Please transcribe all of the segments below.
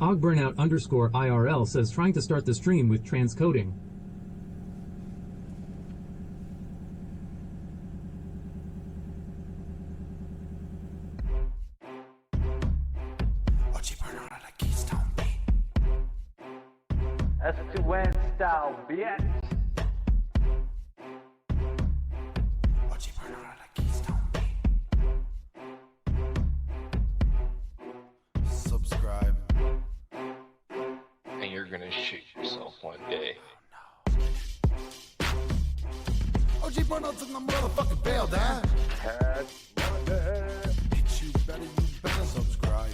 OgBurnout_IRL says trying to start the stream with transcoding. S2N style, bitch. Subscribe. And you're gonna shoot yourself one day. OG Burnout's in the motherfucking bail, huh? Bitch, you better subscribe.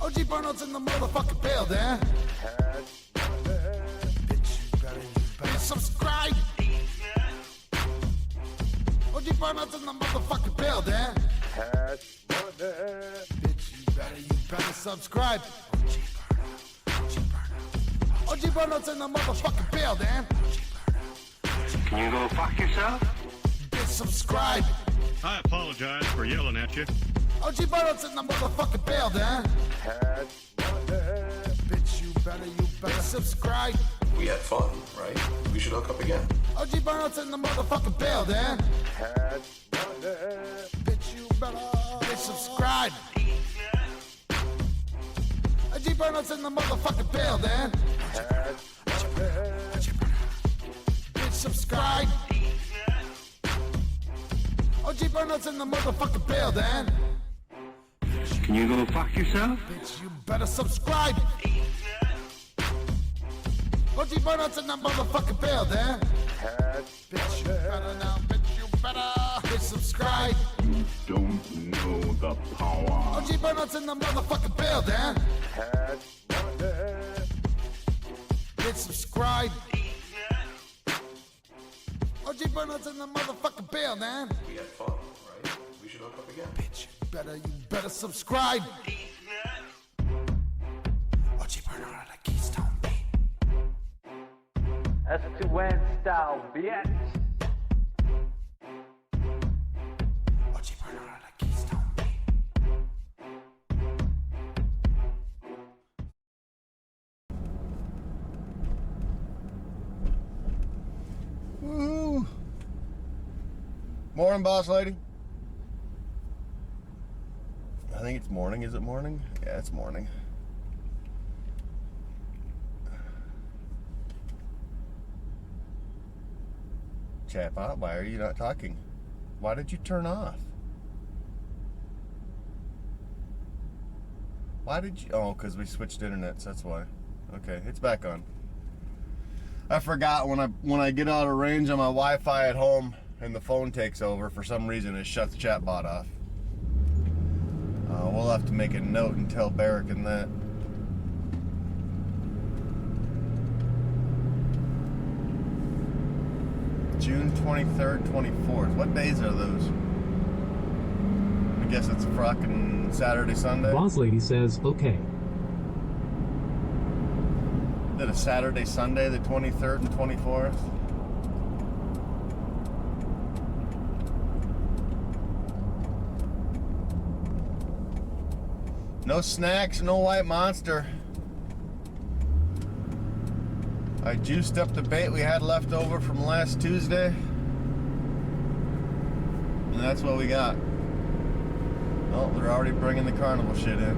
OG Burnout's in the motherfucking bail, huh? Bitch, you better subscribe. OG Burnout's in the motherfucking bail, huh? Bitch, you better subscribe. OG Burnout's in the motherfucking bail, huh? Can you go fuck yourself? Bitch, subscribe. I apologize for yelling at you. OG Burnout's in the motherfucking bail, huh? Bitch, you better subscribe. We had fun, right? We should hook up again. OG Burnout's in the motherfucking bail, huh? Bitch, you better subscribe. OG Burnout's in the motherfucking bail, huh? Bitch, subscribe. OG Burnout's in the motherfucking bail, huh? Can you go fuck yourself? Bitch, you better subscribe. OG Burnout's in the motherfucking bail, huh? Bitch, you better now. Bitch, you better subscribe. You don't know the power. OG Burnout's in the motherfucking bail, huh? Bitch, subscribe. OG Burnout's in the motherfucking bail, man. We had fun, right? We should hook up again. Bitch, you better subscribe. OG Burnout on the Keystone beat. S2N style, bitch. OG Burnout on the Keystone beat. Woo! Morning, boss lady. I think it's morning. Is it morning? Yeah, it's morning. Chatbot, why are you not talking? Why did you turn off? Why did you? Oh, because we switched internets. That's why. Okay, it's back on. I forgot when I get out of range on my Wi-Fi at home and the phone takes over, for some reason it shuts chatbot off. We'll have to make a note and tell Barrick and that. June 23rd, 24th. What days are those? I guess it's frockin' Saturday, Sunday. Boss lady says, okay. Is it a Saturday, Sunday, the 23rd and 24th? No snacks, no white monster. I juiced up the bait we had left over from last Tuesday. And that's what we got. Oh, they're already bringing the carnival shit in.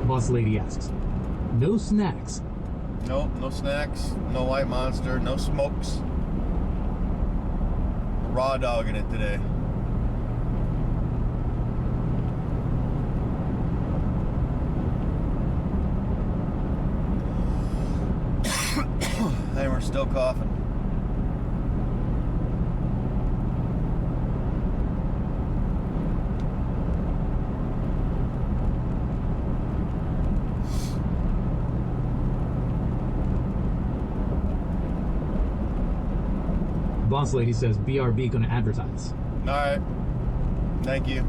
Boss lady asks, no snacks. Nope, no snacks, no white monster, no smokes. Raw dogging it today. Hey, we're still coughing. Boss lady says BRB gonna advertise. Alright. Thank you.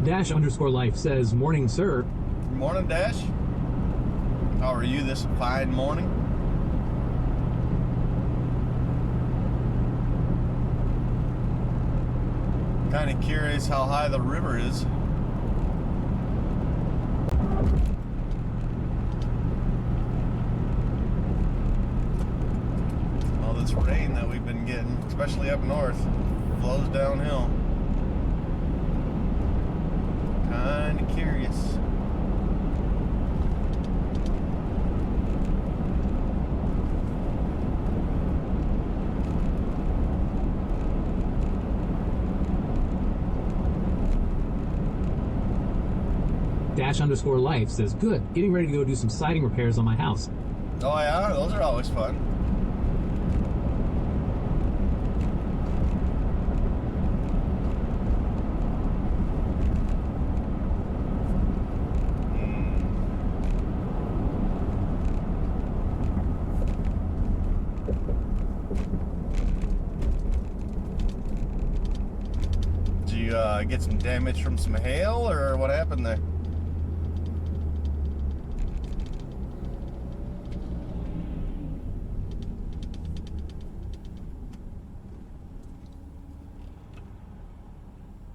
Dash underscore life says, morning, sir. Good morning, Dash. How are you this fine morning? Kind of curious how high the river is. All this rain that we've been getting, especially up north, flows downhill. Kind of curious. Dash underscore life says, good, getting ready to go do some siding repairs on my house. Oh yeah, those are always fun. Did you get some damage from some hail, or what happened there?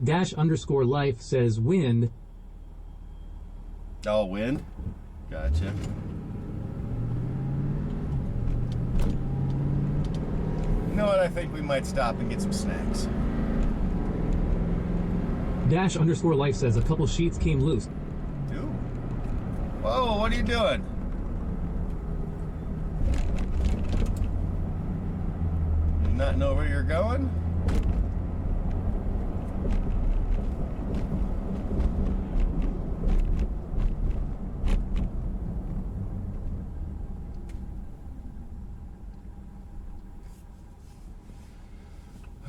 Dash underscore life says, wind. Oh, wind? Gotcha. You know what? I think we might stop and get some snacks. Dash underscore life says, a couple sheets came loose. Ooh. Whoa, what are you doing? You not know where you're going?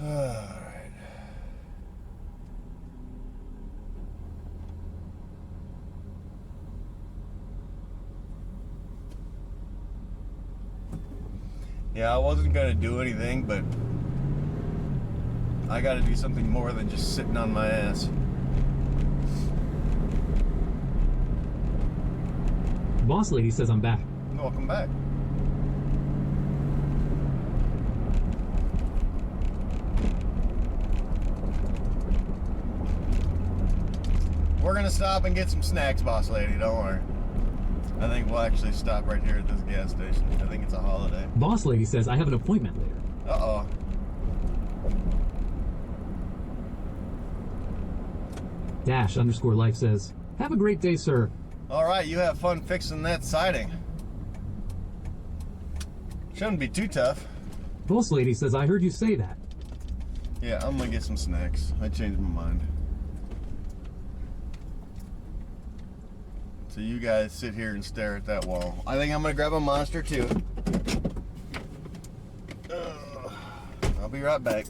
Alright. Yeah, I wasn't gonna do anything, but I gotta do something more than just sitting on my ass. Boss lady says I'm back. Welcome back. We're gonna stop and get some snacks, boss lady, don't worry. I think we'll actually stop right here at this gas station. I think it's a holiday. Boss lady says I have an appointment later. Uh-oh. Dash underscore life says, have a great day, sir. Alright, you have fun fixing that siding. Shouldn't be too tough. Boss lady says, I heard you say that. Yeah, I'm gonna get some snacks. I changed my mind. So you guys sit here and stare at that wall. I think I'm gonna grab a Monster too. I'll be right back.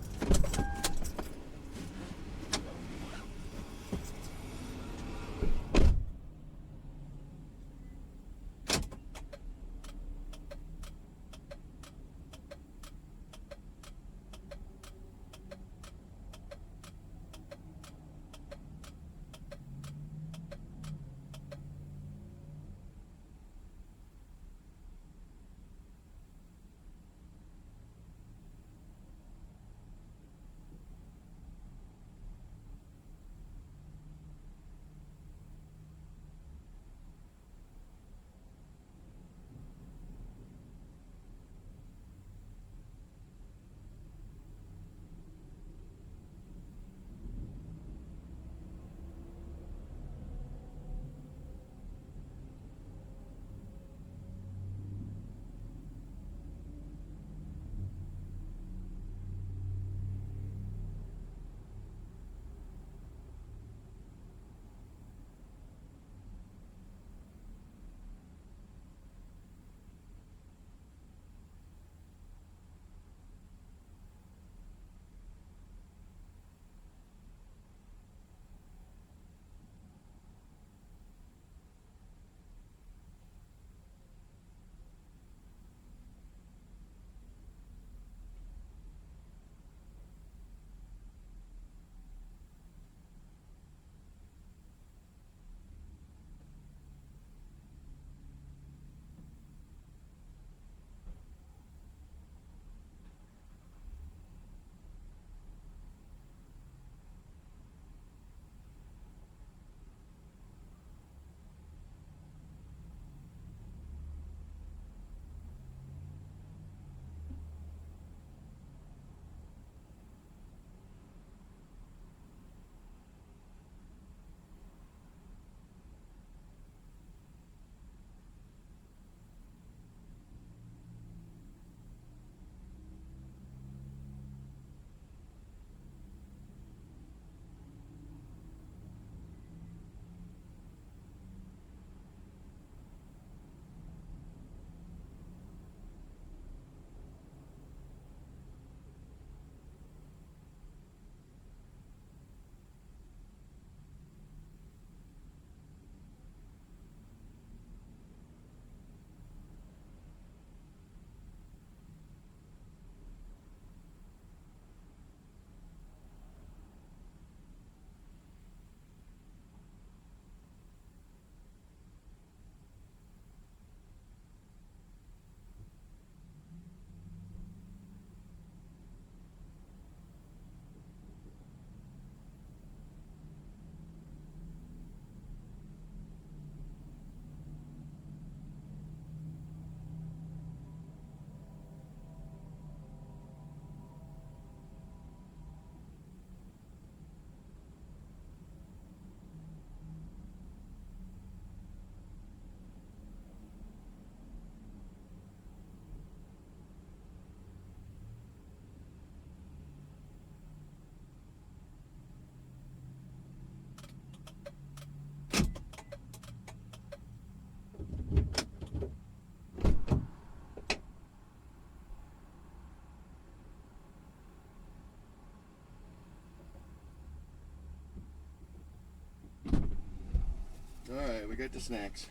forget the snacks.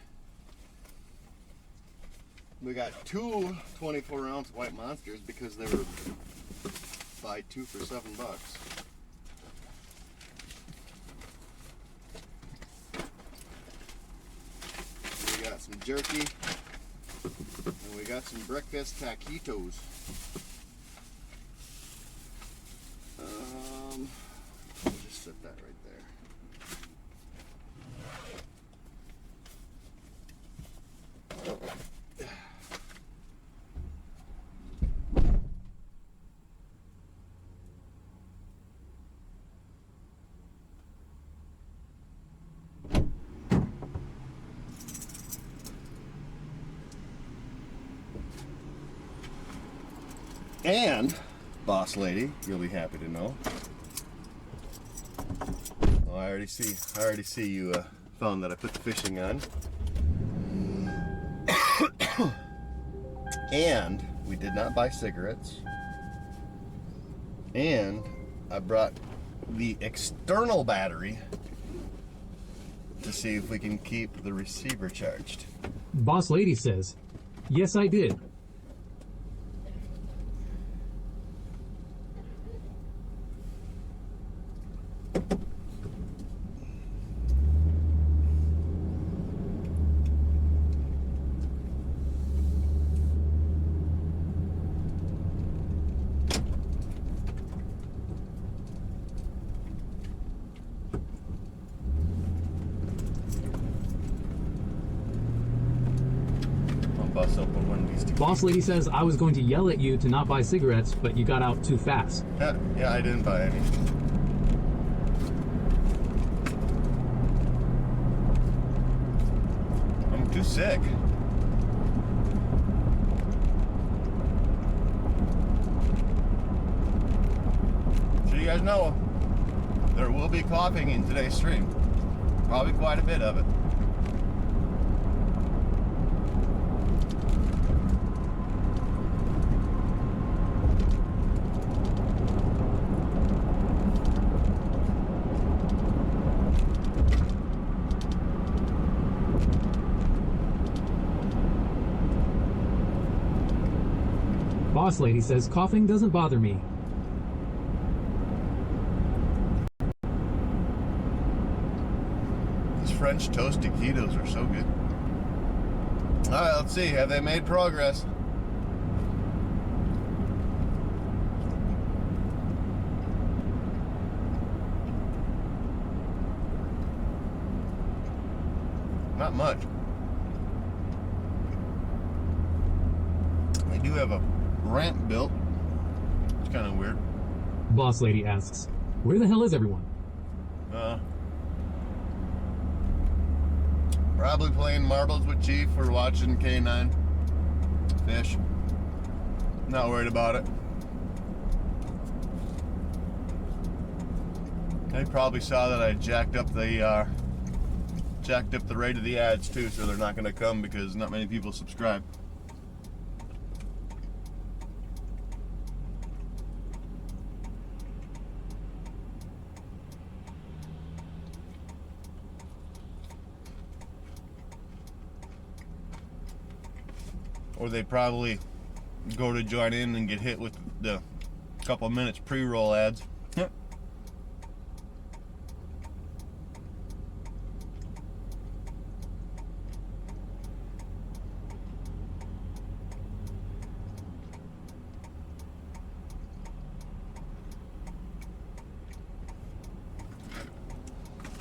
We got two 24-ounce white monsters because they were buy two for $7. We got some jerky, and we got some breakfast taquitos. I'll just set that right there. And, boss lady, you'll be happy to know. Oh, I already see you found that I put the fishing on. And we did not buy cigarettes. And I brought the external battery to see if we can keep the receiver charged. Boss lady says, yes, I did. Boss lady says I was going to yell at you to not buy cigarettes, but you got out too fast. Yeah, I didn't buy any. I'm too sick. So you guys know, there will be coughing in today's stream. Probably quite a bit of it. Boss lady says coughing doesn't bother me. These French toast taquitos are so good. Alright, let's see. Have they made progress? Not much. They do have a ramp built. It's kind of weird. Boss lady asks, where the hell is everyone? Probably playing marbles with Chief or watching K9 fish. Not worried about it. They probably saw that I jacked up the rate of the ads too, so they're not going to come because not many people subscribe. Or they probably go to join in and get hit with the couple minutes pre-roll ads.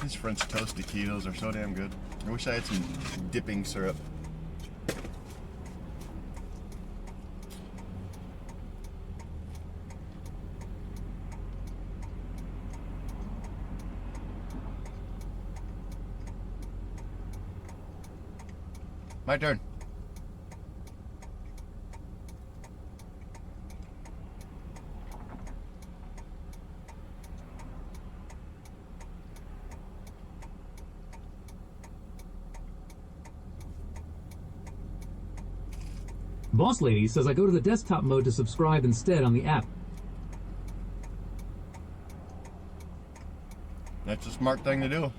These French toast taquitos are so damn good. I wish I had some dipping syrup. My turn. Boss lady says I go to the desktop mode to subscribe instead on the app. That's a smart thing to do.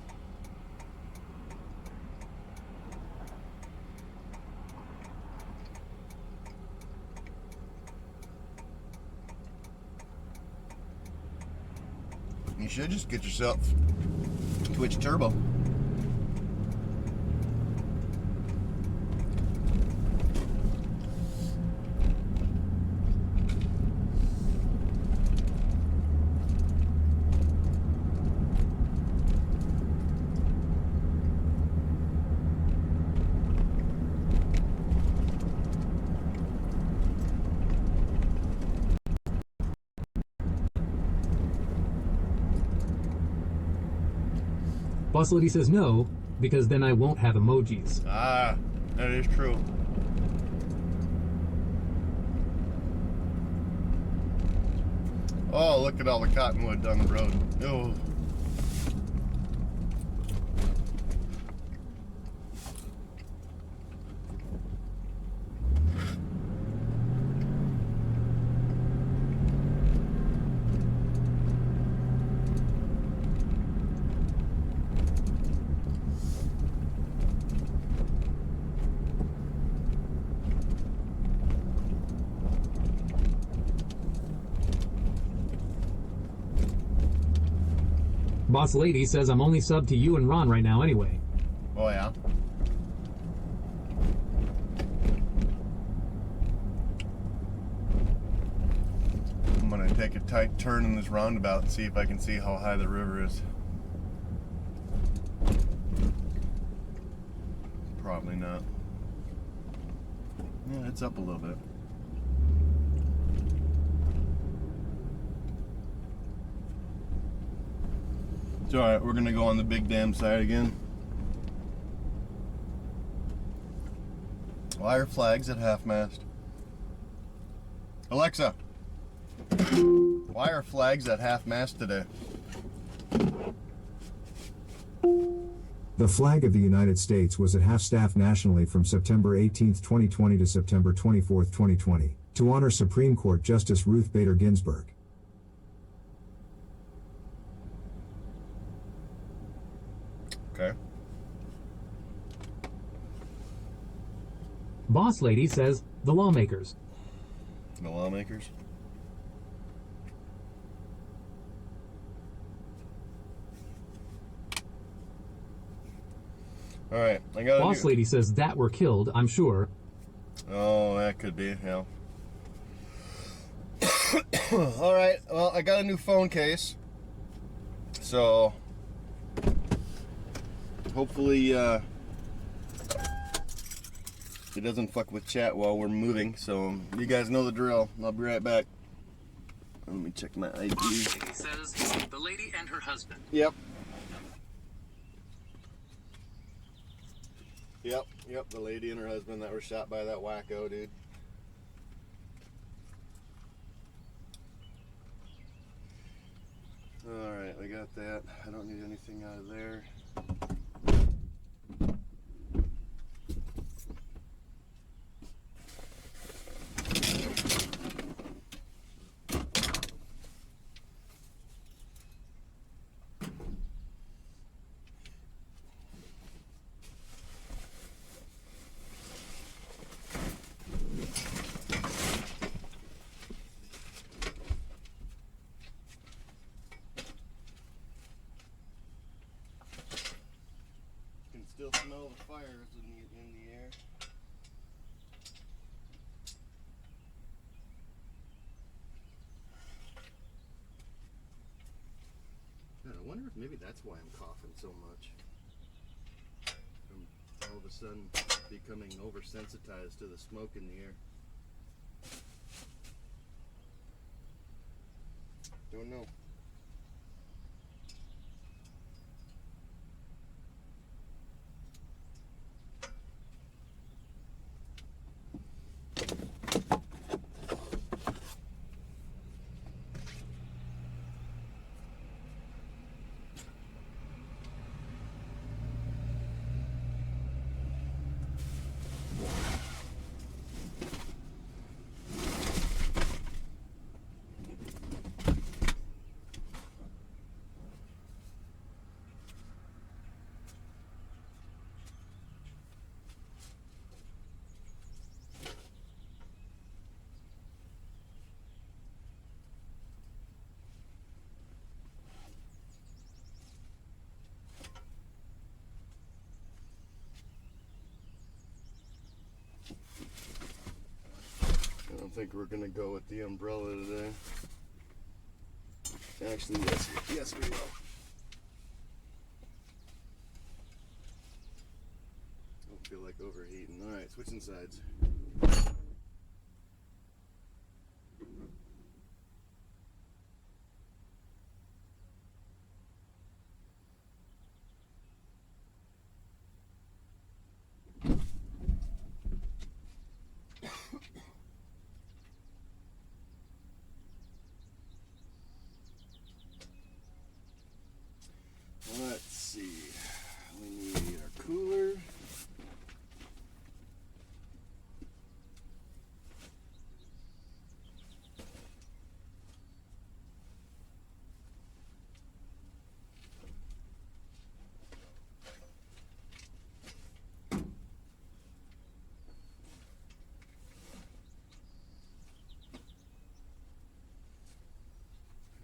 You should just get yourself Twitch Turbo. Boss Lady says no, because then I won't have emojis. Ah, that is true. Oh, look at all the cottonwood down the road. Oh. Boss Lady says I'm only subbed to you and Ron right now anyway. Oh, yeah? I'm gonna take a tight turn in this roundabout and see if I can see how high the river is. Probably not. Yeah, it's up a little bit. It's alright, we're gonna go on the big dam side again. Why are flags at half-mast? Alexa, why are flags at half-mast today? The flag of the United States was at half-staff nationally from September 18, 2020 to September 24, 2020, to honor Supreme Court Justice Ruth Bader Ginsburg. Okay. Boss Lady says the lawmakers. The lawmakers? Alright, I got Boss Lady says that were killed, I'm sure. Oh, that could be, yeah. Alright, well, I got a new phone case. So, hopefully, it doesn't fuck with chat while we're moving. So, you guys know the drill. I'll be right back. Let me check my ID. Boss Lady says the lady and her husband. Yep. Yep, the lady and her husband that were shot by that wacko, dude. Alright, we got that. I don't need anything out of there. Still smell the fires in the air. God, I wonder if maybe that's why I'm coughing so much. I'm all of a sudden becoming oversensitized to the smoke in the air. Don't know. think we're gonna go with the umbrella today. Actually, yes we will. Don't feel like overheating. All right, switching sides. Let's see. We need our cooler.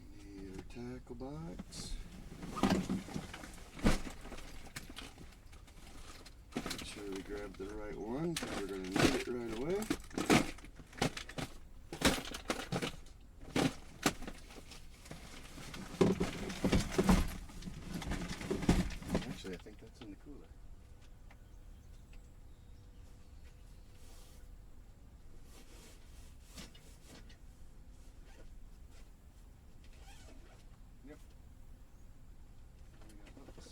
We need our tackle box. Make sure we grab the right one because we're going to need it right away. Actually, I think that's in the cooler. Yep. We got hooks.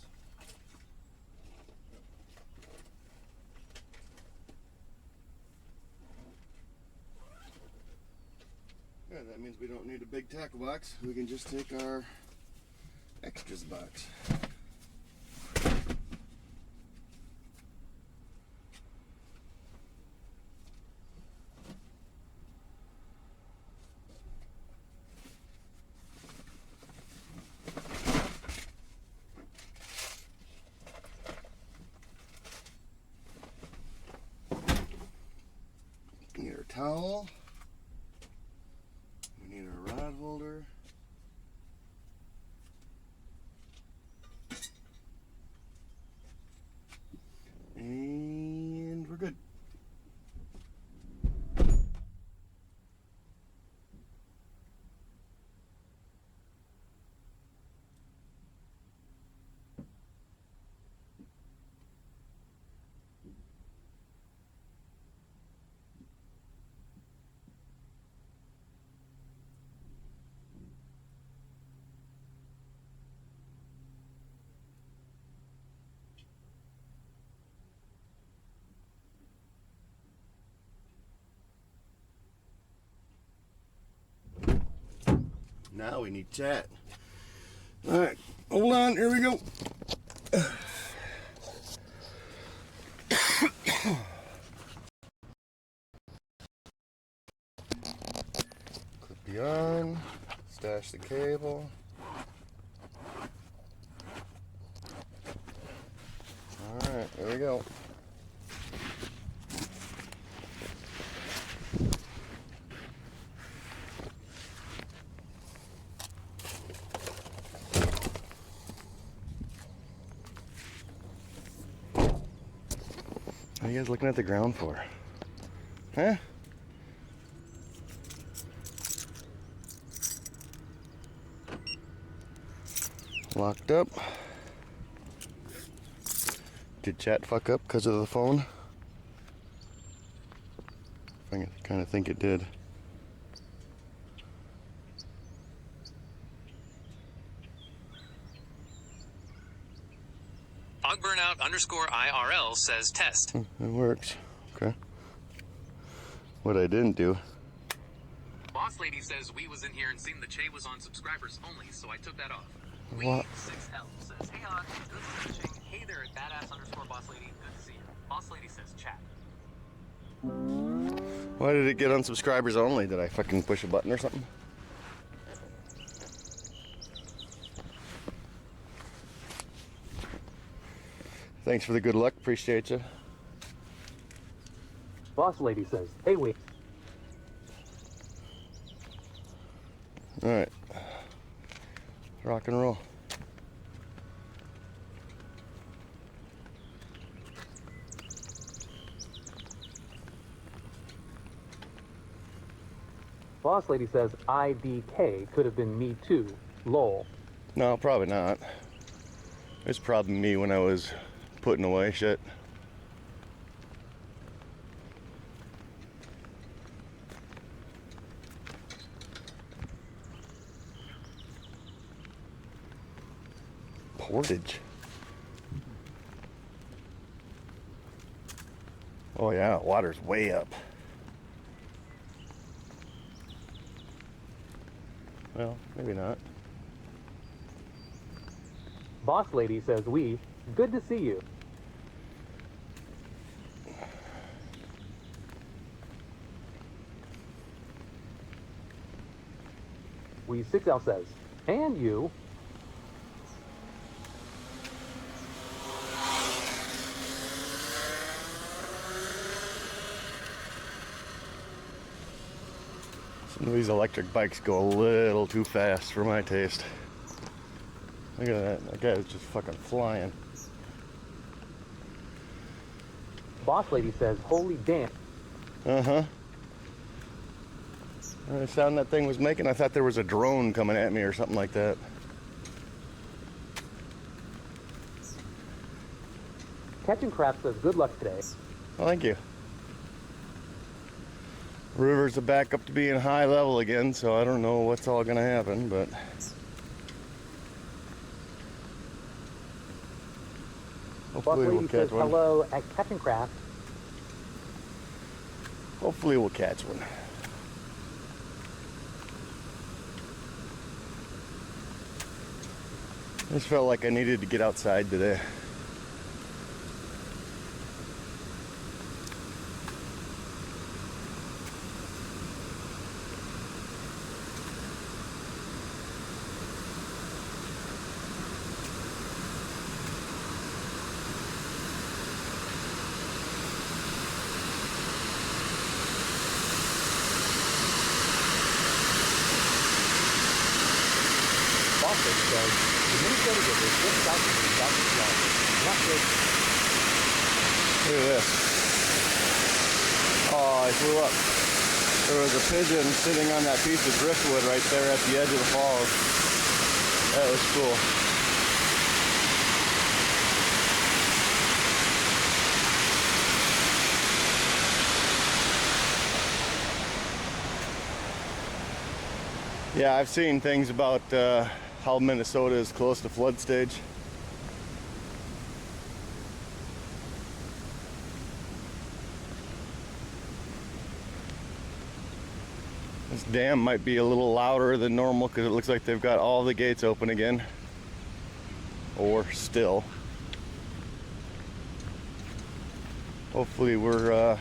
Yeah, that means we don't need a big tackle box. We can just take our extras box. We need our towel. We need our rod holder. And we're good. Now we need chat. All right, hold on, here we go. Clip the on, stash the cable. All right, there we go. What are you guys looking at the ground for? Huh? Locked up. Did chat fuck up because of the phone? I kind of think it did. Burnout_IRL says test. It works. Okay. What I didn't do. Boss lady says we was in here and seen the Che was on subscribers only, so I took that off. What? 6L says, hey on, good fishing. Hey there, badass_boss lady, good to see you. Boss lady says chat. Why did it get on subscribers only? Did I fucking push a button or something? Thanks for the good luck. Appreciate you. Boss lady says, hey wait. All right. Rock and roll. Boss lady says IDK could have been me too. Lol. No, probably not. It's probably me when I was putting away shit. Portage. Oh yeah, water's way up. Well, maybe not. Boss lady says we. Good to see you. We 6L says, and you. Some of these electric bikes go a little too fast for my taste. Look at that. That guy's just fucking flying. Boss lady says, holy damn. Uh-huh. The sound that thing was making, I thought there was a drone coming at me or something like that. Catching Crap says, good luck today. Well, thank you. Rivers are back up to being high level again, so I don't know what's all gonna happen, but Boss hopefully lady we'll says, catch one. hello at Catching Craft. Hopefully we'll catch one. I just felt like I needed to get outside today. Boss lady says, the Minnesota River just south of the South Florida. Not good. Look at this. Oh, I flew up. There was a pigeon sitting on that piece of driftwood right there at the edge of the falls. That was cool. Yeah, I've seen things about how Minnesota is close to flood stage. This dam might be a little louder than normal because it looks like they've got all the gates open again. Or still. Hopefully we're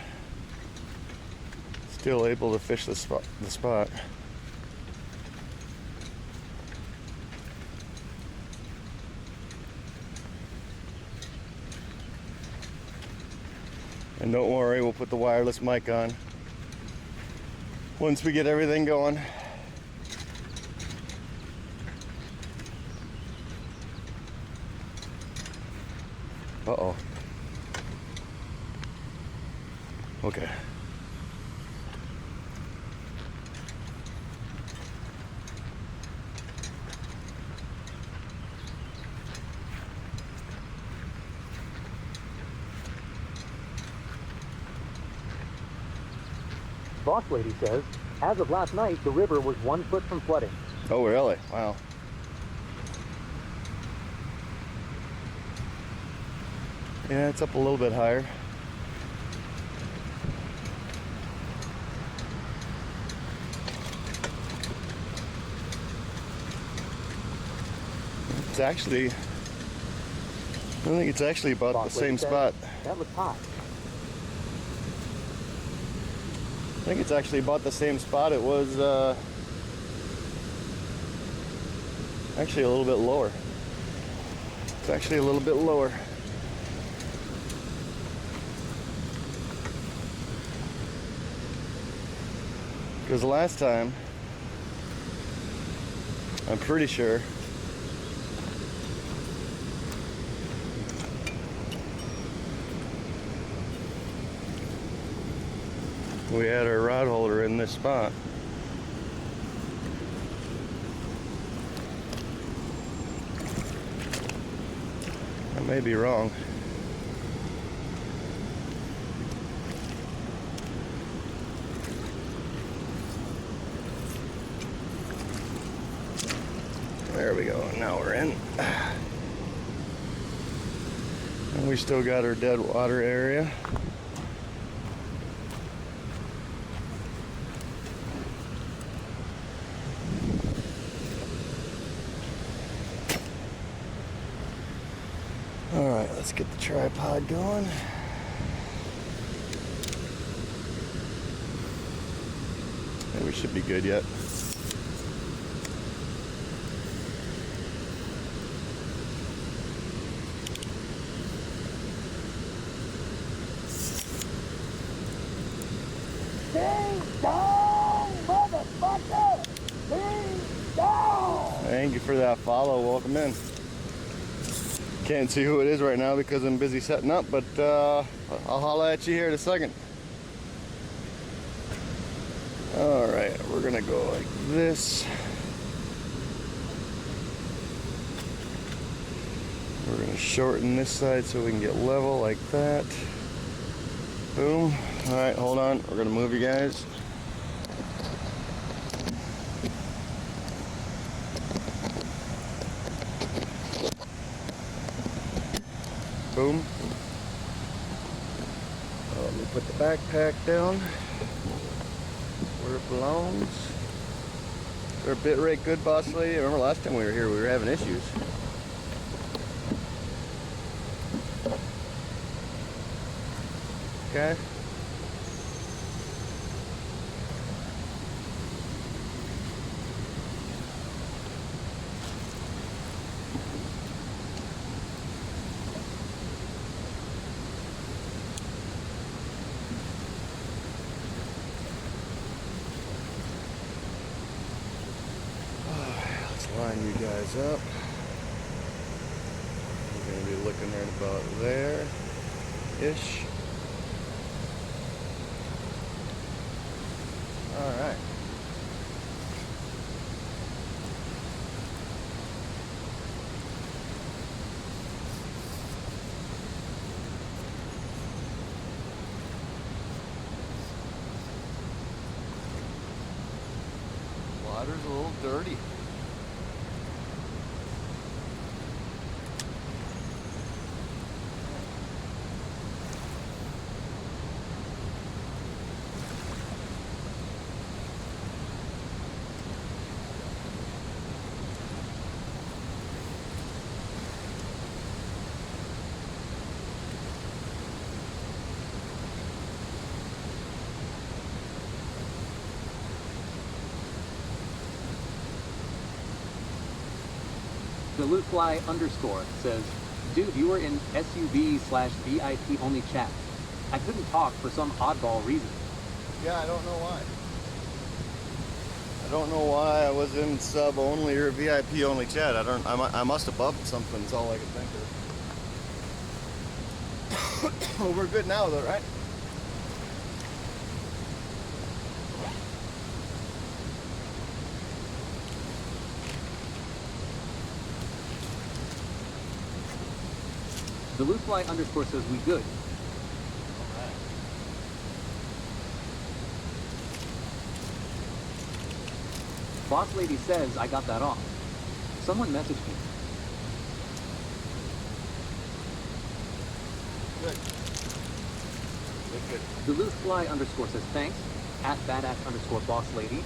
still able to fish the spot. And don't worry, we'll put the wireless mic on once we get everything going. Uh-oh. Okay. Boss lady says, as of last night, the river was 1 foot from flooding. Oh, really? Wow. Yeah, it's up a little bit higher. It's actually, I think it's actually about Boss the same lady says, spot. that looks hot. I think it's actually about the same spot it was, actually a little bit lower. It's actually a little bit lower. Because last time, I'm pretty sure, we had our rod holder in this spot. may be wrong. There we go. Now we're in. And we still got our dead water area. All right, let's get the tripod going. And we should be good yet. Ding dong, motherfucker! Ding dong! Thank you for that follow. Welcome in. Can't see who it is right now because I'm busy setting up, but I'll holla at you here in a second. All right, we're gonna go like this. We're gonna shorten this side so we can get level like that. Boom. All right, hold on. We're gonna move you guys. Boom. Let me put the backpack down where it belongs. Is our bit rate good, boss lady? I remember last time we were here, we were having issues. Okay. Let's line you guys up. We're going to be looking right about there-ish. All right. Water's a little dirty. Duluthfly _ says, dude, you were in SUV/VIP only chat. I couldn't talk for some oddball reason. Yeah, I don't know why. I don't know why I was in sub only or VIP only chat. I must have bumped something. That's all I can think of. Well, we're good now, though, right? Duluthfly _ says we good. Alright. Boss lady says I got that off. Someone messaged me. Good. Good, good. Duluthfly _ says thanks. At badass _ boss lady.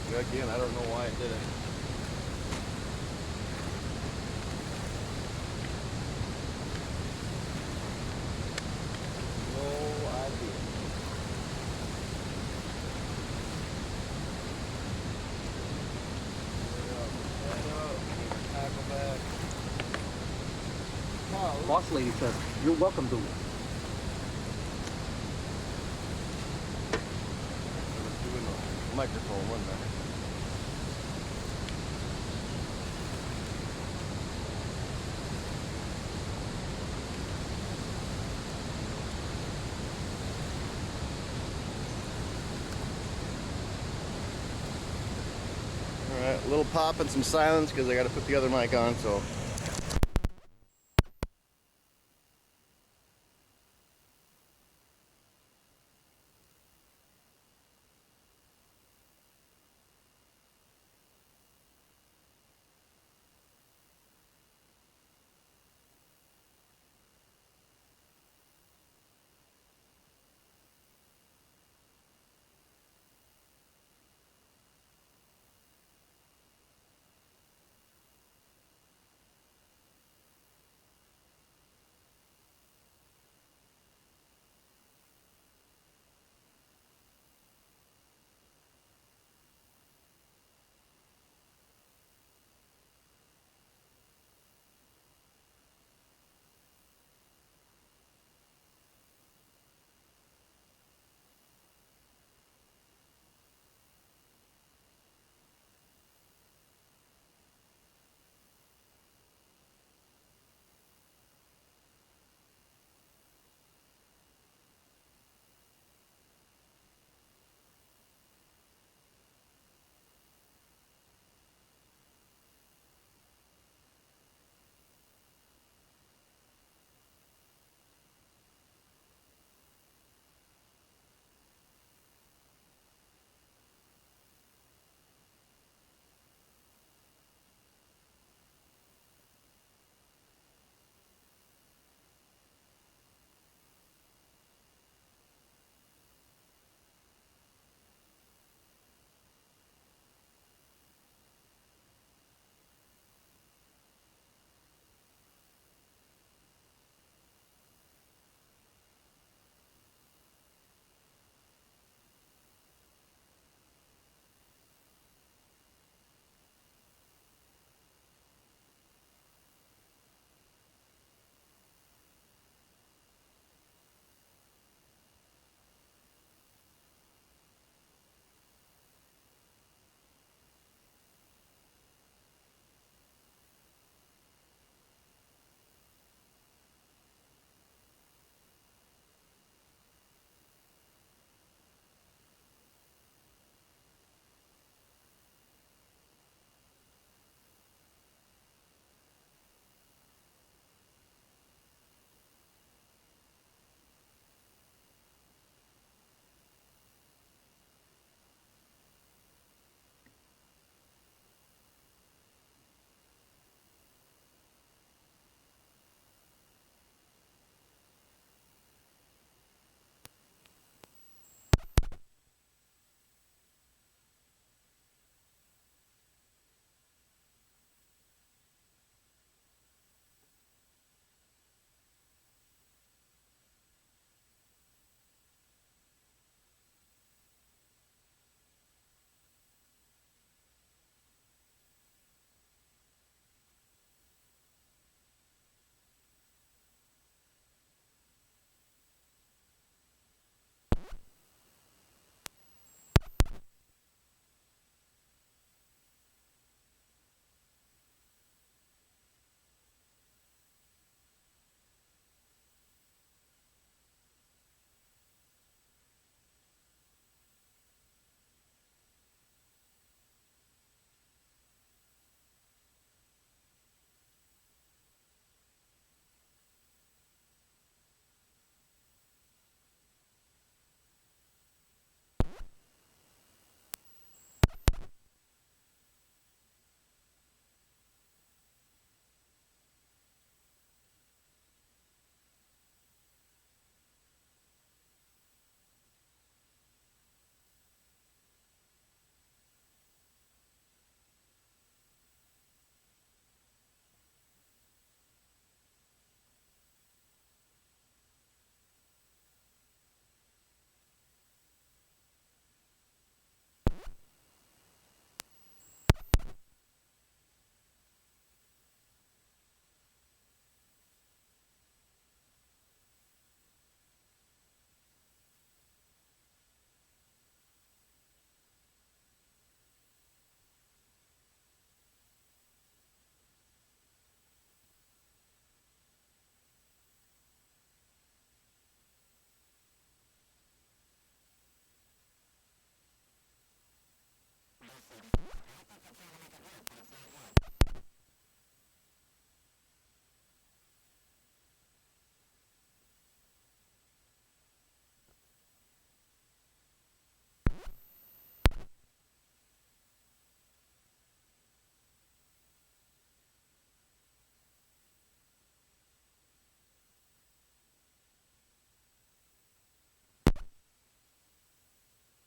Again, I don't know why it did it. Boss lady says, you're welcome, Duluth. Doing the microphone, wasn't I? Alright, a little pop and some silence because I got to put the other mic on, so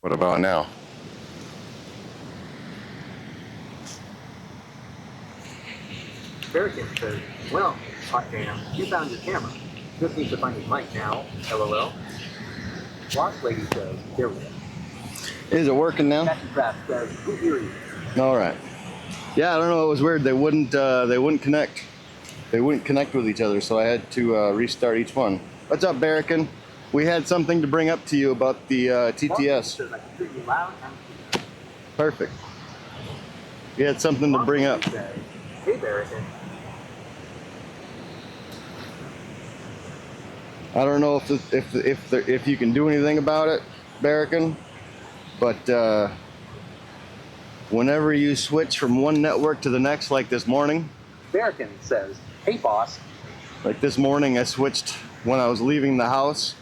What about now? Barricade says, well, hot damn, you found your camera. Just needs to find his mic now. LOL. Lost Lady says, there we go. Is it working now? Catchy Craft says, who hear you? All right. Yeah, I don't know. It was weird. They wouldn't connect. They wouldn't connect with each other, so I had to restart each one. What's up, Barrican? We had something to bring up to you about the TTS. Says, I can hear you loud and clear. Perfect. We had something to bring up. Says, hey, Barrican. I don't know if you can do anything about it, Barrican, but whenever you switch from one network to the next, like this morning. Barrican says, hey, boss. Like this morning, I switched when I was leaving the house.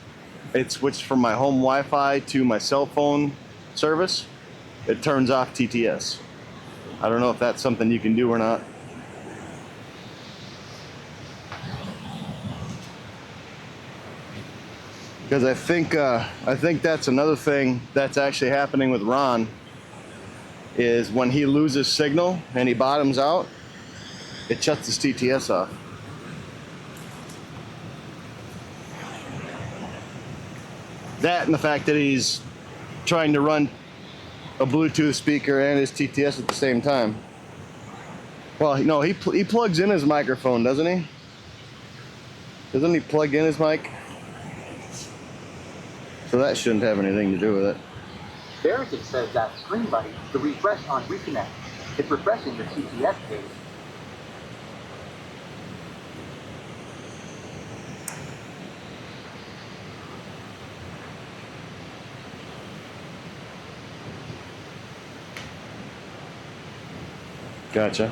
It switched from my home Wi-Fi to my cell phone service. It turns off TTS. I don't know if that's something you can do or not. Because I think that's another thing that's actually happening with Ron, is when he loses signal and he bottoms out, it shuts his TTS off. That and the fact that he's trying to run a Bluetooth speaker and his TTS at the same time. Well, no, he plugs in his microphone, doesn't he? Doesn't he plug in his mic? So that shouldn't have anything to do with it. Barrican says that Screen Buddy, the refresh on Reconnect, it's refreshing your TTS page. Gotcha.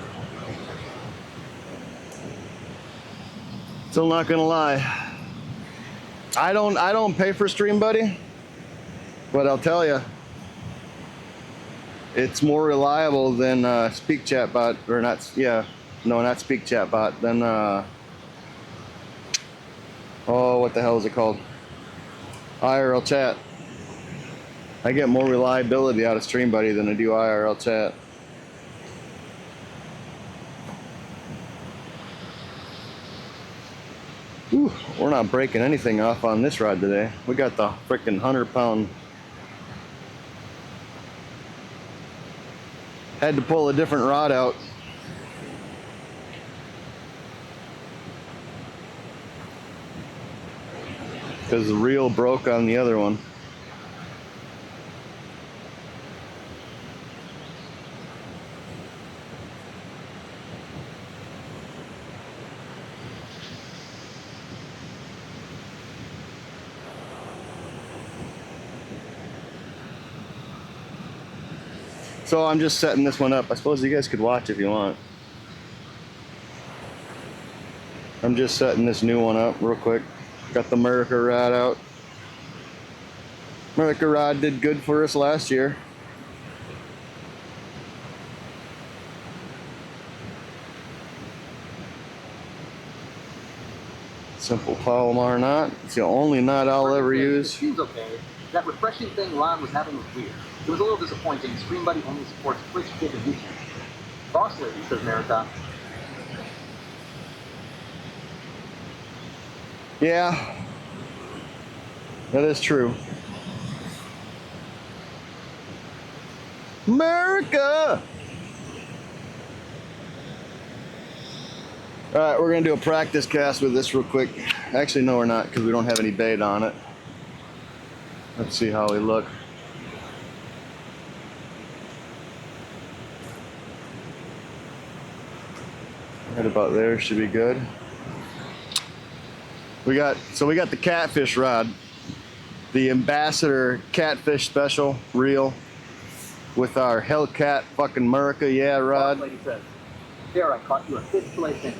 Still not gonna lie. I don't pay for Stream Buddy, but I'll tell you, it's more reliable than Speak Chat Bot, or not? Yeah, no, not Speak Chat Bot. Than oh, what the hell is it called? IRL Chat. I get more reliability out of Stream Buddy than I do IRL Chat. Whew, we're not breaking anything off on this ride today. We got the frickin' 100-pound. Had to pull a different rod out. Because the reel broke on the other one. So I'm just setting this one up. I suppose you guys could watch if you want. I'm just setting this new one up real quick. Got the America rod out. America rod did good for us last year. Simple Palomar knot. It's the only knot I'll ever use. It seems okay. That refreshing thing Ron was having was weird. It was a little disappointing. Stream Buddy only supports Twitch, Kick, and YouTube. Boss Lady says America. Yeah, that is true. America! All right, we're gonna do a practice cast with this real quick. Actually, no, we're not, because we don't have any bait on it. Let's see how we look. Right about there should be good. We got the catfish rod, the Ambassador Catfish Special reel with our Hellcat fucking America, yeah, rod. Boss Lady says, there, I caught you a fish fillet thing.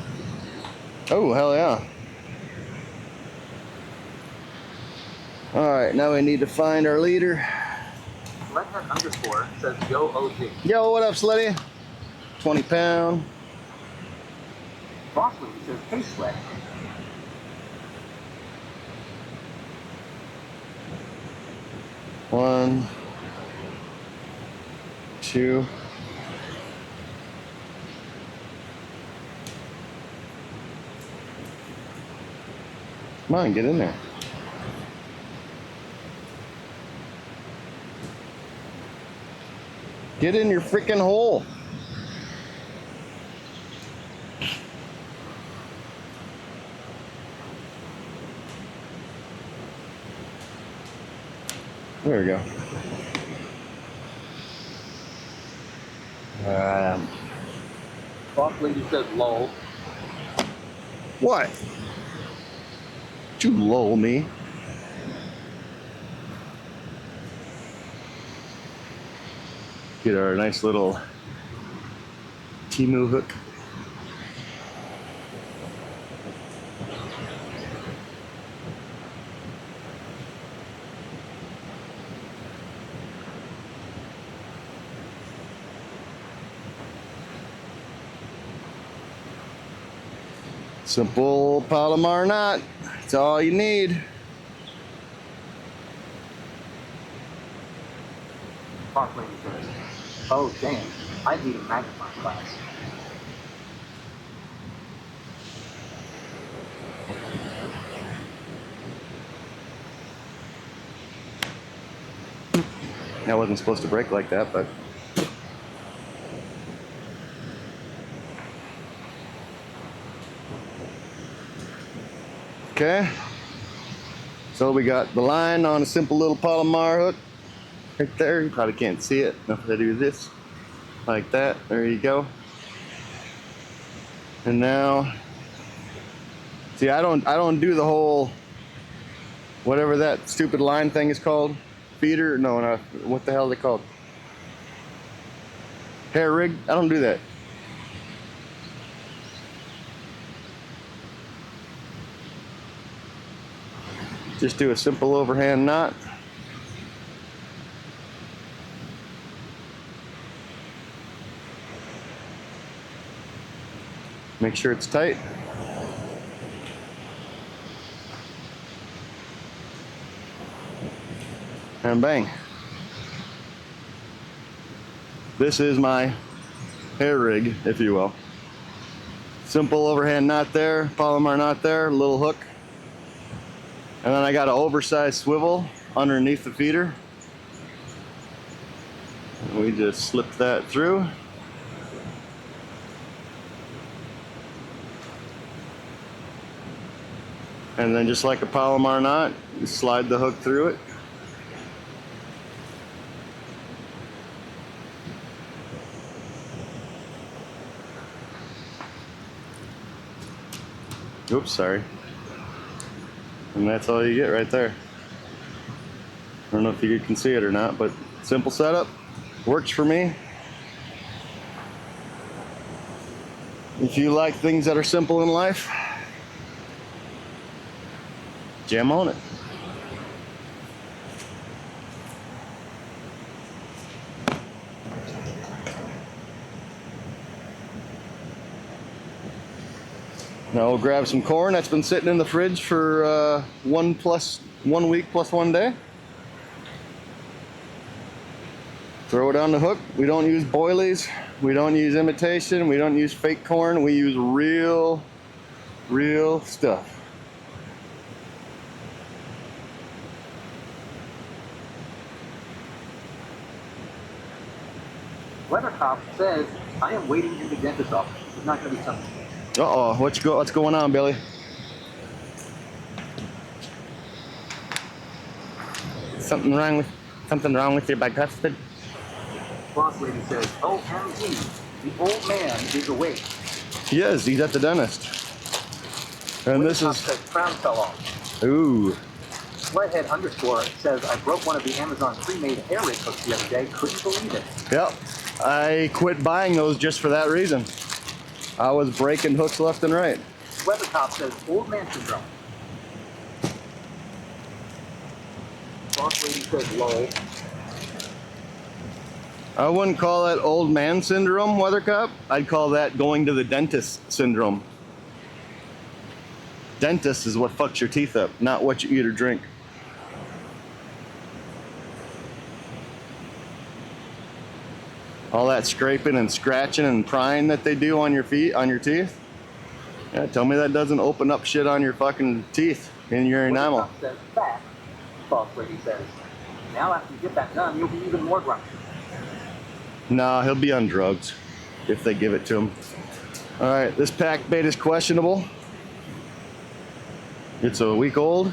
Oh, hell yeah. All right, now we need to find our leader. Redhead underscore says yo OG. Yo, what up, Sleddy? 20 pound. Boss Lady says, hey, Sled. One, 2. Come on, get in there. Get in your freaking hole. There we go. Boss lady says lol. What? You lull me. Get our nice little Timu hook. Simple Palomar knot. That's all you need. Boss lady says, oh damn, I need a magnifying glass. That wasn't supposed to break like that, but okay. So we got the line on a simple little Palomar hook right there. You probably can't see it. Now if I do this like that, there you go. And now, see, I don't do the whole whatever that stupid line thing is called. Feeder? No, no. What the hell is it called? Hair rig? I don't do that. Just do a simple overhand knot. Make sure it's tight. And bang. This is my hair rig, if you will. Simple overhand knot there, Palomar knot there, little hook. And then I got an oversized swivel underneath the feeder. And we just slip that through. And then just like a Palomar knot, you slide the hook through it. Oops, sorry. And that's all you get right there. I don't know if you can see it or not, but simple setup. Works for me. If you like things that are simple in life, jam on it. Now we'll grab some corn that's been sitting in the fridge for 1 week plus 1 day. Throw it on the hook. We don't use boilies. We don't use imitation. We don't use fake corn. We use real stuff. Weathercop says, I am waiting in the dentist's office. It's not going to be something. Uh-oh, what's going on, Billy? Something wrong with your bicuspid? Boss lady says, OMG, the old man is awake. He is, he's at the dentist. And this is... says, crown fell off. Ooh. Redhead _ says, I broke one of the Amazon pre-made hair rig hooks the other day. Couldn't believe it. Yep. I quit buying those just for that reason. I was breaking hooks left and right. Weathercop says, old man syndrome. Boss lady says, lol. I wouldn't call that old man syndrome, Weathercop. I'd call that going to the dentist syndrome. Dentist is what fucks your teeth up, not what you eat or drink. All that scraping and scratching and prying that they do on your feet, on your teeth. Yeah, tell me that doesn't open up shit on your fucking teeth in your enamel. Says fat, boss lady says. Now after you get that done, you'll be even more grumpy. Nah, he'll be on drugs if they give it to him. All right, this pack bait is questionable. It's a week old.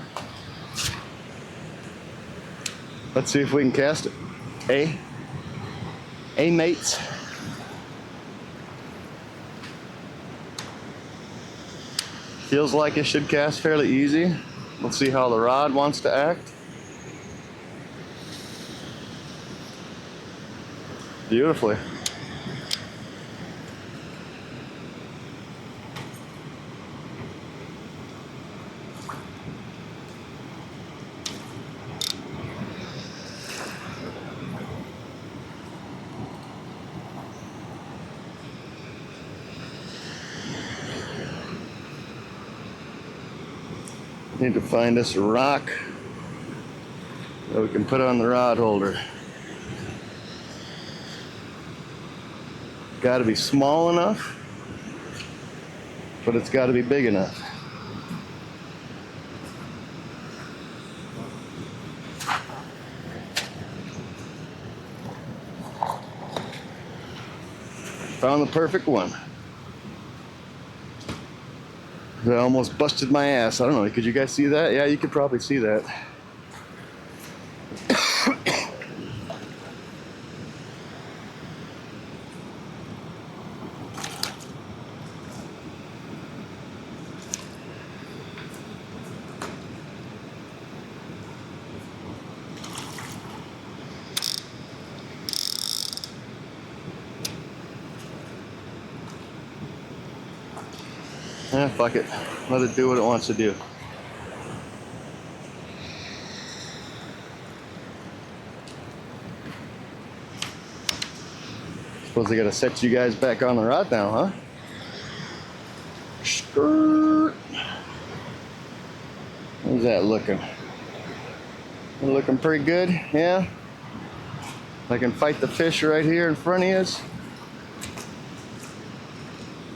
Let's see if we can cast it. Hey mates. Feels like it should cast fairly easy. Let's see how the rod wants to act. Beautifully. Need to find us a rock that we can put on the rod holder. Got to be small enough, but it's got to be big enough. Found the perfect one. I almost busted my ass. I don't know, could you guys see that? Yeah, you could probably see that. Eh, fuck it. Let it do what it wants to do. Suppose I gotta set you guys back on the rod now, huh? Skirt. How's that looking? Looking pretty good, yeah? I can fight the fish right here in front of you.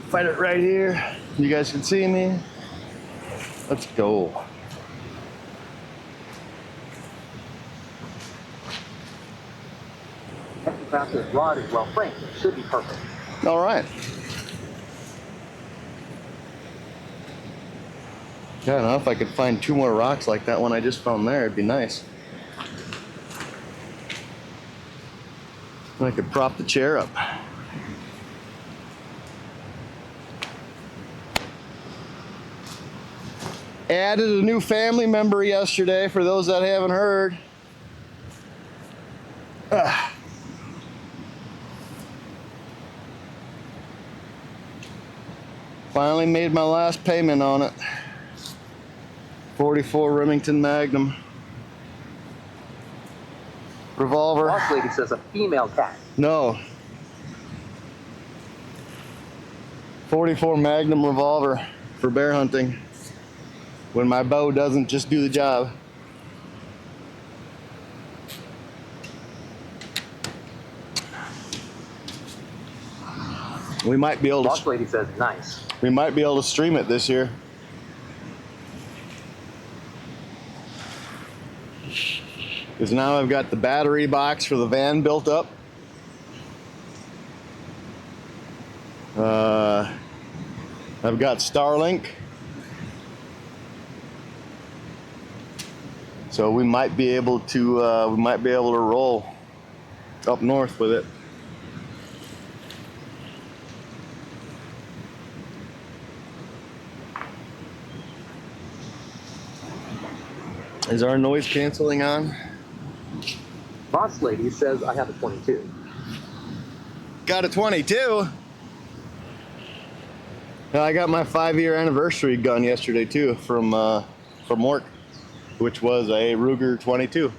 Fight it right here. You guys can see me. Let's go. This rod is well framed. It should be perfect. All right. Yeah, I don't know if I could find 2 more rocks like that one I just found there, it'd be nice. I could prop the chair up. Added a new family member yesterday, for those that haven't heard. Finally made my last payment on it. 44 Remington Magnum. Revolver. Boss lady says a female cat. No. 44 Magnum revolver for bear hunting. When my bow doesn't just do the job. We might be able to. Boss lady says nice. We might be able to stream it this year. Because now I've got the battery box for the van built up. I've got Starlink. So we might be able to roll up north with it. Is our noise canceling on? Boss lady says I have a 22. Got a 22? I got my 5-year anniversary gun yesterday too from work, which was a Ruger 22.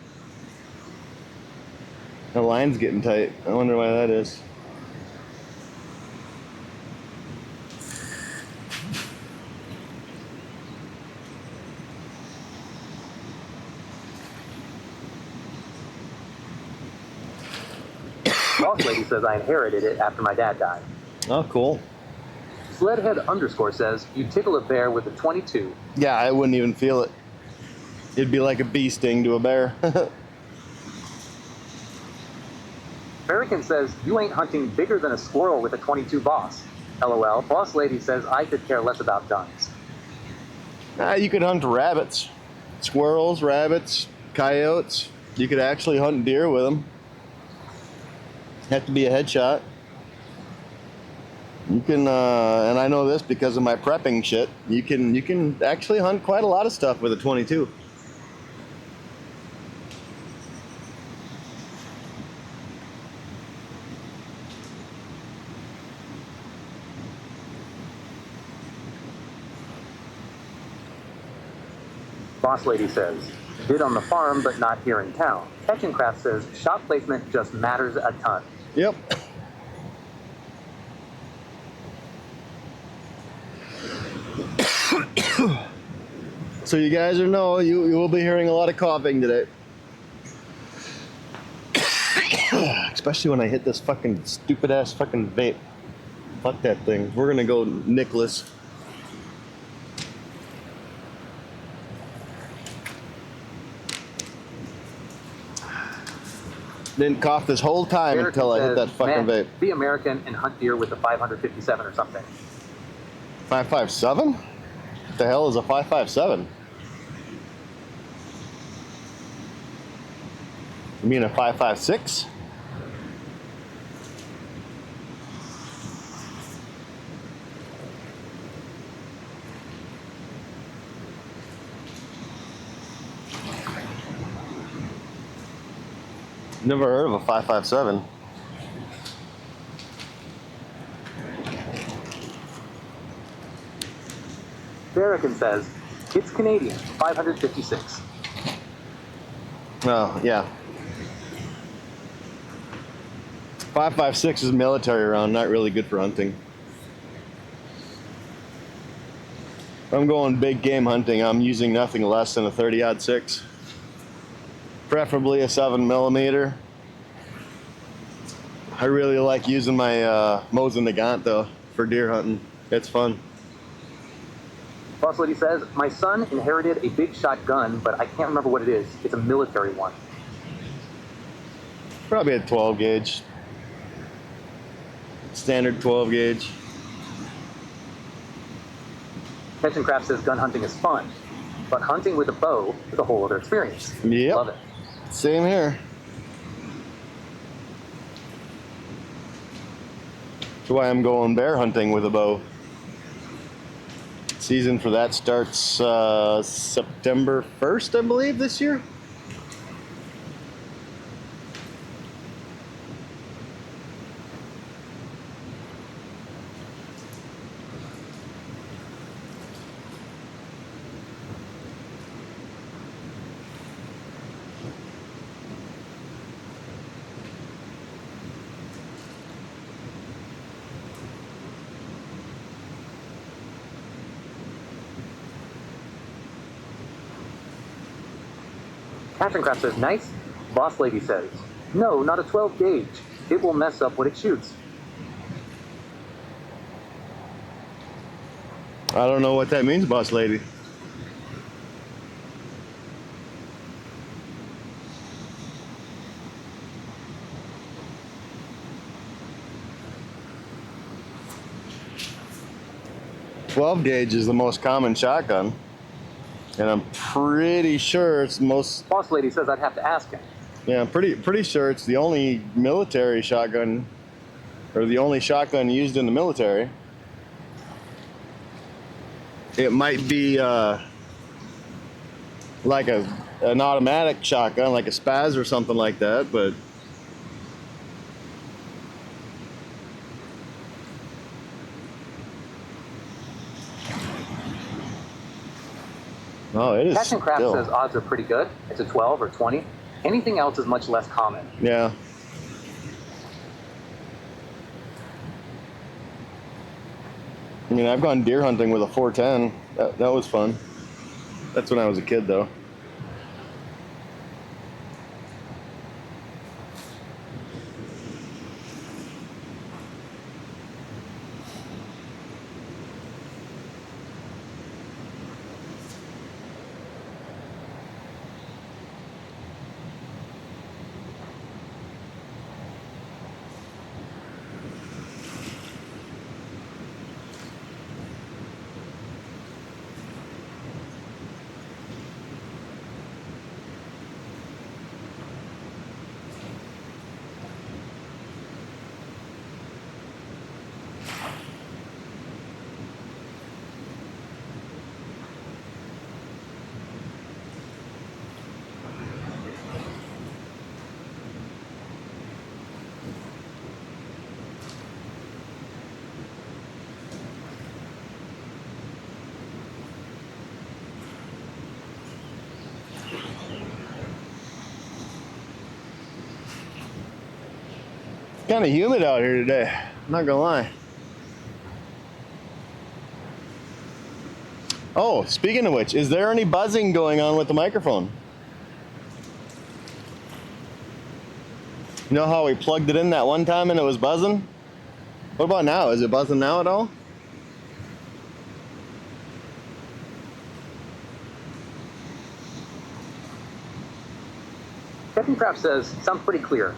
The line's getting tight. I wonder why that is. Boss Lady says I inherited it after my dad died. Oh, cool. Sledhead _ says you tickle a bear with a 22. Yeah, I wouldn't even feel it. It'd be like a bee sting to a bear. American says you ain't hunting bigger than a squirrel with a 22 boss. LOL. Boss Lady says I could care less about guns. You could hunt rabbits, squirrels, rabbits, coyotes. You could actually hunt deer with them. Have to be a headshot. You can, and I know this because of my prepping shit. You can actually hunt quite a lot of stuff with a 22. Boss Lady says, did on the farm, but not here in town. Catch and Craft says, shot placement just matters a ton. Yep. So you guys know you will be hearing a lot of coughing today. Especially when I hit this fucking stupid ass fucking vape. Fuck that thing. We're gonna go Nicholas. Didn't cough this whole time until I hit that fucking vape. Be American and hunt deer with a 557 or something. 557? What the hell is a 557? You mean a 556? Never heard of a 557. American says, it's Canadian, 556. Oh, yeah. 556 is military round, not really good for hunting. If I'm going big game hunting, I'm using nothing less than a 30-06. Preferably a 7mm. I really like using my Mosin Nagant though for deer hunting. It's fun. Boss Lady says, my son inherited a big shot gun, but I can't remember what it is. It's a military one. Probably a 12 gauge. Standard 12 gauge. Catch and Craft says gun hunting is fun, but hunting with a bow is a whole other experience. Yep. Love it. Same here. That's why I'm going bear hunting with a bow. Season for that starts September 1st, I believe, this year. Catch and Craft says, nice. Boss Lady says, no, not a 12 gauge. It will mess up what it shoots. I don't know what that means, Boss Lady. .12 gauge is the most common shotgun, and I'm pretty sure it's the most. Boss Lady says I'd have to ask him. Yeah, I'm pretty sure it's the only military shotgun, or the only shotgun used in the military. It might be like an automatic shotgun, like a Spaz or something like that, but oh, it is. Catch and Craft still. says odds are pretty good. It's a 12 or 20. Anything else is much less common. Yeah. I mean, I've gone deer hunting with a 410. That was fun. That's when I was a kid, though. Kind of humid out here today. I'm not gonna lie. Oh, speaking of which, is there any buzzing going on with the microphone? You know how we plugged it in that one time and it was buzzing? What about now? Is it buzzing now at all? Captain Kraft says, sounds pretty clear.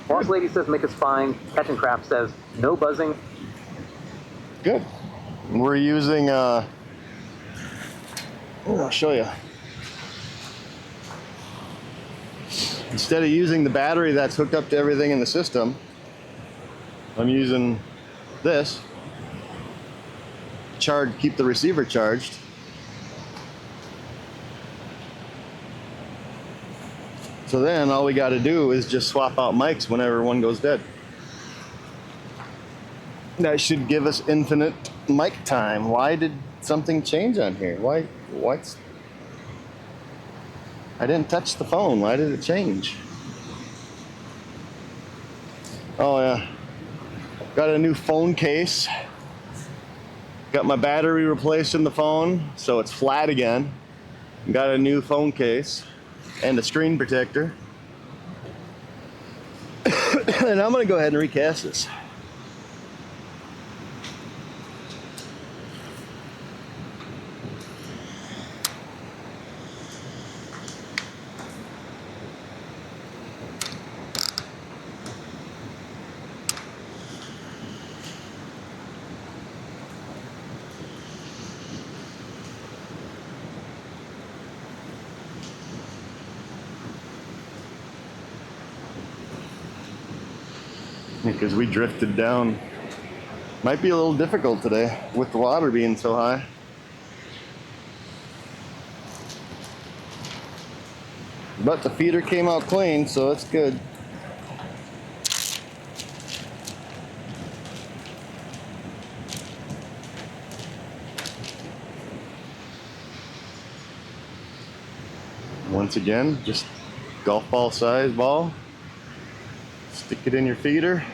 Boss Lady says, make us fine. Captain Kraft says, no buzzing. Good. We're using, I'll show you. Instead of using the battery that's hooked up to everything in the system, I'm using this. Keep the receiver charged. So then all we got to do is just swap out mics whenever one goes dead. That should give us infinite mic time. Why did something change on here? What's... I didn't touch the phone. Why did it change? Oh yeah. Got a new phone case. Got my battery replaced in the phone, so it's flat again. Got a new phone case and a screen protector. And I'm gonna go ahead and recast this. Because we drifted down. Might be a little difficult today with the water being so high. But the feeder came out clean, so it's good. Once again, just golf ball size ball. Stick it in your feeder.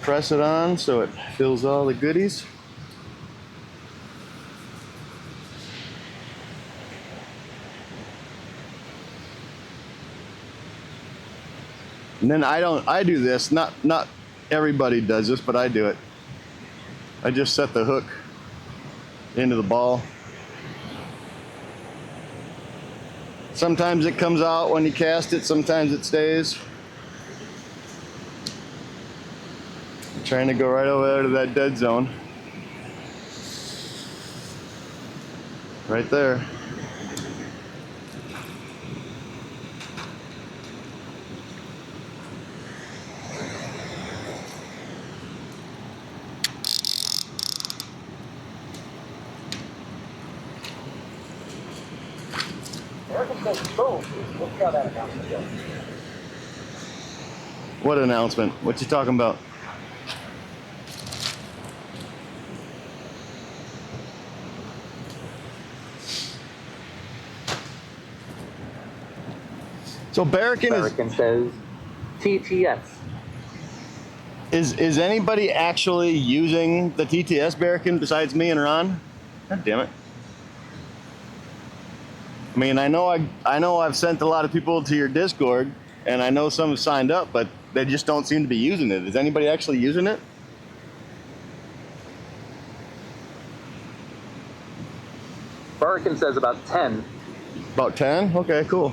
Press it on so it fills all the goodies. And then I do this, not everybody does this, but I do it. I just set the hook into the ball. Sometimes it comes out when you cast it, sometimes it stays. I'm trying to go right over there to that dead zone. Right there. What announcement? What you talking about? So Barrican says TTS. Is anybody actually using the TTS Barrican besides me and Ron? God damn it. I mean, I know I've sent a lot of people to your Discord, and I know some have signed up, but they just don't seem to be using it. Is anybody actually using it? Barrican says about 10. About 10? Okay, cool.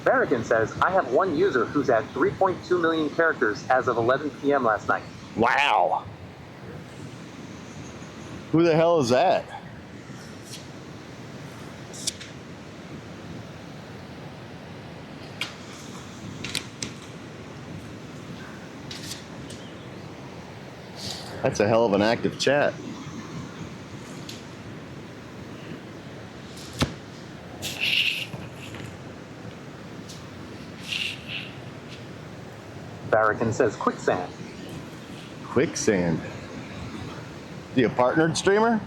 Barrican says, I have one user who's at 3.2 million characters as of 11 p.m. last night. Wow. Who the hell is that? That's a hell of an active chat. Barrican says quicksand. Quicksand. Is he a partnered streamer?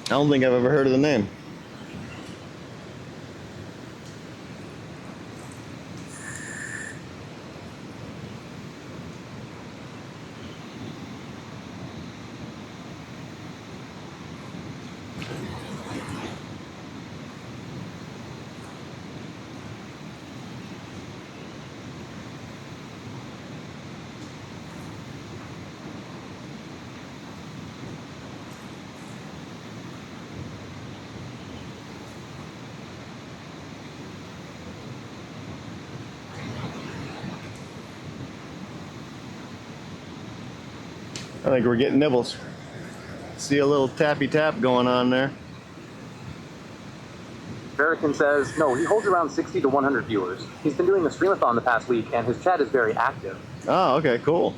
I don't think I've ever heard of the name. I think we're getting nibbles. See a little tappy tap going on there. Barrican says, no, he holds around 60 to 100 viewers. He's been doing a streamathon the past week, and his chat is very active. Oh, okay, cool.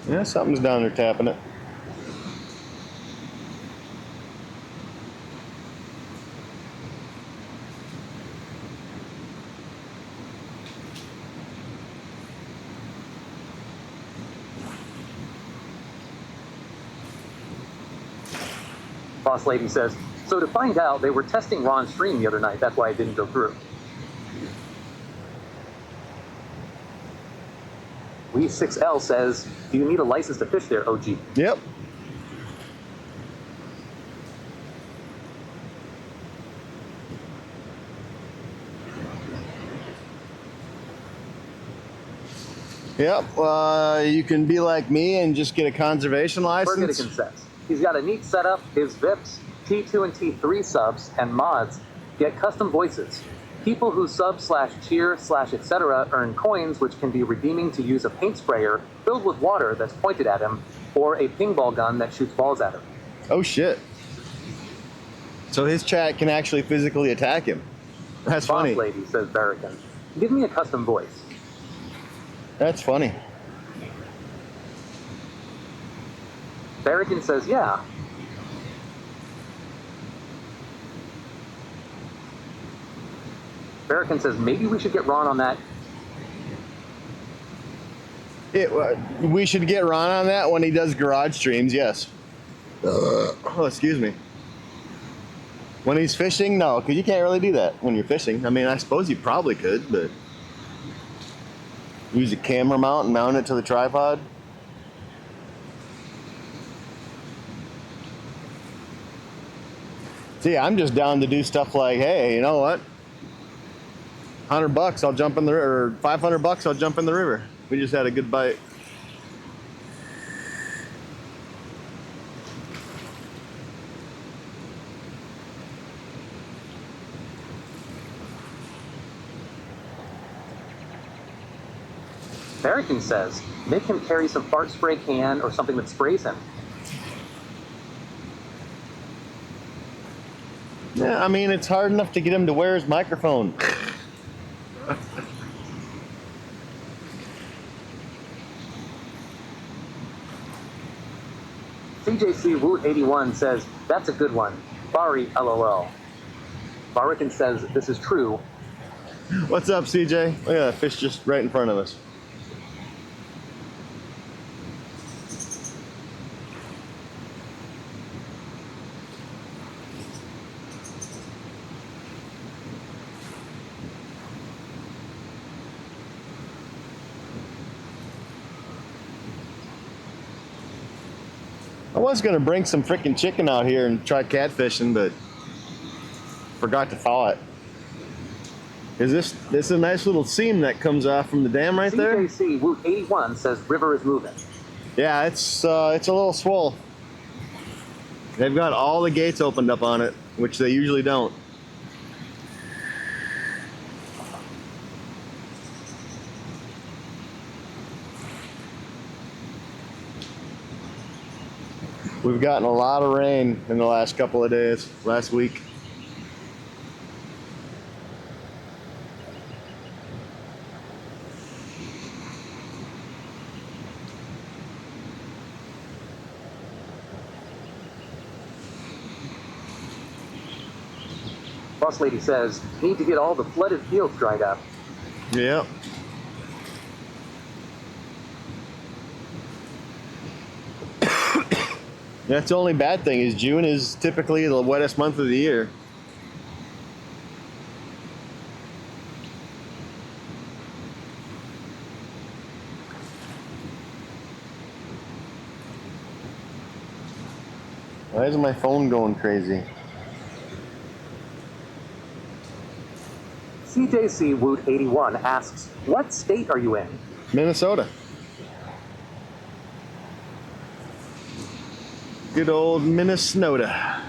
Yeah, something's down there tapping it. Boss Lady says, so to find out, they were testing Ron's stream the other night. That's why it didn't go through. We6L says, do you need a license to fish there, OG? Yep. Yep, you can be like me and just get a conservation license. Bergidican says, he's got a neat setup. His VIPs, T2 and T3 subs, and mods get custom voices. People who sub/cheer/etc. earn coins, which can be redeeming to use a paint sprayer filled with water that's pointed at him, or a ping ball gun that shoots balls at him. Oh shit. So his chat can actually physically attack him. That's funny. Boss Lady, says Barrican. Give me a custom voice. That's funny. Barrican says, yeah. Barrican says, maybe we should get Ron on that. We should get Ron on that when he does garage streams, yes. Oh, excuse me. When he's fishing, no, because you can't really do that when you're fishing. I mean, I suppose you probably could, but use a camera mount and mount it to the tripod. See, I'm just down to do stuff like, hey, you know what? $100, I'll jump in the river, or $500, I'll jump in the river. We just had a good bite. Barrican says, make him carry some fart spray can or something that sprays him. Yeah, I mean, it's hard enough to get him to wear his microphone. CJC Woot 81 says, that's a good one. Bari, LOL. Barrican says, this is true. What's up, CJ? Look at that fish just right in front of us. I was gonna bring some freaking chicken out here and try catfishing, but forgot to thaw it. Is this a nice little seam that comes off from the dam right there? CJC Route 81 says river is moving. Yeah, it's a little swole. They've got all the gates opened up on it, which they usually don't. We've gotten a lot of rain in the last couple of days, last week. Boss lady says, need to get all the flooded fields dried up. Yep. That's the only bad thing is June is typically the wettest month of the year. Why is my phone going crazy? CJC Route 81 asks, what state are you in? Minnesota. Good old Minnesota.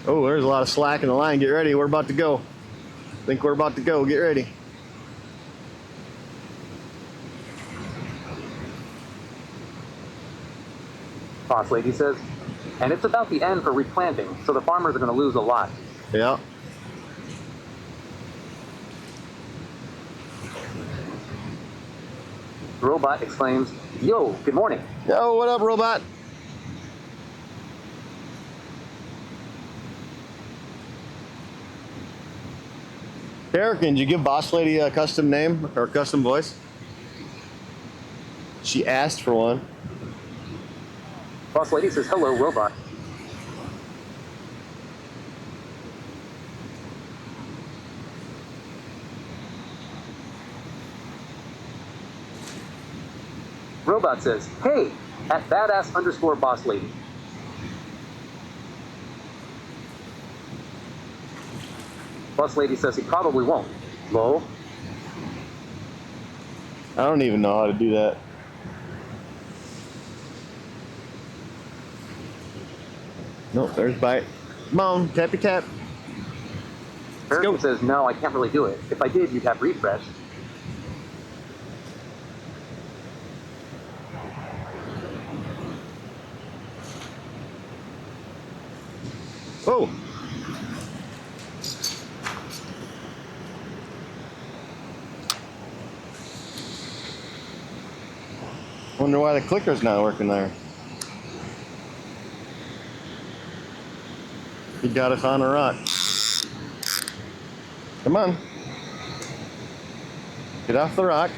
Oh, there's a lot of slack in the line. Get ready. We're about to go. I think we're about to go. Get ready. Boss lady says, and it's about the end for replanting, so the farmers are going to lose a lot. Yeah. The robot exclaims, yo, good morning. Yo, what up, robot? Eric, did you give Boss Lady a custom name or custom voice? She asked for one. Boss lady says, hello, robot. Robot says, hey, at badass_boss lady. Boss lady says he probably won't. Lol. I don't even know how to do that. Nope, there's bite. Come on, tappy tap. Harrison says, no, I can't really do it. If I did, you'd have refresh. Oh! Wonder why the clicker's not working there. He got us on a rock. Come on. Get off the rock.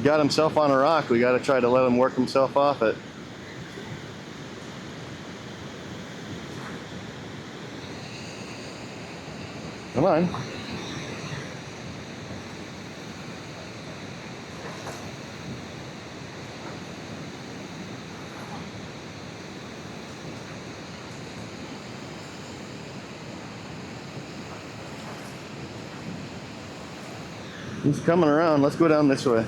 Got himself on a rock. We got to try to let him work himself off it. Come on. He's coming around. Let's go down this way.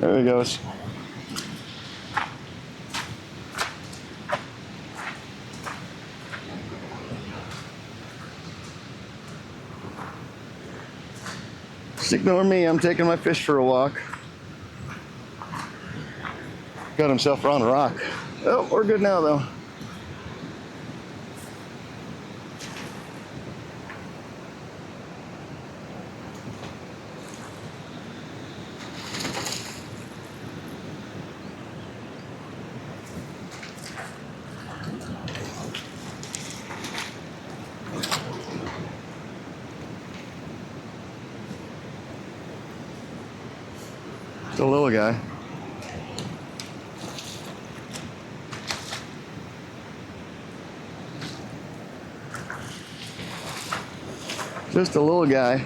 There he goes. Just ignore me, I'm taking my fish for a walk. Got himself on a rock. Oh, we're good now though. The little guy. Just a little guy.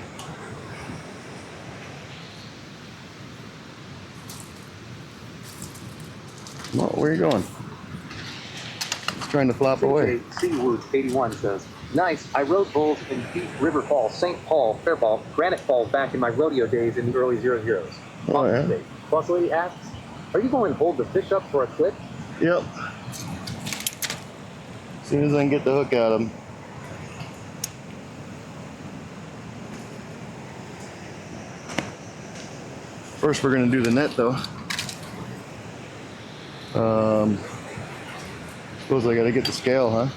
Well, where are you going? He's trying to flop away. Seawood81 says, nice. I rode bulls in Deep River Falls, St. Paul, Fairball, Granite Falls back in my rodeo days in the early 00s. Oh, yeah. Boss Lady asks, are you going to hold the fish up for a clip? Yep. As soon as I can get the hook out of him. First, we're going to do the net, though. Suppose I got to get the scale, huh?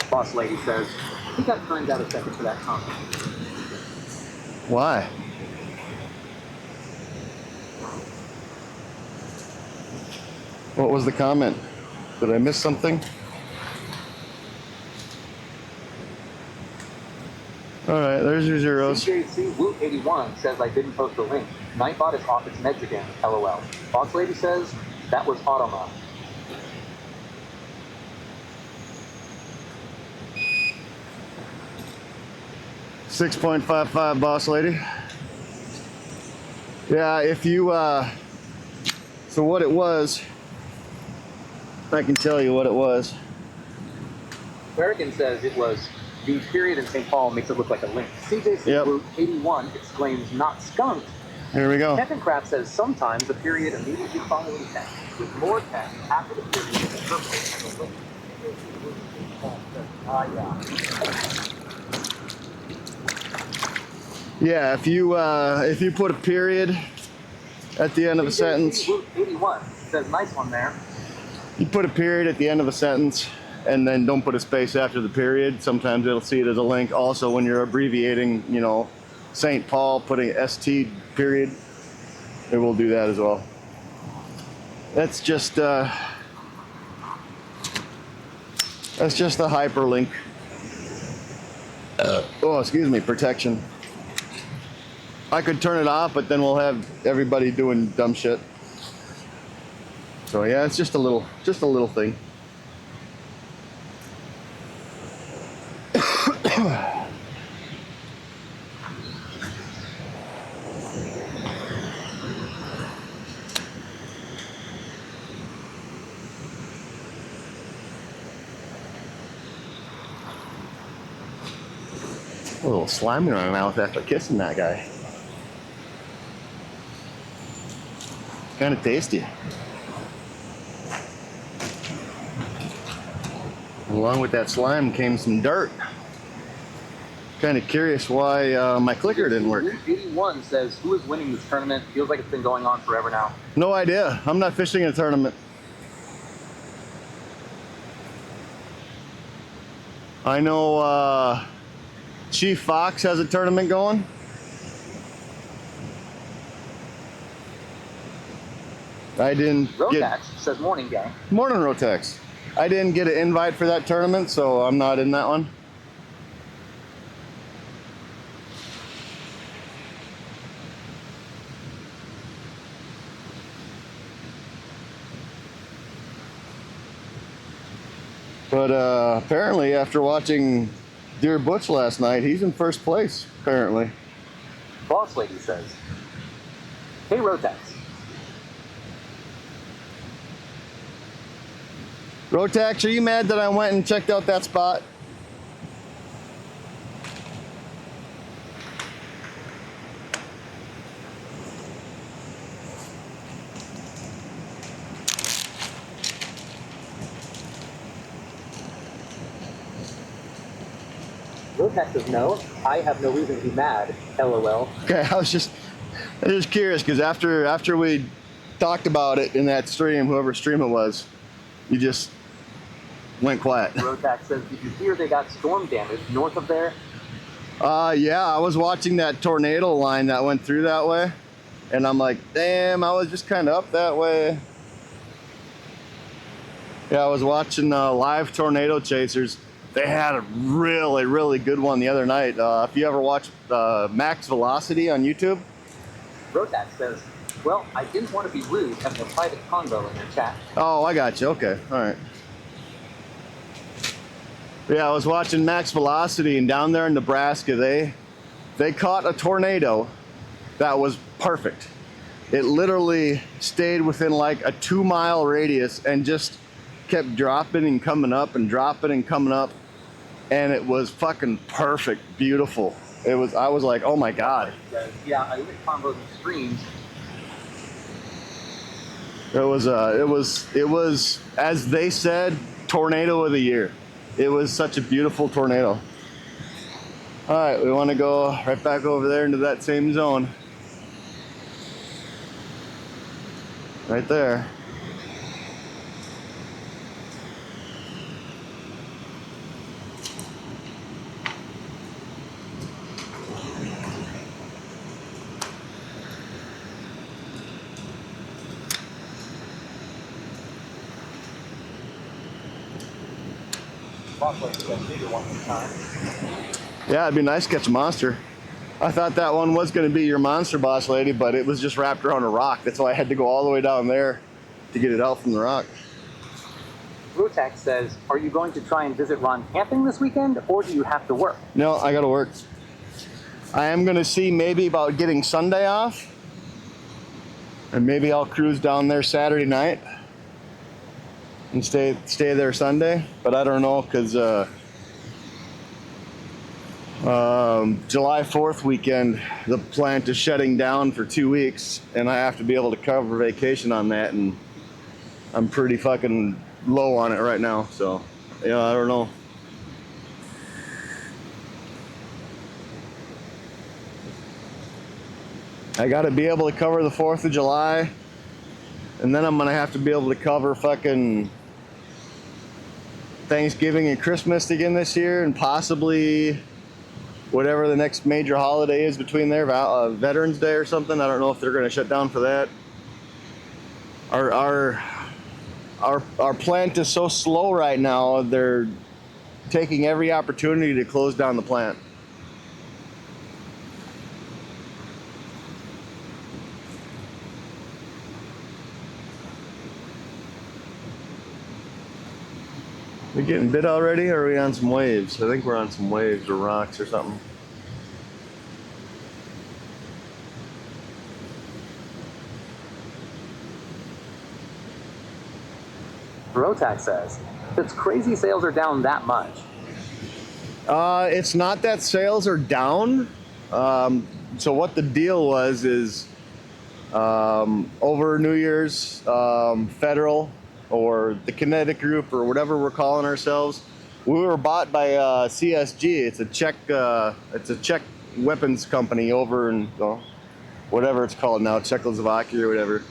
Boss Lady says, I think I've timed out a second for that comment. Why? What was the comment? Did I miss something? Alright, there's your zeros. CJC Woot81 says I didn't post the link. Nightbot is off its meds again, LOL. Boss Lady says, that was Automa. $6.55, Boss Lady. Yeah, if you, so what it was, I can tell you what it was. American says it was the period in St. Paul makes it look like a link. CJC 81 exclaims, not skunk. Here we go. Kevin Kraft says sometimes the period immediately following text, with more text after the period is interpreted as a link. Yeah, if you put a period at the end of a sentence. 81 says nice one there. You put a period at the end of a sentence and then don't put a space after the period. Sometimes it'll see it as a link. Also, when you're abbreviating, you know, St. Paul, putting ST period, it will do that as well. That's just a hyperlink. Oh, excuse me, protection. I could turn it off, but then we'll have everybody doing dumb shit. So yeah, it's just a little thing. A little slimy in my mouth after kissing that guy. Kind of tasty. Along with that slime came some dirt. Kind of curious why my clicker didn't work. 81 says, who is winning this tournament? Feels like it's been going on forever now. No idea. I'm not fishing a tournament. I know Chief Fox has a tournament going. I didn't Rotax says morning gang. Morning, Rotex. I didn't get an invite for that tournament, so I'm not in that one. But apparently, after watching Deer Butch last night, he's in first place, apparently. Boss Lady says, hey Rotax. Rotax, are you mad that I went and checked out that spot? Rotax says no. I have no reason to be mad. LOL. Okay, I was just curious because after we talked about it in that stream, whoever stream it was, you just went quiet. Rotax says, did you hear they got storm damage north of there? Yeah, I was watching that tornado line that went through that way, and I'm like, damn, I was just kind of up that way. Yeah, I was watching live tornado chasers. They had a really, really good one the other night. If you ever watch Max Velocity on YouTube. Rotax says, well, I didn't want to be rude having a private convo in your chat. Oh, I got you. Okay, all right. Yeah, I was watching Max Velocity, and down there in Nebraska, they caught a tornado that was perfect. It literally stayed within like a 2-mile radius and just kept dropping and coming up and dropping and coming up, and it was fucking perfect, beautiful. It was. I was like, oh my god. Yeah, I lit combos and streams. It was as they said, tornado of the year. It was such a beautiful tornado. All right, we want to go right back over there into that same zone. Right there. Yeah, it'd be nice to catch a monster. I thought that one was going to be your monster, boss lady, but it was just wrapped around a rock. That's why I had to go all the way down there to get it out from the rock. Rotax says, are you going to try and visit Ron camping this weekend, or do you have to work? No, I got to work. I am going to see maybe about getting Sunday off, and maybe I'll cruise down there Saturday night and stay there Sunday, but I don't know because July 4th weekend, the plant is shutting down for 2 weeks, and I have to be able to cover vacation on that, and I'm pretty fucking low on it right now, so yeah, I don't know. I got to be able to cover the 4th of July, and then I'm gonna have to be able to cover fucking Thanksgiving and Christmas again this year, and possibly whatever the next major holiday is between there, Veterans Day or something. I don't know if they're going to shut down for that. Our plant is so slow right now. They're taking every opportunity to close down the plant. We getting bit already, or are we on some waves? I think we're on some waves or rocks or something. Rotax says, it's crazy sales are down that much. It's not that sales are down. So what the deal was is over New Year's, Federal, or the Kinetic Group, or whatever we're calling ourselves, we were bought by CSG. It's a Czech weapons company over in whatever it's called now, Czechoslovakia or whatever.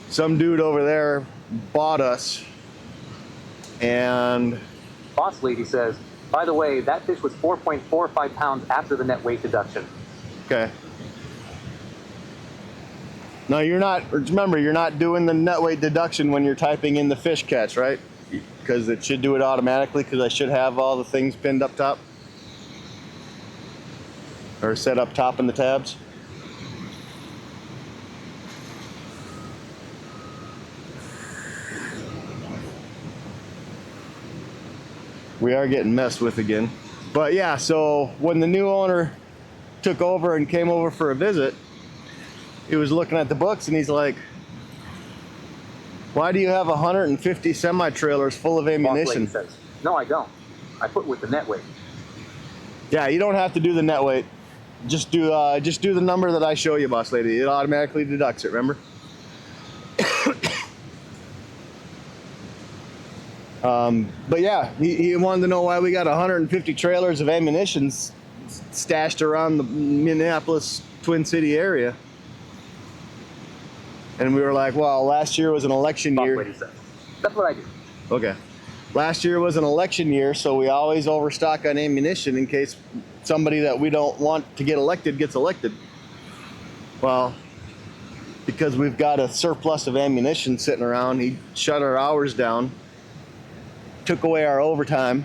Some dude over there bought us, and Boss Lady says, by the way, that fish was 4.45 pounds after the net weight deduction. Okay. No, you're not, remember, you're not doing the net weight deduction when you're typing in the fish catch, right? Because it should do it automatically, because I should have all the things pinned up top. Or set up top in the tabs. We are getting messed with again. But yeah, so when the new owner took over and came over for a visit, he was looking at the books and he's like, why do you have 150 semi-trailers full of ammunition? Says, no, I don't. I put with the net weight. Yeah, you don't have to do the net weight. Just do the number that I show you, boss lady. It automatically deducts it, remember? But yeah, he wanted to know why we got 150 trailers of ammunition stashed around the Minneapolis Twin City area. And we were like, well, last year was an election year. Lady says. That's what I do. Okay. Last year was an election year, so we always overstock on ammunition in case somebody that we don't want to get elected gets elected. Well, because we've got a surplus of ammunition sitting around, he shut our hours down, took away our overtime,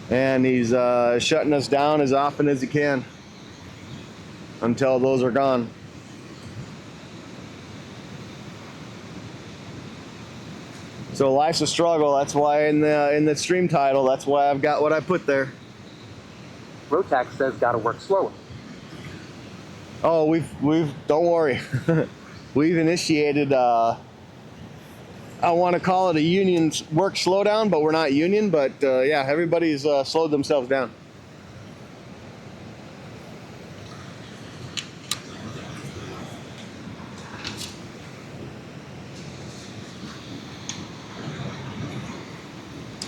and he's shutting us down as often as he can until those are gone. So life's a struggle. That's why in the stream title, that's why I've got what I put there. Rotax says gotta work slower. Oh, we've don't worry. We've initiated I want to call it a union work slowdown, but we're not union, but yeah, everybody's slowed themselves down.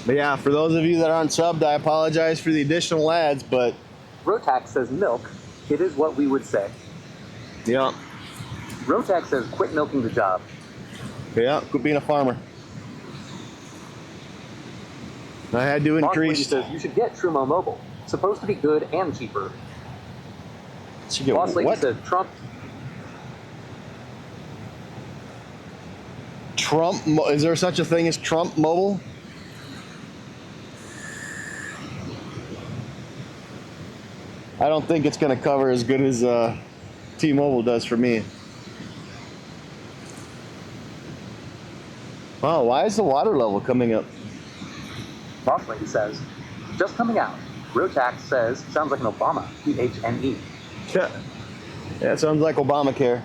But yeah, for those of you that aren't subbed, I apologize for the additional ads, but... Rotax says milk. It is what we would say. Yeah. Rotax says quit milking the job. Yeah, quit being a farmer. I had to increase... Boss Lady says you should get Trumo Mobile. It's supposed to be good and cheaper. Boss Lady what? says Trump... Trump? Is there such a thing as Trump Mobile? I don't think it's going to cover as good as T-Mobile does for me. Wow, why is the water level coming up? Boss Lady says, just coming out. Rotax says, sounds like an Obama. PHNE. Yeah, it sounds like Obamacare.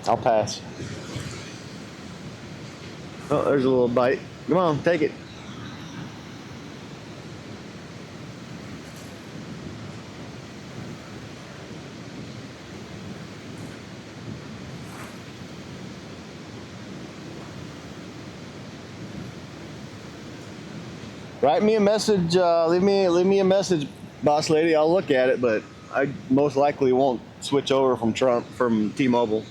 I'll pass. Oh, there's a little bite. Come on, take it. Write me a message, leave me a message, Boss Lady. I'll look at it, but I most likely won't switch over from T-Mobile.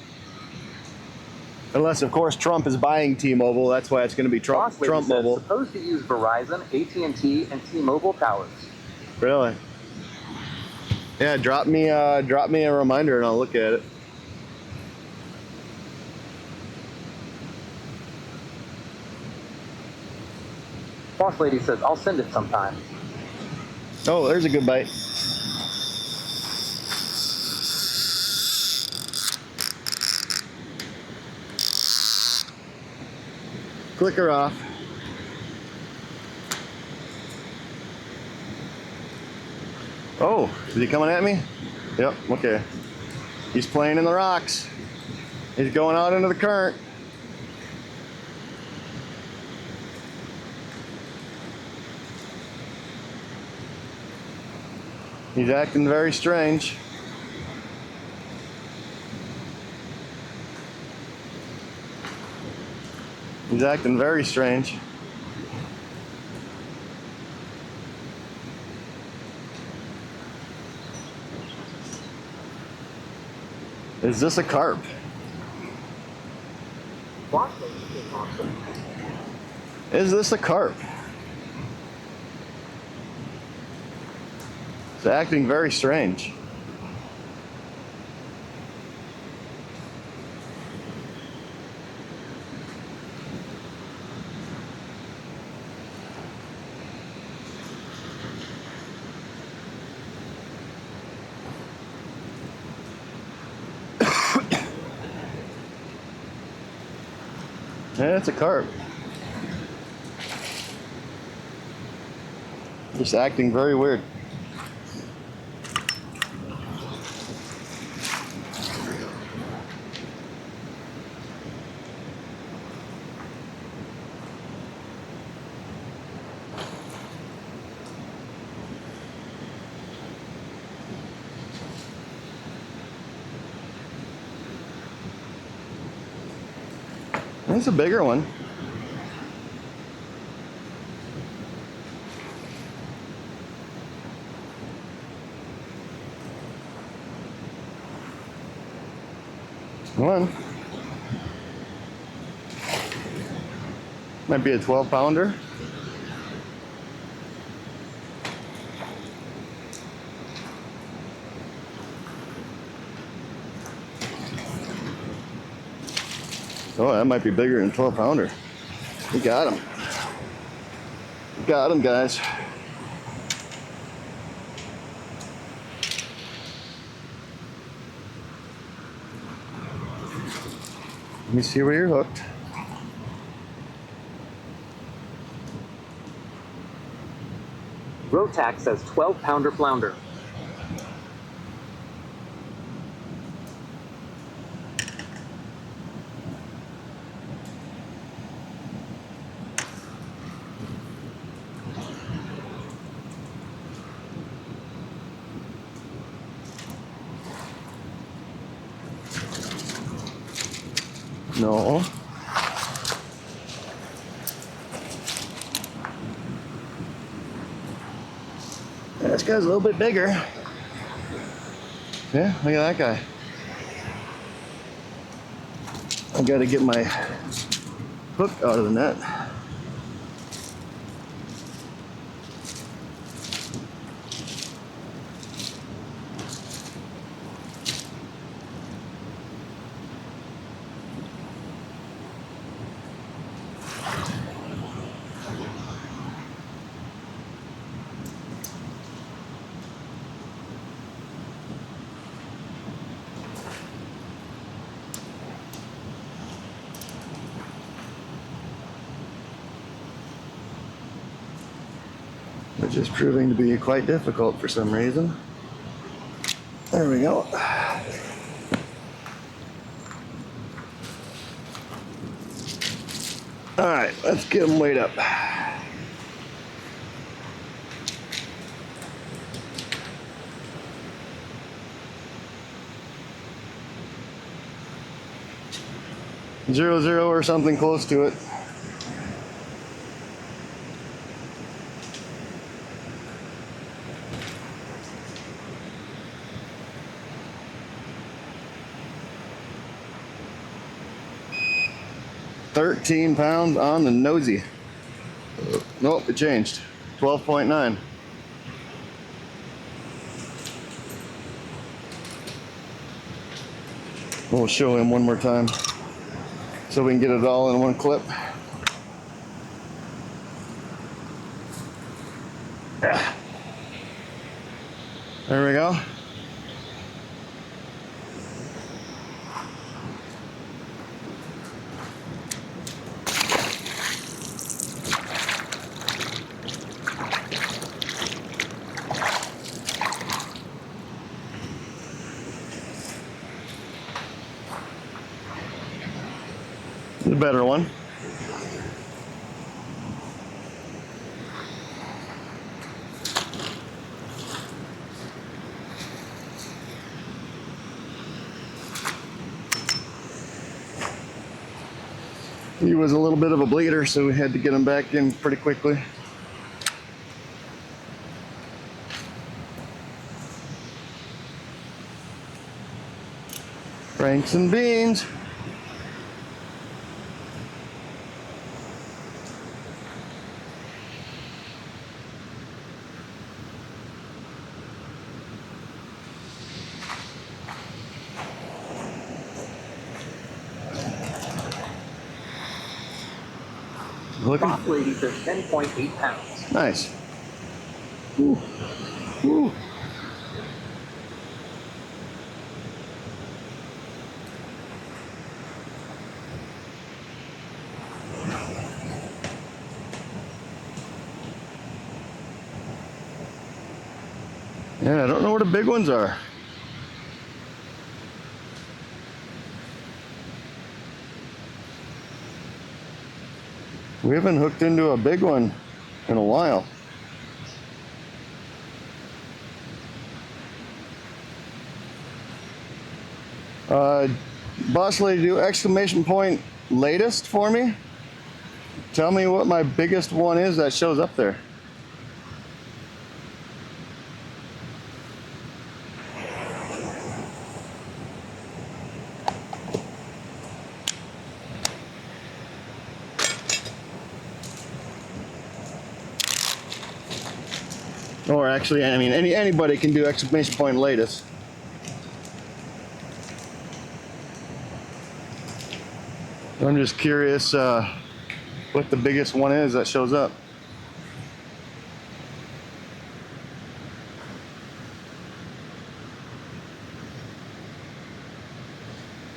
Unless, of course, Trump is buying T-Mobile. That's why it's going to be Trump Mobile. Supposed to use Verizon, AT&T, and T-Mobile towers. Really? Yeah, drop me a reminder and I'll look at it. Boss Lady says, I'll send it sometime. Oh, there's a good bite. Clicker off. Oh, is he coming at me? Yep, okay. He's playing in the rocks. He's going out into the current. He's acting very strange. He's acting very strange. Is this a carp? Is this a carp? It's acting very strange. Yeah, it's a carp. Just acting very weird. It's a bigger one. Come on. Might be a 12-pounder. Oh, that might be bigger than a 12-pounder. We got him. Got him, guys. Let me see where you're hooked. Rotax says 12-pounder flounder. No. This guy's a little bit bigger. Yeah, look at that guy. I gotta get my hook out of the net. Which is proving to be quite difficult for some reason. There we go. All right, let's get him weighed up. Zero or something close to it. £13 on the nosy. Nope, it changed. 12.9. We'll show him one more time so we can get it all in one clip. There we go. The better one. He was a little bit of a bleeder, so we had to get him back in pretty quickly. Franks and beans. Boss lady says 10.8 pounds. Nice. Ooh. Ooh. Yeah, I don't know where the big ones are. We haven't hooked into a big one in a while. Boss lady, do exclamation point latest for me? Tell me what my biggest one is that shows up there. Or actually, I mean, anybody can do exclamation point latest. I'm just curious what the biggest one is that shows up.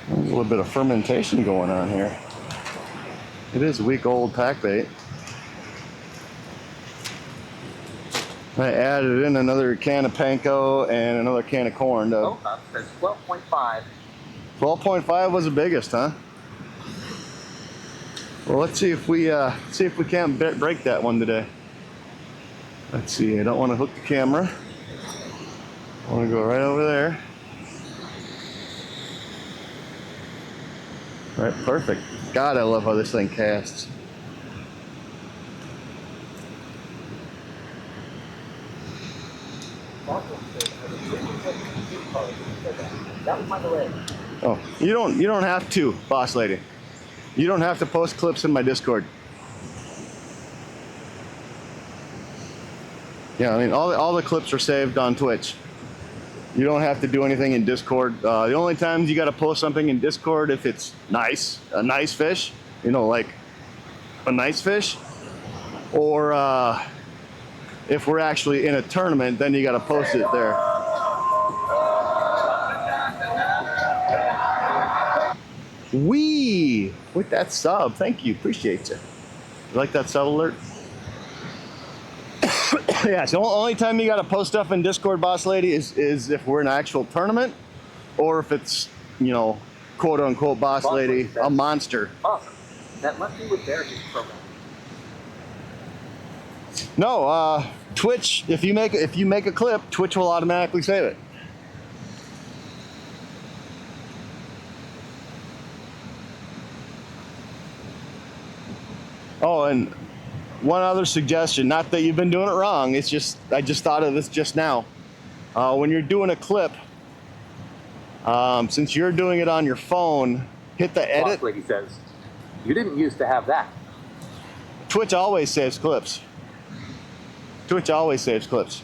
There's a little bit of fermentation going on here. It is week-old pack bait. I added in another can of panko and another can of corn. Oh, says 12.5. 12.5 was the biggest, huh? Well, let's see if we can't break that one today. Let's see. I don't want to hook the camera. I want to go right over there. All right, perfect. God, I love how this thing casts. Oh, you don't have to, boss lady. You don't have to post clips in my Discord. Yeah, I mean all the clips are saved on Twitch. You don't have to do anything in Discord. The only times you got to post something in Discord if it's nice, a nice fish, you know, like a nice fish, or if we're actually in a tournament, then you got to post it there. Wee! With that sub, thank you, appreciate you. You like that sub alert? Yeah, so the only time you got to post stuff in Discord, boss lady, is if we're in an actual tournament, or if it's, you know, quote unquote boss lady, a monster. Awesome. That must be with Barrage's program. No, Twitch. If you make a clip, Twitch will automatically save it. Oh, and one other suggestion, not that you've been doing it wrong, it's just, I just thought of this just now. When you're doing a clip, since you're doing it on your phone, hit the edit. Boss lady says, you didn't used to have that. Twitch always saves clips. Twitch always saves clips.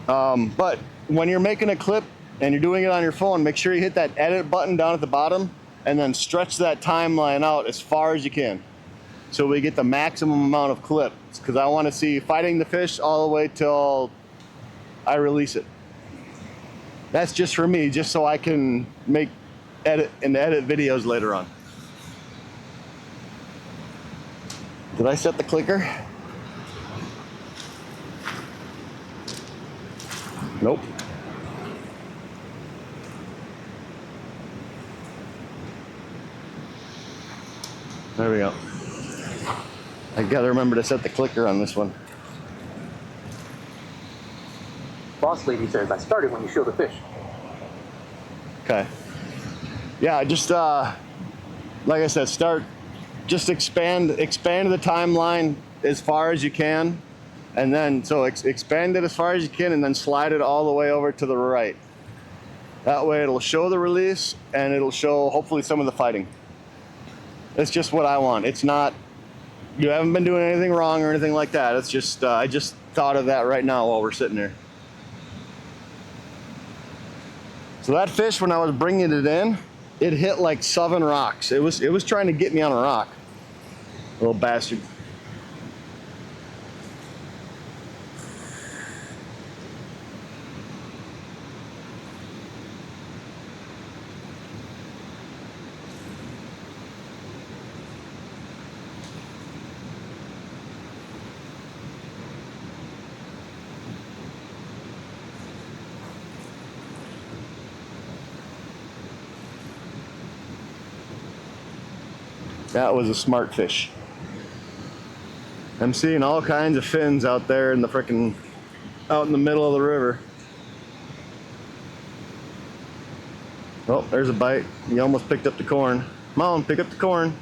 But when you're making a clip and you're doing it on your phone, make sure you hit that edit button down at the bottom and then stretch that timeline out as far as you can, so we get the maximum amount of clips, because I want to see fighting the fish all the way till I release it. That's just for me, just so I can edit videos later on. Did I set the clicker? Nope. There we go. I gotta remember to set the clicker on this one. Boss lady says, I started when you show the fish. Okay. Yeah, just like I said, just expand the timeline as far as you can, and then expand it as far as you can, and then slide it all the way over to the right. That way it'll show the release, and it'll show hopefully some of the fighting. That's just what I want. It's not, you haven't been doing anything wrong or anything like that. It's just, I just thought of that right now while we're sitting here. So that fish, when I was bringing it in, it hit like 7 rocks. It was trying to get me on a rock. Little bastard. That was a smart fish. I'm seeing all kinds of fins out there in the frickin', out in the middle of the river. Oh, there's a bite. You almost picked up the corn. Come on, pick up the corn.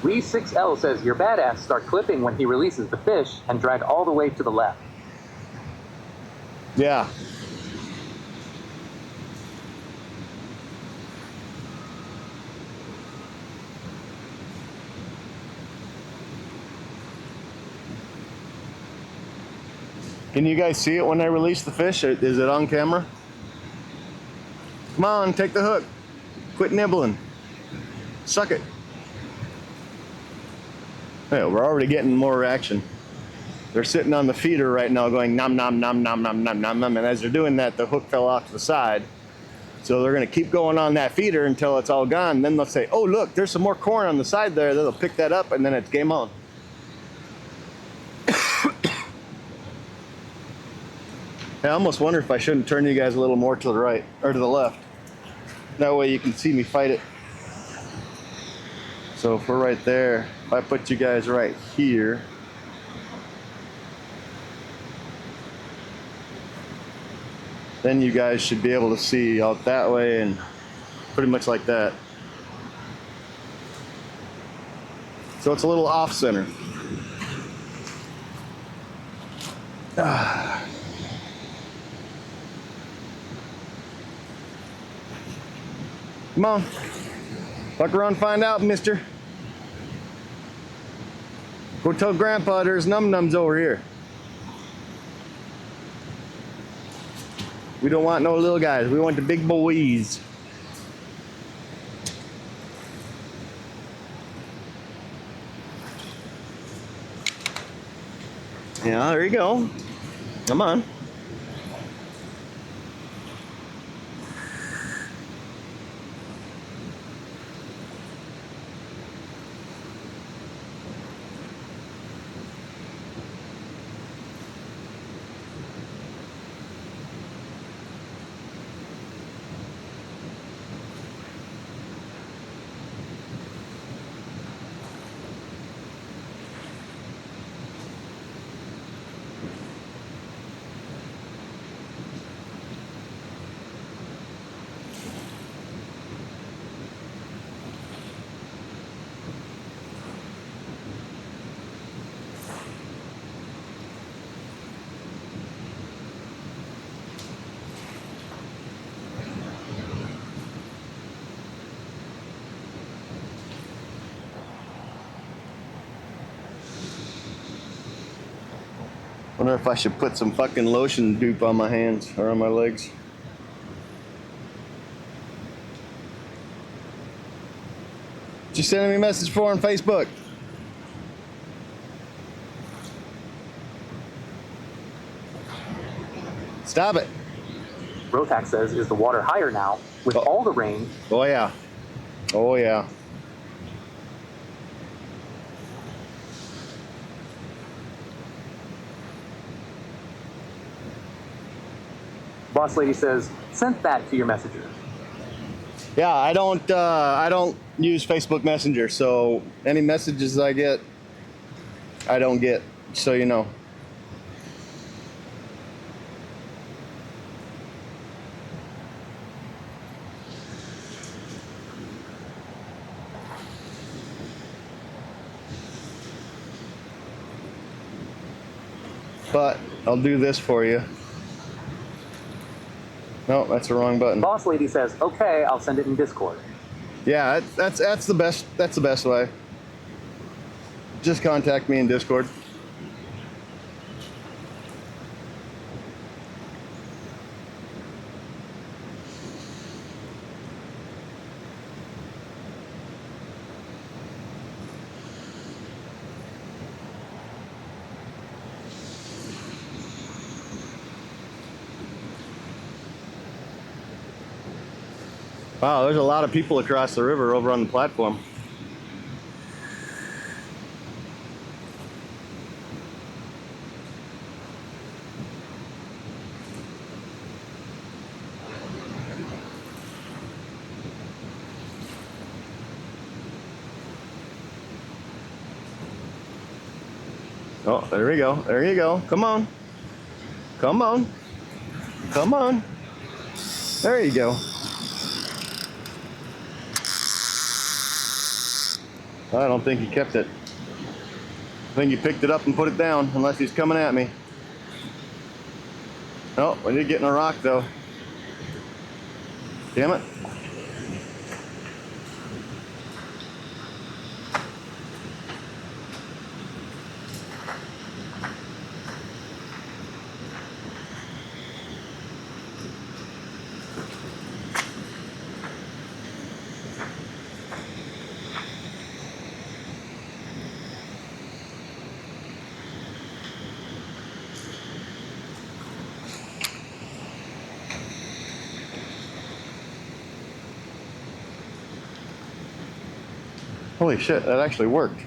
Lee6L says your badass start clipping when he releases the fish and drag all the way to the left. Yeah. Can you guys see it when I release the fish? Is it on camera? Come on, take the hook. Quit nibbling. Suck it. Yeah, we're already getting more action. They're sitting on the feeder right now going nom nom nom nom nom nom nom nom, and as they're doing that, the hook fell off to the side. So they're gonna keep going on that feeder until it's all gone. Then they'll say, oh look, there's some more corn on the side there. They'll pick that up and then it's game on. I almost wonder if I shouldn't turn you guys a little more to the right or to the left. That way you can see me fight it. So if we're right there, if I put you guys right here, then you guys should be able to see out that way and pretty much like that. So it's a little off center. Come on. Fuck around, find out, mister. Go tell Grandpa there's num-nums over here. We don't want no little guys. We want the big boys. Yeah, there you go. Come on. Wonder if I should put some fucking lotion dupe on my hands or on my legs. What you sending me a message for on Facebook? Stop it. Rotax says, is the water higher now with all the rain? Oh yeah. Oh yeah. Boss Lady says, sent that to your messenger. Yeah, I don't use Facebook Messenger, so any messages I get, I don't get, so you know. But I'll do this for you. No, that's the wrong button. Boss Lady says, okay, I'll send it in Discord. Yeah, that's the best. That's the best way. Just contact me in Discord. Wow, there's a lot of people across the river over on the platform. Oh, there we go. There you go. Come on. Come on. Come on. There you go. I don't think he kept it. I think he picked it up and put it down, unless he's coming at me. Oh, we did get in a rock though. Damn it. Holy shit, that actually worked.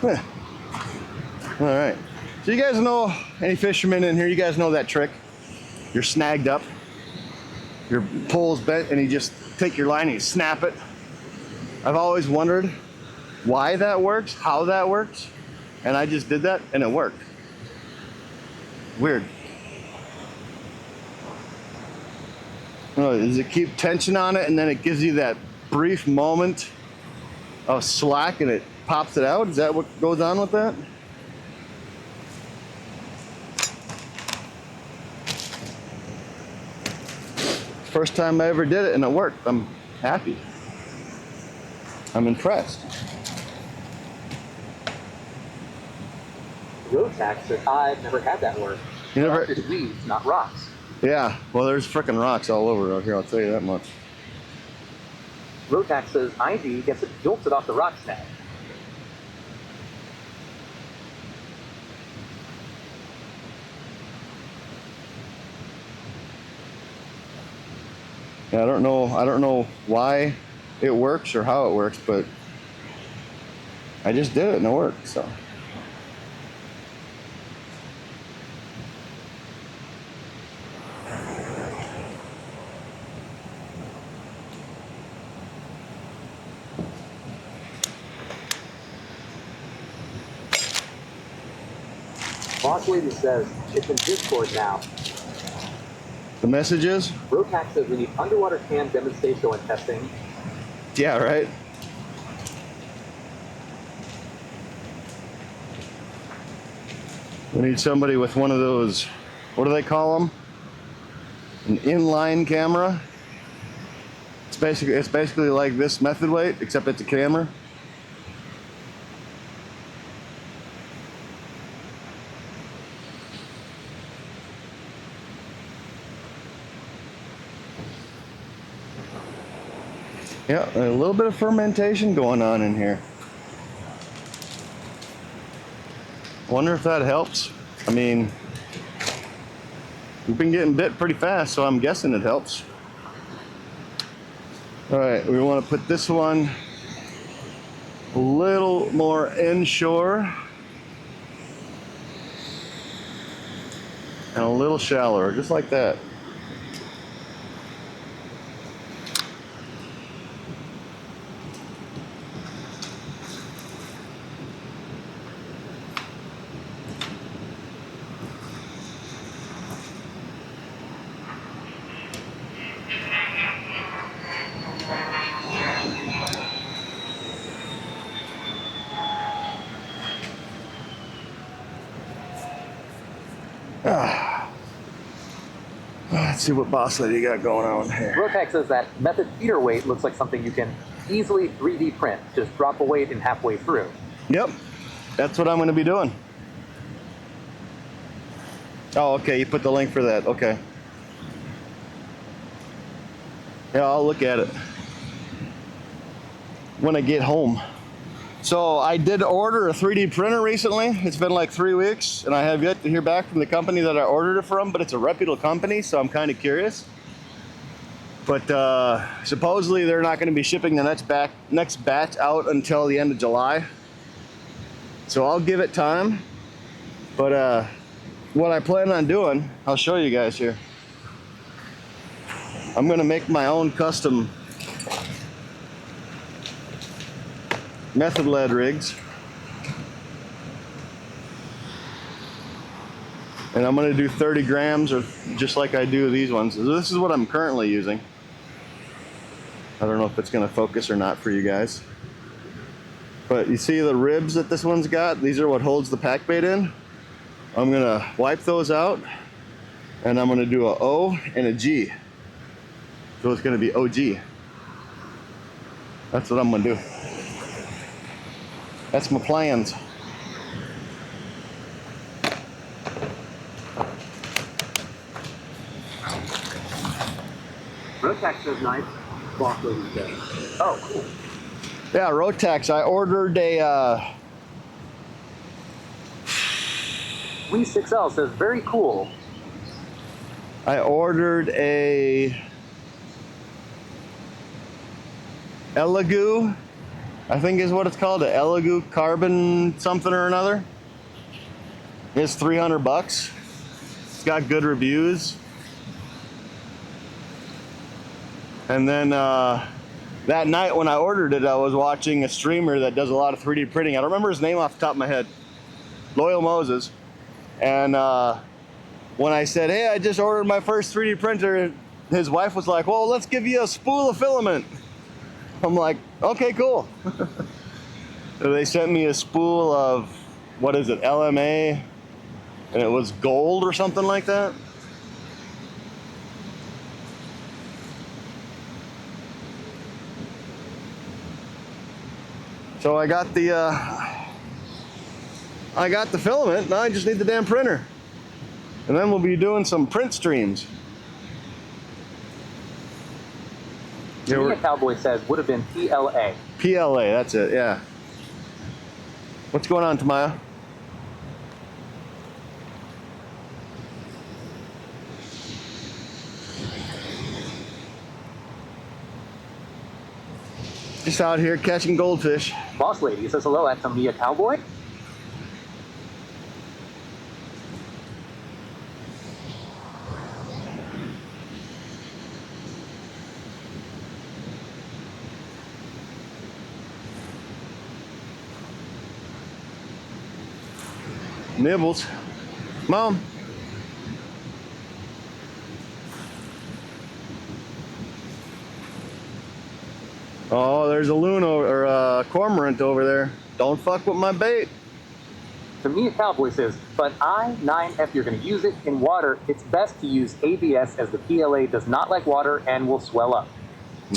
All right. So you guys know, any fishermen in here, you guys know that trick. You're snagged up, your pole's bent, and you just take your line and you snap it. I've always wondered why that works, how that works, and I just did that and it worked. Weird. Does it keep tension on it and then it gives you that brief moment of slack and it pops it out? Is that what goes on with that? First time I ever did it and it worked. I'm happy. I'm impressed. Rotax said, I've never had that work. You never? It's weeds, not rocks. Yeah, well there's frickin' rocks all over out here, I'll tell you that much. Rotax says ID gets it jolted off the rock snag. Yeah, I don't know why it works or how it works, but I just did it and it worked, so. Boss Lady says it's in Discord now. The messages? Rotax says we need underwater cam demonstration and testing. Yeah, right. We need somebody with one of those, what do they call them? An inline camera. It's basically like this method weight, except it's a camera. Yeah, a little bit of fermentation going on in here. Wonder if that helps. I mean, we've been getting bit pretty fast, so I'm guessing it helps. All right, we want to put this one a little more inshore and a little shallower, just like that. Let's see what Boss Lady got going on here. Rotax says that method feeder weight looks like something you can easily 3D print. Just drop a weight in halfway through. Yep, that's what I'm going to be doing. Oh, okay, you put the link for that. Okay. Yeah, I'll look at it when I get home. So I did order a 3D printer recently. It's been like 3 weeks and I have yet to hear back from the company that I ordered it from, but it's a reputable company, so I'm kind of curious. But supposedly they're not going to be shipping the next batch out until the end of July. So I'll give it time. But what I plan on doing, I'll show you guys here. I'm gonna make my own custom method lead rigs. And I'm gonna do 30 grams or just like I do these ones. So this is what I'm currently using. I don't know if it's gonna focus or not for you guys. But you see the ribs that this one's got? These are what holds the pack bait in. I'm gonna wipe those out and I'm gonna do a O and a G. So it's gonna be OG. That's what I'm gonna do. That's my plans. Rotax says nice. Boss lady says. Oh, cool. Yeah, Rotax. I ordered a. Lee6L says very cool. I ordered a Elegoo, I think is what it's called, a Elegoo carbon something or another. It's $300. It's got good reviews. And then that night when I ordered it, I was watching a streamer that does a lot of 3D printing. I don't remember his name off the top of my head. Loyal Moses. And when I said, hey, I just ordered my first 3D printer, his wife was like, well, let's give you a spool of filament. I'm like, okay, cool. So they sent me a spool of, what is it, LMA, and it was gold or something like that. So I got the filament. Now I just need the damn printer, and then we'll be doing some print streams. The Cowboy says would have been PLA. PLA, that's it. Yeah. What's going on, Tamaya? Just out here catching goldfish. Boss lady says hello at Tamiya Cowboy. Nibbles. Mom. Oh, there's a loon or a cormorant over there. Don't fuck with my bait. Tamiya Cowboy says, but I9F, you're going to use it in water. It's best to use ABS as the PLA does not like water and will swell up.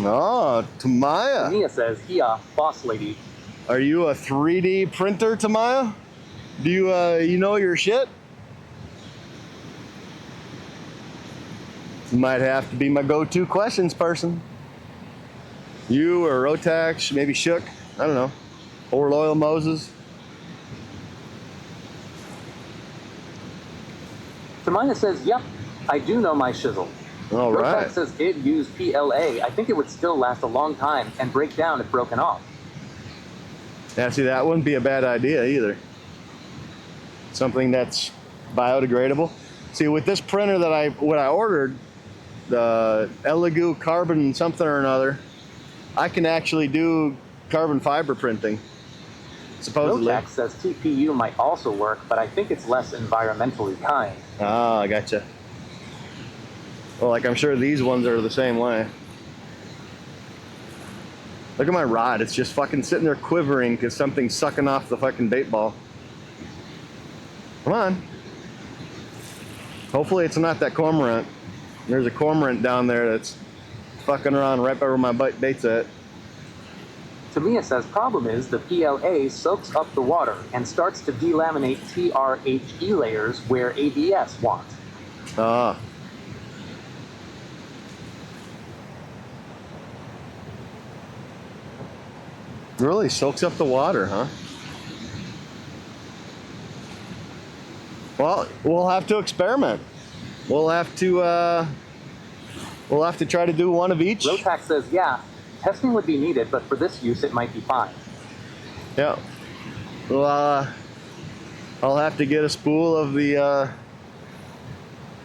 Oh, Tamaya. Tamiya says, yeah, boss lady. Are you a 3D printer, Tamaya? Do you, you know your shit? You might have to be my go-to questions person. You or Rotax, maybe Shook, I don't know. Or Loyal Moses. Tamaya says, yep, I do know my shizzle. All right. Rotax says it used PLA. I think it would still last a long time and break down if broken off. Yeah, see, that wouldn't be a bad idea either. Something that's biodegradable. See, with this printer that I ordered, the Elegoo carbon something or another, I can actually do carbon fiber printing, supposedly. Rotax says TPU might also work, but I think it's less environmentally kind. Ah, I gotcha. Well, like I'm sure these ones are the same way. Look at my rod. It's just fucking sitting there quivering because something's sucking off the fucking bait ball. Come on. Hopefully it's not that cormorant. There's a cormorant down there that's fucking around right where my bait's at. Tamiya says problem is the PLA soaks up the water and starts to delaminate TRHE layers where ABS won't. Ah. Really soaks up the water, huh? Well, we'll have to experiment. We'll have to try to do one of each. Rotax says, yeah, testing would be needed, but for this use, it might be fine. Yeah. Well, I'll have to get a spool of the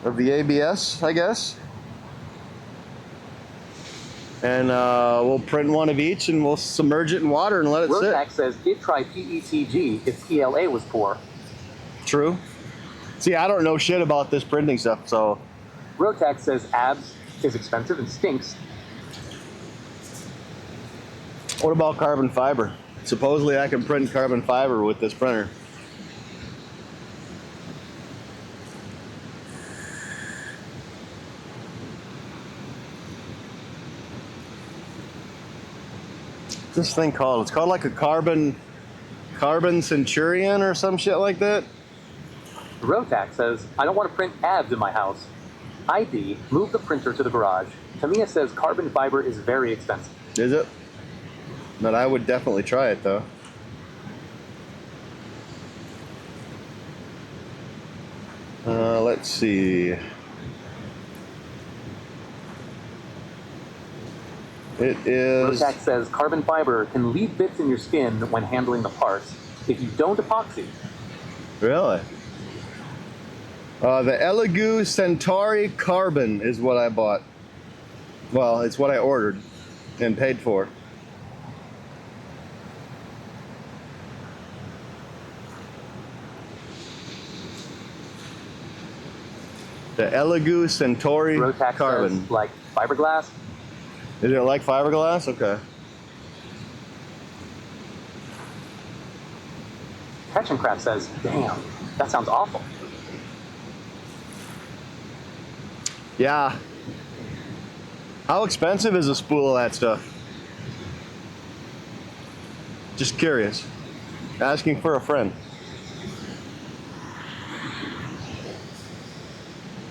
of the ABS, I guess. And we'll print one of each and we'll submerge it in water and let it sit. Rotax says he'd try PETG if PLA was poor. True. See, I don't know shit about this printing stuff, so. Rotax says abs is expensive and stinks. What about carbon fiber? Supposedly I can print carbon fiber with this printer. This thing called? It's called like a carbon Centurion or some shit like that. Rotax says, I don't want to print abs in my house. ID, move the printer to the garage. Tamiya says carbon fiber is very expensive. Is it? But I would definitely try it though. Let's see. It is. Rotax says carbon fiber can leave bits in your skin when handling the parts if you don't epoxy. Really? The Elegoo Centauri Carbon is what I bought. Well, it's what I ordered and paid for. The Elegoo Centauri Rotax Carbon. says, like fiberglass? Is it like fiberglass? Okay. Catch and Craft says, damn, that sounds awful. Yeah. How expensive is a spool of that stuff? Just curious. Asking for a friend.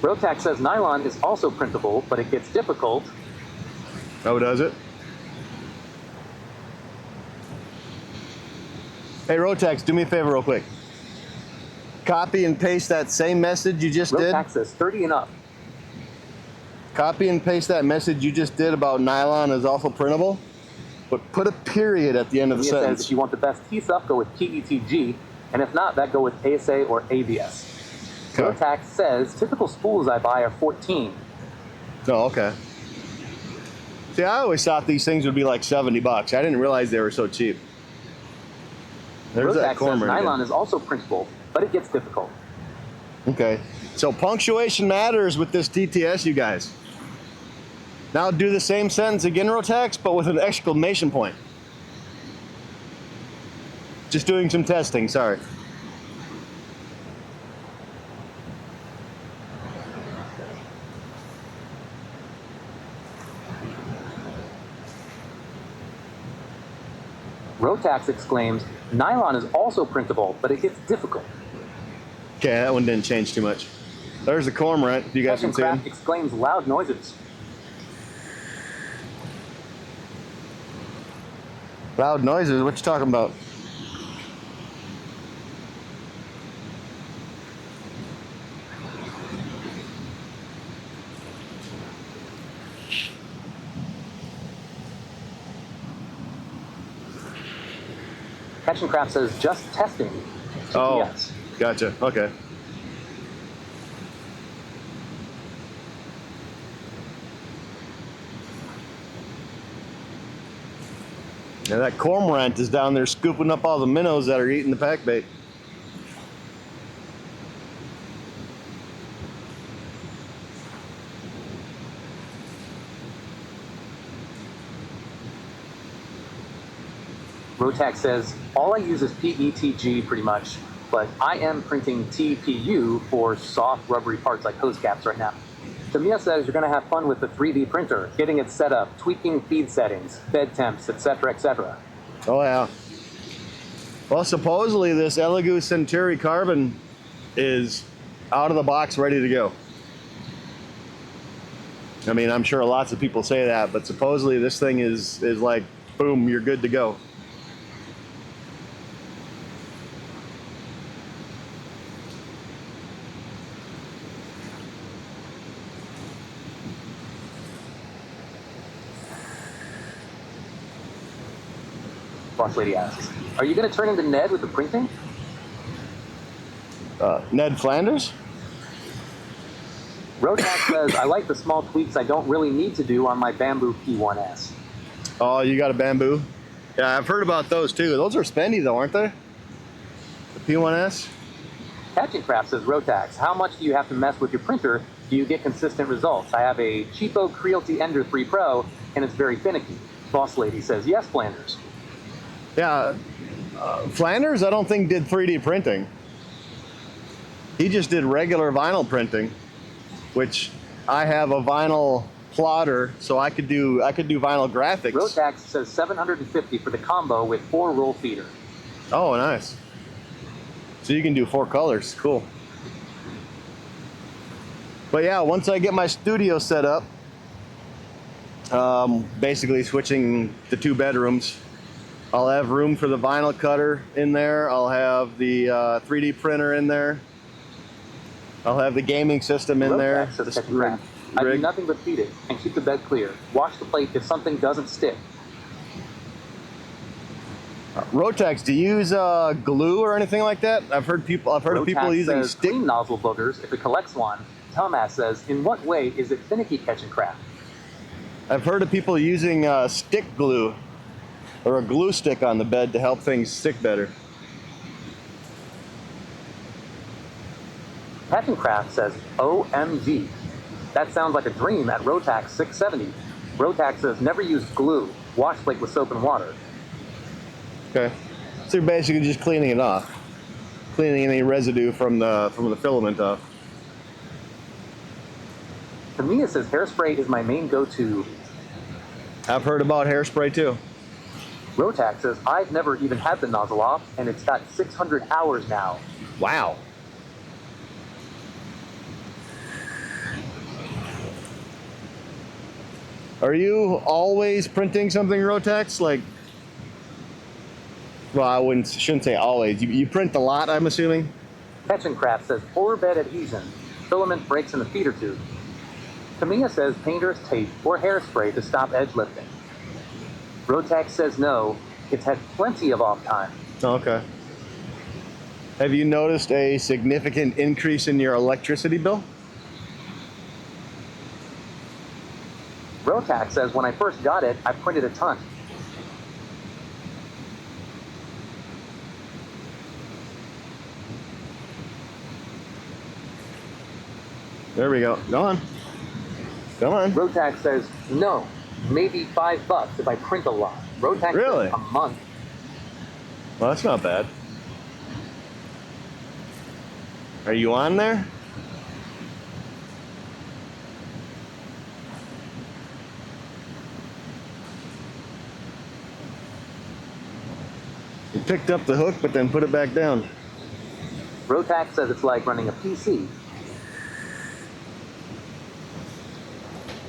Rotax says nylon is also printable, but it gets difficult. Oh, does it? Hey, Rotax, do me a favor real quick. Copy and paste that same message you just did. Rotax says 30 and up. Copy and paste that message you just did about nylon is also printable, but put a period at the end of the Tamiya sentence. says if you want the best tea stuff, go with PETG, and if not, that go with ASA or ABS. Okay. Rotax says typical spools I buy are 14. Oh, okay. See, I always thought these things would be like $70. I didn't realize they were so cheap. There's that Rotax says corner nylon again. is also printable, but it gets difficult. Okay, so punctuation matters with this TTS, you guys. Now do the same sentence again, Rotax, but with an exclamation point. Just doing some testing, sorry. Rotax exclaims, nylon is also printable, but it gets difficult. Okay, that one didn't change too much. There's the cormorant, if you guys can see him. Craft exclaims loud noises. Loud noises, what you talking about? Catch and Craft says just testing. Oh, Yes. gotcha, okay. Now that cormorant is down there scooping up all the minnows that are eating the pack bait. Rotax says, all I use is PETG pretty much, but I am printing TPU for soft rubbery parts like hose caps right now. Tamiya says you're going to have fun with the 3D printer, getting it set up, tweaking feed settings, bed temps, etc., etc. Oh yeah. Well, supposedly this Elegoo Centauri Carbon is out of the box, ready to go. I mean, I'm sure lots of people say that, but supposedly this thing is like, boom, you're good to go. Boss Lady asks, are you going to turn into Ned with the printing? Ned Flanders? Rotax says, I like the small tweaks I don't really need to do on my Bamboo P1S. Oh, you got a Bamboo? Yeah, I've heard about those too. Those are spendy though, aren't they? The P1S? Catching Craft says, Rotax, how much do you have to mess with your printer do you get consistent results? I have a cheapo Creality Ender 3 Pro, and it's very finicky. Boss Lady says, yes, Flanders. Yeah, Flanders I don't think did 3D printing. He just did regular vinyl printing, which I have a vinyl plotter, so I could do vinyl graphics. Rotax says $750 for the combo with 4-roll feeder. Oh, nice. So you can do 4 colors. Cool. But yeah, once I get my studio set up, basically switching the 2 bedrooms, I'll have room for the vinyl cutter in there. I'll have the 3D printer in there. I'll have the gaming system in there. I do nothing but feed it and keep the bed clear. Wash the plate if something doesn't stick. Rotax, do you use glue or anything like that? I've heard of people using says, stick. Clean nozzle boogers if it collects one. Tomas says, in what way is it finicky Catching Craft? I've heard of people using stick glue or a glue stick on the bed to help things stick better. Catching Craft says, OMG. That sounds like a dream at Rotax 670. Rotax says, never use glue. Wash plate with soap and water. Okay. So you're basically just cleaning it off. Cleaning any residue from the filament off. Tamiya says, hairspray is my main go-to. I've heard about hairspray too. Rotax says, I've never even had the nozzle off, and it's got 600 hours now. Wow. Are you always printing something, Rotax? Like, well, shouldn't say always. You print a lot, I'm assuming? Catching Craft says, polar bed adhesion. Filament breaks in the feeder tube. Tamiya says, painter's tape or hairspray to stop edge lifting. Rotax says no. It's had plenty of off time. Okay. Have you noticed a significant increase in your electricity bill? Rotax says, when I first got it, I printed a ton. There we go. Go on. Come on. Rotax says, no, maybe $5 if I print a lot. Rotax Really? says a month. Well, that's not bad. Are you on there? You picked up the hook, but then put it back down. Rotax says it's like running a PC.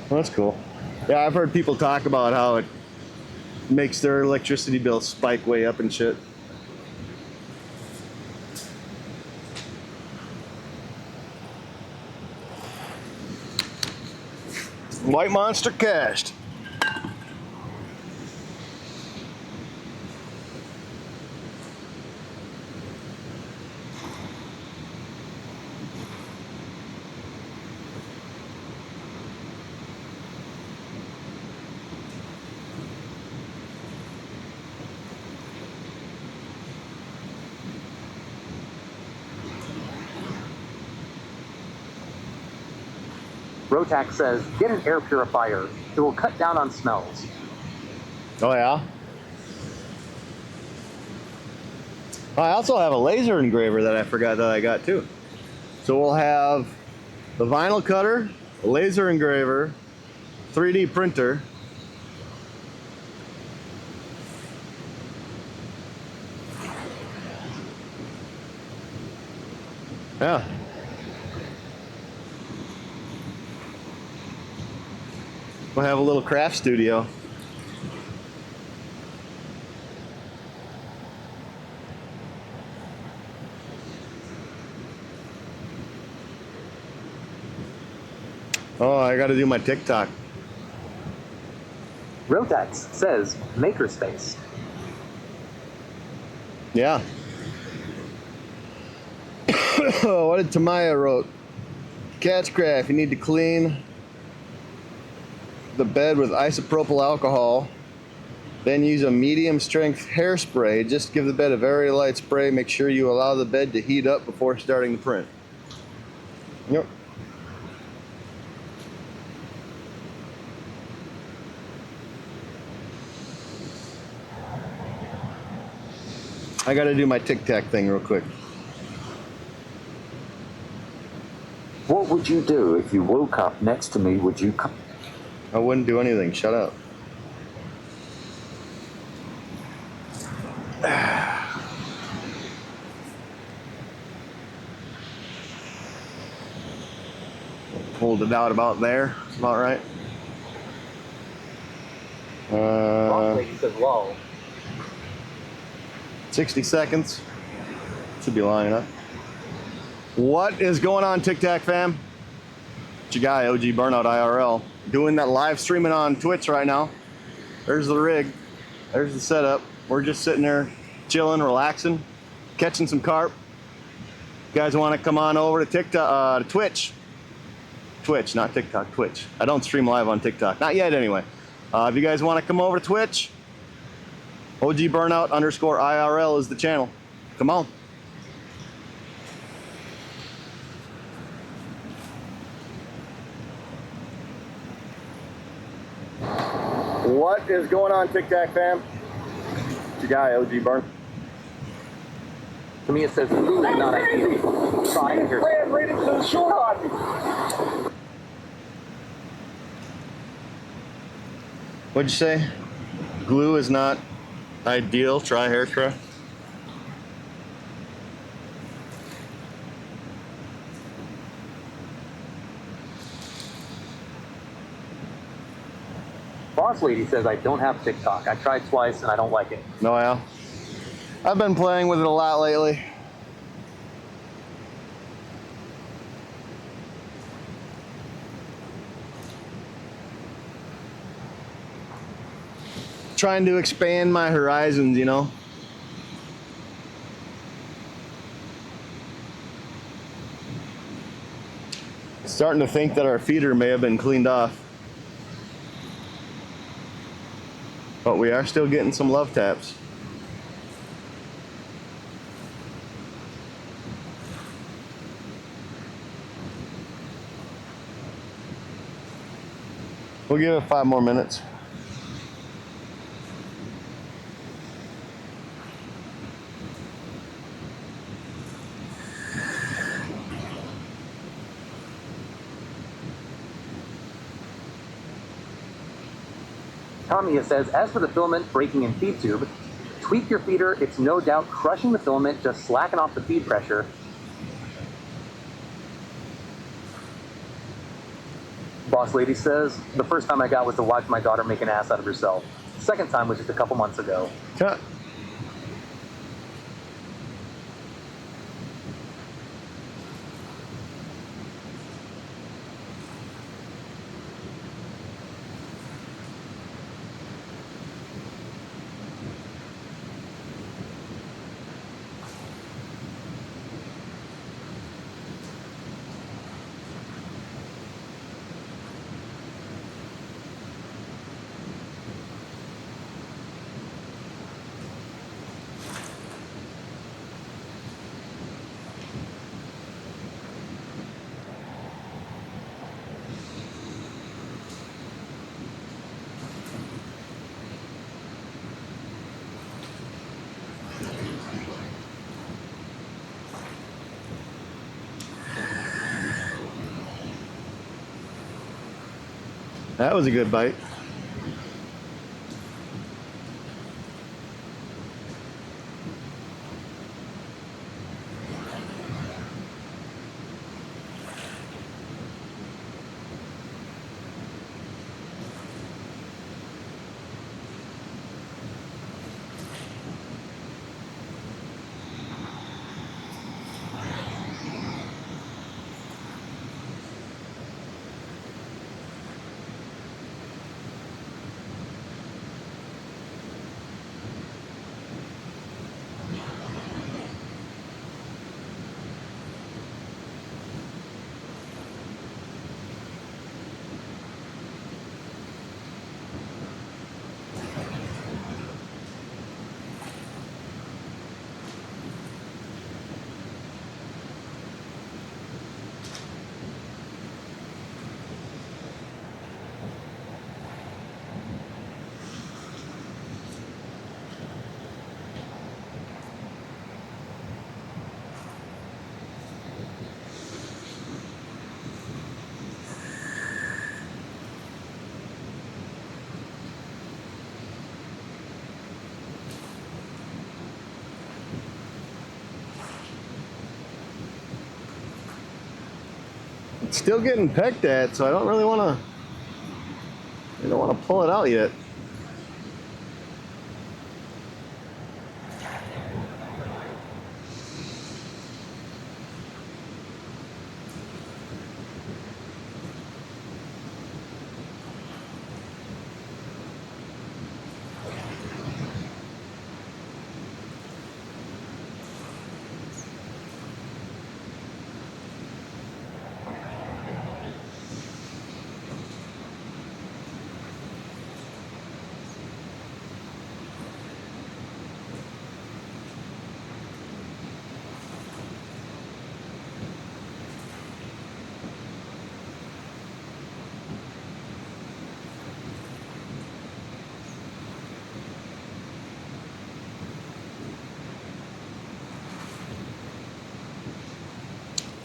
Well, that's cool. Yeah, I've heard people talk about how it makes their electricity bill spike way up and shit. White Monster cast. Rotax says, get an air purifier. It will cut down on smells. Oh yeah? I also have a laser engraver that I forgot that I got too. So we'll have the vinyl cutter, a laser engraver, 3D printer, yeah. We'll have a little craft studio. Oh, I gotta do my TikTok. Rotax says, makerspace. Yeah. What did Tamaya wrote? Catch craft, you need to clean the bed with isopropyl alcohol. Then use a medium strength hairspray. Just give the bed a very light spray. Make sure you allow the bed to heat up before starting the print. Yep. I gotta do my Tic Tac thing real quick. What would you do if you woke up next to me? Would you come? I wouldn't do anything. Shut up. Hold it out about there. About right. Lady says low. 60 seconds. Should be lining up. What is going on, Tic Tac fam? It's your guy, OG Burnout IRL, doing that live streaming on Twitch right now. There's the rig. There's the setup. We're just sitting there chilling, relaxing, catching some carp. You guys want to come on over to TikTok, to Twitch. Twitch, not TikTok, Twitch. I don't stream live on TikTok. Not yet, anyway. If you guys want to come over to Twitch, OG Burnout _ IRL is the channel. Come on. What is going on, Tic Tac fam? It's your guy, OG Burn. To me, it says glue is not ideal. Try it here. What'd you say? Glue is not ideal. Try hair spray. Boss Lady says I don't have TikTok. I tried twice and I don't like it. No, yeah. I've been playing with it a lot lately. Trying to expand my horizons, you know. Starting to think that our feeder may have been cleaned off. But we are still getting some love taps. We'll give it 5 more minutes. Tamiya says, as for the filament breaking in feed tube, tweak your feeder. It's no doubt crushing the filament, just slacken off the feed pressure. Boss Lady says, the first time I got was to watch my daughter make an ass out of herself. The second time was just a couple months ago. Yeah. That was a good bite. It's still getting pecked at, so I don't really want to. I don't want to pull it out yet.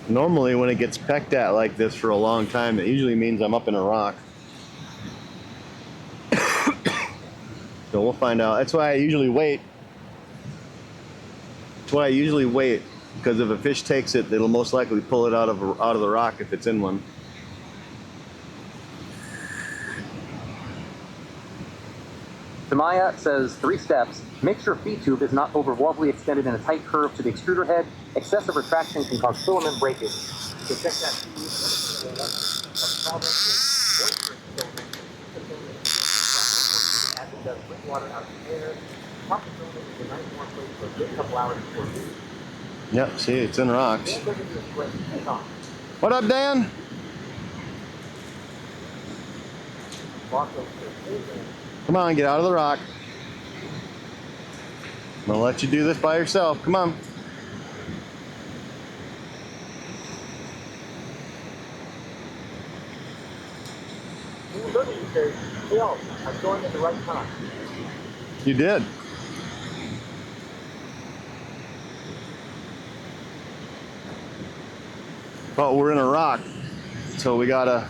Normally when it gets pecked at like this for a long time, that usually means I'm up in a rock. So we'll find out. That's why I usually wait. Because if a fish takes it, it'll most likely pull it out of the rock if it's in one. Tamaya says 3 steps. Make sure feed tube is not over wobbly extended in a tight curve to the extruder head. Excessive retraction can cause filament breakage. So check that as it does bring water out of the air. Proper filament is a nice warm place for a good couple hours before food. Yep, see, it's in rocks. What up, Dan? Come on, get out of the rock. I'm gonna let you do this by yourself. Come on. Look at you, say, Phil, I'm going at the right time. You did. But we're in a rock, so we gotta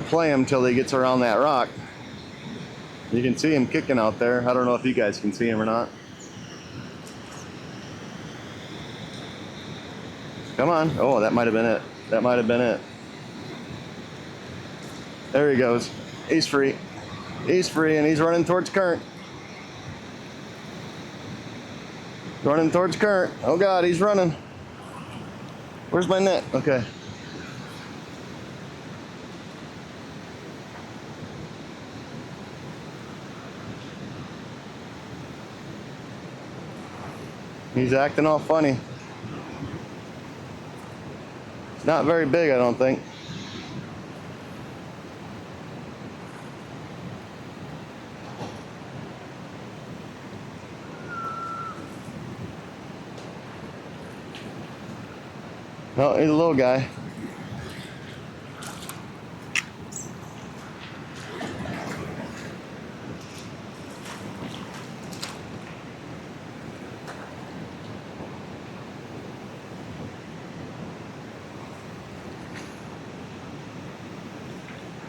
play him till he gets around that rock. You can see him kicking out there. I don't know if you guys can see him or not. Come on. Oh, that might have been it. That might have been it. There he goes. He's free. He's free, and he's running towards current. Running towards current. Oh God, he's running. Where's my net? Okay. He's acting all funny. It's not very big, I don't think. No, he's a little guy.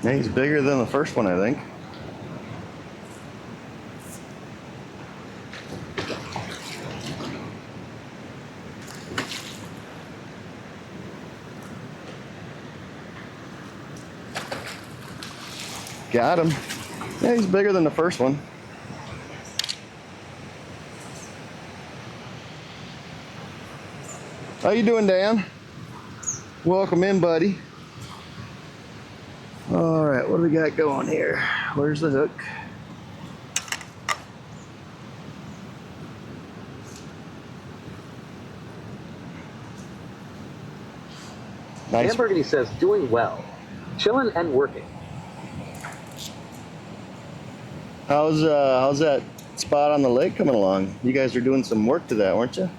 Yeah, he's bigger than the first one, I think. Got him. Yeah, he's bigger than the first one. How you doing, Dan? Welcome in, buddy. All right, what do we got going here? Where's the hook? Nice. Dan Burgundy says, doing well. Chilling and working. How's that spot on the lake coming along? You guys are doing some work to that, weren't you?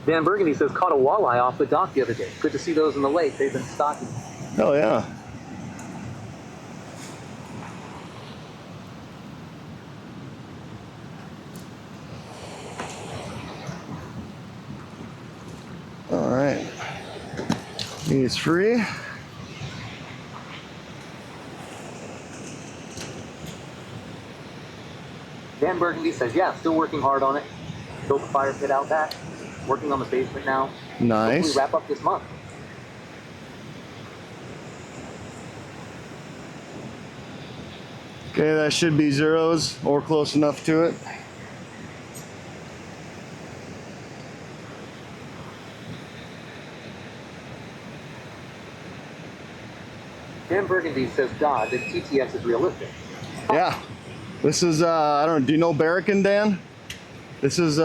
Dan Burgundy says, caught a walleye off the dock the other day. Good to see those in the lake. They've been stocking. Oh, yeah. All right. He's free. Dan Burgundy says, yeah, still working hard on it. Built the fire pit out back. Working on the basement now. Nice. Hopefully wrap up this month. Okay, that should be zeros or close enough to it. Dan Burgundy says, God, that TTS is realistic. Yeah. This is, I don't know, do you know Barrican, Dan? This is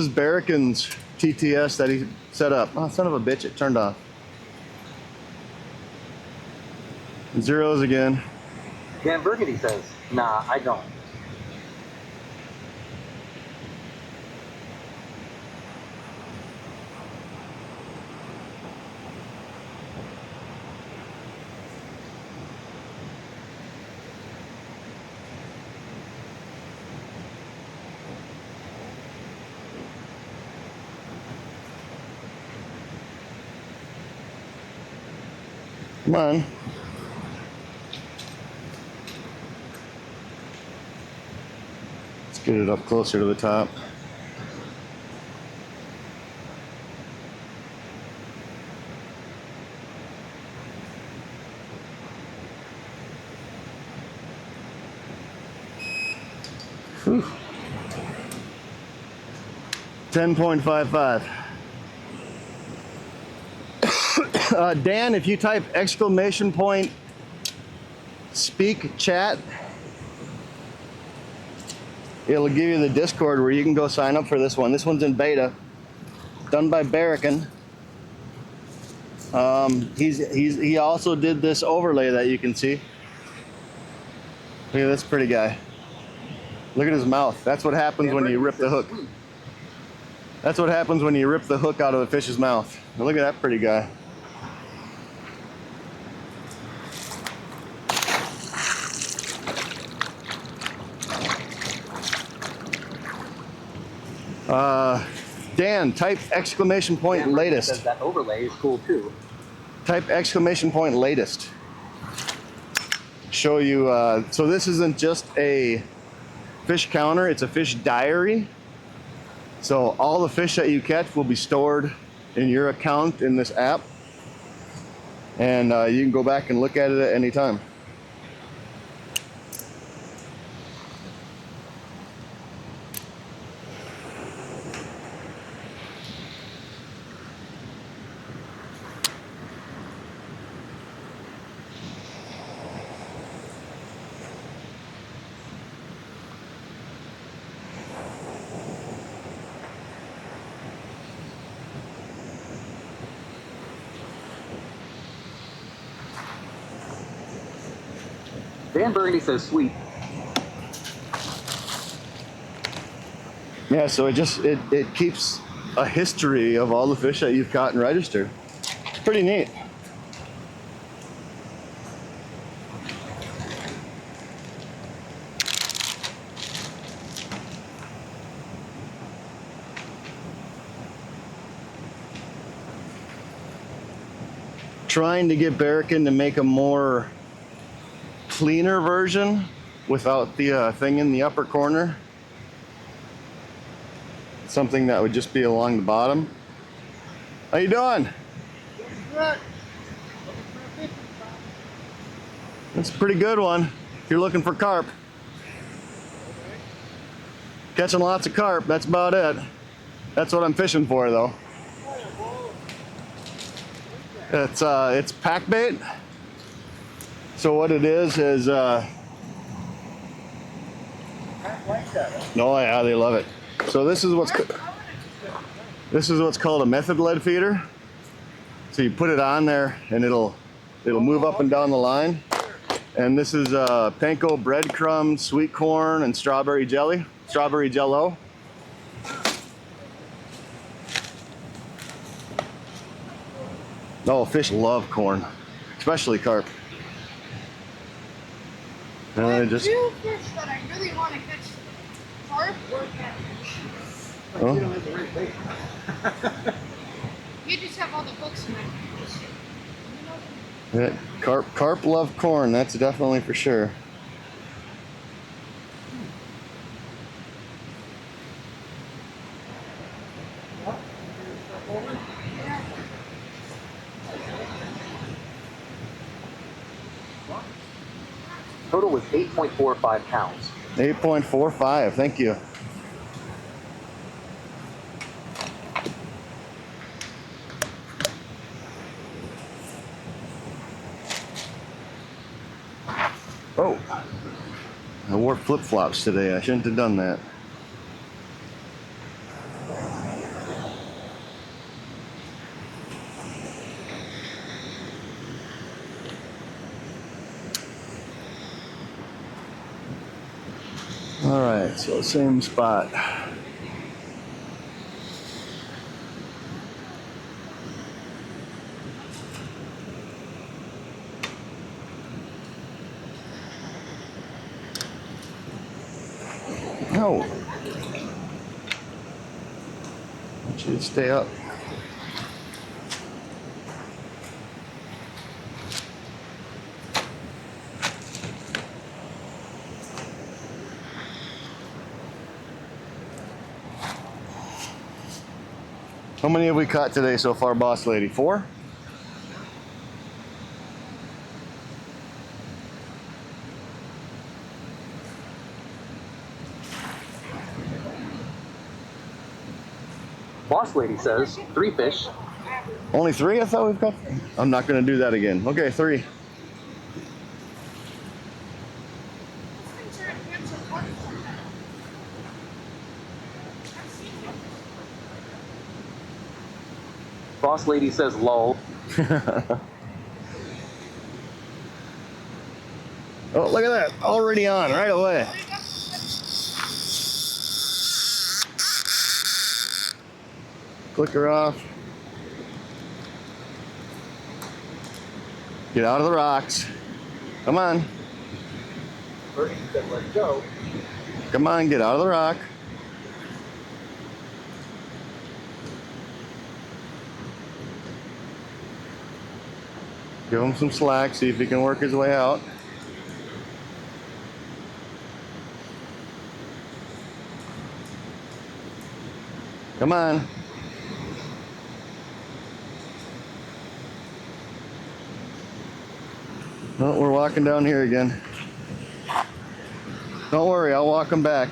Barrican's TTS that he set up. Oh, son of a bitch, it turned off. Zeros again. Dan Burgundy says, nah, I don't. Come on. Let's get it up closer to the top. Whew. 10.55. Dan, if you type exclamation point speak chat, it'll give you the Discord where you can go sign up for this one. This one's in beta, done by Barrican. He also did this overlay that you can see. Look at this pretty guy. Look at his mouth. That's what happens when you rip the hook. That's what happens when you rip the hook out of a fish's mouth. Now look at that pretty guy. Dan, type exclamation point Dan latest. Says that overlay is cool too. Type exclamation point latest. Show you, so this isn't just a fish counter, it's a fish diary. So all the fish that you catch will be stored in your account in this app. And you can go back and look at it at any time. Dan Burgundy says, sweet. Yeah, so it keeps a history of all the fish that you've caught and registered. It's pretty neat. Trying to get Barrican to make a more cleaner version without the thing in the upper corner. Something that would just be along the bottom. How you doing? That's a pretty good one if you're looking for carp. Catching lots of carp, that's about it. That's what I'm fishing for though. It's pack bait. So what it is oh yeah, they love it. So this is what's called a method lead feeder. So you put it on there and it'll move up and down the line. And this is panko breadcrumbs, sweet corn, and strawberry jelly, strawberry jello. Oh, fish love corn, especially carp. I have two fish that I really want to catch: carp or catfish. Oh. You just have all the books in Yeah, there. carp love corn. That's definitely for sure. Total was 8.45 pounds. 8.45, thank you. Oh, I wore flip-flops today. I shouldn't have done that. All right, so same spot. No. It should stay up. How many have we caught today so far, boss lady? 4? Boss lady says 3 fish. Only 3? I thought we've got. I'm not going to do that again. Okay, 3. Boss lady says lol. Oh, look at that. Already on right away. Clicker off. Get out of the rocks. Come on. Let go. Come on, get out of the rock. Give him some slack, see if he can work his way out. Come on. Oh, we're walking down here again. Don't worry, I'll walk him back.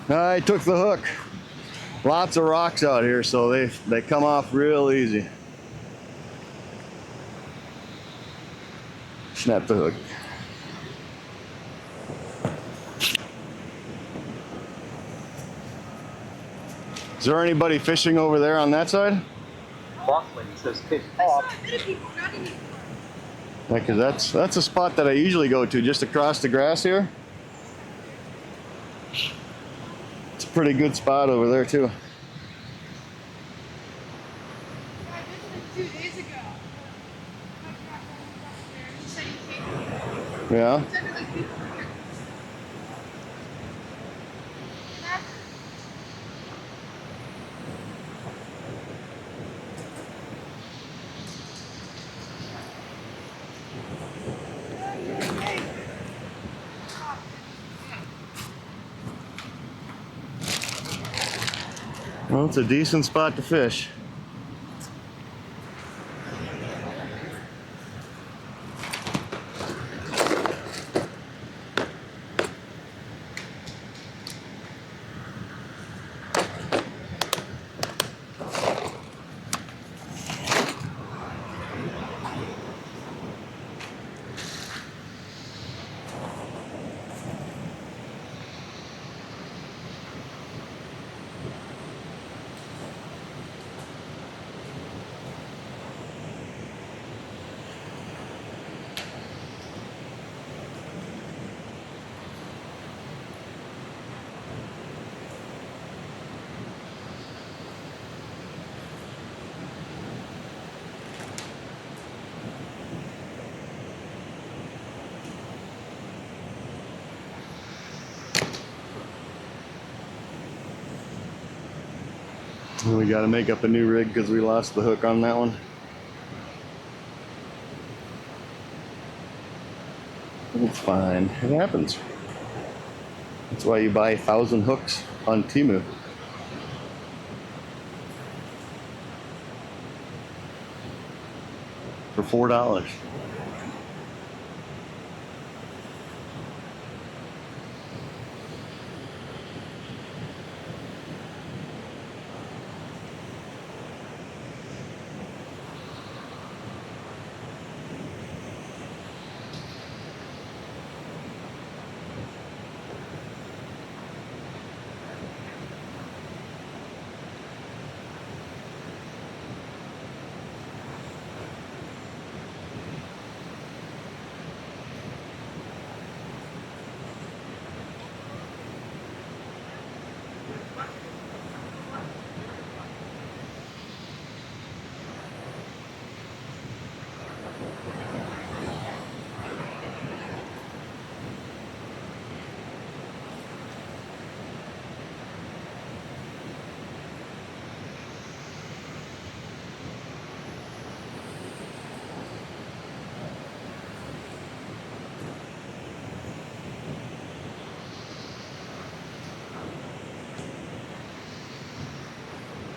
I took the hook. Lots of rocks out here, so they come off real easy. Snap the hook. Is there anybody fishing over there on that side? Boss lady says fish off. Yeah, because that's a spot that I usually go to, just across the grass here. It's a pretty good spot over there too. Yeah. Well, it's a decent spot to fish. We got to make up a new rig because we lost the hook on that one. It's fine. It happens. That's why you buy 1,000 hooks on Temu. For $4.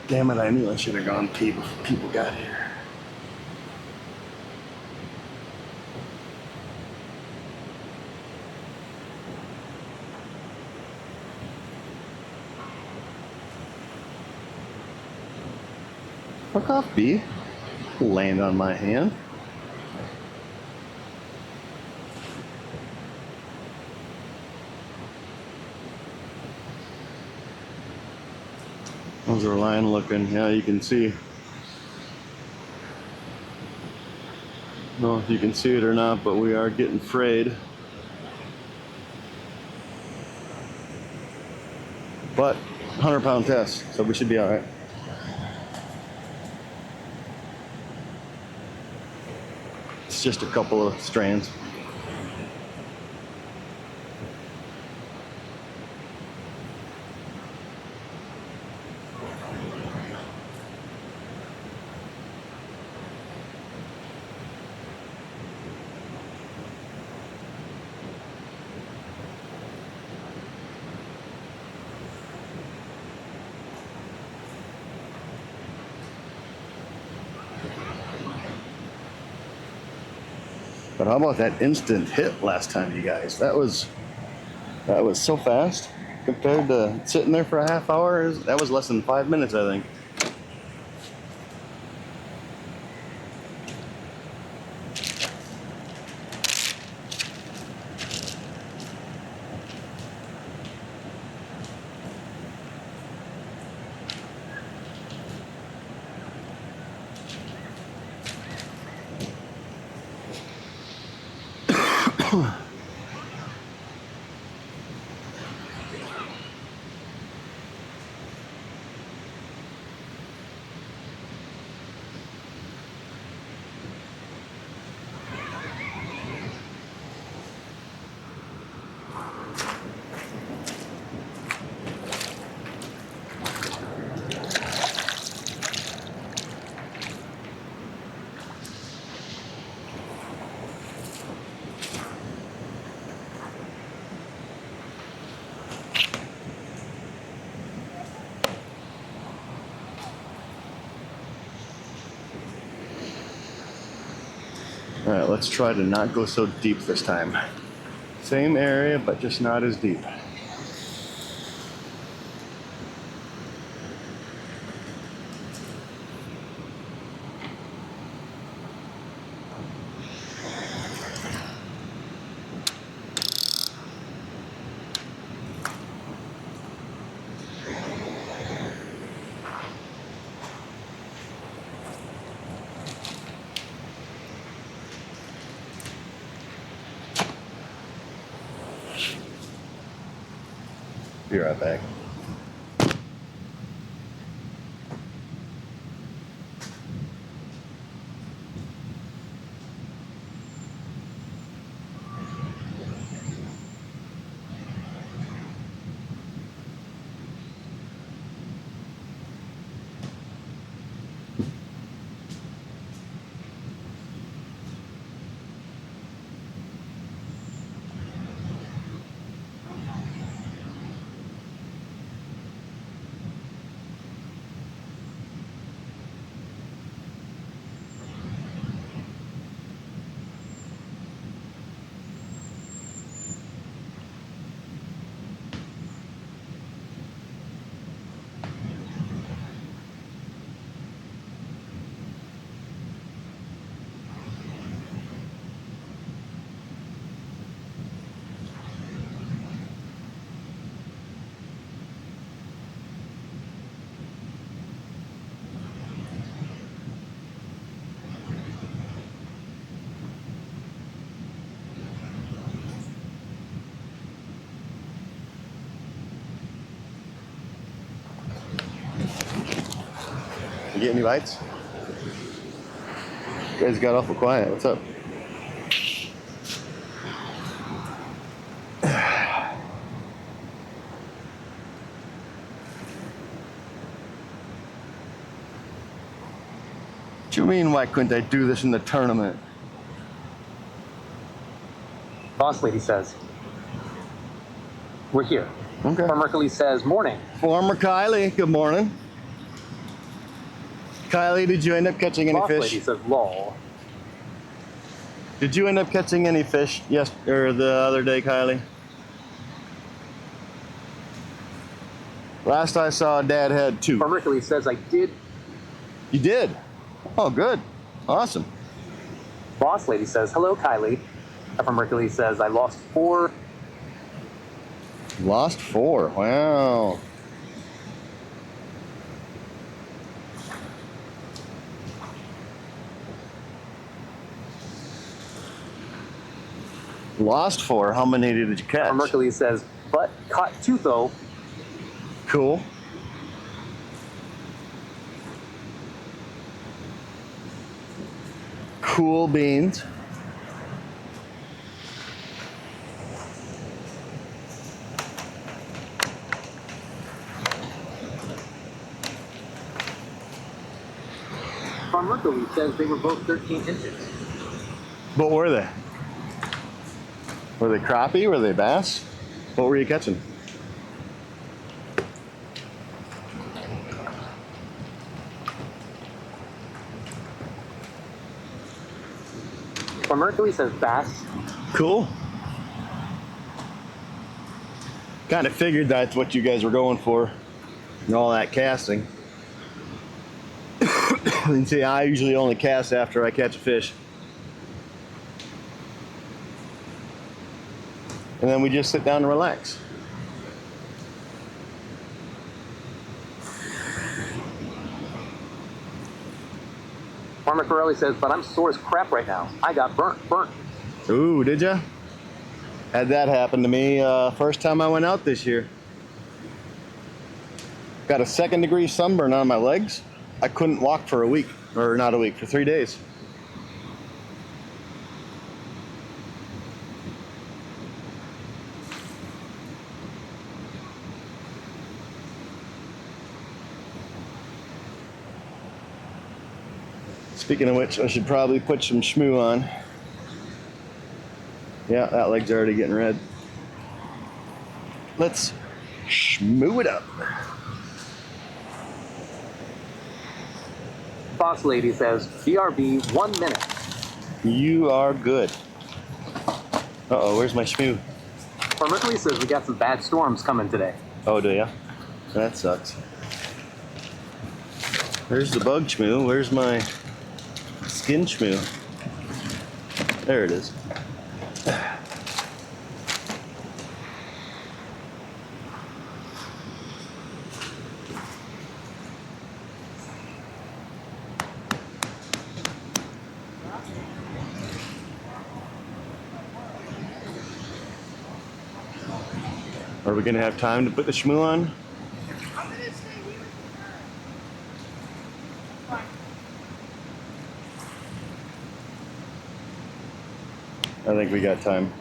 Damn it, I knew I should have gone pee before people got here. Fuck off, bee. Land on my hand. How's our line looking? Yeah, you can see. I don't know if you can see it or not, but we are getting frayed. But 100-pound test, so we should be all right. It's just a couple of strands. But how about that instant hit last time, you guys? That was so fast compared to sitting there for a half hour. That was less than 5 minutes, I think. All right, let's try to not go so deep this time. Same area, but just not as deep. Be right back. You get any bites? You guys got awful quiet. What's up? What you mean, why couldn't I do this in the tournament? Boss lady says, we're here. Okay. Farmer Hercules says, morning. Former Kylie, good morning. Kylie, did you end up catching any Boss fish? lady says, lol. Did you end up catching any fish or the other day, Kylie? Last I saw, Dad had 2. Farmer Hercules says, I did. You did? Oh, good. Awesome. Boss lady says, hello, Kylie. Farmer Hercules says, I lost 4. Lost 4. Wow. Lost 4. How many did you catch? Farmer Hercules says, but caught 2 though. Cool. Cool beans. Farmer Hercules says they were both 13 inches. What were they? Were they crappie? Were they bass? What were you catching? Farmer Hercules says bass. Cool. Kind of figured that's what you guys were going for and all that casting. And see, I usually only cast after I catch a fish. And then we just sit down and relax. Farmer Corelli says, but I'm sore as crap right now. I got burnt. Ooh, did ya? Had that happen to me first time I went out this year. Got a 2nd-degree sunburn on my legs. I couldn't walk for a week, or not a week, for 3 days. Speaking of which, I should probably put some shmoo on. Yeah, that leg's already getting red. Let's shmoo it up. Boss lady says, BRB 1 minute. You are good. Uh-oh, where's my schmoo? Our Mercury says we got some bad storms coming today. Oh, do ya? That sucks. Where's the bug schmoo? Where's my skin schmoo? There it is. Are we gonna have time to put the schmoo on? I think we got time.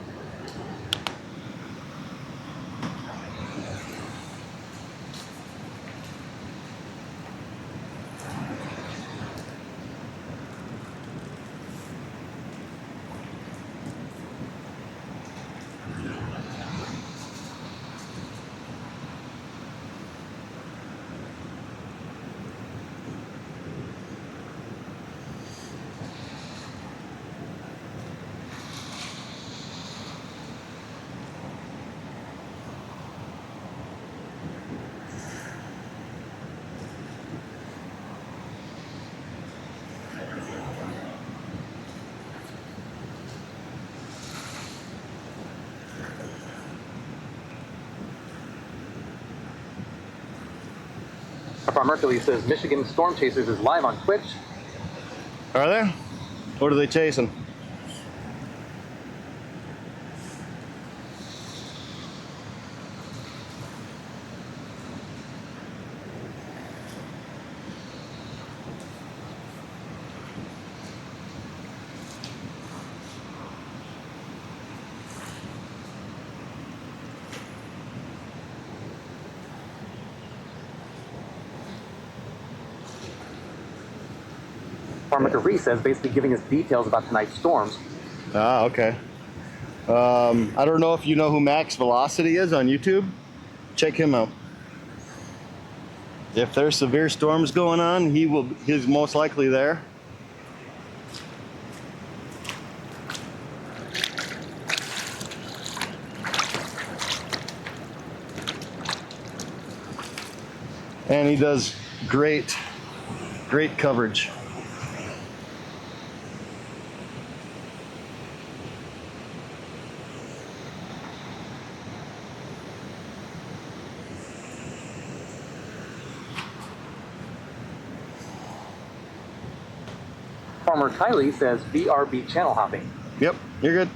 Farm Mercury says Michigan Storm Chasers is live on Twitch. Are they? What are they chasing? Farmer Reese says basically giving us details about tonight's storms. Ah, okay. I don't know if you know who Max Velocity is on YouTube. Check him out. If there's severe storms going on, he's most likely there. And he does great coverage. Farmer Kylie says BRB channel hopping. Yep, you're good.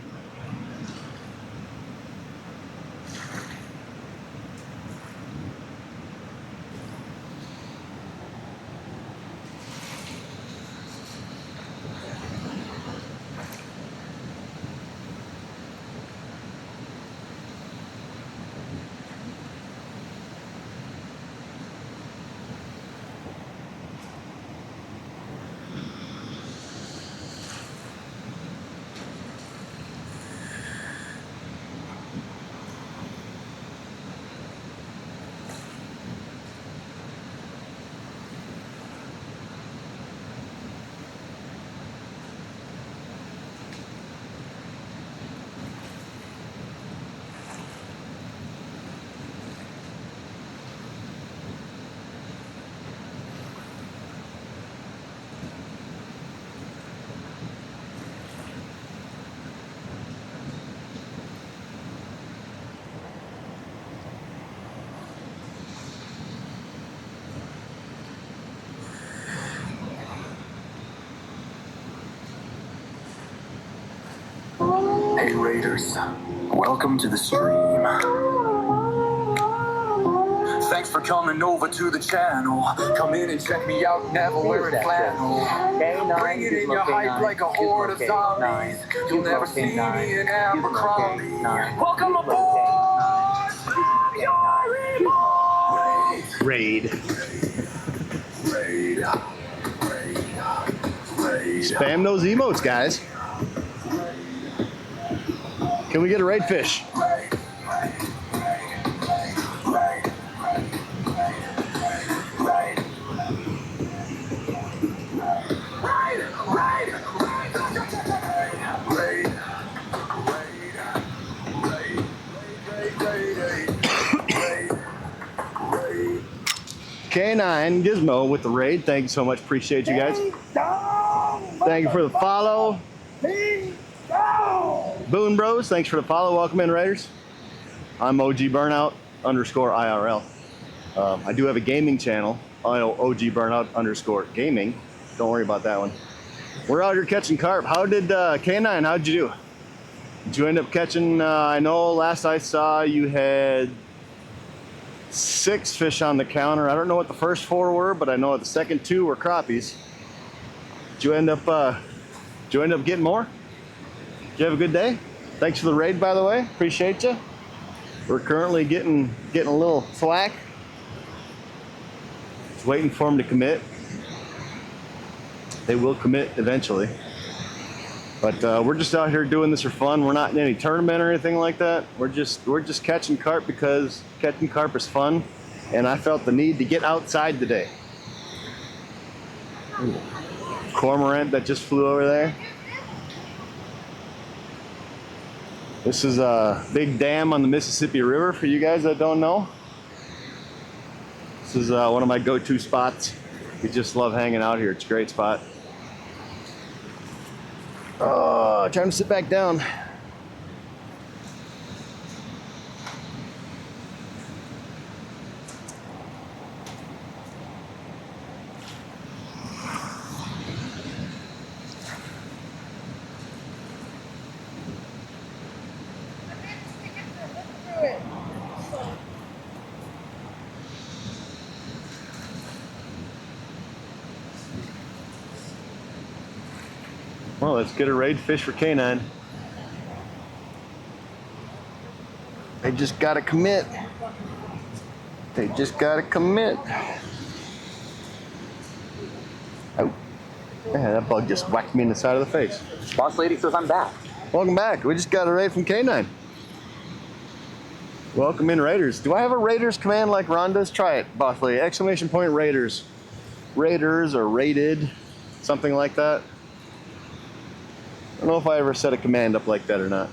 Hey Raiders, welcome to the stream. Thanks for coming over to the channel. Come in and check me out, never wearing flannel. Bring it in your hype like a horde of zombies. You'll never see me in Abercrombie. Welcome aboard! Raid. Spam those emotes, guys. Can we get a raid fish? K9 Gizmo with the raid. Thank you so much. Appreciate you guys. Thank you for the follow. Boone Bros, thanks for the follow. Welcome in, Raiders. I'm OG Burnout _ IRL. I do have a gaming channel, OG Burnout _ gaming. Don't worry about that one. We're out here catching carp. How did K9? How'd you do? Did you end up catching? I know last I saw you had 6 fish on the counter. I don't know what the first 4 were, but I know the second 2 were crappies. Did you end up getting more? Did you have a good day? Thanks for the raid, by the way. Appreciate you. We're currently getting a little slack. Just waiting for them to commit. They will commit eventually. But we're just out here doing this for fun. We're not in any tournament or anything like that. We're just catching carp because catching carp is fun, and I felt the need to get outside today. Ooh. Cormorant that just flew over there. This is a big dam on the Mississippi River for you guys that don't know. This is one of my go-to spots. We just love hanging out here. It's a great spot. Oh, trying to sit back down. Well, let's get a raid fish for K9. They just gotta commit. They just gotta commit. Oh, yeah, that bug just whacked me in the side of the face. Boss lady says I'm back. Welcome back. We just got a raid from K9. Welcome in, Raiders. Do I have a Raiders command like Ron does? Try it, boss lady. ! Raiders. Raiders or raided, something like that. I don't know if I ever set a command up like that or not.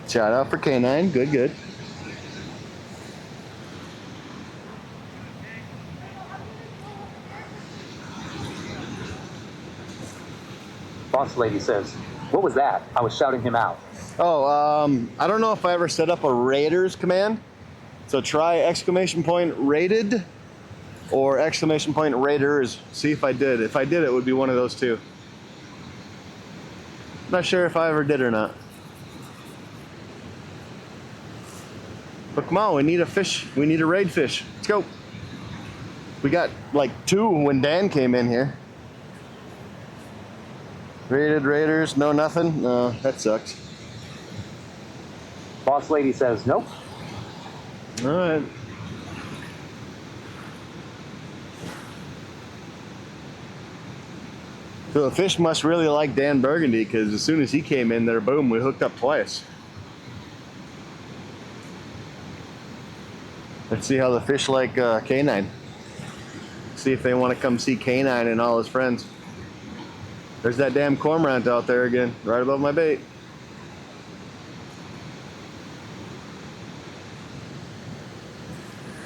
Shout out for K9. Good, good. Boss lady says, what was that? I was shouting him out. Oh, I don't know if I ever set up a Raiders command. So try ! Raided or ! Raiders. See if I did. If I did, it would be one of those two. Not sure if I ever did or not. But come on, we need a fish. We need a raid fish. Let's go. We got like 2 when Dan came in here. Raided Raiders, no nothing? No, that sucks. Boss lady says, nope. All right. So the fish must really like Dan Burgundy, because as soon as he came in there, boom, we hooked up twice. Let's see how the fish like K9. See if they want to come see K9 and all his friends. There's that damn cormorant out there again, right above my bait.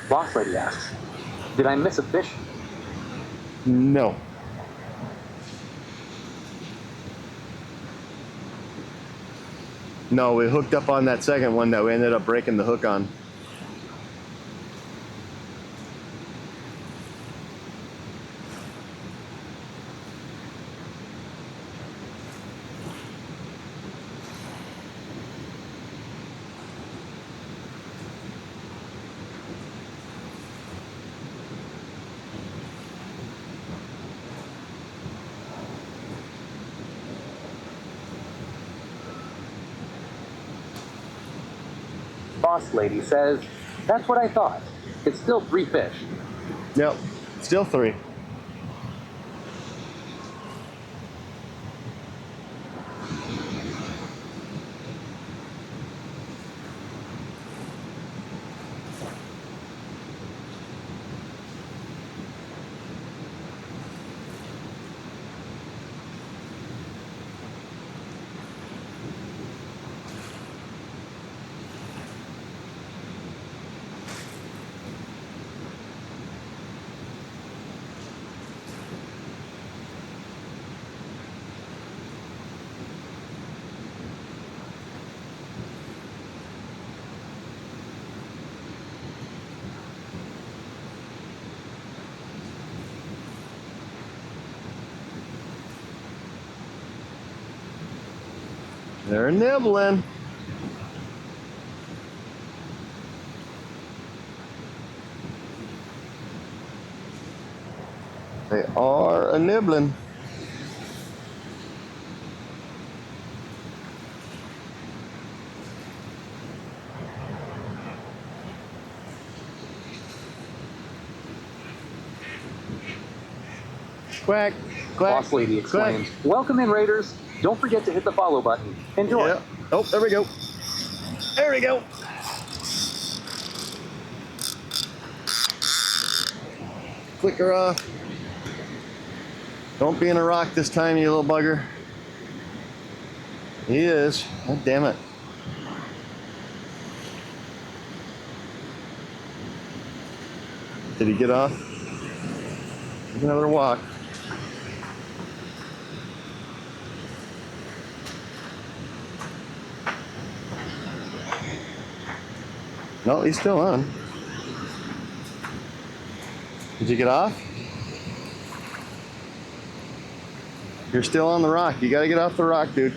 Boss lady asks, did I miss a fish? No. No, we hooked up on that second one that we ended up breaking the hook on. Boss lady says, that's what I thought. It's still 3 fish. Yep, still 3. They're nibbling. They are a nibbling. Quack, quack. Boss Lady exclaims, quack. "Welcome in, Raiders. Don't forget to hit the follow button. Enjoy." Yep. Oh, there we go. There we go. Clicker off. Don't be in a rock this time, you little bugger. He is. God damn it. Did he get off? Take another walk. No, he's still on. Did you get off? You're still on the rock. You gotta get off the rock, dude.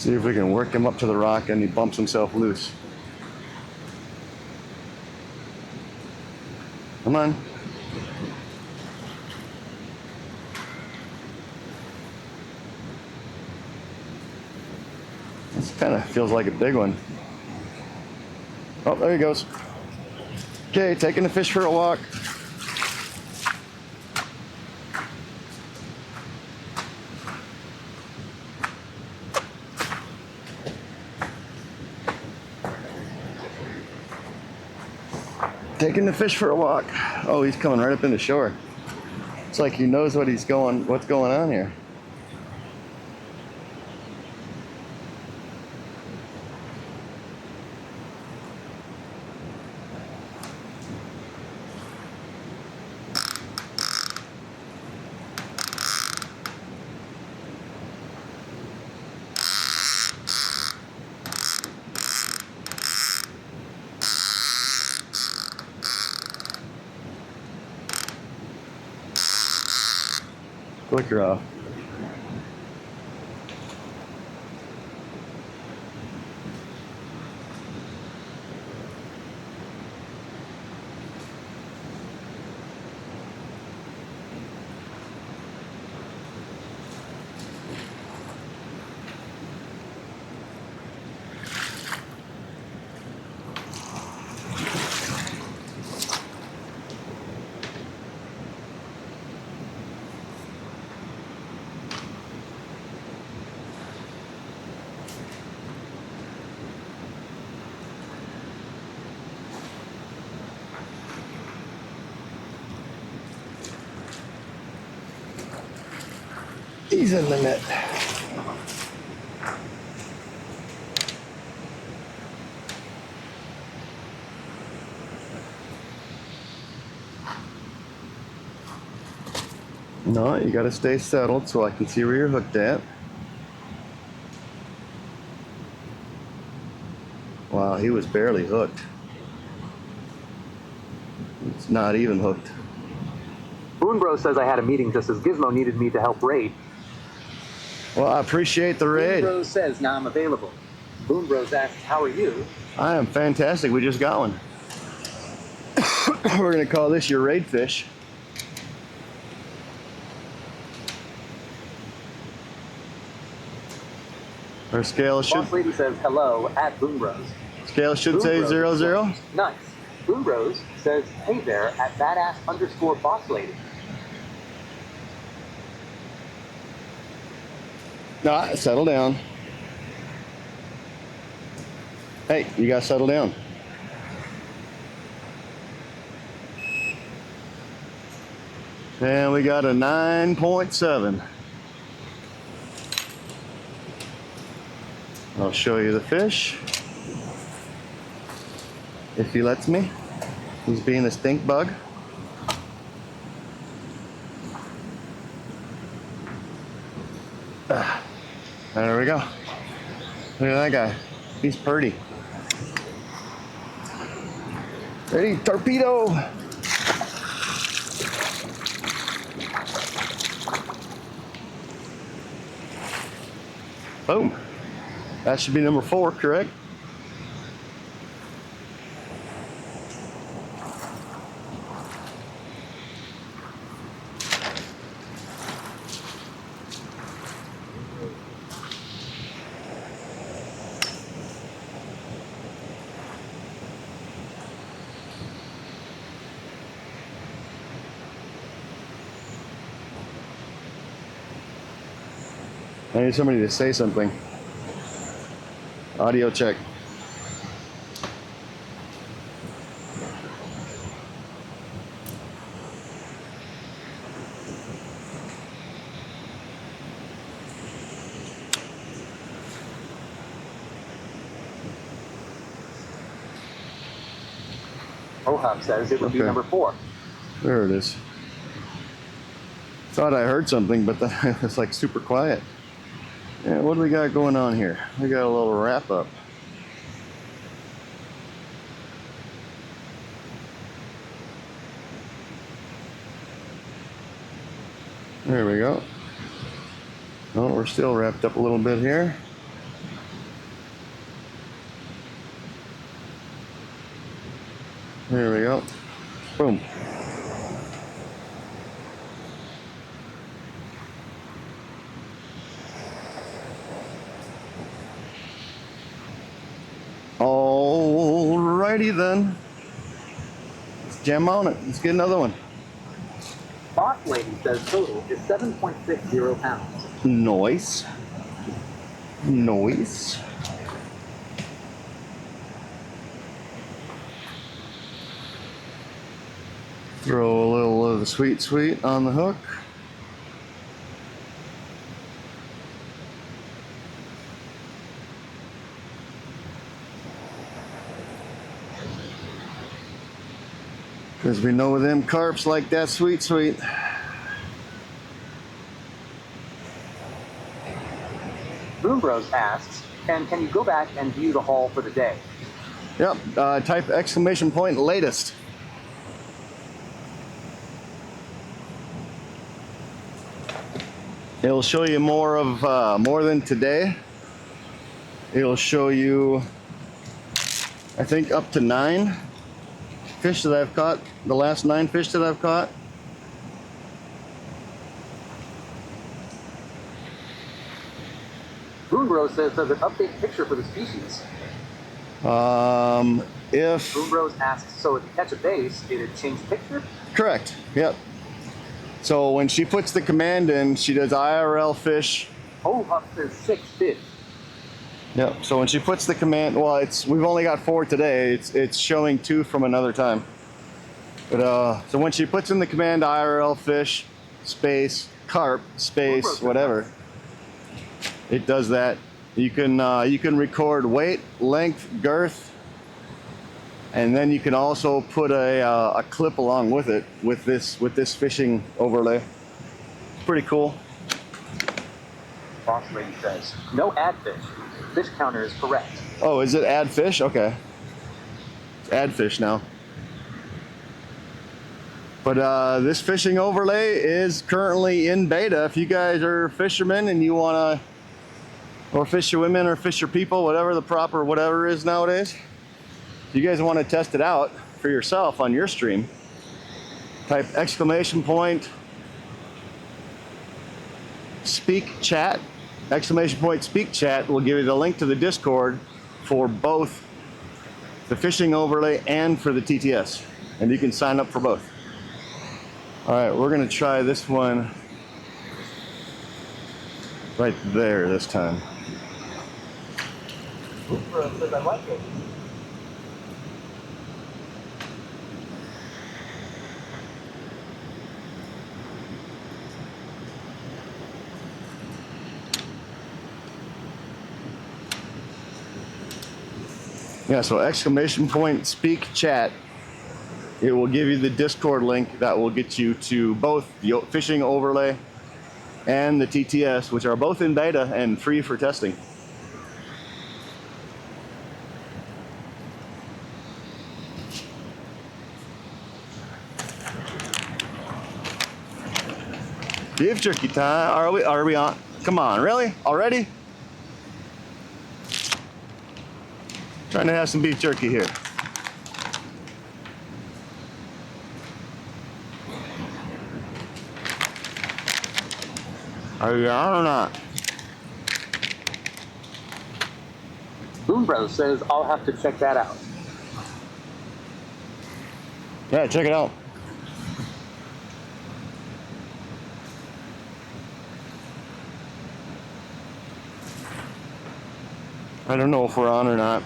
See if we can work him up to the rock and he bumps himself loose. Come on. This kind of feels like a big one. Oh, there he goes. Okay, taking the fish for a walk. Taking the fish for a walk. Oh, he's coming right up in the shore. It's like he knows what's going on here. Clicker off. He's in the net. No, you gotta stay settled so I can see where you're hooked at. Wow, he was barely hooked. It's not even hooked. Boon Bro says I had a meeting just as Gizmo needed me to help raid. Well, I appreciate the raid. Boon Bro says now I'm available. Boon Bros asks, how are you? I am fantastic. We just got one. We're gonna call this your raid fish. Our scale should. Boss Lady says hello at Boon Bros. Scale should Boon say Bros 0, 0. Nice. Boon Bros says hey there at badass_boss lady. Nah, settle down. Hey, you gotta settle down. And we got a 9.7. I'll show you the fish, if he lets me. He's being a stink bug. There we go. Look at that guy. He's pretty. Ready? Torpedo! Boom. That should be number 4, correct? I need somebody to say something. Audio check. Ohab says it would be number 4. There it is. Thought I heard something, but then it's like super quiet. Yeah, what do we got going on here? We got a little wrap up. There we go. Oh, we're still wrapped up a little bit here. There we go. Boom. Alrighty then. Let's jam on it. Let's get another one. Boss Lady says total is 7.60 pounds. Nice. Nice. Throw a little of the sweet on the hook. Because we know them carps like that sweet. Boom Bros asks, and can you go back and view the haul for the day? Yep, type exclamation point latest. It'll show you more of more than today. It'll show you, I think, up to 9 fish that I've caught. The last 9 fish that I've caught. Boom Bros says there's an update picture for the species. If Boom Bros asks, so if you catch a bass, it'd change the picture? Correct. Yep. So when she puts the command in, she does IRL fish. Oh, up says 6 fish. Yep. So when she puts the command, well, we've only got 4 today. It's showing 2 from another time. But so when she puts in the command IRL fish space carp space whatever, it does that. You can record weight, length, girth, and then you can also put a clip along with it with this fishing overlay. It's pretty cool. Boss Lady says, no add fish. Fish counter is correct. Oh, is it add fish? Okay. It's add fish now. But this fishing overlay is currently in beta. If you guys are fishermen and you want to, or fisherwomen or fisher people, whatever the proper whatever is nowadays, if you guys want to test it out for yourself on your stream, type exclamation point speak chat. Exclamation point speak chat will give you the link to the Discord for both the fishing overlay and for the TTS. And you can sign up for both. All right, we're gonna try this one right there this time. Boom Bros says I like it. Yeah, so exclamation point speak chat. It will give you the Discord link that will get you to both the fishing overlay and the TTS, which are both in beta and free for testing. Beef jerky time. Are we on? Come on, really? Already? Trying to have some beef jerky here. Are you on or not? Boom Bros says I'll have to check that out. Yeah, check it out. I don't know if we're on or not.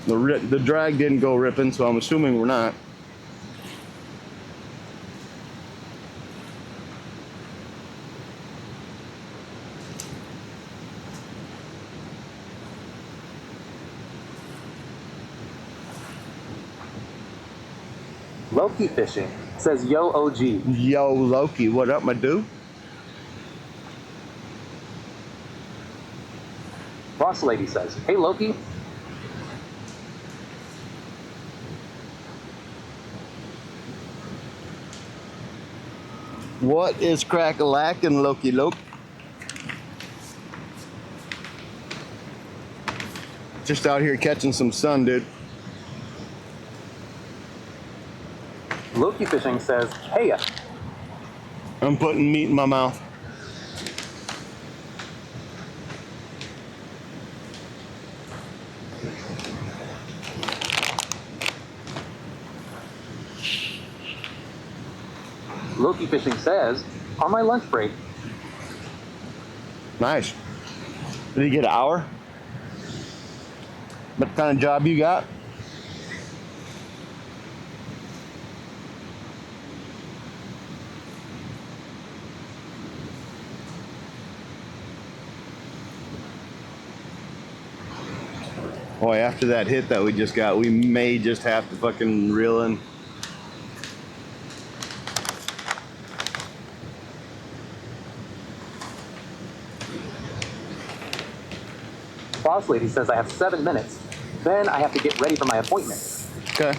The drag didn't go ripping, so I'm assuming we're not. Loki Fishing says, yo, OG. Yo, Loki, what up, my dude? Boss Lady says, hey, Loki. What is crack-a-lackin', Loki Loke? Just out here catching some sun, dude. Loki Fishing says, hey. I'm putting meat in my mouth. Loki Fishing says, on my lunch break. Nice. Did you get an hour? What kind of job you got? Boy, after that hit that we just got, we may just have to fucking reel in. Boss Lady says I have 7 minutes. Then I have to get ready for my appointment. Okay.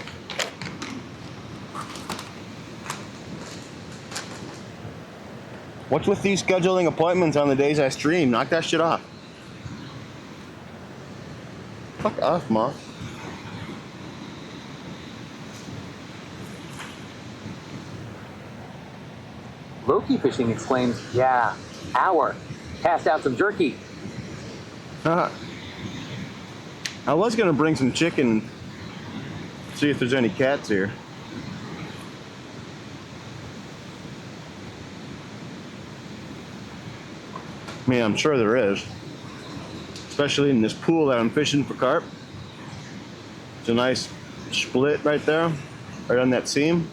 What's with these scheduling appointments on the days I stream? Knock that shit off. Fuck off, Ma. Loki Fishing exclaims, yeah, hour. Passed out some jerky. I was gonna bring some chicken, see if there's any cats here. I mean, I'm sure there is. Especially in this pool that I'm fishing for carp. It's a nice split right there, right on that seam.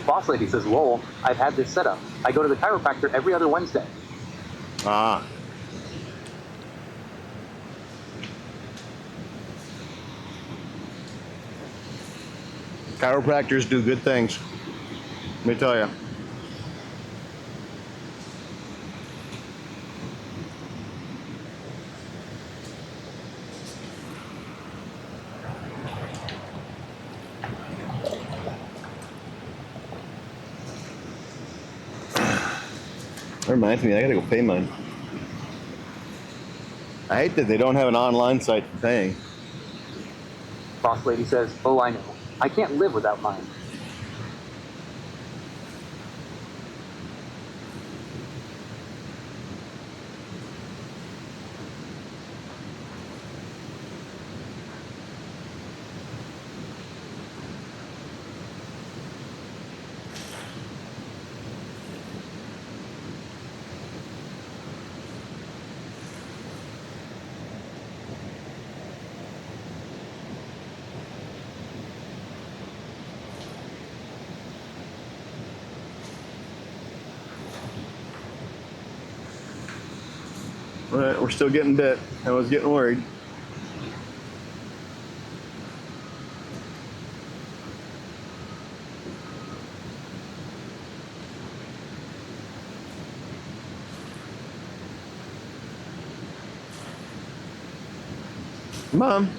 Boss Lady says, lol, I've had this set up. I go to the chiropractor every other Wednesday. Ah. Chiropractors do good things. Let me tell you. That reminds me, I gotta go pay mine. I hate that they don't have an online site for paying. Boss Lady says, oh, I know. I can't live without mine. We're still getting bit. I was getting worried. Mom.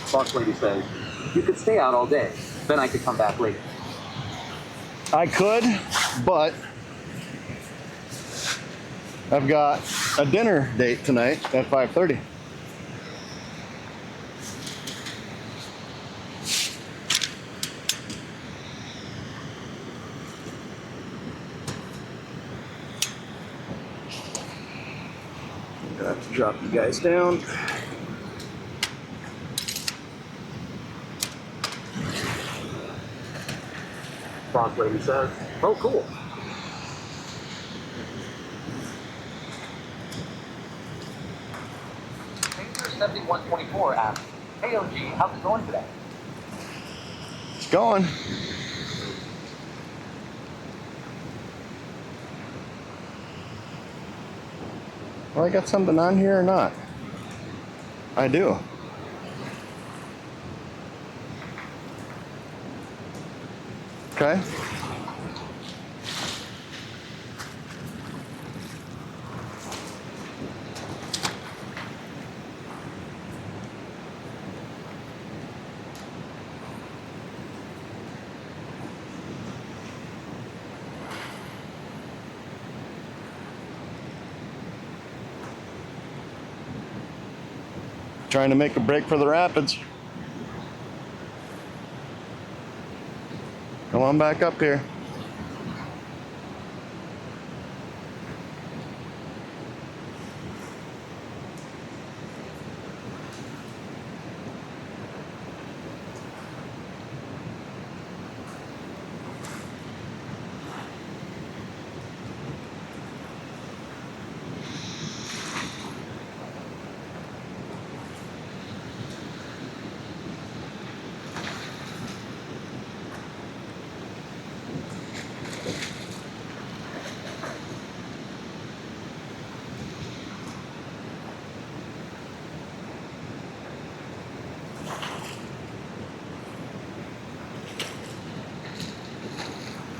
Boss lady says, you could stay out all day, then I could come back later. I could, but I've got a dinner date tonight at 5:30. I'm gonna have to drop you guys down. Boss lady says, oh cool. Pager7124 asks, hey OG, how's it going today? It's going. Well, I got something on here or not? I do. Okay. Trying to make a break for the rapids. Come on back up here.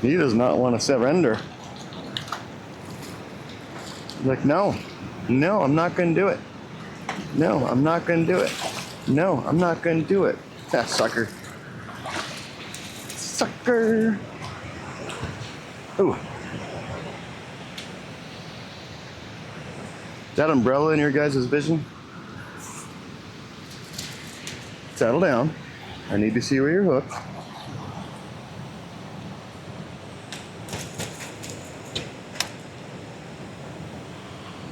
He does not want to surrender. Like, no, I'm not going to do it. No, I'm not going to do it. No, I'm not going to do it. Ah, sucker. Sucker. Ooh. Is that umbrella in your guys' vision? Settle down. I need to see where you're hooked.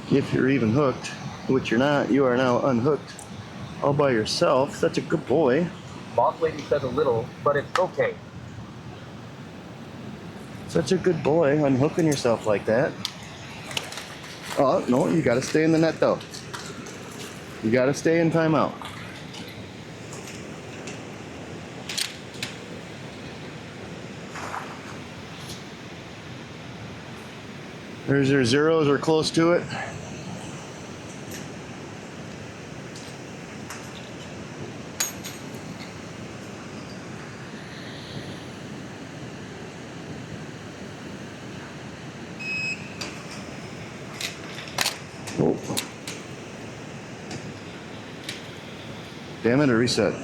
If you're even hooked, which you're not, you are now unhooked all by yourself. Such a good boy. Boss lady says a little, but it's okay. Such a good boy, unhooking yourself like that. Oh, no, you gotta stay in the net though. You gotta stay in timeout. There's your zeros or close to it. Oh. Damn it, a reset.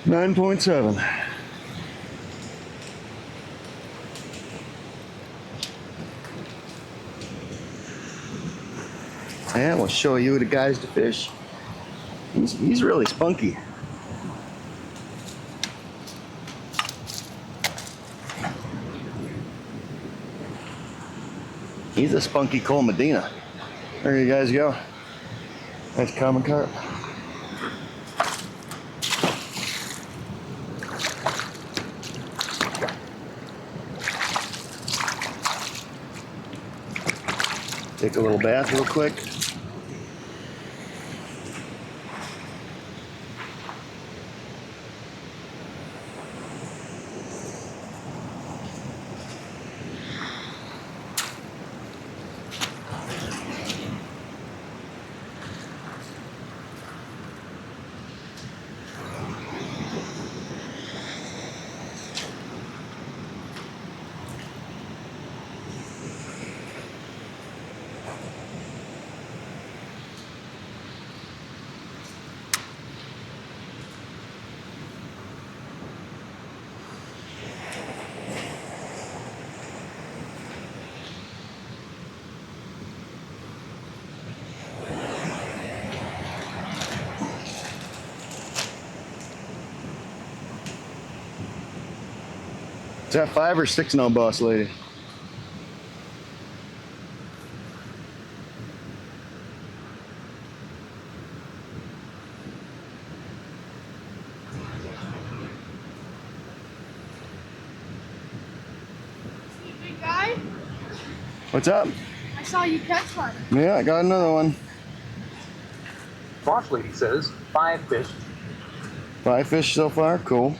9.7. Yeah, we'll show you the guys to fish. He's really spunky. He's a spunky Cole Medina. There you guys go. That's common carp. Take a little bath real quick. Is that 5 or 6 now, boss lady? Big guy, What's up? I saw you catch one. Yeah, I got another one. Boss lady says 5 fish. 5 fish so far, cool.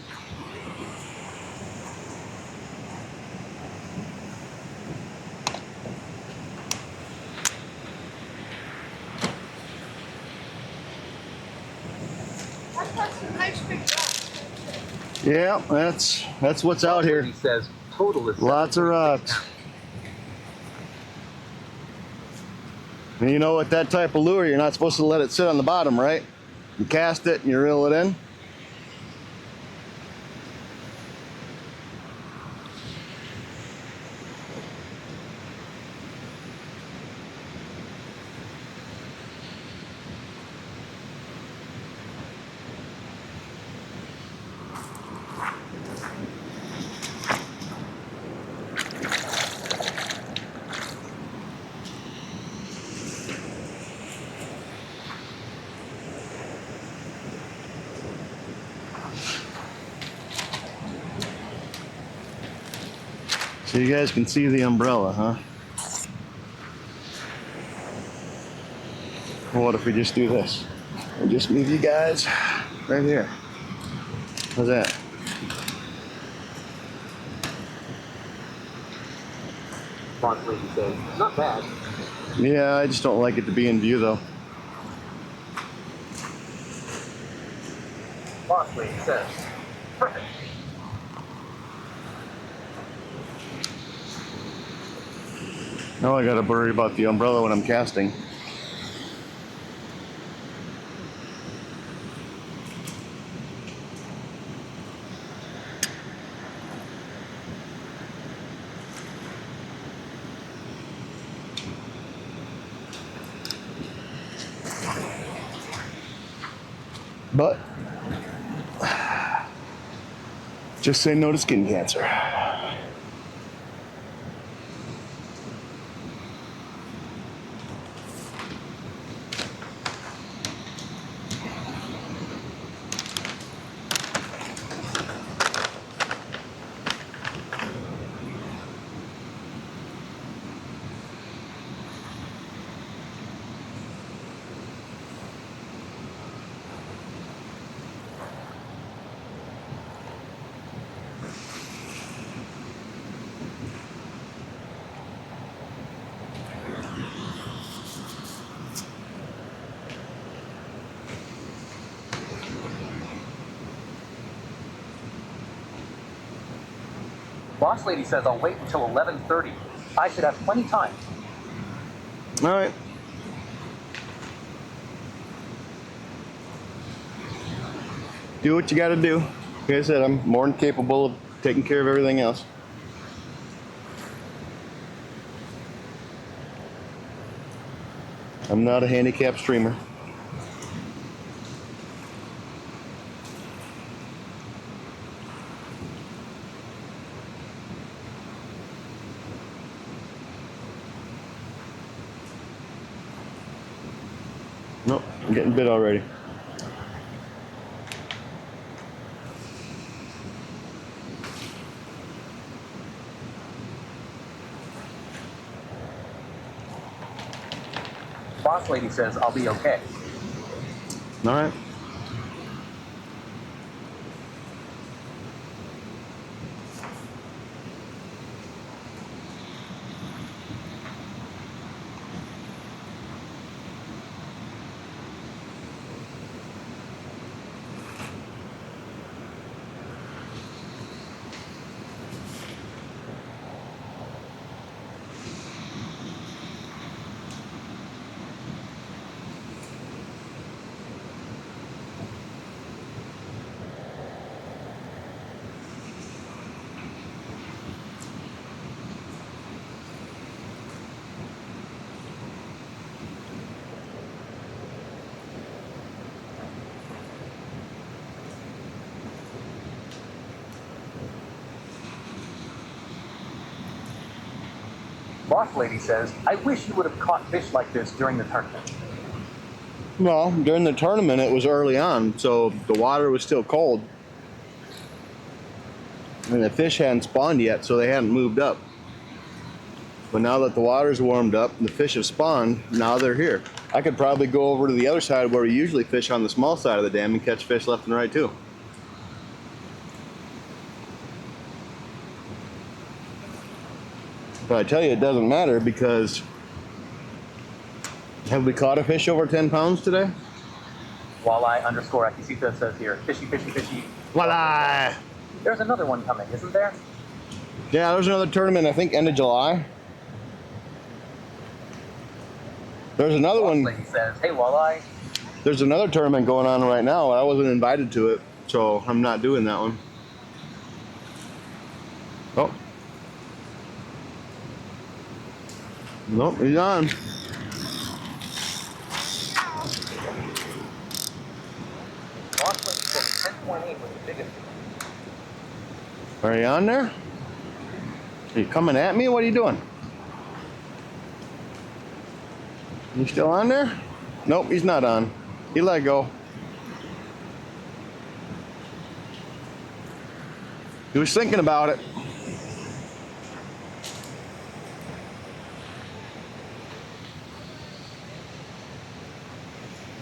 That's a nice big rock. Yeah, that's what's out here. He says total is Lots of rocks. And you know, with that type of lure, you're not supposed to let it sit on the bottom, right? You cast it and you reel it in. So you guys can see the umbrella, huh? Well, what if we just do this? We'll just move you guys right here. How's that? Boss lady says not bad. Yeah, I just don't like it to be in view though. Boss lady says perfect. Now I gotta worry about the umbrella when I'm casting. But just say no to skin cancer. Boss lady says I'll wait until 11:30. I should have plenty time. All right. Do what you gotta do. Like I said, I'm more than capable of taking care of everything else. I'm not a handicapped streamer. Nope, I'm getting bit already. Boss lady says I'll be okay. All right. Boss lady says, I wish you would have caught fish like this during the tournament. Well, during the tournament, it was early on, so the water was still cold. And the fish hadn't spawned yet, so they hadn't moved up. But now that the water's warmed up and the fish have spawned, now they're here. I could probably go over to the other side where we usually fish on the small side of the dam and catch fish left and right too. But I tell you, it doesn't matter because have we caught a fish over 10 pounds today? Walleye underscore Akisita says here, fishy, fishy, fishy. Walleye! There's another one coming, isn't there? Yeah, there's another tournament, I think, end of July. There's another one. Lady says, hey, walleye. There's another tournament going on right now. I wasn't invited to it, so I'm not doing that one. Oh. Nope, he's on. Boss lady says 10.8 was the biggest. Are you on there? Are you coming at me? What are you doing? You still on there? Nope, he's not on. He let go. He was thinking about it.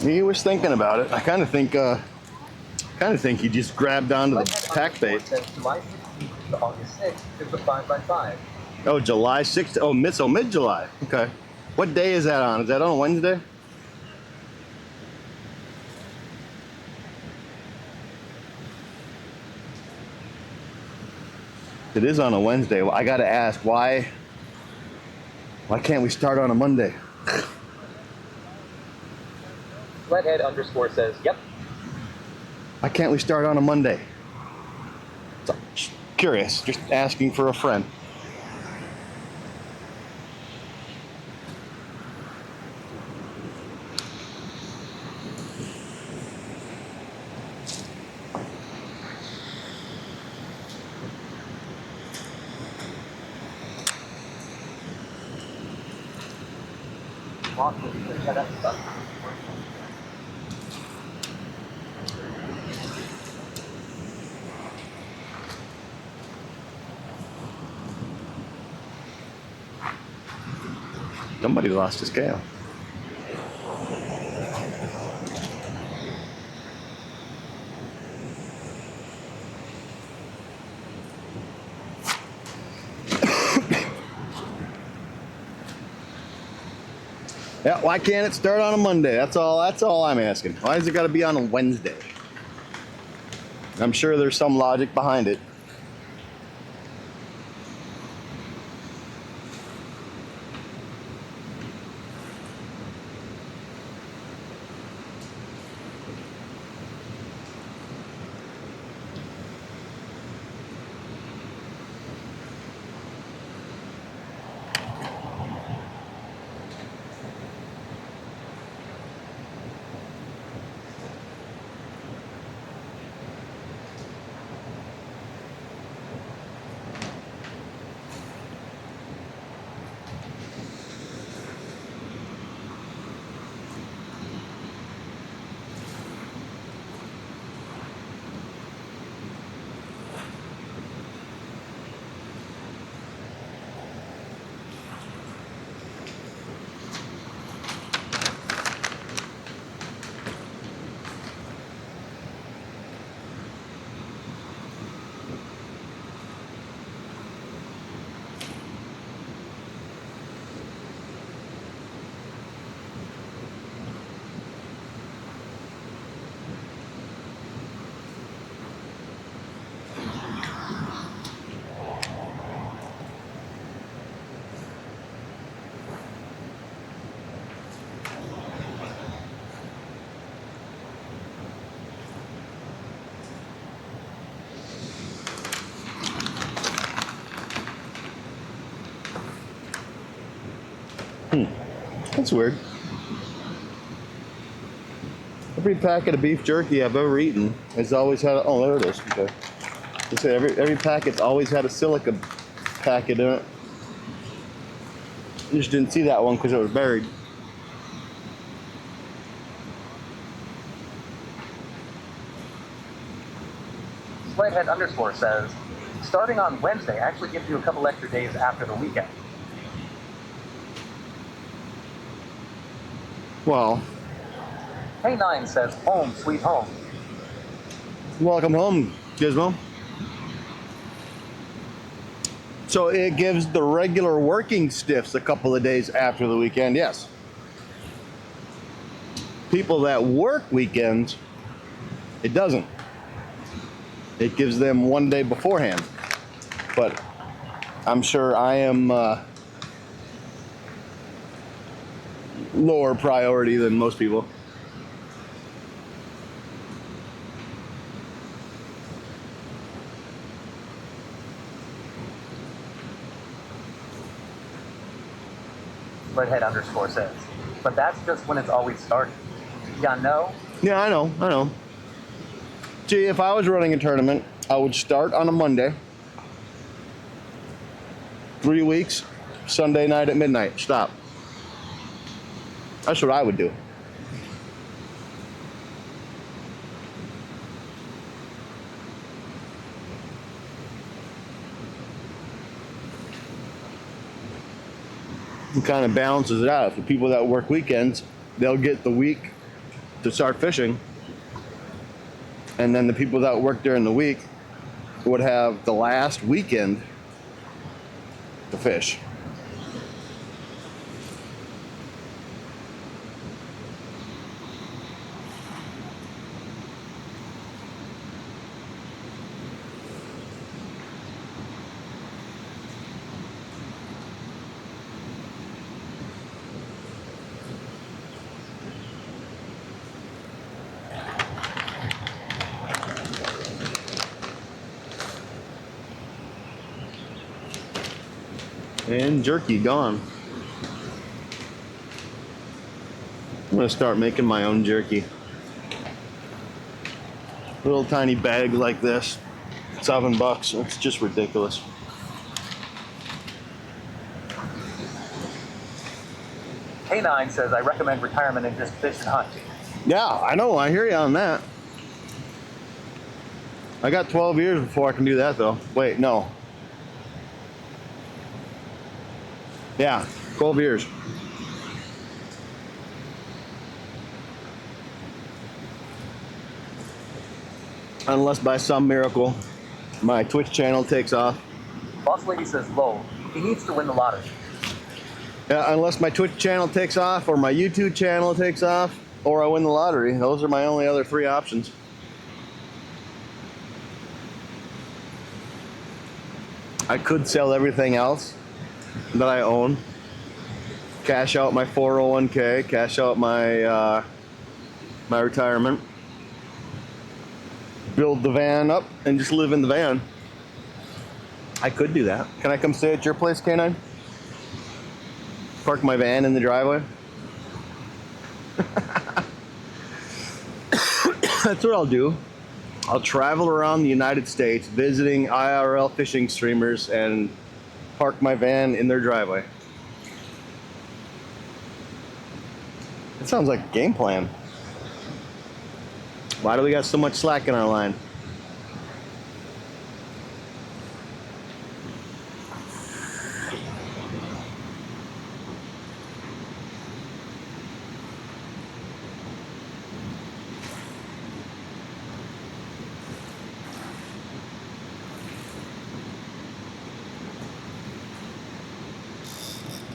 He was thinking about it. I kind of think he just grabbed onto the tack bait. July 16th to August 6th is the 5x5. Oh, July 6th. Oh, mid-July. Okay. What day is that on? Is that on a Wednesday? It is on a Wednesday. Well, I got to ask, why can't we start on a Monday? Redhead underscore says, yep. Why can't we start on a Monday? So, just curious, just asking for a friend. Somebody lost a scale. Yeah, why can't it start on a Monday? That's all I'm asking. Why has it got to be on a Wednesday? I'm sure there's some logic behind it. That's weird. Every packet of beef jerky I've ever eaten has always had. Oh, there it is. Okay. They say every packet's always had a silica packet in it. I just didn't see that one because it was buried. Redhead underscore says, starting on Wednesday actually gives you a couple extra days after the weekend. Well, K9 says, home, sweet home. welcome home, Gizmo. So it gives the regular working stiffs a couple of days after the weekend, yes. People that work weekends, it doesn't. It gives them 1 day beforehand. But I'm sure I am lower priority than most people. Redhead underscore says, but that's just when it's always starting. Yeah, no? Yeah, I know. See, if I was running a tournament, I would start on a Monday, 3 weeks, Sunday night at midnight, stop. That's what I would do. It kind of balances it out. For people that work weekends, they'll get the week to start fishing. And then the people that work during the week would have the last weekend to fish. And jerky gone. I'm gonna start making my own jerky. Little tiny bag like this, $7. It's just ridiculous. K9 says, I recommend retirement and just fish and hunt. Yeah, I know. I hear you on that. I got 12 years before I can do that, though. Wait, no. Yeah, 12 years. Unless by some miracle, my Twitch channel takes off. Boss Lady says, low. He needs to win the lottery. Yeah, unless my Twitch channel takes off, or my YouTube channel takes off, or I win the lottery. Those are my only other 3 options. I could sell everything else that I own, cash out my 401k, cash out my my retirement, build the van up, and just live in the van. I could do that. Can I come stay at your place, K9? Park my van in the driveway? That's what I'll do. I'll travel around the United States visiting IRL fishing streamers and park my van in their driveway. That sounds like a game plan. Why do we got so much slack in our line?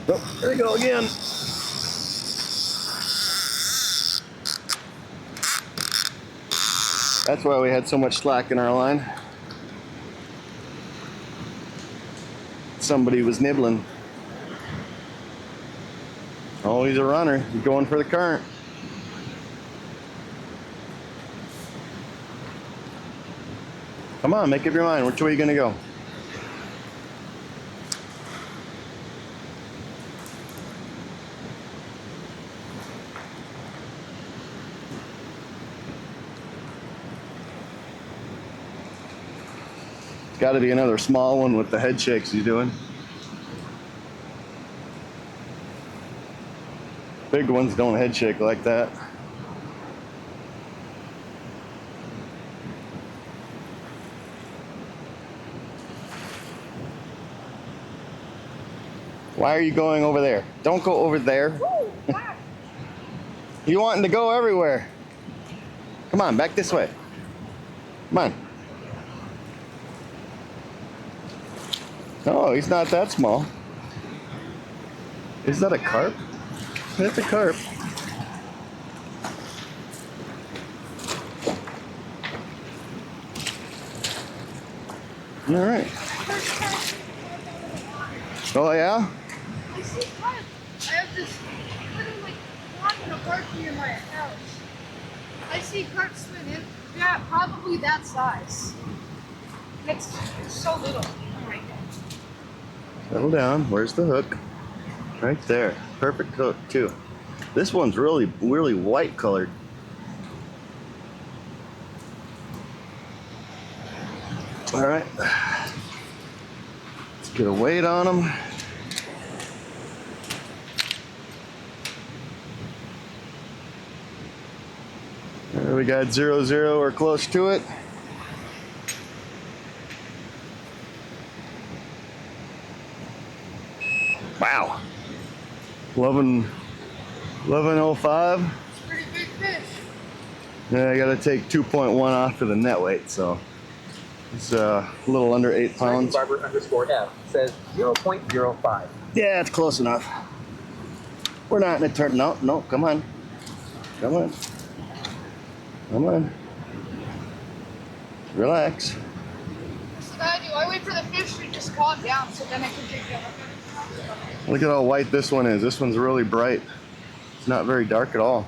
Oh, there we go again. That's why we had so much slack in our line. Somebody was nibbling. Oh, he's a runner. He's going for the current. Come on, make up your mind. Which way are you going to go? It's got to be another small one with the head shakes he's doing. Big ones don't head shake like that. Why are you going over there? Don't go over there. You wanting to go everywhere. Come on, back this way. Come on. No, he's not that small. Is that a carp? That's a carp. All right. Oh yeah? I see carp. I have this little like pond in a park near my house. I see carp swimming. Yeah, probably that size. It's so little. Oh my god. Settle down. Where's the hook? Right there. Perfect hook too. This one's really white colored. All right. Let's get a weight on them. There we got 0-0 or close to it. Wow. 11.05. Pretty big fish. Yeah, I gotta take 2.1 off for the net weight, so it's a little under 8 pounds. Barber_F says 0.05. Yeah, it's close enough. We're not in a turn. No, no, come on. Come on. Come on. Relax. So I do. I wait for the fish to just calm down so then I can take the hook. Look at how white this one is. This one's really bright. It's not very dark at all.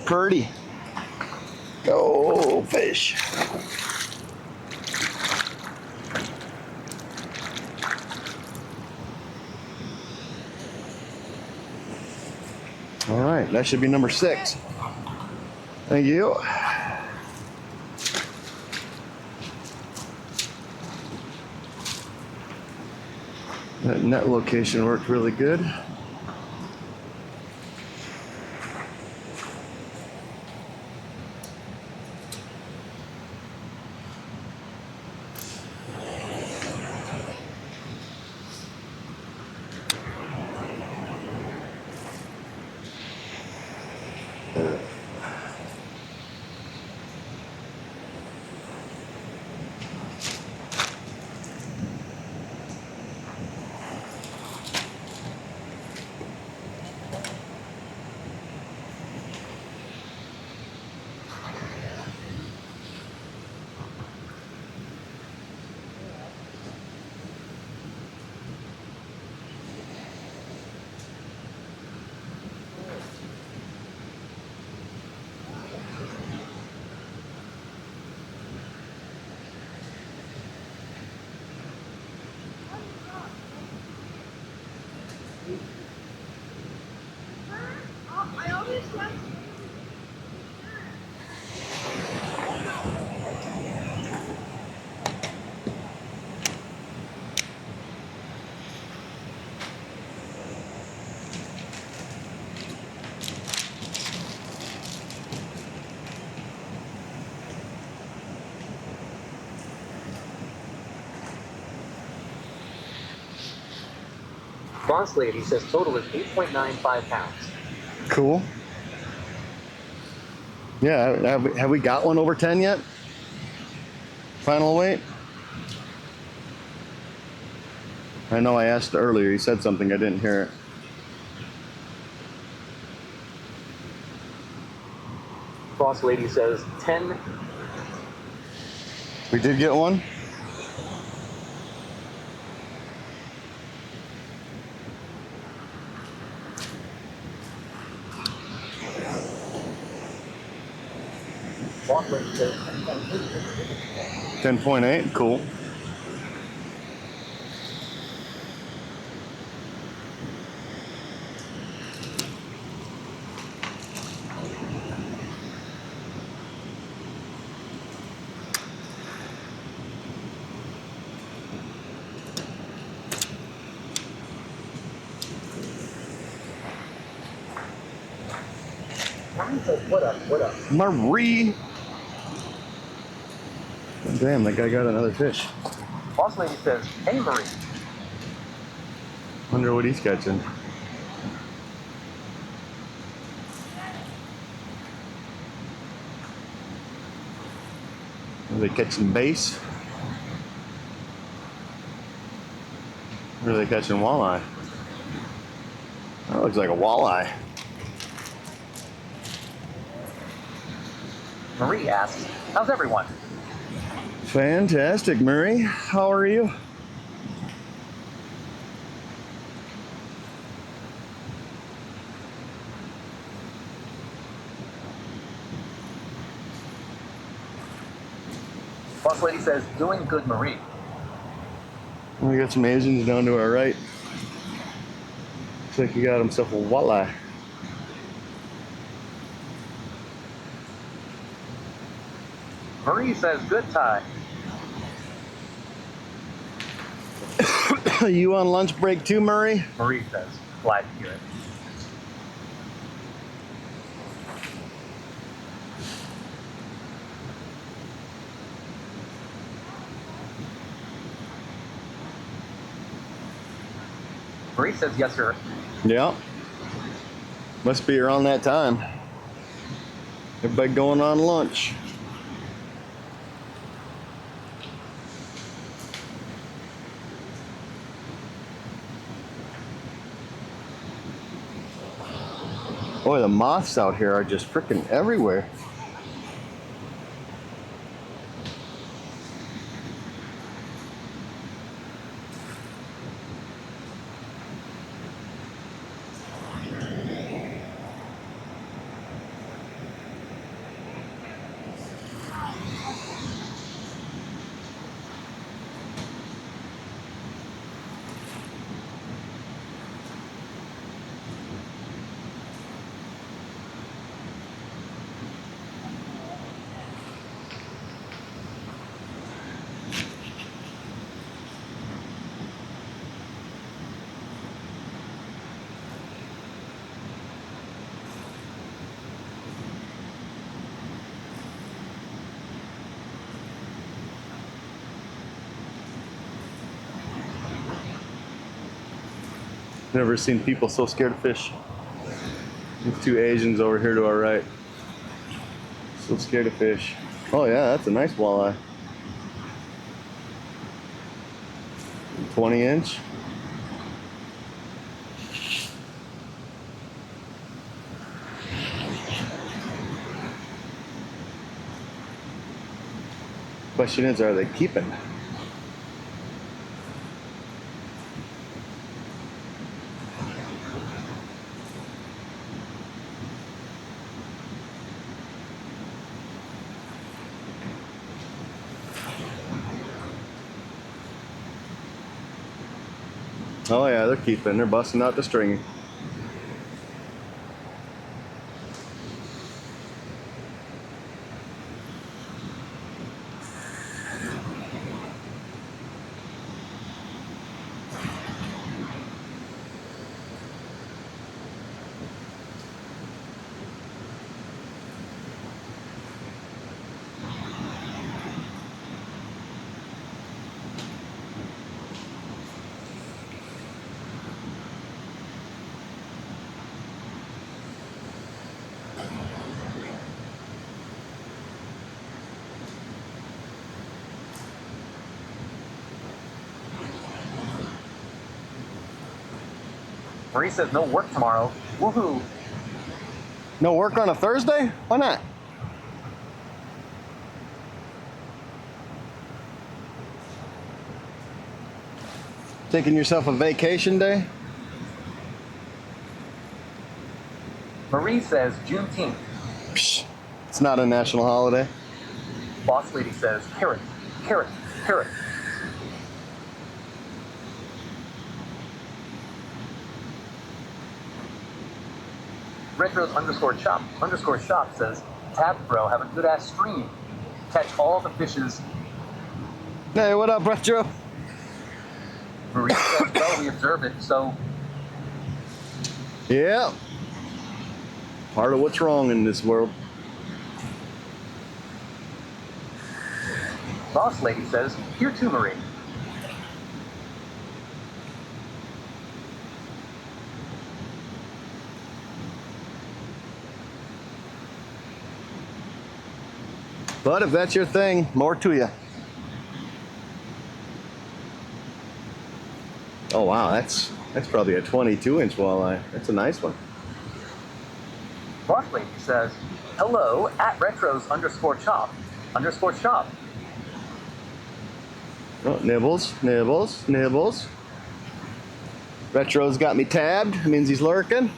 Pretty. Go fish. All right, that should be number 6. Thank you. That net location worked really good. I always like. Boss Lady says total is 8.95 pounds. Cool. Yeah, have we got one over 10 yet? Final weight? I know I asked earlier. He said something. I didn't hear it. Boss Lady says 10. We did get one? Boss Lady says 10.8. Cool. Marie says, what up, what up? Marie. Damn, that guy got another fish. Boss lady says, hey Marie. Wonder what he's catching. Are they catching bass? Or are they catching walleye? That looks like a walleye. Marie asks, how's everyone? Fantastic, Murray. How are you? Boss lady says, doing good, Marie. We got some Asians down to our right. Looks like he got himself a walleye. Marie says, good time. You on lunch break too, Murray? Marie says, glad to hear it. Marie says, yes, sir. Yeah. Must be around that time. Everybody going on lunch. Boy, the moths out here are just freaking everywhere. Never seen people so scared of fish. These two Asians over here to our right. So scared of fish. Oh yeah, that's a nice walleye. 20-inch. Question is, are they keeping? Oh yeah, they're keeping. They're busting out the string. Marie says, no work tomorrow. Woohoo. No work on a Thursday? Why not? Taking yourself a vacation day? Marie says, Juneteenth. Psh, it's not a national holiday. Boss lady says, carrot, carrot, carrot. Retros _ shop says, Tab bro, have a good ass stream. Catch all the fishes. Hey, what up, Retro? Marie says, well, we observe it, so. Yeah. Part of what's wrong in this world. Boss Lady says, here too, Marie. But if that's your thing, more to you. Oh wow, that's probably a 22-inch walleye. That's a nice one. Boss Lady says, hello at retros_chop_shop. Oh, nibbles, nibbles, nibbles. Retro's got me tabbed. Means he's lurking.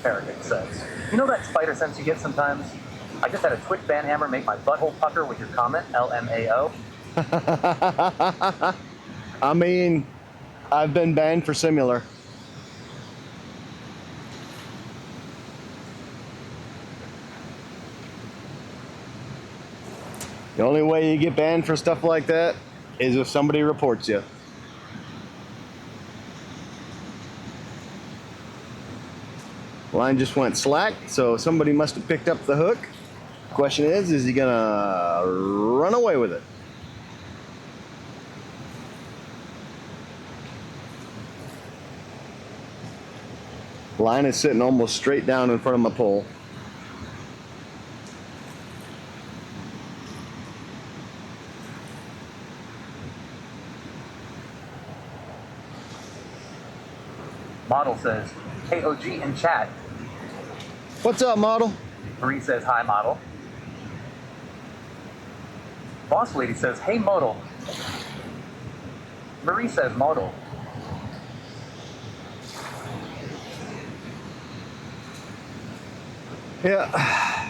Arrogant says, you know that spider sense you get sometimes? I just had a Twitch ban hammer make my butthole pucker with your comment, LMAO. I mean, I've been banned for similar. The only way you get banned for stuff like that is if somebody reports you. Line just went slack, so somebody must have picked up the hook. Question is he gonna run away with it? Line is sitting almost straight down in front of my pole. Model says, KOG in chat. What's up, Model? Marie says, hi, Model. Boss Lady says, hey, Model. Marie says, Model. Yeah.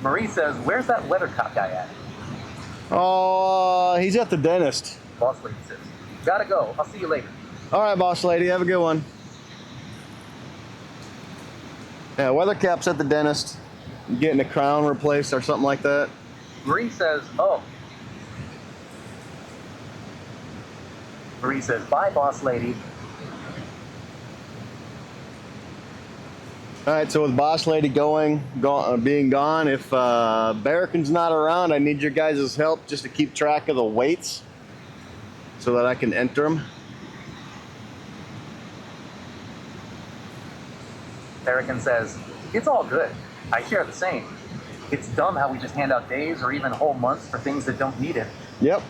Marie says, where's that weathercock guy at? Oh, he's at the dentist. Boss Lady says, gotta go. I'll see you later. All right, Boss Lady, have a good one. Yeah, Weathercap's at the dentist, getting a crown replaced or something like that. Marie says, oh. Marie says, bye, Boss Lady. All right, so with Boss Lady being gone, if Barrican's not around, I need your guys' help just to keep track of the weights so that I can enter them. Barrican says, it's all good. I share the same. It's dumb how we just hand out days or even whole months for things that don't need it. Yep.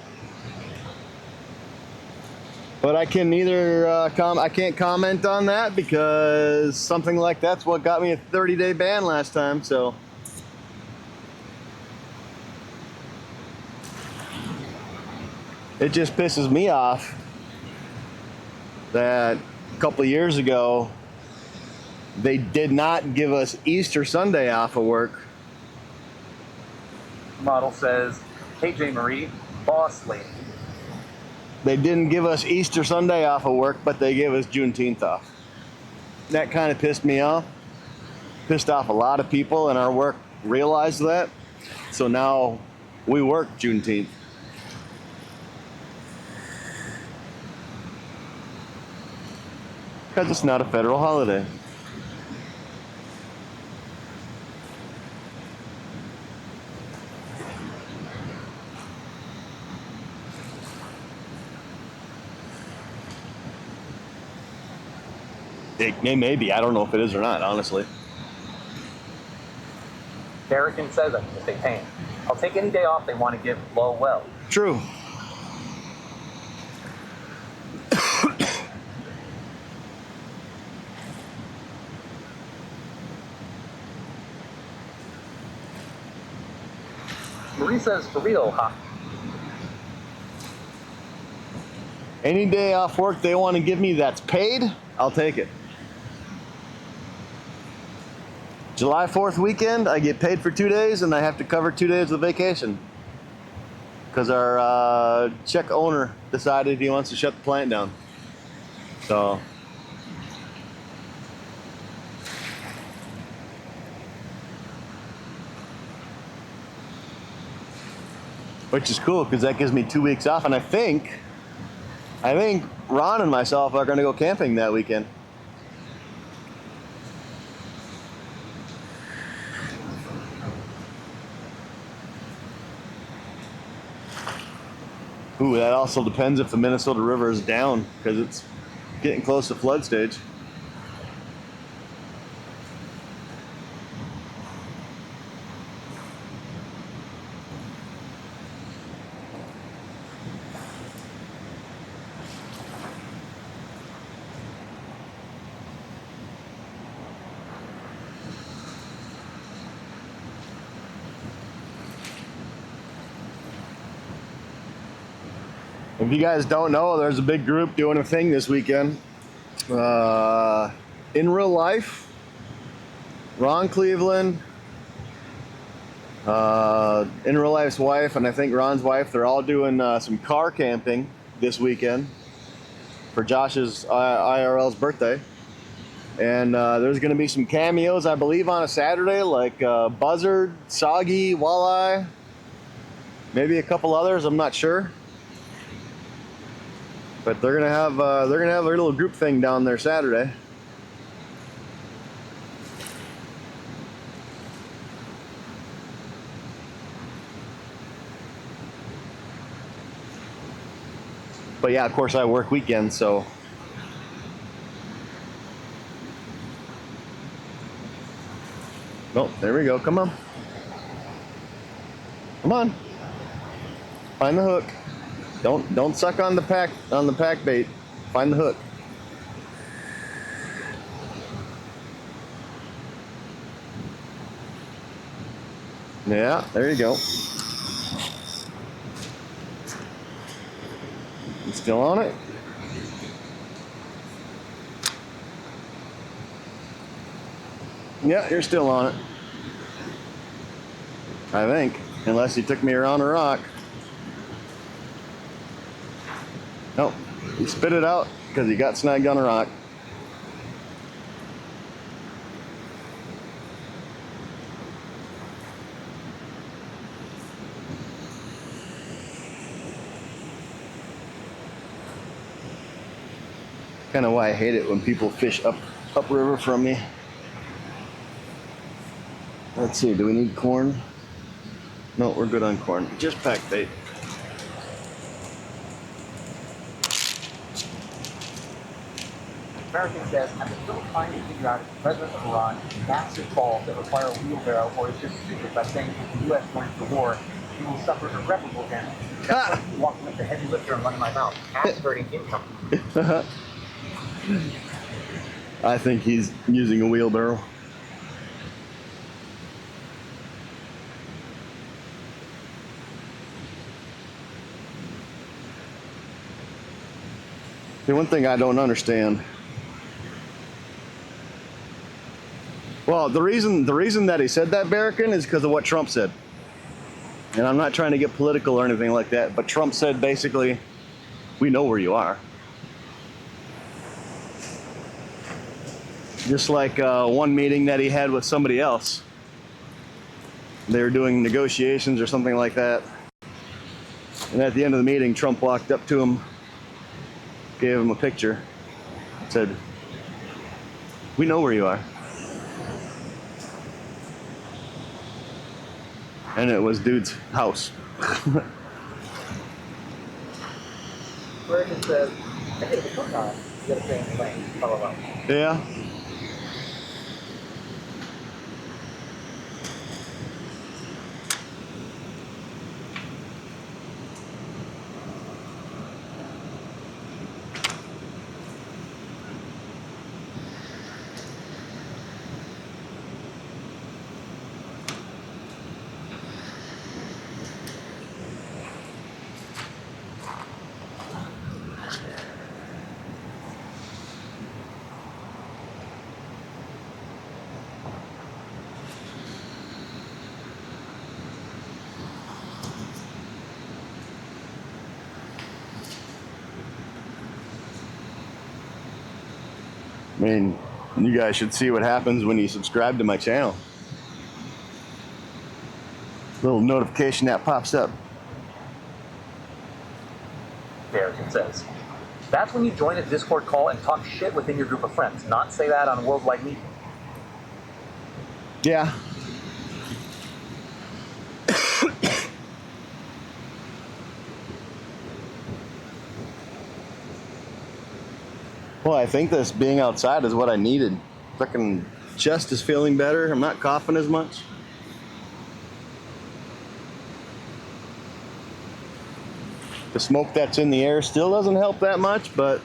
But I can neither I can't comment on that because something like that's what got me a 30-day ban last time, so. It just pisses me off that a couple of years ago they did not give us Easter Sunday off of work. Model says, hey, J. Marie, Boss Lady. They didn't give us Easter Sunday off of work, but they gave us Juneteenth off. That kind of pissed me off. Pissed off a lot of people, and our work realized that. So now we work Juneteenth. Because it's not a federal holiday. It maybe. I don't know if it is or not, honestly. Barrican says if they pay him. I'll take any day off they want to give low well. True. Marie says, for real, huh? Any day off work they want to give me that's paid, I'll take it. July 4th weekend, I get paid for 2 days and I have to cover 2 days of vacation. Because our Czech owner decided he wants to shut the plant down. So. Which is cool because that gives me 2 weeks off, and I think Ron and myself are going to go camping that weekend. Ooh, that also depends if the Minnesota River is down because it's getting close to flood stage. If you guys don't know, there's a big group doing a thing this weekend. In real life, Ron Cleveland, in real life's wife, and I think Ron's wife, they're all doing some car camping this weekend for Josh's IRL's birthday. And there's going to be some cameos, I believe, on a Saturday, like Buzzard, Soggy, Walleye, maybe a couple others. I'm not sure. But they're gonna have a little group thing down there Saturday. But yeah, of course I work weekends, so oh, there we go. Come on, come on, find the hook. Don't suck on the pack bait. Find the hook. Yeah, there you go. You still on it? Yeah, you're still on it. I think, unless you took me around a rock. Nope, he spit it out because he got snagged on a rock. Kind of why I hate it when people fish upriver from me. Let's see, do we need corn? No, we're good on corn. Just pack bait. American says, I'm still trying to figure out if the president of Iran massive balls that require a wheelbarrow or is just stupid by saying if the U.S. joins the war, he will suffer irreparable damage. That's why he walked with the heavy lifter and running my mouth, aspirating income. I think he's using a wheelbarrow. The one thing I don't understand. Well, the reason that he said that, Barrican, is because of what Trump said. And I'm not trying to get political or anything like that, but Trump said basically, we know where you are. Just like one meeting that he had with somebody else. They were doing negotiations or something like that. And at the end of the meeting, Trump walked up to him, gave him a picture, said, we know where you are. And it was dude's house. American says, I hit the cook on, you gotta stay in the lane, blah, blah, blah. Yeah. I mean, you guys should see what happens when you subscribe to my channel. Little notification that pops up. Barrington says. That's when you join a Discord call and talk shit within your group of friends, not say that on a worldwide meeting. Yeah. Well, I think this being outside is what I needed. Fucking chest is feeling better. I'm not coughing as much. The smoke that's in the air still doesn't help that much, but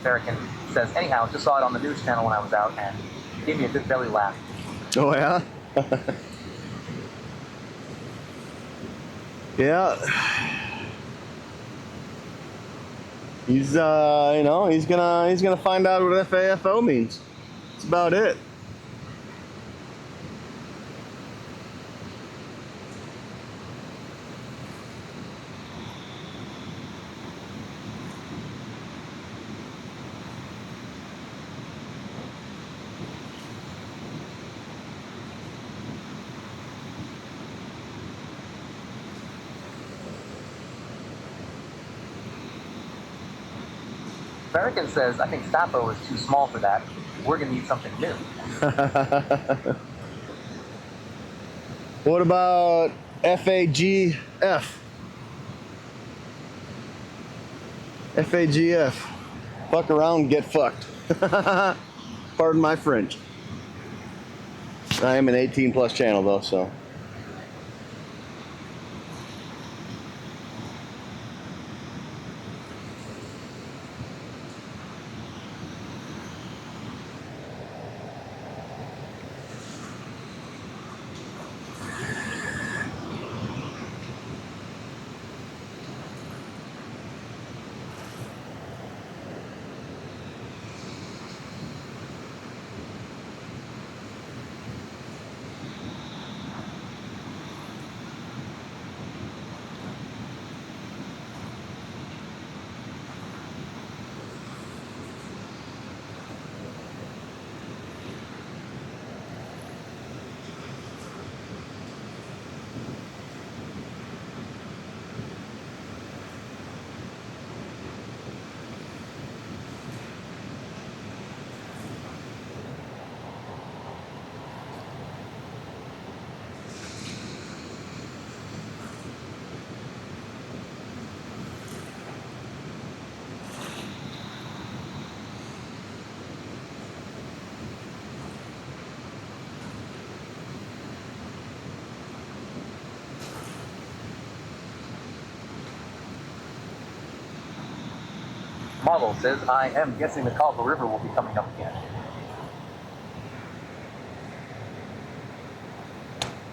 Barrington says, anyhow, just saw it on the news channel when I was out and gave me a good belly laugh. oh yeah. Yeah. He's you know, he's gonna find out what FAFO means. That's about it. Barrington says, I think Sappho is too small for that. We're going to need something new. What about FAGF? FAGF. Fuck around, get fucked. Pardon my French. I am an 18 plus channel though, so. Marvel says, I am guessing the Colorado River will be coming up again.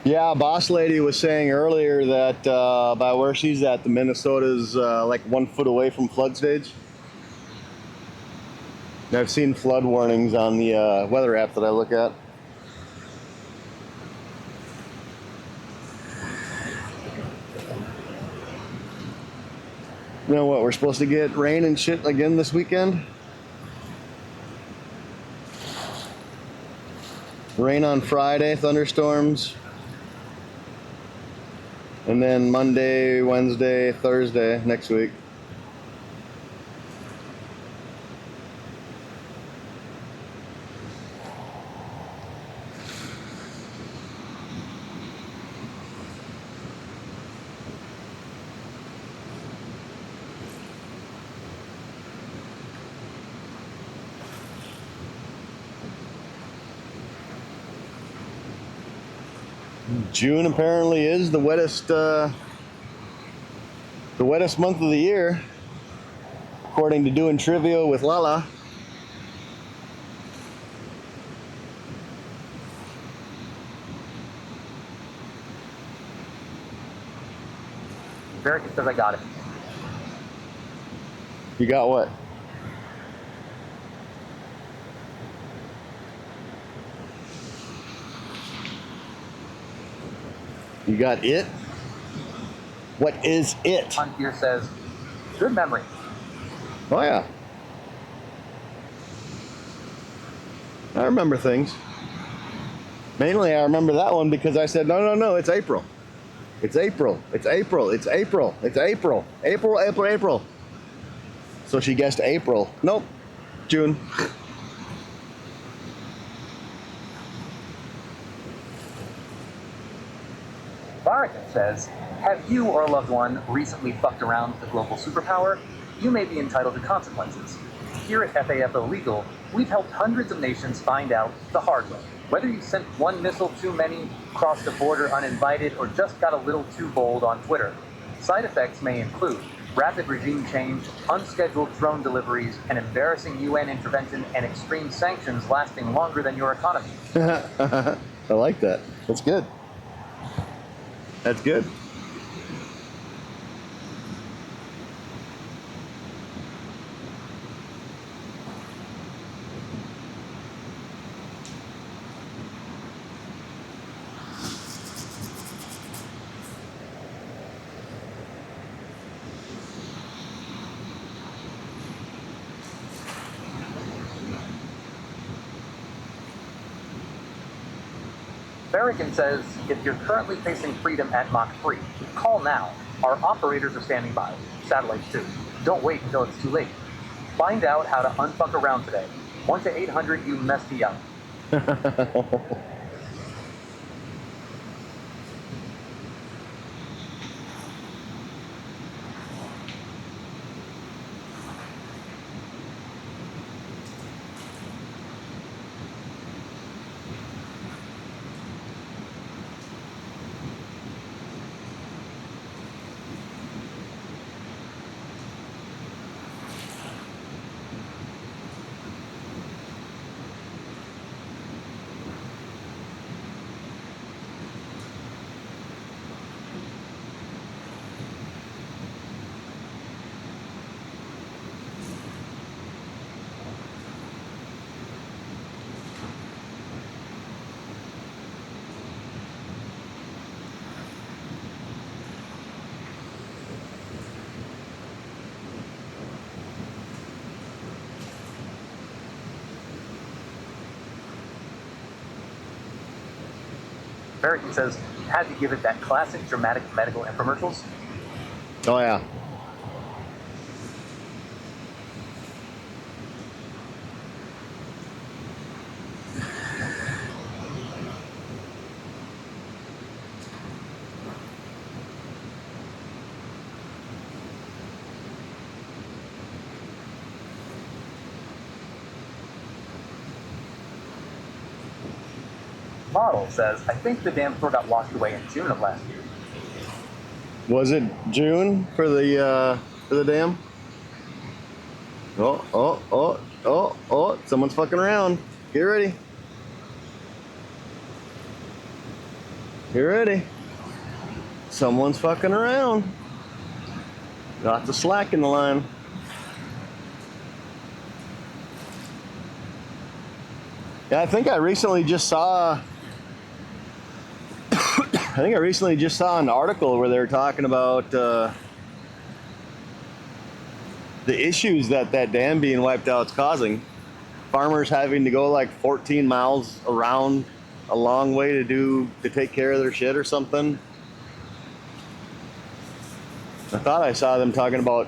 Yeah, boss lady was saying earlier that by where she's at, the Minnesota's like 1 foot away from flood stage. And I've seen flood warnings on the weather app that I look at. You know what, we're supposed to get rain and shit again this weekend? Rain on Friday, thunderstorms. And then Monday, Wednesday, Thursday next week. June apparently is the wettest month of the year, according to doing trivia with Lala. Eric says I got it. You got what? You got it? What is it? Hunt here says, good memory. Oh yeah. I remember things. Mainly I remember that one because I said, no, it's April. It's April. It's April. It's April. It's April. April. So she guessed April. Nope. June. Barakin says, have you or a loved one recently fucked around with a global superpower? You may be entitled to consequences. Here at FAFO Legal, we've helped hundreds of nations find out the hard way. Whether you sent one missile too many, crossed the border uninvited, or just got a little too bold on Twitter. Side effects may include rapid regime change, unscheduled drone deliveries, an embarrassing UN intervention, and extreme sanctions lasting longer than your economy. I like that. That's good. That's good. Barakin says, if you're currently facing freedom at Mach 3, call now. Our operators are standing by. Satellites too. Don't wait until it's too late. Find out how to unfuck around today. 1-800 you messed me up. Barakin says, had to give it that classic dramatic medical infomercials. Oh yeah. Model says, I think the damn tour got washed away in June of last year. Was it June for the dam? Oh, someone's fucking around. Get ready. You're ready. Someone's fucking around. Got the slack in the line. Yeah, I think I recently just saw an article where they were talking about the issues that dam being wiped out is causing. Farmers having to go like 14 miles around a long way to take care of their shit or something. I thought I saw them talking about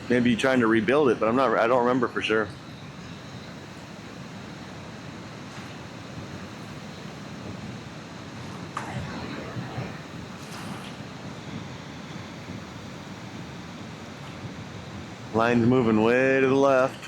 maybe trying to rebuild it, but I don't remember for sure. Line's moving way to the left.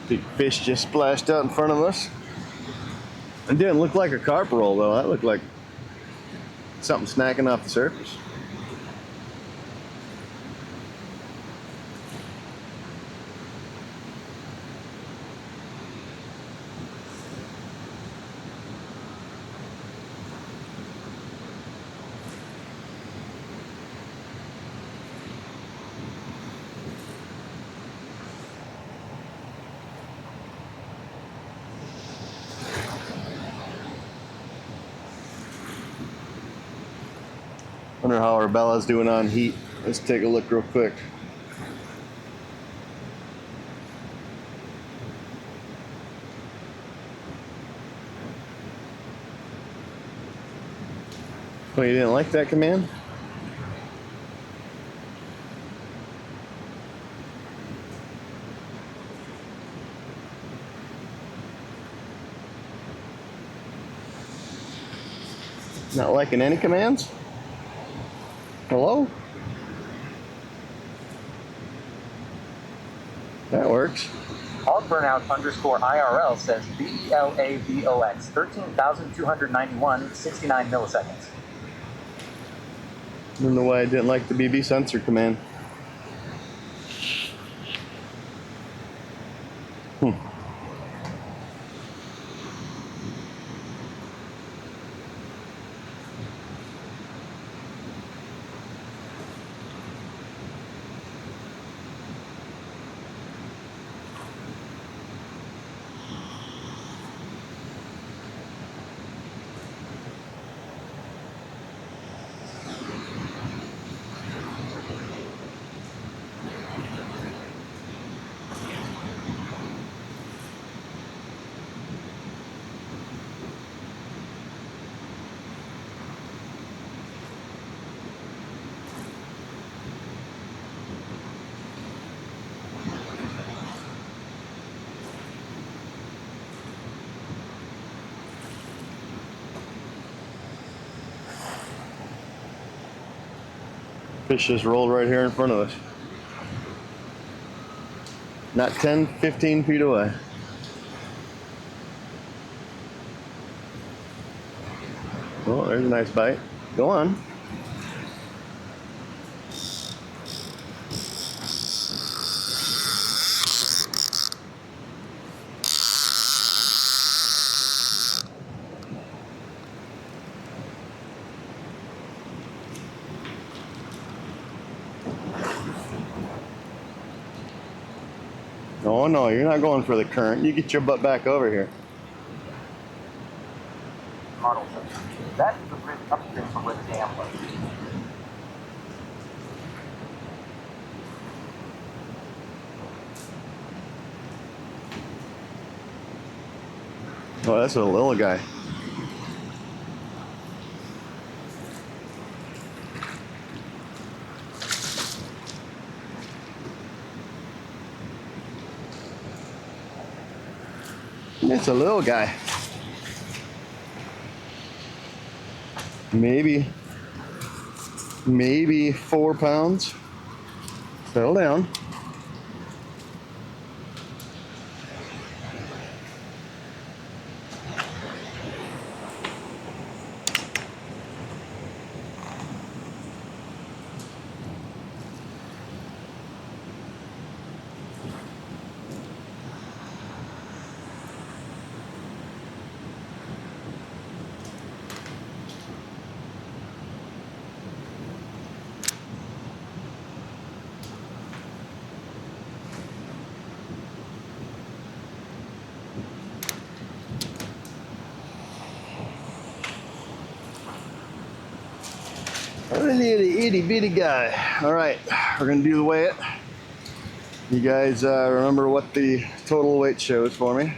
Big fish just splashed out in front of us. It didn't look like a carp roll though. That looked like something snacking off the surface. Wonder how our Bella's doing on heat. Let's take a look real quick. Oh, you didn't like that command? Not liking any commands? Hello? That works. Hogburnout_IRL says BELAVOX 13,291 69 milliseconds. I don't know why I didn't like the BB sensor command. Fish just rolled right here in front of us. Not 10, 15 feet away. Oh, there's a nice bite. Go on. Oh no, you're not going for the current. You get your butt back over here. Model says, that's the bridge upstream from where the dam was. Oh, that's a little guy. It's a little guy. Maybe 4 pounds. Settle down. Little itty bitty guy. All right, we're gonna do the weigh it. You guys remember what the total weight shows for me?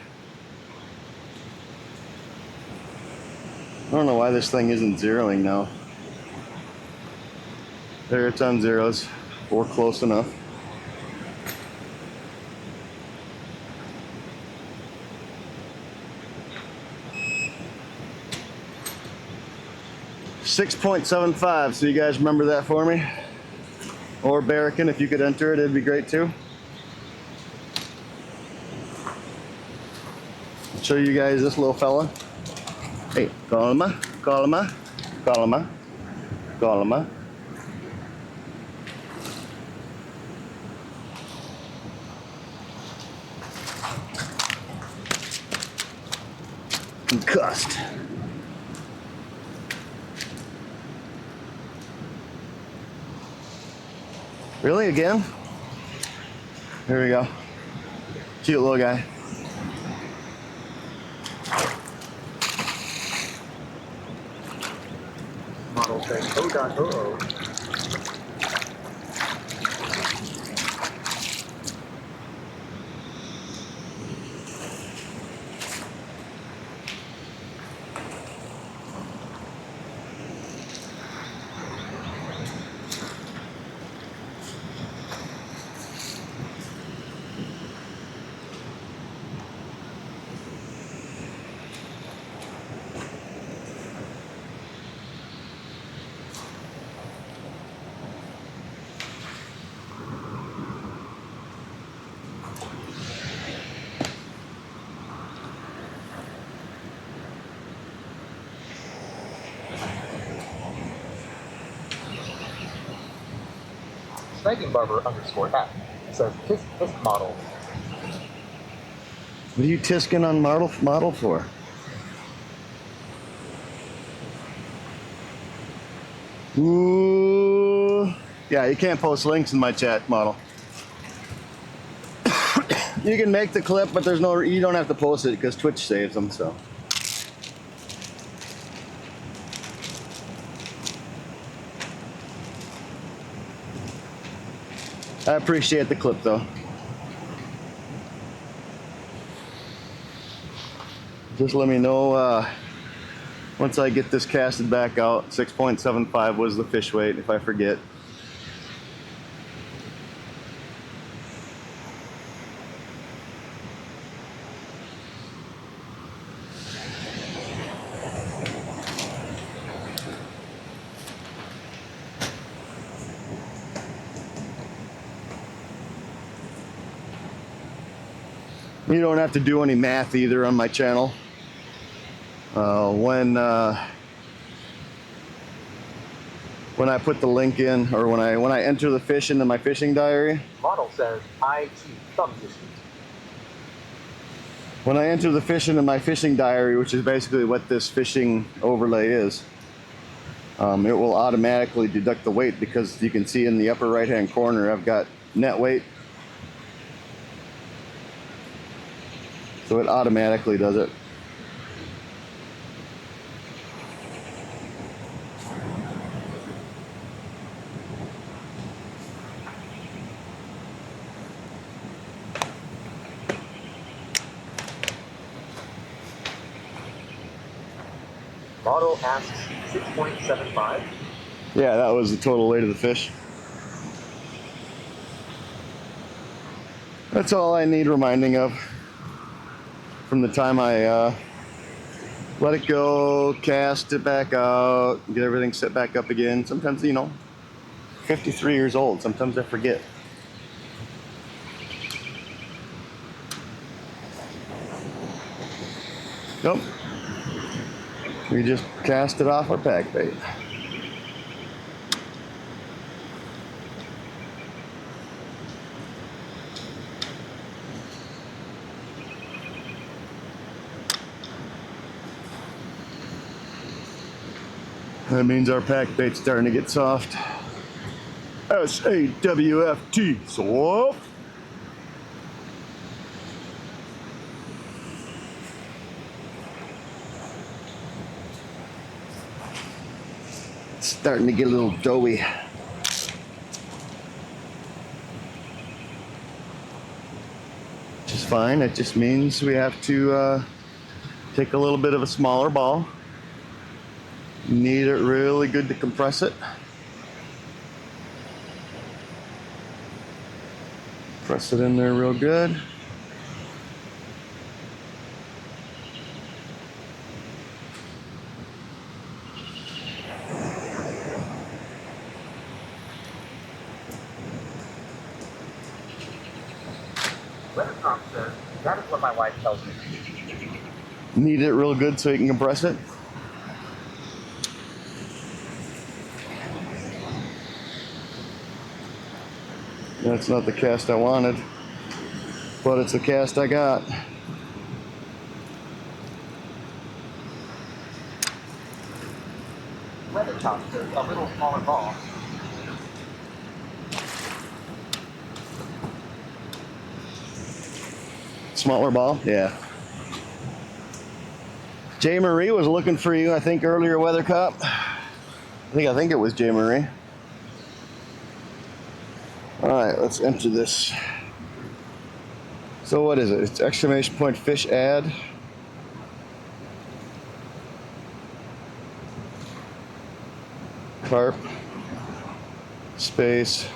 I don't know why this thing isn't zeroing now. There, it's on zeros. Or close enough. .75, so you guys remember that for me? Or Barracan, if you could enter it, it'd be great too. I'll show you guys this little fella. Hey, calma, calma, calma, calma. Concussed. Really, again? Here we go. Cute little guy. Model says, oh. Barber_F says tisk model. What are you tisking on model for? Ooh. Yeah, you can't post links in my chat, model. You can make the clip, but you don't have to post it because Twitch saves them, so. I appreciate the clip though. Just let me know once I get this casted back out. 6.75 was the fish weight, if I forget. You don't have to do any math either on my channel. When I put the link in, or when I enter the fish into my fishing diary. Model says IT thumb distance. When I enter the fish into my fishing diary, which is basically what this fishing overlay is, it will automatically deduct the weight, because you can see in the upper right hand corner I've got net weight, So it automatically does it. Model asks 6.75. Yeah, that was the total weight of the fish. That's all I need reminding of from the time I let it go, cast it back out, get everything set back up again. Sometimes, 53 years old, sometimes I forget. Nope. We just cast it off our pack bait. That means our pack bait's starting to get soft. S-A-W-F-T, soft. It's starting to get a little doughy. Which is fine, it just means we have to take a little bit of a smaller ball. Knead it really good to compress it. Press it in there real good. Weathercom says that is what my wife tells me. Knead it real good so you can compress it. That's not the cast I wanted, but it's the cast I got. Weathercom says a little smaller ball. Smaller ball? Yeah. Jay Marie was looking for you, I think, earlier, Weather Cop. I think it was Jay Marie. Alright, let's enter this. So what is it? It's exclamation point fish add. Carp. Space.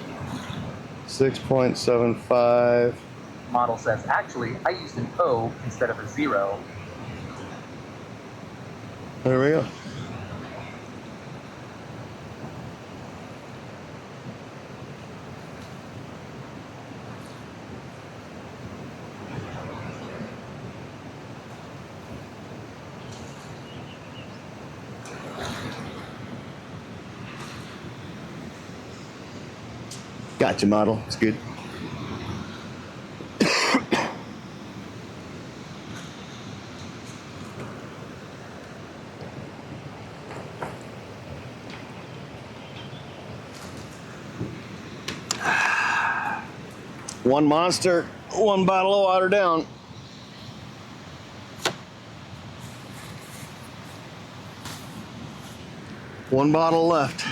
6.75. Model says, actually, I used an O instead of a 0. There we go. Gotcha, model. It's good. One monster, one bottle of water down. One bottle left.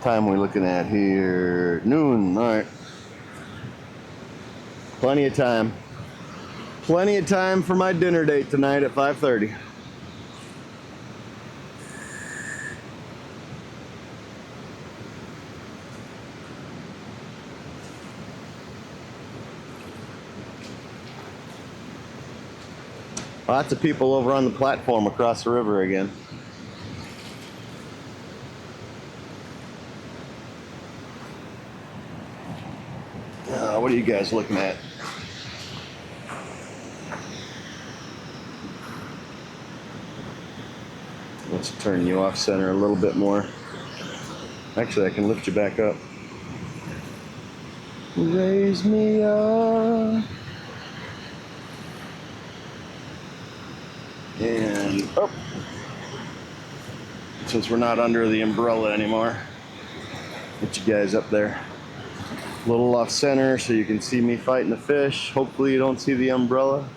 Time we looking at here? Noon. All right. Plenty of time. Plenty of time for my dinner date tonight at 5:30. Lots of people over on the platform across the river again. What are you guys looking at? Let's turn you off center a little bit more. Actually, I can lift you back up. Raise me up. And up. since we're not under the umbrella anymore. Get you guys up there. A little off center so you can see me fighting the fish. Hopefully you don't see the umbrella.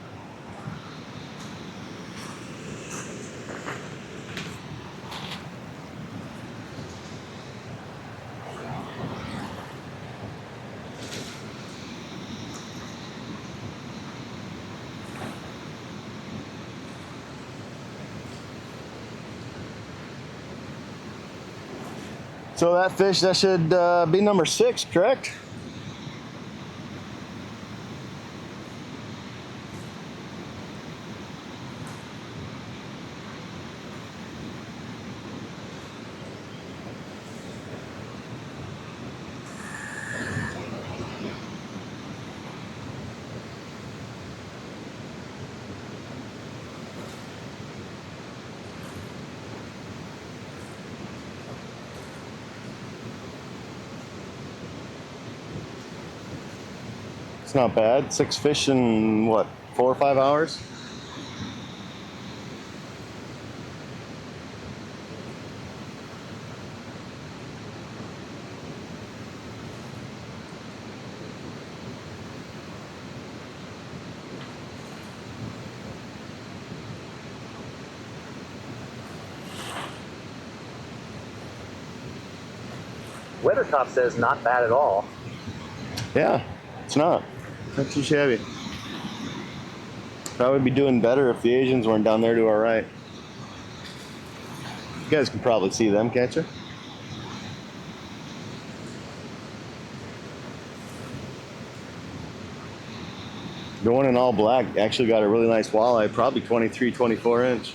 So that fish, that should be number 6, correct? It's not bad. 6 fish in what, 4 or 5 hours? Weathertop says not bad at all. Yeah, it's not. Not too shabby. Probably be doing better if the Asians weren't down there to our right. You guys can probably see them, can't you? The one in all black actually got a really nice walleye, probably 23, 24 inch.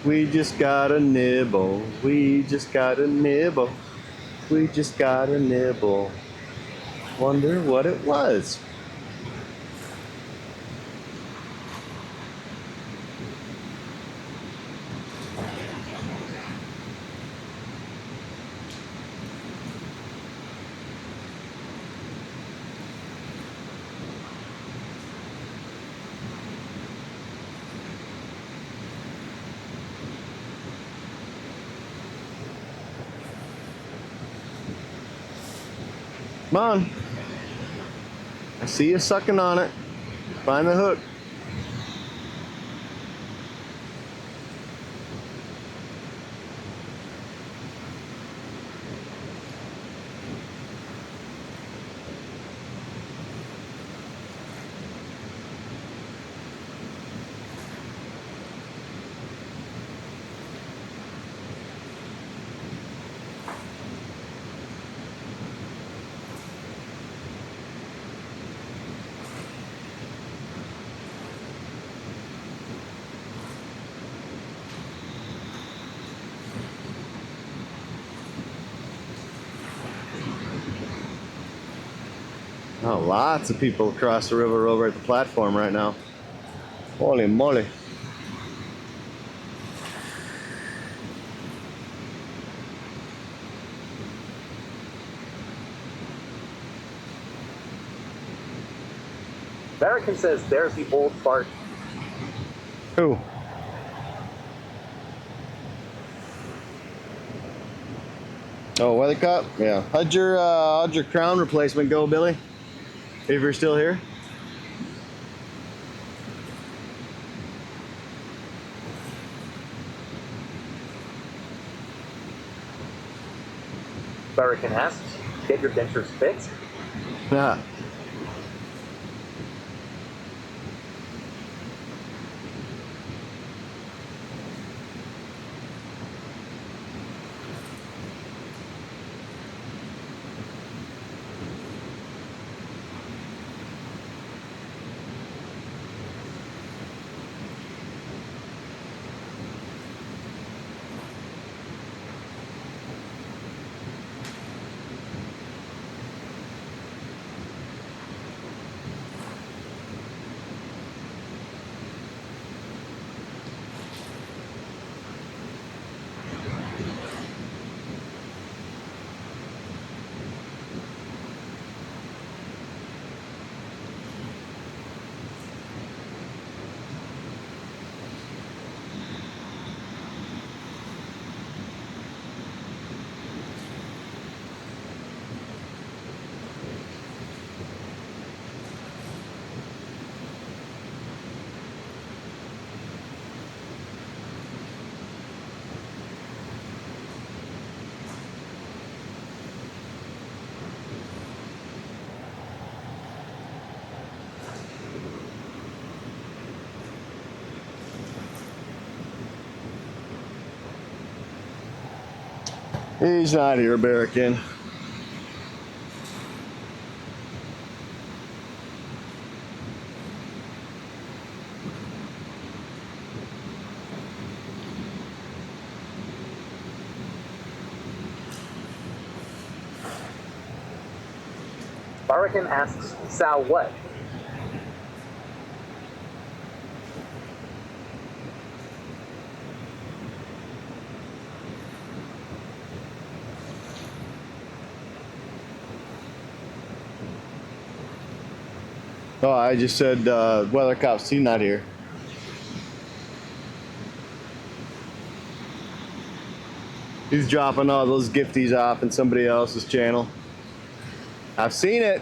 We just got a nibble. We just got a nibble. We just got a nibble. Wonder what it was. Come on. I see you sucking on it. Find the hook. Oh, lots of people across the river over at the platform right now. Holy moly. Barrican says there's the old fart. Who? Oh, Weathercop? Yeah. How'd your crown replacement go, Billy? If you're still here? Barrican asks, get your dentures fixed? Yeah. He's not here, Barrican. Barrican asks Sal what? Oh, I just said Weathercop's he's not here. He's dropping all those gifties off in somebody else's channel. I've seen it.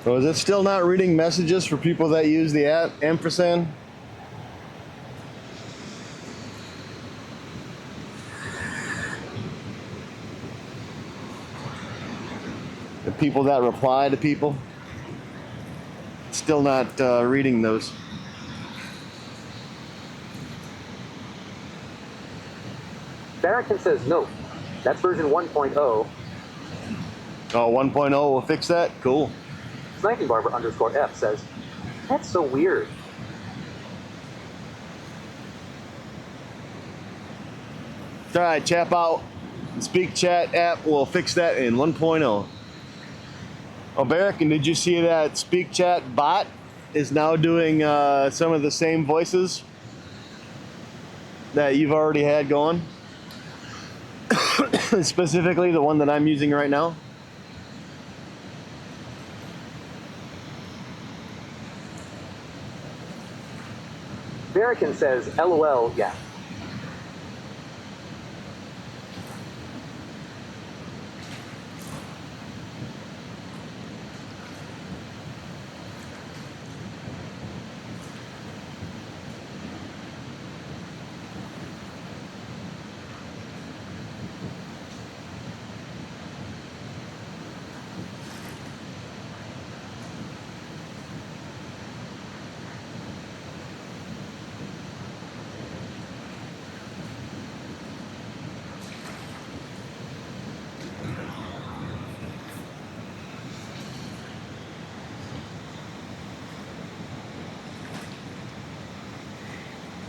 So is it still not reading messages for people that use the ampersand? The people that reply to people? Still not reading those. Barrican says no. That's version 1.0. Oh, 1.0 will fix that? Cool. Snipingbarber_F says, that's so weird. All right, tap out. Speak Chat app will fix that in 1.0. Oh, Barrick, and did you see that Speak Chat bot is now doing some of the same voices that you've already had going? Specifically the one that I'm using right now. Barrican says, LOL, yeah.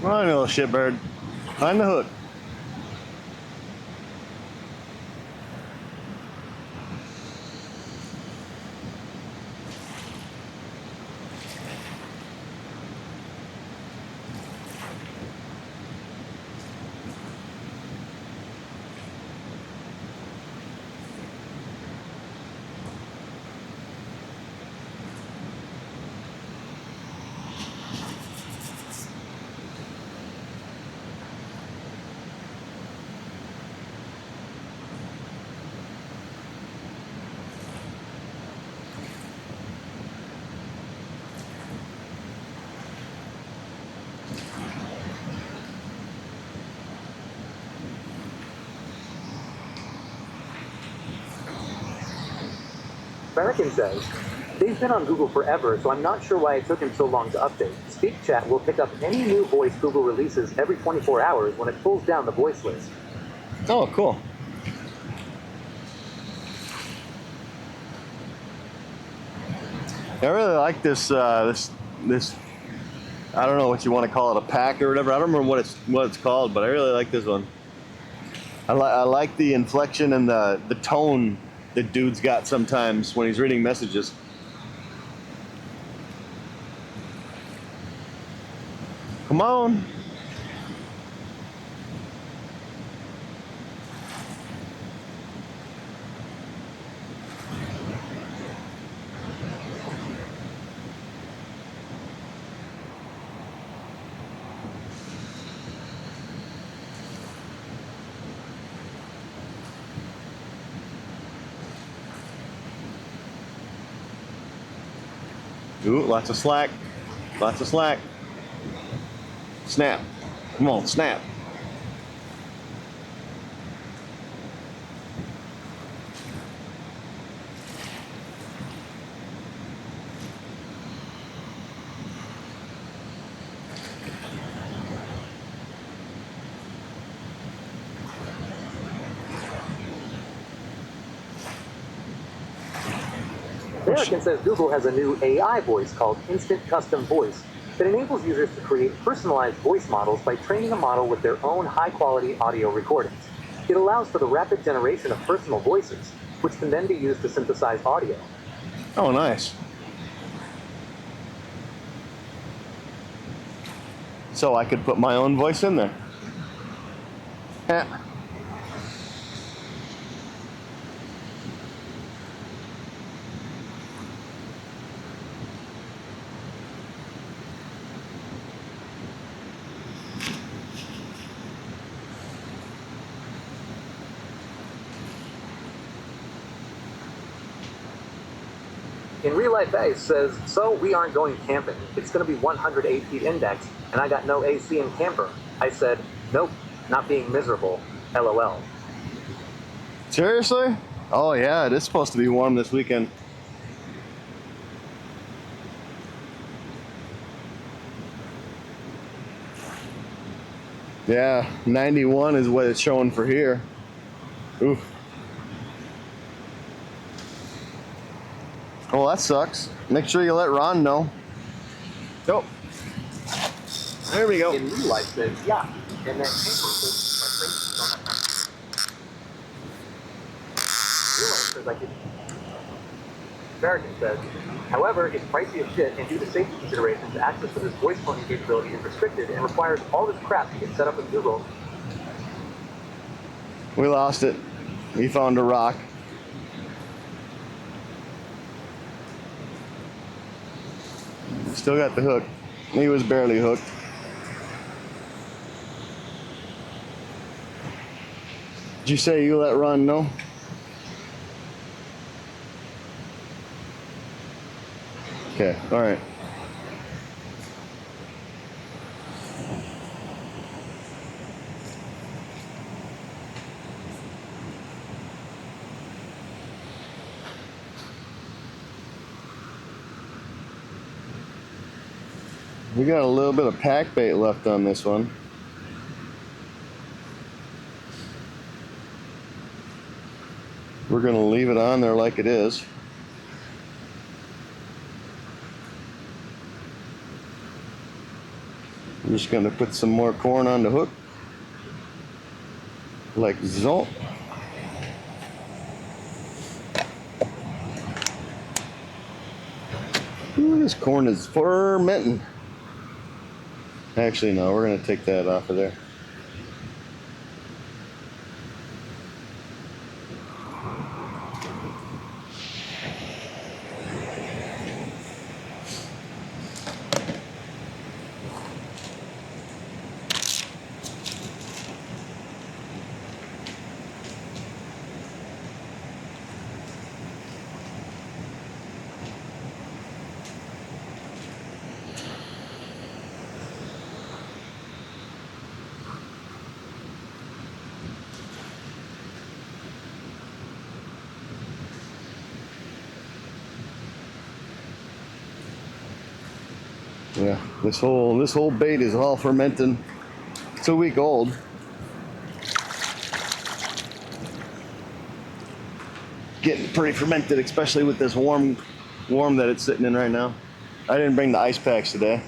I know, shitbird. On the hook. Barrican says, they've been on Google forever, so I'm not sure why it took him so long to update. Speak Chat will pick up any new voice Google releases every 24 hours when it pulls down the voice list. Oh, cool. I really like this, this, I don't know what you want to call it, a pack or whatever. I don't remember what it's called, but I really like this one. I like the inflection and the tone that dude's got sometimes when he's reading messages. Come on. Ooh, lots of slack. Lots of slack. Snap. Come on, snap. Barrican says Google has a new AI voice called Instant Custom Voice that enables users to create personalized voice models by training a model with their own high-quality audio recordings. It allows for the rapid generation of personal voices, which can then be used to synthesize audio. Oh, nice. So I could put my own voice in there. In real life, Ace says, so we aren't going camping. It's going to be 108 feet index, and I got no AC in camper. I said, nope, not being miserable. LOL. Seriously? Oh yeah, it is supposed to be warm this weekend. Yeah, 91 is what it's showing for here. Oof. Oh, that sucks. Make sure you let Ron know. Go. There we go. In real life says, yeah. And that paper says, real life says I can. American says, however, it's pricey as shit, and due to safety considerations, access to this voice cloning capability is restricted and requires all this crap to get set up with Google. We lost it. We found a rock. Still got the hook. He was barely hooked. Did you say you let Ron know? Okay, all right. We got a little bit of pack bait left on this one. We're gonna leave it on there like it is. I'm just gonna put some more corn on the hook, like so. Ooh, this corn is fermenting. Actually, no, we're gonna take that off of there. Yeah, this whole bait is all fermenting. It's a week old. Getting pretty fermented, especially with this warm that it's sitting in right now. I didn't bring the ice packs today.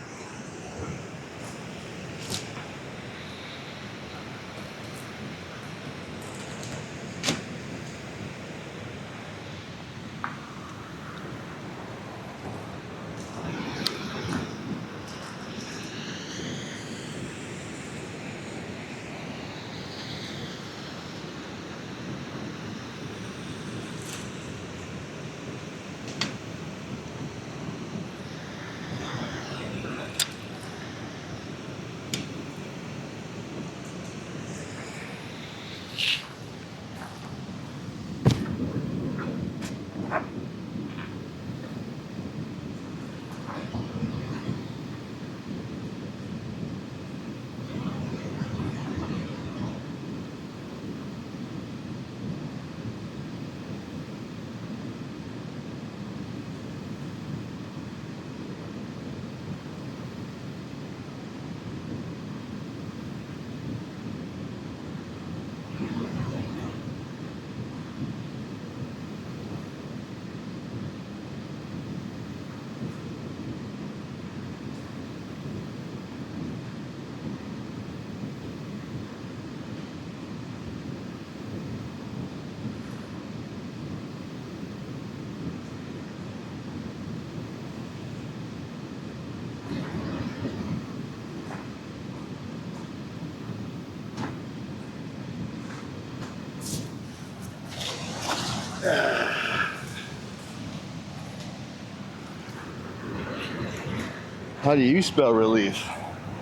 How do you spell relief?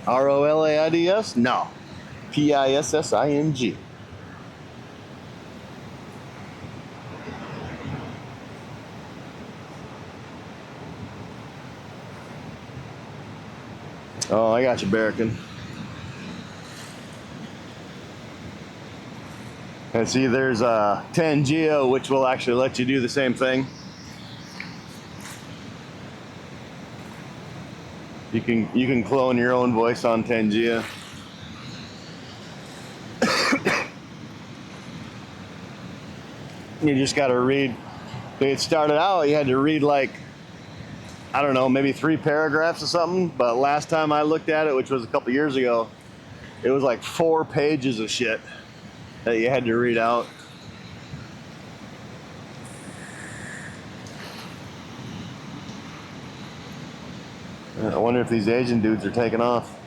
R-O-L-A-I-D-S? No. P-I-S-S-I-N-G. Oh, I got you, Barrican. And see, there's a 10 Geo, which will actually let you do the same thing. You can clone your own voice on 10 Geo. You just got to read. It started out, you had to read like I don't know, maybe 3 paragraphs or something. But last time I looked at it, which was a couple years ago, it was like 4 pages of shit that you had to read out. I wonder if these Asian dudes are taking off.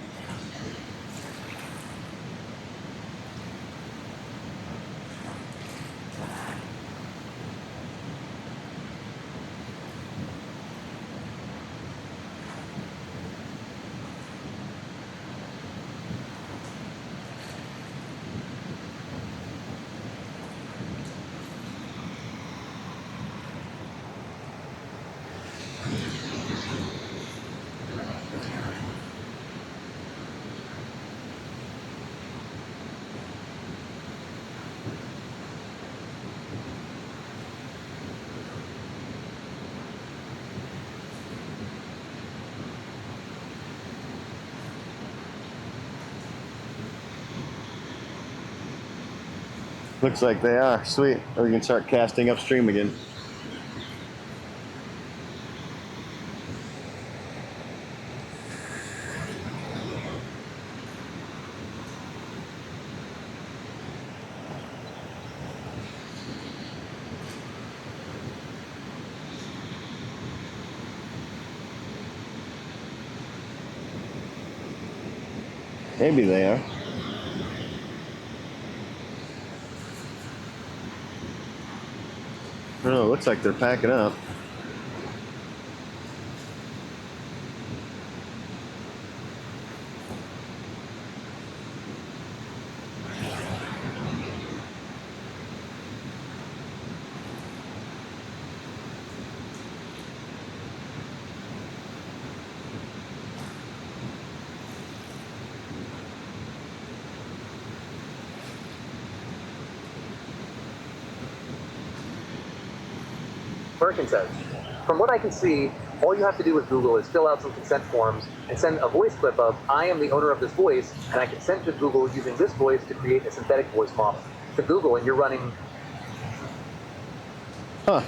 Looks like they are. Sweet. We can start casting upstream again. Maybe they are. I don't know, it looks like they're packing up. Birkin says, from what I can see, all you have to do with Google is fill out some consent forms and send a voice clip of, I am the owner of this voice, and I consent to Google using this voice to create a synthetic voice model. To Google, and you're running... Huh.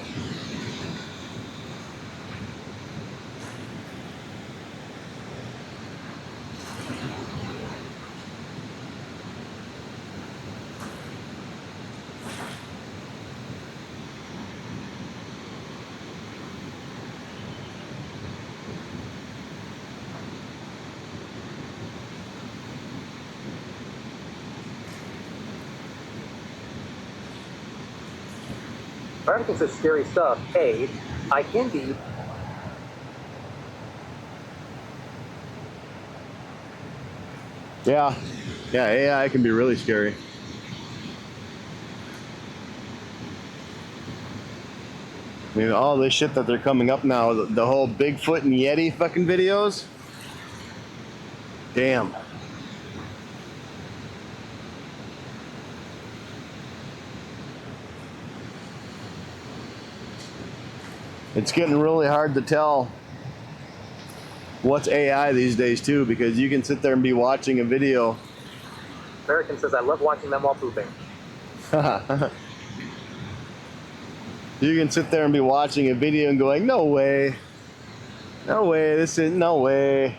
Birkin says scary stuff. A, I can be... Yeah, AI can be really scary. I mean, all this shit that they're coming up now, the whole Bigfoot and Yeti fucking videos. Damn. It's getting really hard to tell what's AI these days too, because you can sit there and be watching a video. Birkin says, I love watching them while pooping. You can sit there and be watching a video and going, no way, this is no way.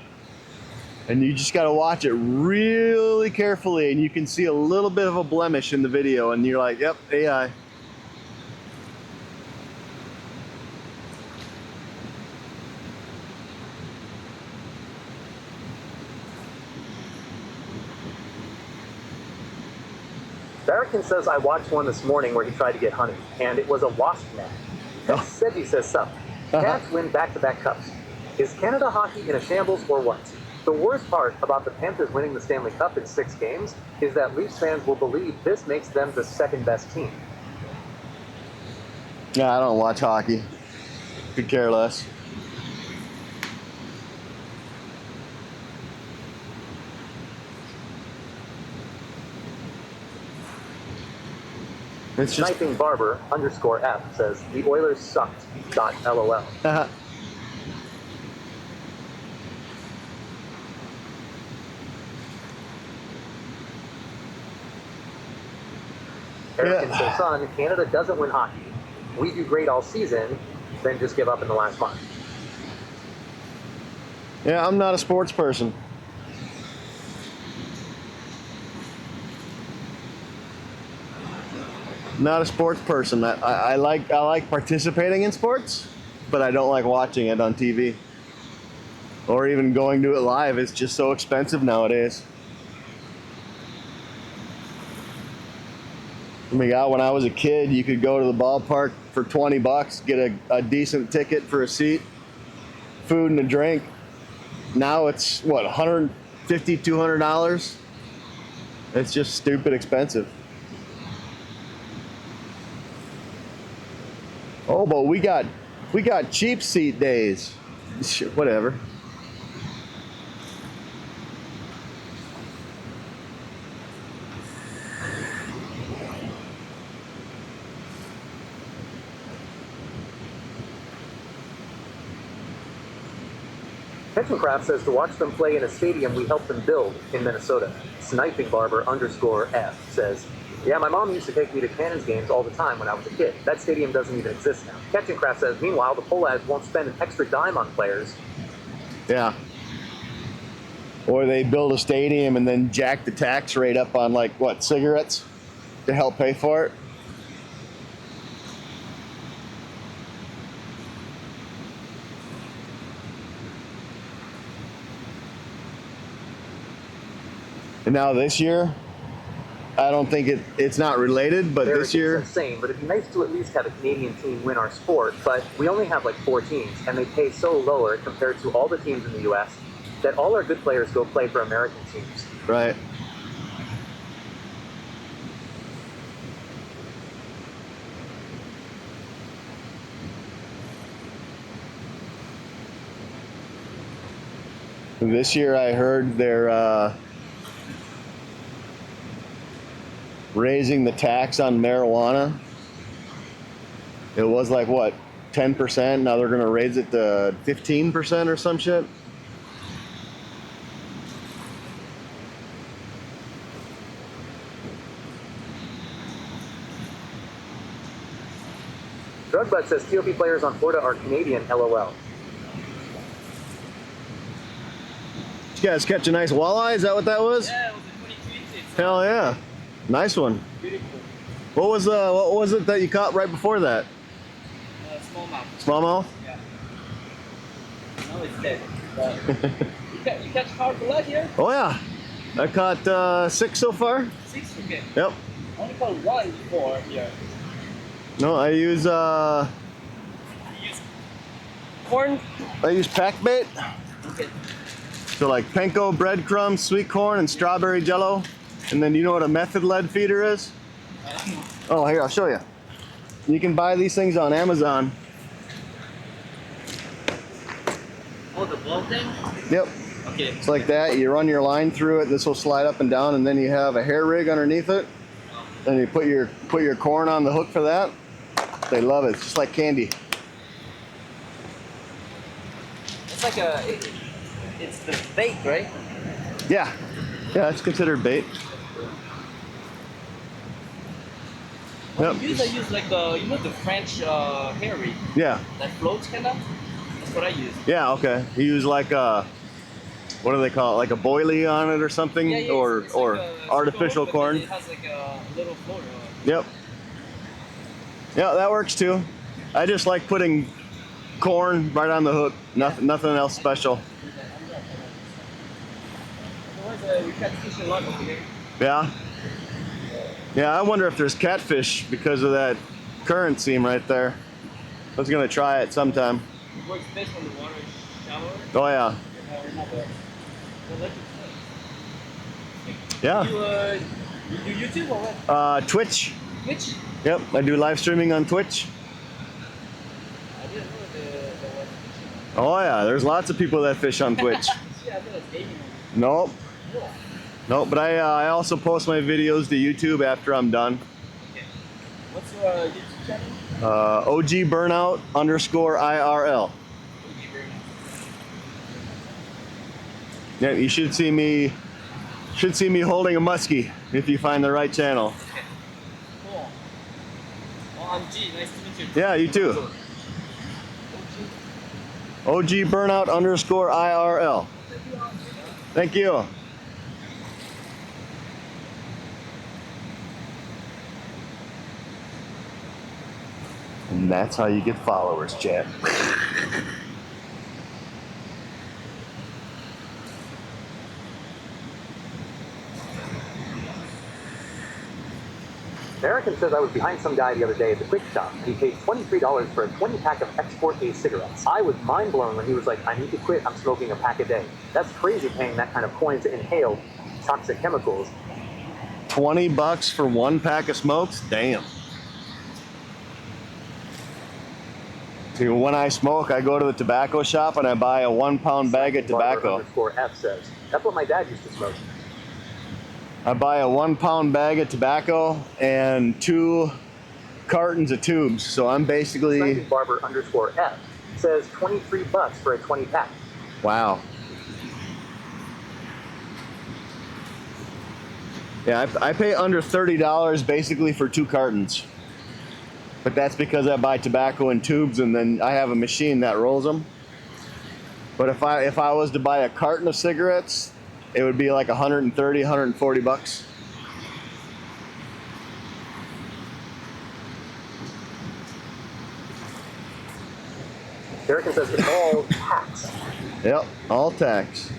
And you just got to watch it really carefully, and you can see a little bit of a blemish in the video, and you're like, yep, AI. Barrican says, I watched one this morning where he tried to get honey, and it was a wasp net. And Sedgy says, sup. Cats win back-to-back cups. Is Canada hockey in a shambles or what? The worst part about the Panthers winning the Stanley Cup in 6 games is that Leafs fans will believe this makes them the second best team. Yeah, I don't watch hockey. Could care less. It's just... Sniping Barber _F says, the Oilers sucked. .lol. Eric and says, son, Canada doesn't win hockey. We do great all season, then just give up in the last month. Yeah, I'm not a sports person. Not a sports person. I like participating in sports, but I don't like watching it on TV or even going to it live. It's just so expensive nowadays. I mean, God, when I was a kid, you could go to the ballpark for $20, get a decent ticket for a seat, food and a drink. Now it's what, $150, $200? It's just stupid expensive. Oh, but we got cheap seat days. Whatever. Catching Craft says to watch them play in a stadium we helped them build in Minnesota. Sniping Barber _F says, yeah, my mom used to take me to Cannons games all the time when I was a kid. That stadium doesn't even exist now. Catching Craft says, meanwhile, the Polads won't spend an extra dime on players. Yeah. Or they build a stadium and then jack the tax rate up on, like, what, cigarettes to help pay for it? And now this year, I don't think it's not related, but this year... It's insane, but it'd be nice to at least have a Canadian team win our sport, but we only have like 4 teams, and they pay so lower compared to all the teams in the U.S. that all our good players go play for American teams. Right. This year I heard they're raising the tax on marijuana. It was like, what, 10%? Now they're going to raise it to 15% or some shit. Drugbutt says TOP players on Florida are Canadian, LOL. Did you guys catch a nice walleye? Is that what that was? Yeah, it was a 22 inches. Hell yeah. Nice one. Beautiful. What was it that you caught right before that? Smallmouth. Smallmouth? Yeah. No, it's dead. But you catch carp a lot here? Oh yeah. I caught 6 so far. 6? Okay. Yep. I only caught 1 before here. No, I use You use corn? I use pack bait. Okay. So like panko, breadcrumbs, sweet corn, and strawberry jello. And then you know what a method lead feeder is? Oh, here, I'll show you. You can buy these things on Amazon. Oh, the ball thing? Yep. Okay. It's like that. You run your line through it. This will slide up and down, and then you have a hair rig underneath it. And you put your corn on the hook for that. They love it. It's just like candy. It's like it's the bait, right? Yeah. Yeah, it's considered bait. Yep. I use like you know the French hair rig. Yeah. That floats kind of. That's what I use. Yeah. Okay. You use like a, what do they call it? Like a boilie on it or something, Yeah, or it's or like a artificial circle, corn. It has like a little float. Yep. Yeah, that works too. I just like putting corn right on the hook. Nothing else special. Otherwise, we catch fish a lot over here. Yeah. Yeah, I wonder if there's catfish because of that current seam right there. I was gonna try it sometime. It works best when the water is shallower. Oh yeah. Yeah. You do YouTube or what? Twitch. Twitch? Yep, I do live streaming on Twitch. I didn't know there was fishing. Oh yeah, there's lots of people that fish on Twitch. Yeah, I thought it was gaming. Nope. Cool. Nope, but I also post my videos to YouTube after I'm done. Okay. What's your YouTube channel? OG Burnout _IRL. Yeah, you should see me holding a muskie if you find the right channel. Okay. Cool. Well, I'm G. Nice to meet you. Yeah, you too. OG Burnout _ IRL. Thank you. And that's how you get followers, chat. American says I was behind some guy the other day at the quick shop, and he paid $23 for a 20-pack of Export A cigarettes. I was mind blown when he was like, I need to quit, I'm smoking a pack a day. That's crazy paying that kind of coin to inhale toxic chemicals. $20 for 1 pack of smokes? Damn. See, when I smoke, I go to the tobacco shop and I buy a 1-pound bag of tobacco. _F says, that's what my dad used to smoke. I buy a 1-pound bag of tobacco and 2 cartons of tubes. So I'm basically... Barber _F says $23 for a 20-pack. Wow. Yeah, I pay under $30 basically for 2 cartons. But that's because I buy tobacco in tubes and then I have a machine that rolls them. But if I was to buy a carton of cigarettes, it would be like $130, $140. American says it's all tax. Yep, all tax.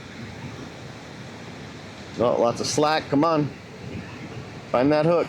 Oh, lots of slack. Come on. Find that hook.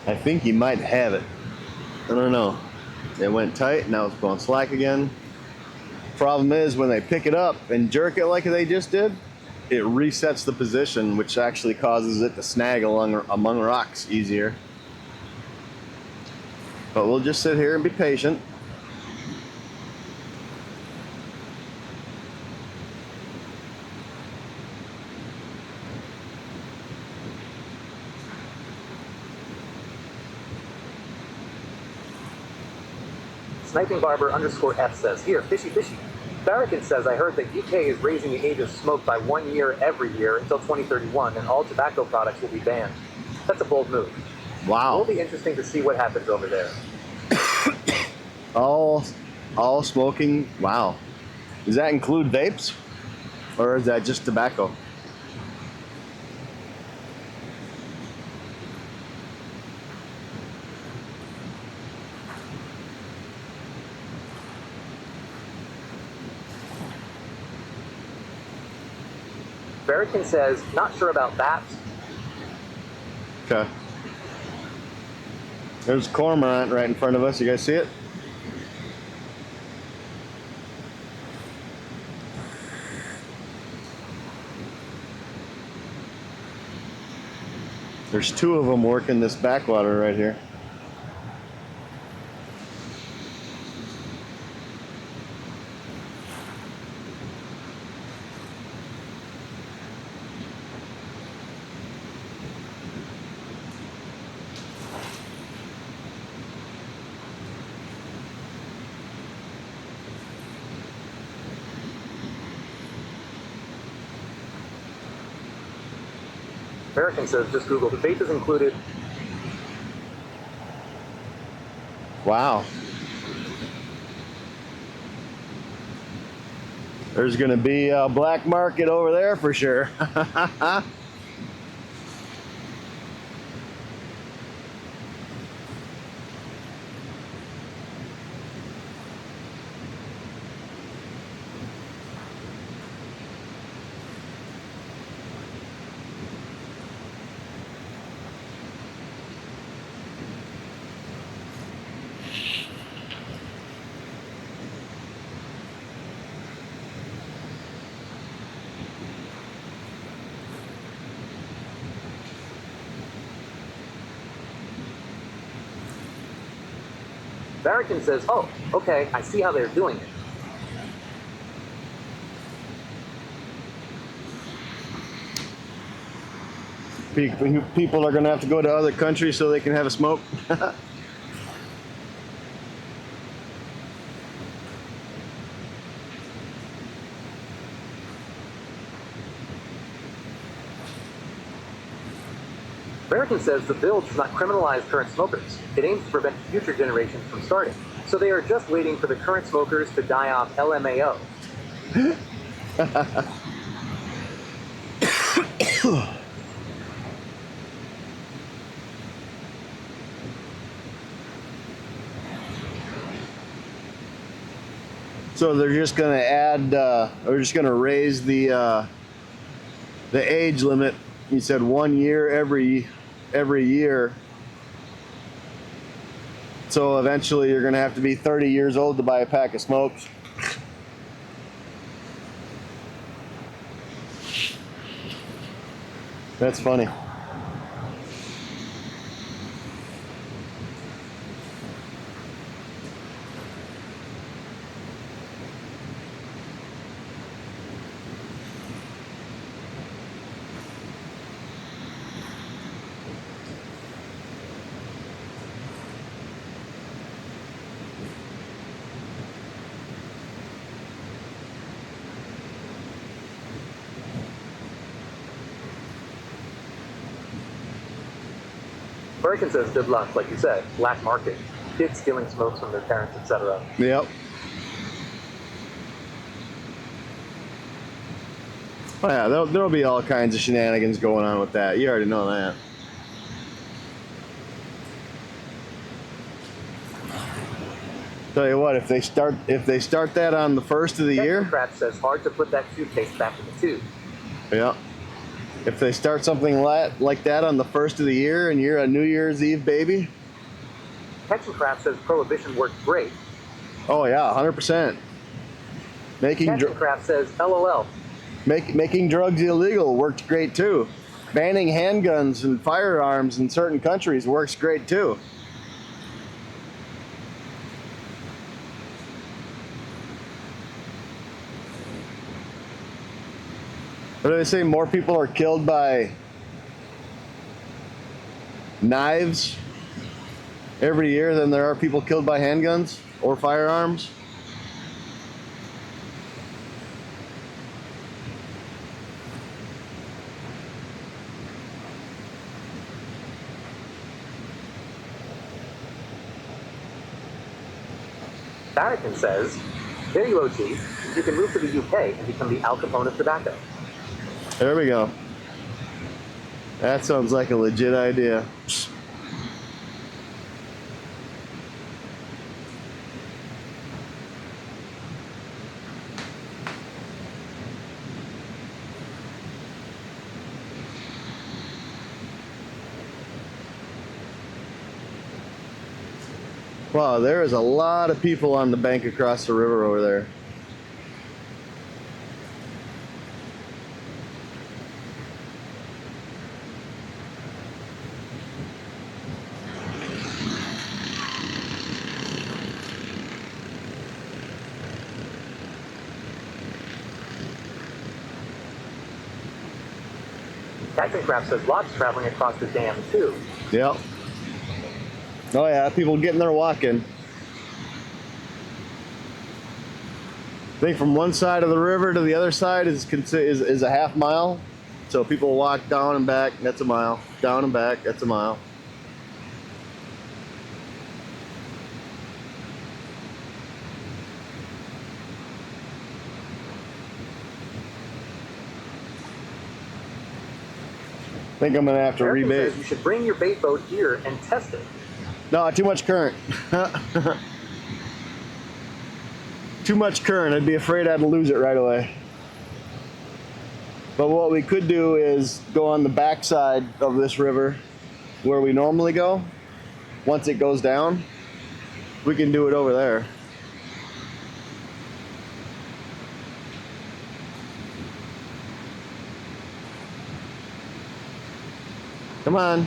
I think he might have it. I don't know. It went tight, now it's going slack again. Problem is, when they pick it up and jerk it like they just did, it resets the position, which actually causes it to snag among rocks easier. But we'll just sit here and be patient. Sniping Barber _F says, here, fishy. Barrican says, I heard that UK is raising the age of smoke by 1 year every year until 2031, and all tobacco products will be banned. That's a bold move. Wow. It will be interesting to see what happens over there. all smoking, wow. Does that include vapes? Or is that just tobacco? Barrican says, not sure about that. Okay. There's cormorant right in front of us. You guys see it? There's 2 of them working this backwater right here. Barrican says, just Google, the vape is included. Wow. There's going to be a black market over there for sure. Barrican says, oh, okay, I see how they're doing it. People are going to have to go to other countries so they can have a smoke. Barrican says the bill does not criminalize current smokers. It aims to prevent future generations from starting. So they are just waiting for the current smokers to die off LMAO. So they're just going to add, they're just going to raise the age limit. You said 1 year every year. So eventually you're going to have to be 30 years old to buy a pack of smokes. That's funny. Barrican says good luck, like you said, black market, kids stealing smokes from their parents, etc. Yep. Oh yeah, there'll be all kinds of shenanigans going on with that. You already know that. Tell you what, if they start that on the first of the year. Technocrat says hard to put that toothpaste back in the tube. Yeah. If they start something like that on the first of the year and you're a New Year's Eve baby. Technocrat says prohibition worked great. Oh yeah, 100%. Technocrat says LOL. Making drugs illegal worked great too. Banning handguns and firearms in certain countries works great too. What do they say? More people are killed by knives every year than there are people killed by handguns or firearms. Barrican says, there you OG, you can move to the UK and become the Al Capone of tobacco. There we go. That sounds like a legit idea. Wow, there is a lot of people on the bank across the river over there. Technocrat says lots traveling across the dam too. Yep. Oh yeah, people getting there walking. I think from one side of the river to the other side is a half mile. So people walk down and back, that's a mile. Down and back, that's a mile. I think I'm gonna have to rebait. Says you should bring your bait boat here and test it. No, too much current. Too much current. I'd be afraid I'd lose it right away. But what we could do is go on the backside of this river where we normally go. Once it goes down, we can do it over there. Come on.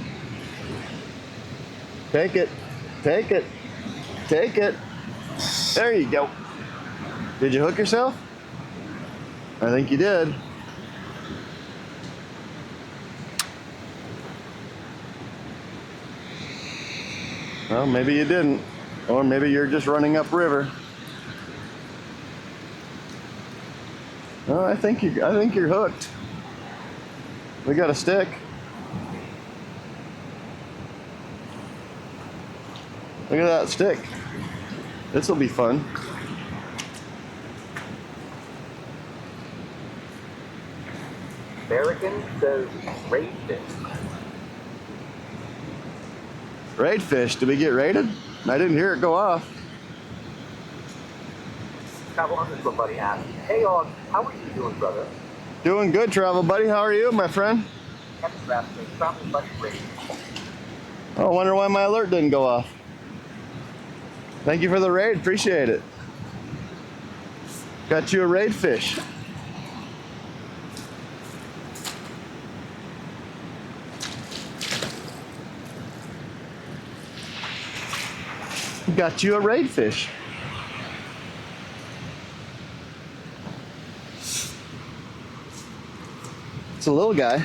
Take it. Take it. Take it. There you go. Did you hook yourself? I think you did. Well, maybe you didn't. Or maybe you're just running upriver. No, I think you're hooked. We got a stick. Look at that stick. This will be fun. American says raid fish. Raid fish? Did we get raided? I didn't hear it go off. Travel underscore buddy asked, "Hey, how are you doing, brother?" Doing good, travel buddy. How are you, my friend? Travel buddy raid. Oh, I wonder why my alert didn't go off. Thank you for the raid. Appreciate it. Got you a raid fish. Got you a raid fish. It's a little guy.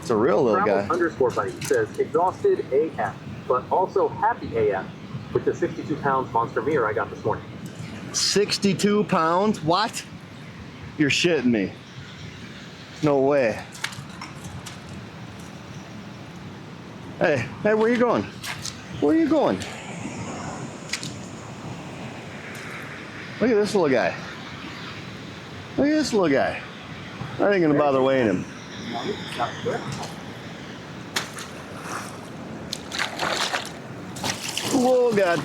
It's a real little Travel guy. Underscore buddy says exhausted AF, but also happy AF with the 62 pounds monster mirror I got this morning. 62 pounds? What? You're shitting me. No way. Hey, where you going? Where are you going? Look at this little guy. Look at this little guy. I ain't gonna bother weighing him. Oh God,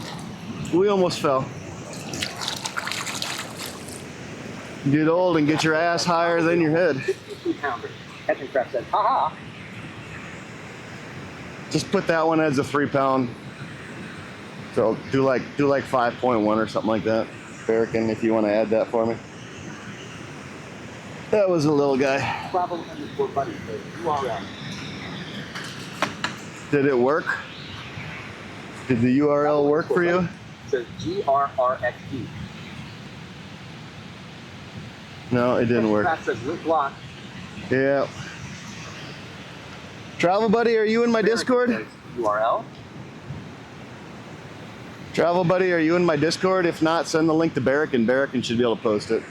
we almost fell. Get old and get your ass higher than your head. 62-pounder. Catching Crap says, haha. Just put that one as a 3 pound. So do like 5.1 or something like that. American, if you want to add that for me. That was a little guy. Travel underscore buddy says URL. Did it work? Did the URL work for you? It says GRRXD. No, it didn't work. Crap says link locked. Yeah. Travel buddy, are you in my Discord? URL. Travel buddy, are you in my Discord? If not, send the link to Barrican. Barrican should be able to post it.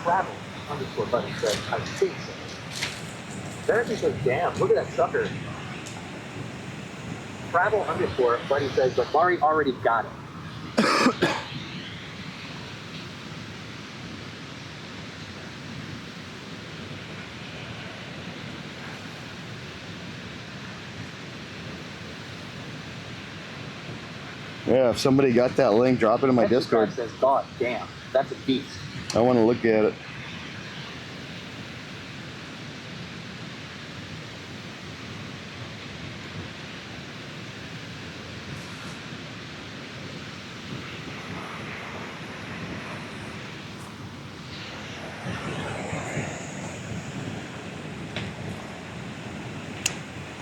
Travel underscore buddy says, I think so. Barrican says, damn, look at that sucker. Travel underscore buddy says, but Mari already got it. Yeah, if somebody got that link, drop it in my Discord. Says, God damn, that's a beast. I want to look at it.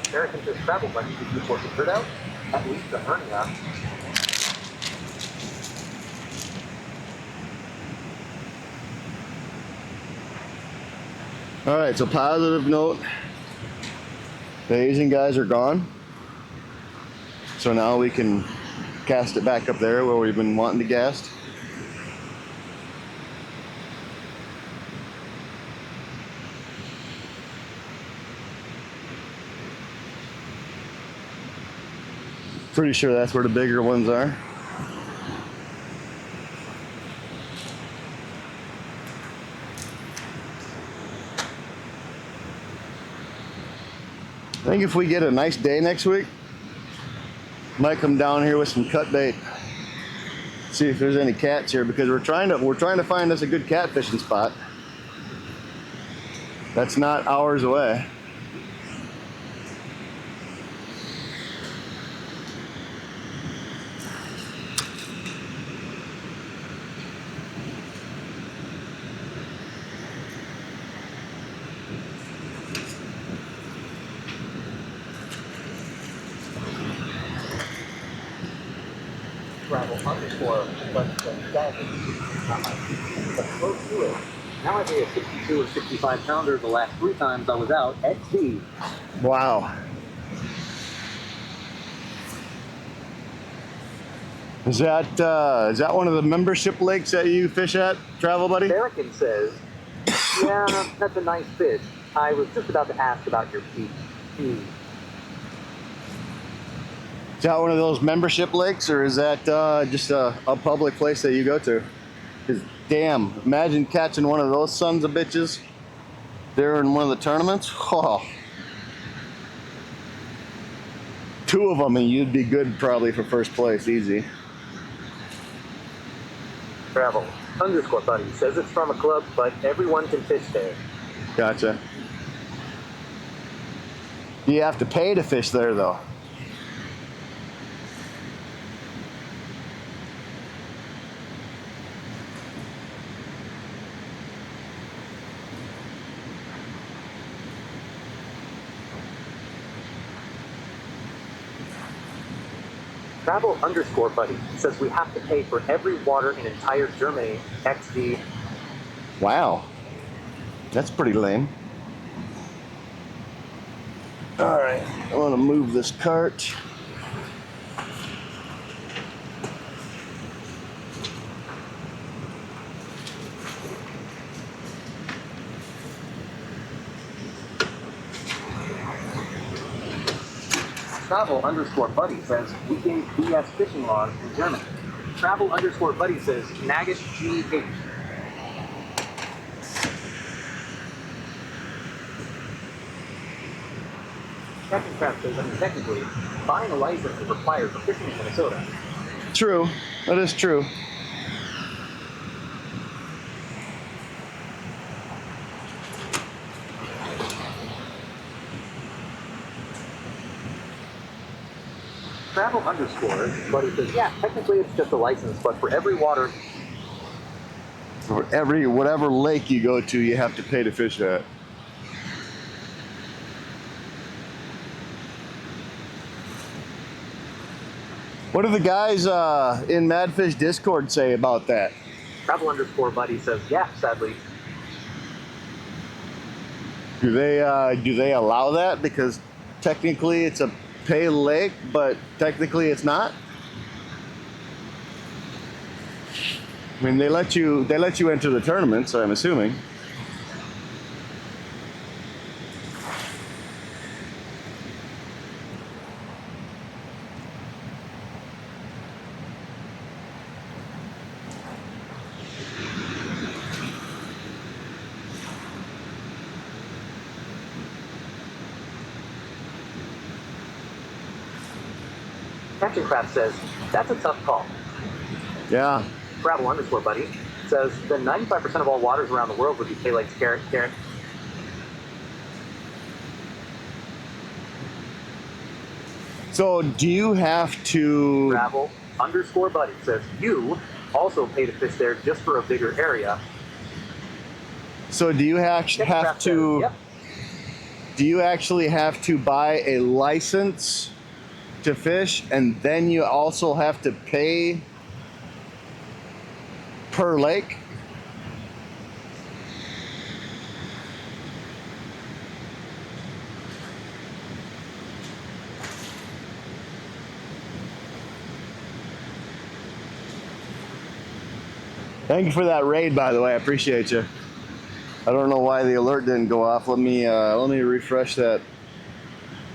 American says, travel buddy, did you force a bird out? At least the hernia. All right, so positive note. The Asian guys are gone. So now we can cast it back up there where we've been wanting to cast. Pretty sure that's where the bigger ones are. I think if we get a nice day next week, might come down here with some cut bait. See if there's any cats here, because we're trying to find us a good catfishing spot. That's not hours away. Travel underscore, but that is not my but close to it. Now I weigh a 62 or 65 pounder the last 3 times I was out. XD. Wow. Is that one of the membership lakes that you fish at, Travel Buddy? American says, yeah, that's a nice fish. I was just about to ask about your feet. Is that one of those membership lakes, or is that just a public place that you go to? Because damn, imagine catching one of those sons of bitches there in one of the tournaments. Oh. 2 of them and you'd be good probably for first place, easy. Travel underscore buddy says it's from a club, but everyone can fish there. Gotcha. Do you have to pay to fish there though? Travel underscore buddy says we have to pay for every water in entire Germany. XD. Wow. That's pretty lame. Alright, I want to move this cart. Travel underscore buddy says we gave BS fishing laws in Germany. Travel underscore buddy says Nugget GH. Captain Crab says, technically, buying a license is required for fishing in Minnesota. True, that is true. Travel underscore buddy says, yeah, technically it's just a license, but for every water. For every whatever lake you go to, you have to pay to fish at. What do the guys in Madfish Discord say about that? Travel underscore buddy says, yeah, sadly. Do they allow that? Because technically it's a pay lake, but technically it's not. I mean, they let you enter the tournament, so I'm assuming. Captain Crab says, that's a tough call. Yeah. Travel underscore buddy says, then 95% of all waters around the world would be pay lakes. Karen. So do you have to... Travel underscore buddy says, you also pay to fish there just for a bigger area. So do you have to... Says, yep. Do you actually have to buy a license to fish, and then you also have to pay per lake? Thank you for that raid, by the way. I appreciate you. I don't know why the alert didn't go off. Let me refresh that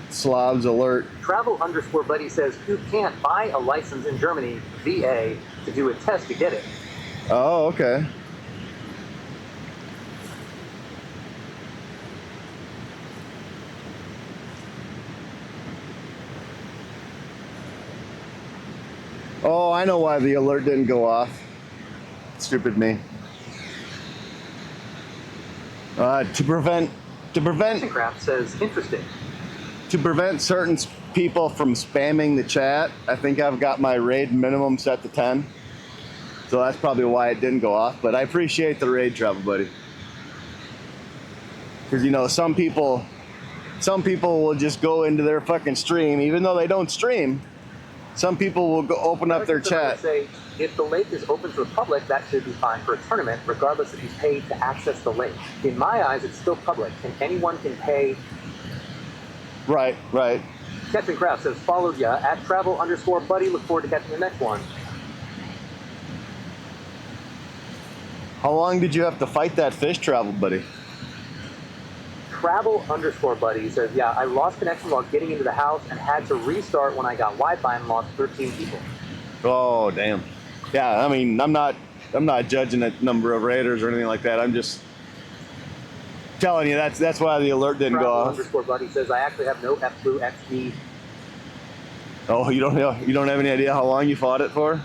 Slav's alert. Travel underscore buddy says you can't buy a license in Germany, VA, to do a test to get it. Oh, okay. Oh, I know why the alert didn't go off. Stupid me. To prevent Craft says interesting. To prevent certain people from spamming the chat, I think I've got my raid minimum set to 10. So that's probably why it didn't go off, but I appreciate the raid, Travel Buddy. Because, you know, some people will just go into their fucking stream, even though they don't stream. some people will go open up their chat. Say, if the lake is open to the public, that should be fine for a tournament, regardless if you paid to access the lake. In my eyes, it's still public, and anyone can pay. Right. Captain Kraft says, followed ya at travel_buddy. Look forward to catching the next one. How long did you have to fight that fish, Travel Buddy? Travel_buddy says, yeah, I lost connection while getting into the house and had to restart when I got Wi-Fi and lost 13 people. Oh, damn. Yeah, I mean, I'm not judging the number of raiders or anything like that. I'm just telling you that's why the alert didn't go off. Travel_buddy says, I actually have no F-Blue XD. Oh, you don't have any idea how long you fought it for?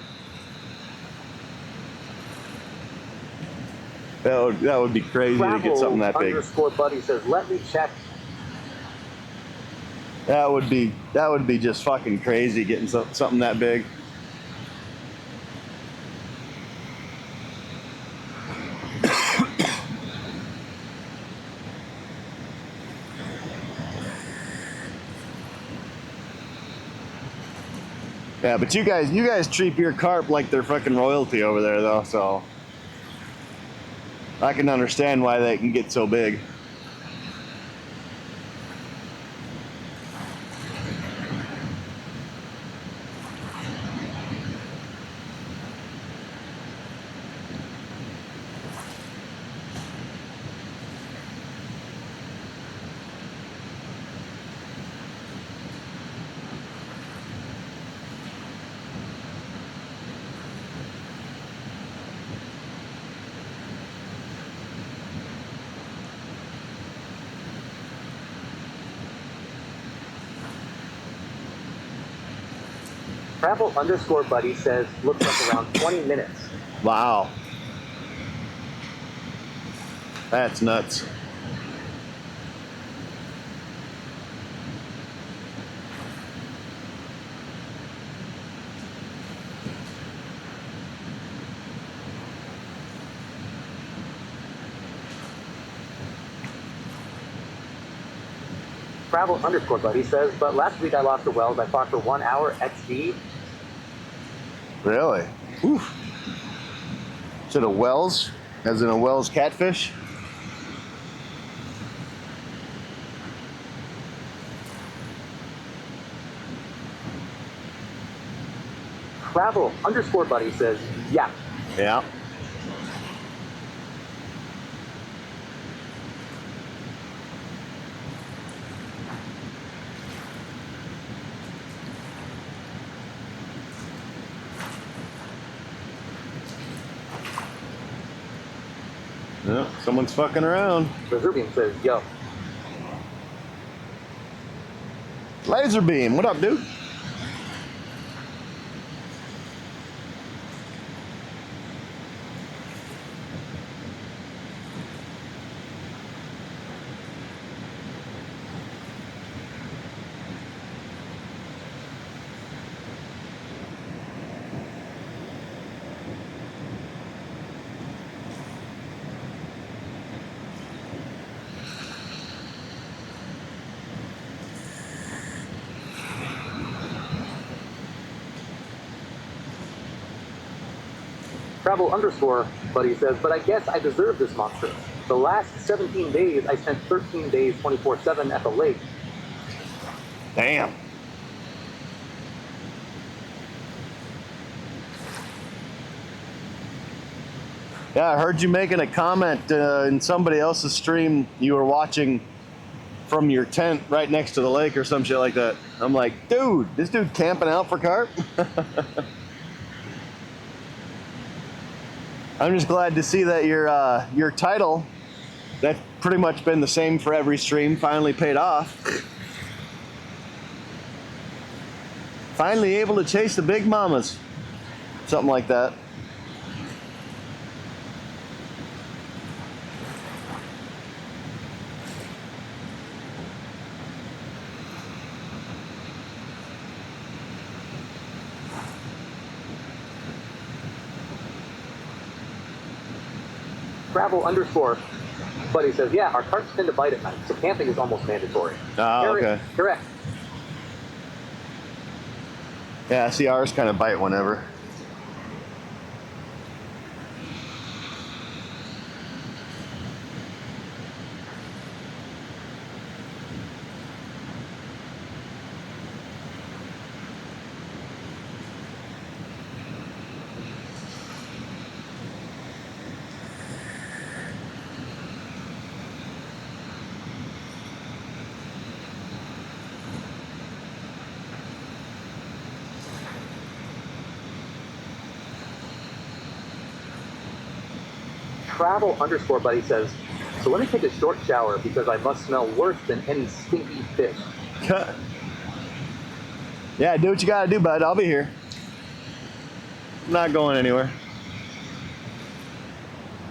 That would be crazy to get something that big. Travel_buddy says, let me check. That would be just fucking crazy getting something that big. Yeah, but you guys treat your carp like they're fucking royalty over there, though, so I can understand why they can get so big. Travel_buddy says, looks like around 20 minutes. Wow. That's nuts. Travel_buddy says, but last week I lost a Wells. I fought for 1 hour XD. Really? Oof. Is it a Wells? As in a Wells catfish? Travel_buddy says, yeah. Yeah. Yeah, someone's fucking around. Reservian says, yo. Laser beam, what up, dude? Travel_buddy says, but I guess I deserve this monster. The last 17 days, I spent 13 days 24/7 at the lake. Damn. Yeah, I heard you making a comment in somebody else's stream. You were watching from your tent right next to the lake or some shit like that. I'm like, dude, this dude camping out for carp? I'm just glad to see that your title, that's pretty much been the same for every stream, finally paid off. Finally able to chase the big mamas. Something like that. Travel_buddy says, yeah, our carps tend to bite at night, so camping is almost mandatory. Oh, okay. Correct. Yeah, see, ours kind of bite whenever. Travel_buddy says, so let me take a short shower because I must smell worse than any stinky fish. Yeah, do what you gotta do, bud. I'll be here. I'm not going anywhere.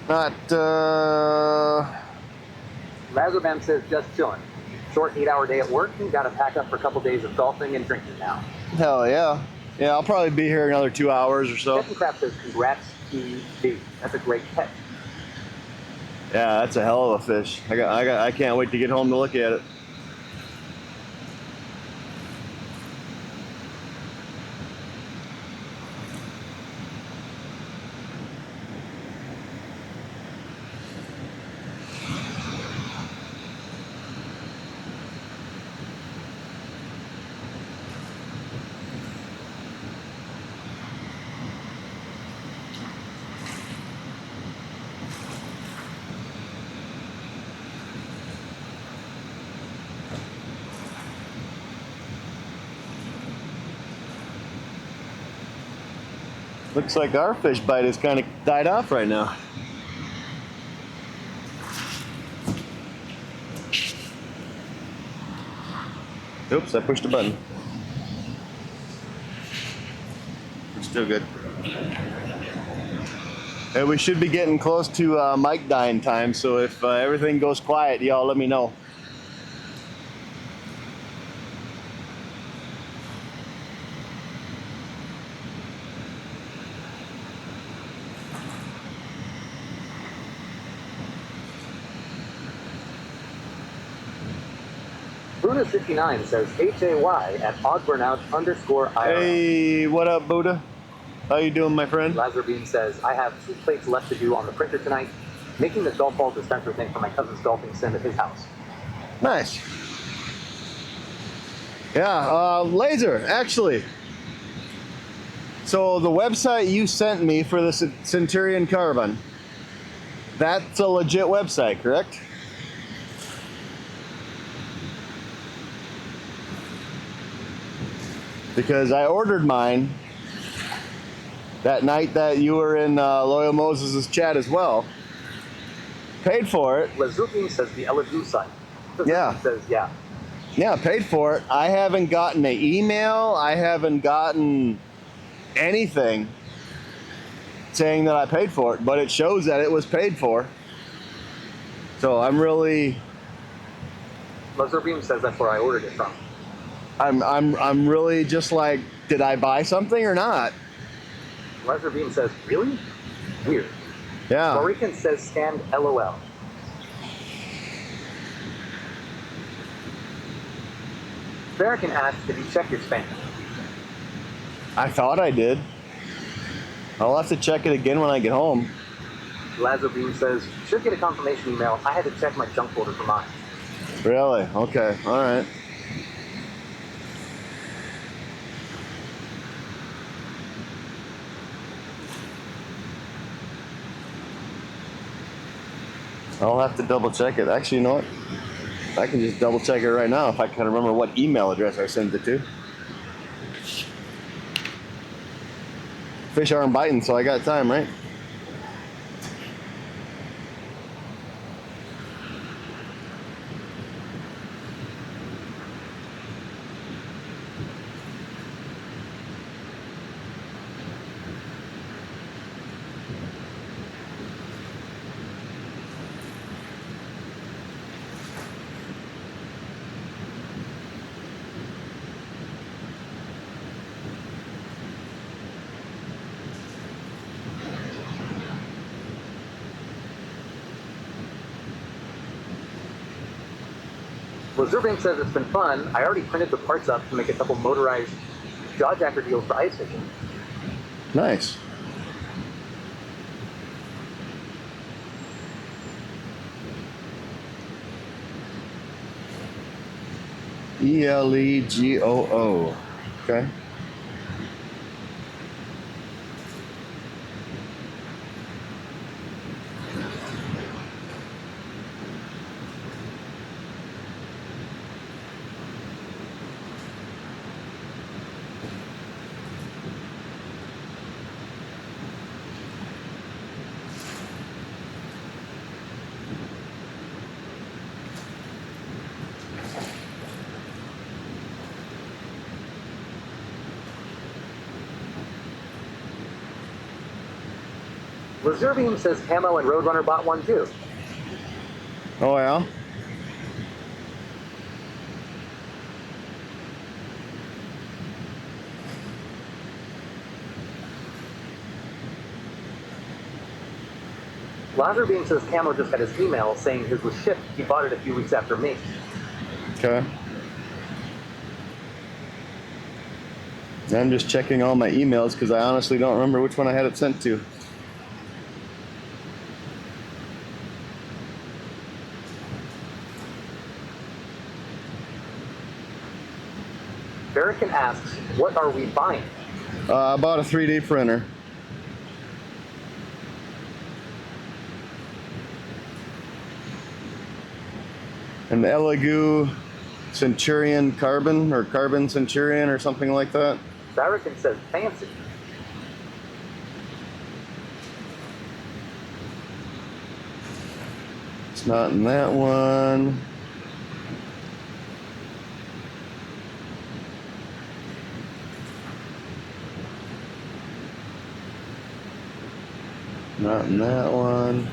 Not, Razorban says, just chilling. Short 8-hour day at work and gotta pack up for a couple days of golfing and drinking now. Hell yeah. Yeah, I'll probably be here another 2 hours or so. Captain Crab says, congrats, TD. That's a great catch. Yeah, that's a hell of a fish. I can't wait to get home to look at it. Looks like our fish bite has kind of died off right now. Oops, I pushed a button. It's still good. And we should be getting close to mic dying time, so if everything goes quiet, y'all let me know. Buddha69 says HAY at oddburnout_IRL. Hey, what up, Buddha? How you doing, my friend? Lazarbean says, I have 2 plates left to do on the printer tonight, making the golf ball dispenser thing for my cousin's golfing sim at his house. Nice. Yeah, Laser, actually. So the website you sent me for the Centurion Carbon, that's a legit website, correct? Because I ordered mine that night that you were in Loyal Moses' chat as well. Paid for it. Lazuki says the Eladu site. Yeah. Says, yeah. Yeah, paid for it. I haven't gotten an email. I haven't gotten anything saying that I paid for it, but it shows that it was paid for. So I'm really... Lazarbean says that's where I ordered it from. I'm really just like, did I buy something or not? Lazarbean says, really? Weird. Yeah. Morican says scanned LOL. Farrakhan asks, did you check your spam? I thought I did. I'll have to check it again when I get home. Lazarbean says, you should get a confirmation email. I had to check my junk folder for mine. Really? Okay. All right. I'll have to double check it. Actually, you know what? I can just double check it right now if I can remember what email address I sent it to. Fish aren't biting, so I got time, right? Well, Zurbank says it's been fun. I already printed the parts up to make a couple motorized jawjacker deals for ice fishing. Nice. ELEGOO. Okay. Reservium says Camo and Roadrunner bought one too. Oh, yeah? Lazarbeam says Camo just got his email saying his was shipped. He bought it a few weeks after me. Okay. I'm just checking all my emails because I honestly don't remember which one I had it sent to. Barrican asks, what are we buying? I bought a 3D printer. An Elegoo Centurion Carbon, or Carbon Centurion, or something like that. Barrican says fancy. It's not in that one. Not in that one.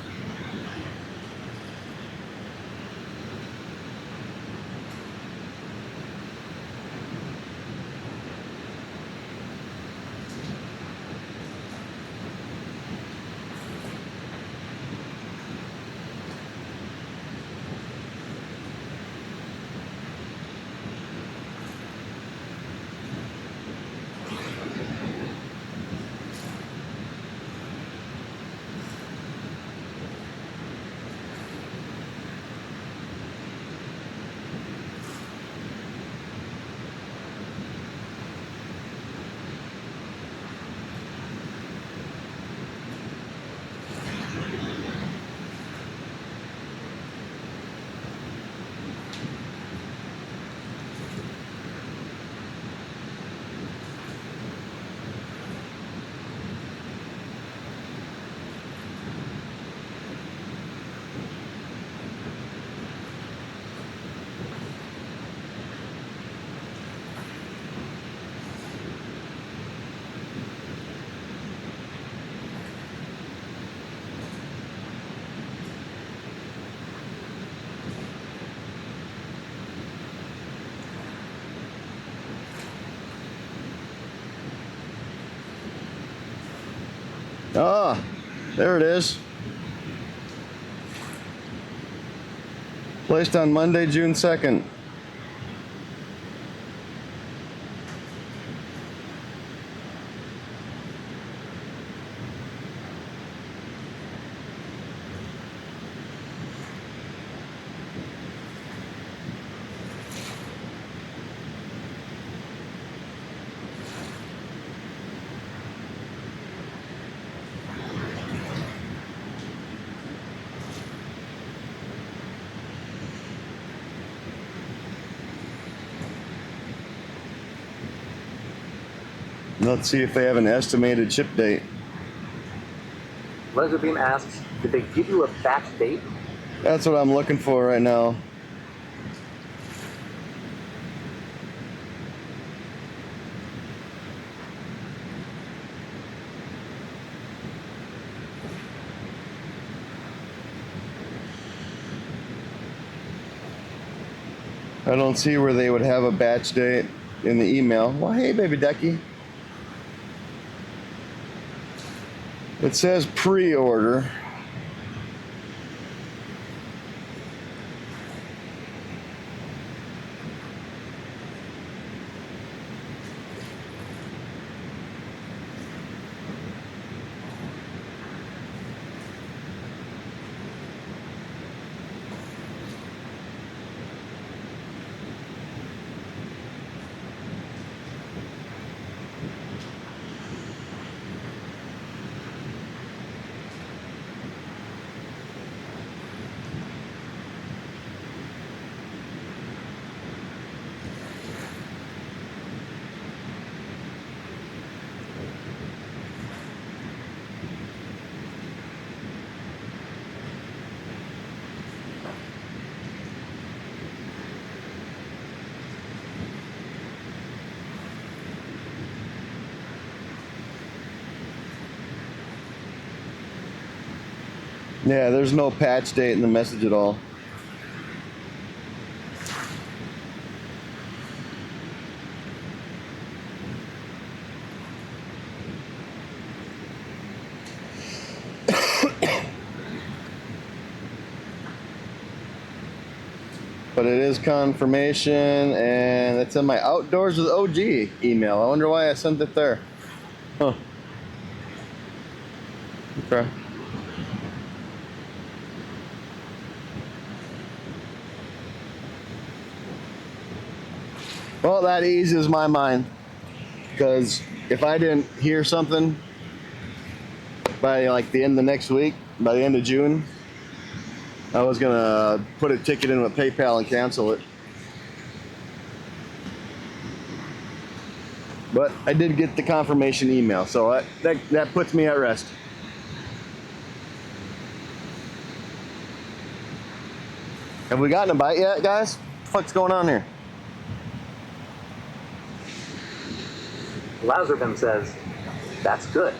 Ah, there it is. Placed on Monday, June 2nd. Let's see if they have an estimated ship date. Laserbeam asks, did they give you a batch date? That's what I'm looking for right now. I don't see where they would have a batch date in the email. Well, hey, baby ducky. It says pre-order. Yeah, there's no patch date in the message at all. But it is confirmation, and it's in my Outdoors with OG email. I wonder why I sent it there. Huh. Okay. Well, that eases my mind, because if I didn't hear something by like the end of next week, by the end of June, I was gonna put a ticket in with PayPal and cancel it. But I did get the confirmation email, so that puts me at rest. Have we gotten a bite yet, guys? What the fuck's going on here? Lazarvin says, that's good.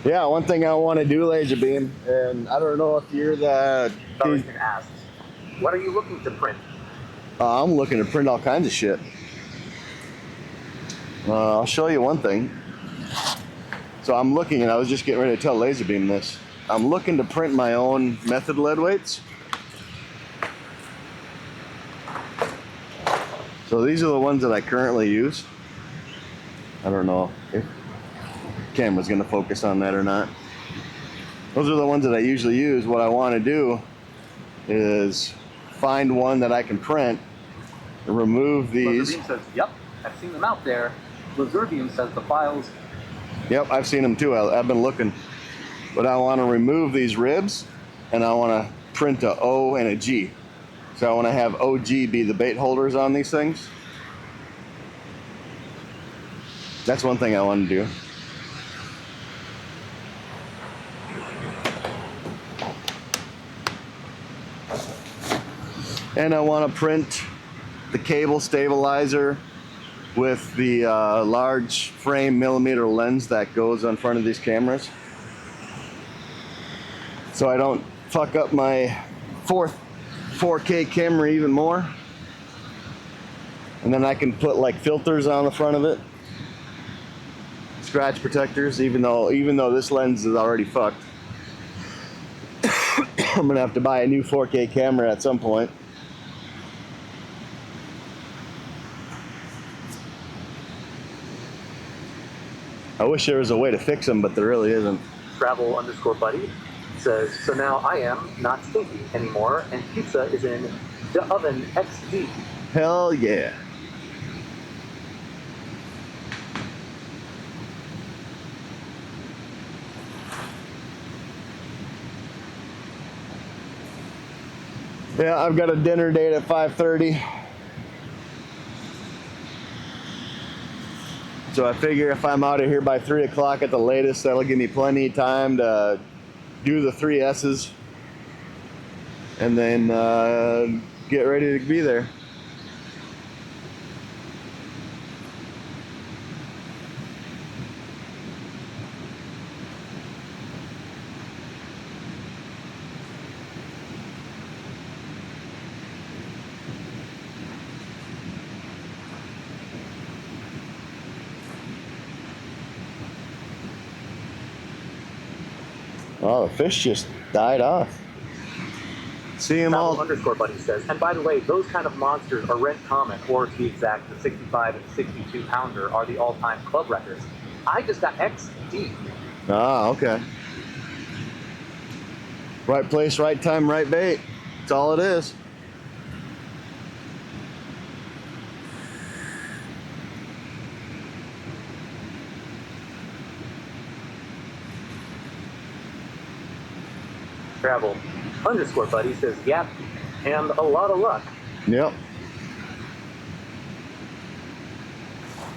Yeah, one thing I want to do, Laser Beam, and I don't know if you're the... Larson asks, what are you looking to print? I'm looking to print all kinds of shit. I'll show you one thing. So I'm looking, and I was just getting ready to tell Laser Beam this. I'm looking to print my own method lead weights. So these are the ones that I currently use. I don't know if camera's gonna focus on that or not. Those are the ones that I usually use. What I want to do is find one that I can print, remove these. Lazarvium says, yep, I've seen them out there. Lazarvium says the files. Yep, I've seen them too. I've been looking. But I want to remove these ribs, and I want to print a O and a G. So I want to have OG be the bait holders on these things. That's one thing I want to do. And I want to print the cable stabilizer with the large frame millimeter lens that goes on front of these cameras, so I don't fuck up my 4K camera even more. And then I can put like filters on the front of it, scratch protectors, even though this lens is already fucked. I'm gonna have to buy a new 4K camera at some point. I wish there was a way to fix them, but there really isn't. Travel_buddy says, so now I am not stinky anymore, and pizza is in the oven XD. Hell yeah. Yeah, I've got a dinner date at 5:30. So I figure if I'm out of here by 3 o'clock at the latest, that'll give me plenty of time to do the 3 S's and then get ready to be there. Oh, the fish just died off. See them all. Travel_buddy says, and by the way, those kind of monsters are rent common, or to be exact, the 65 and 62 pounder are the all-time club records. I just got XD. Ah, okay. Right place, right time, right bait. That's all it is. Travel_buddy says, yep, and a lot of luck. Yep.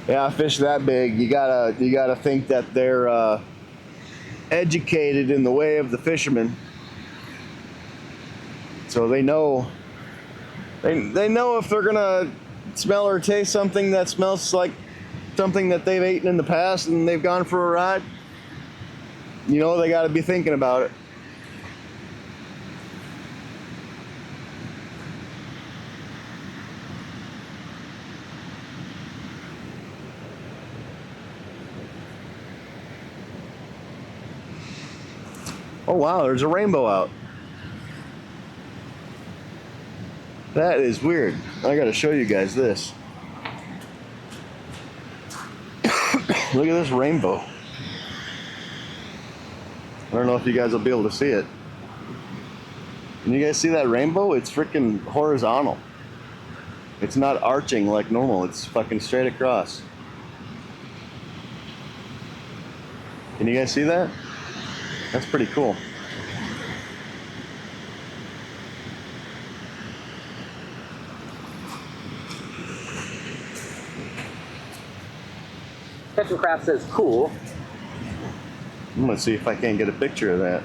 Yeah, fish that big, you gotta think that they're educated in the way of the fishermen, so they know They know if they're gonna smell or taste something that smells like something that they've eaten in the past and they've gone for a ride. You know, they got to be thinking about it. Oh wow, there's a rainbow out. That is weird. I gotta show you guys this. Look at this rainbow. I don't know if you guys will be able to see it. Can you guys see that rainbow? It's freaking horizontal. It's not arching like normal. It's fucking straight across. Can you guys see that? That's pretty cool. Catching Craft says cool. I'm gonna see if I can't get a picture of that.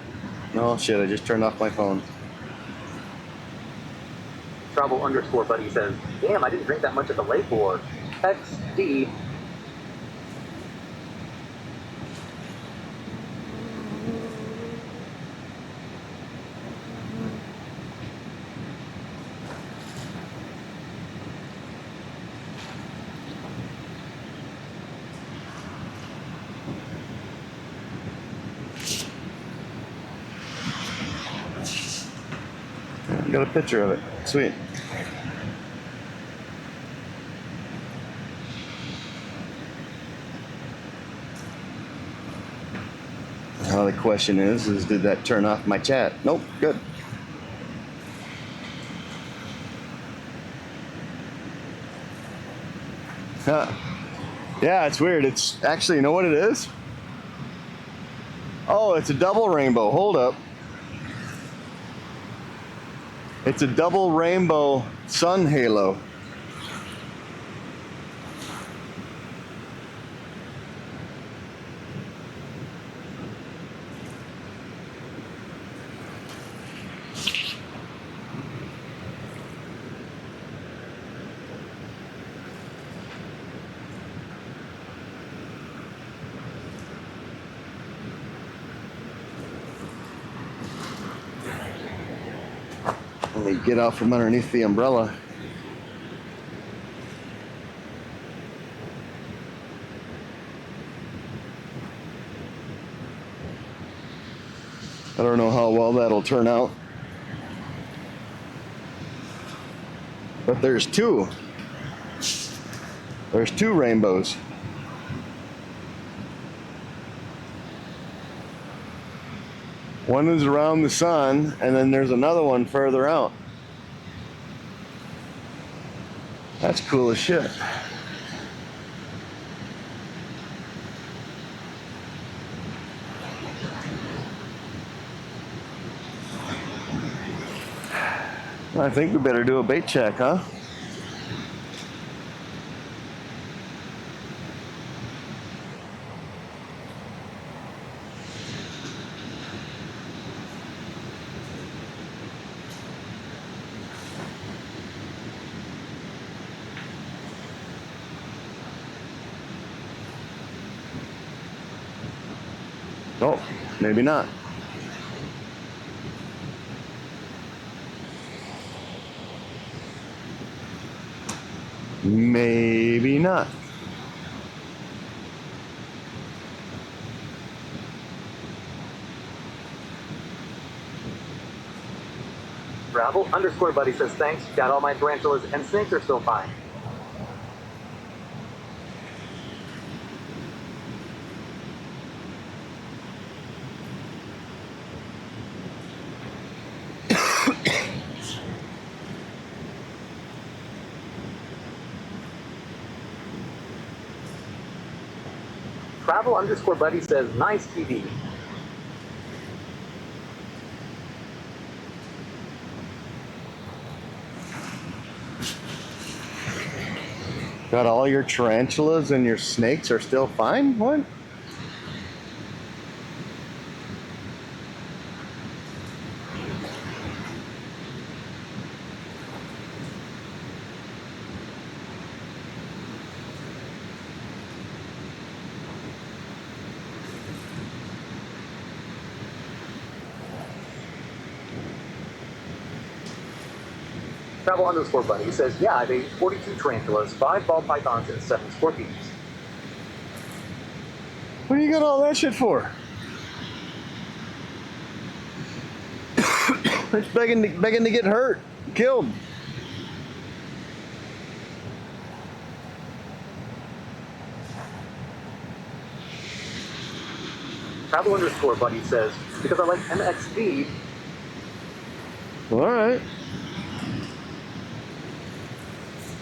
Oh shit, I just turned off my phone. Travel_buddy says, damn, I didn't drink that much at the lake war. XD. Got a picture of it. Sweet. Now the question is did that turn off my chat? Nope, good. Huh. Yeah, it's weird. It's actually, you know what it is? Oh, it's a double rainbow. Hold up. It's a double rainbow sun halo. Let me get out from underneath the umbrella. I don't know how well that'll turn out. But there's two. There's two rainbows. One is around the sun, and then there's another one further out. That's cool as shit. I think we better do a bait check, huh? Oh, maybe not. Maybe not. Travel_buddy says, thanks, got all my tarantulas and snakes are still fine. Travel_buddy says, nice TV. Got all your tarantulas and your snakes are still fine? What? Travel_Bunny says, yeah, I've ate 42 tarantulas, 5 ball pythons, and 7 scorpions. What do you got all that shit for? It's begging to get hurt, killed. Travel_Bunny says, because I like MXV. All right.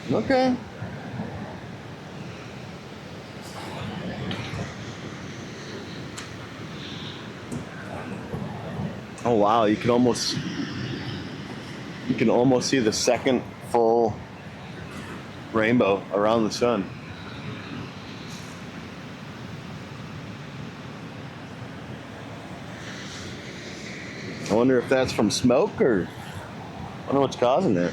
Okay. Oh wow, you can almost see the second full rainbow around the sun. I wonder if that's from smoke or I don't know what's causing that.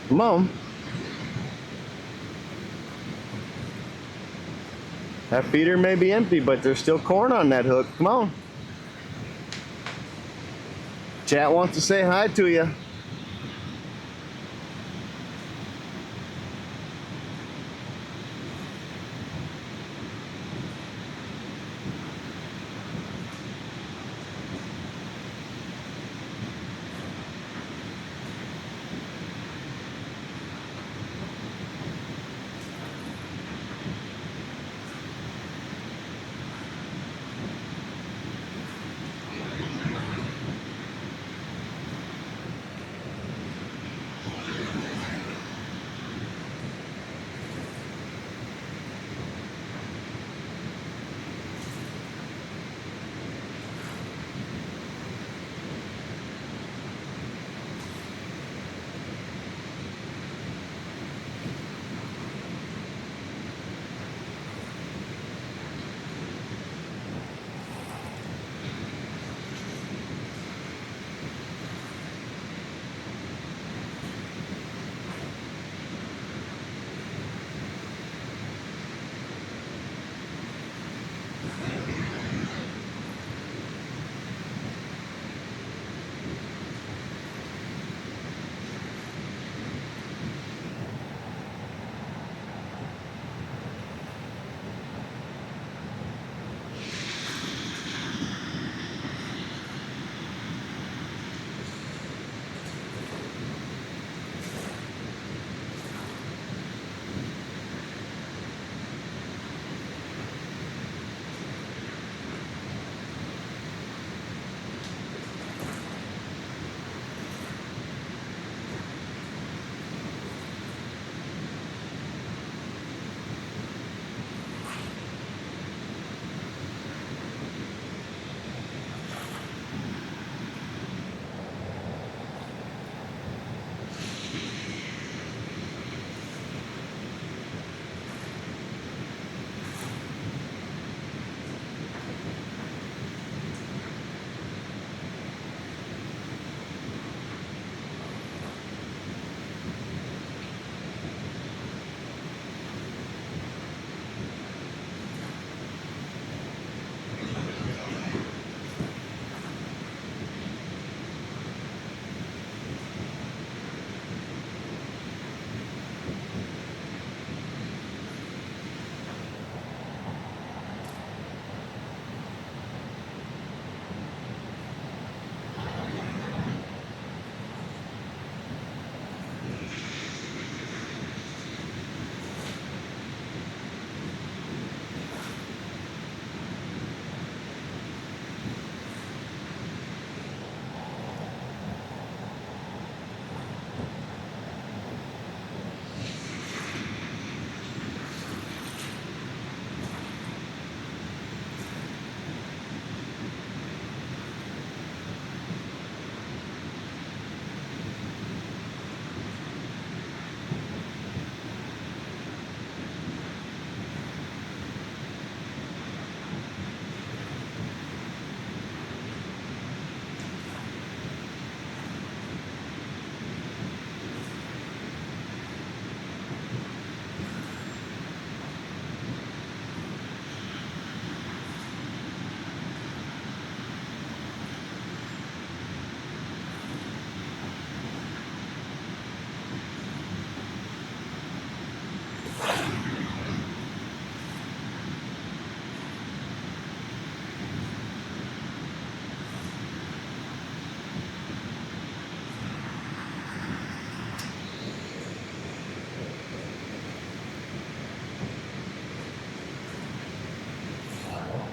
Come on. That feeder may be empty, but there's still corn on that hook. Come on. Chat wants to say hi to you.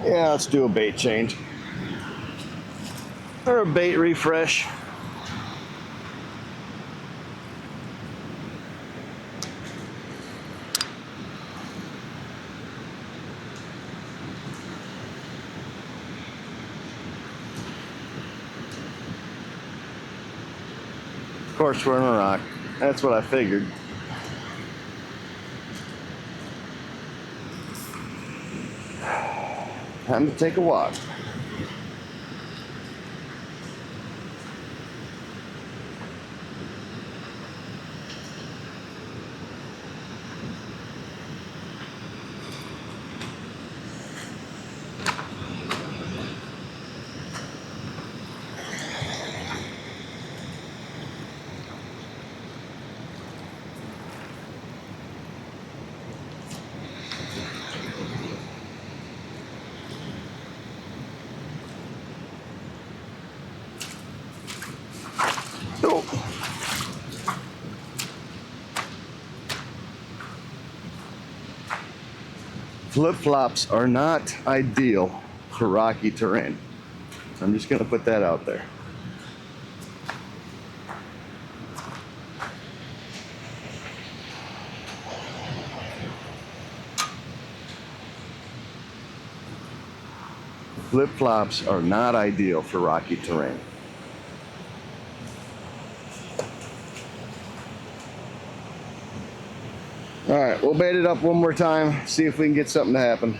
Yeah, let's do a bait change. Or a bait refresh. Of course, we're in a rock. That's what I figured. Time to take a walk. Flip-flops are not ideal for rocky terrain. I'm just going to put that out there. Flip-flops are not ideal for rocky terrain. All right, we'll bait it up one more time, see if we can get something to happen.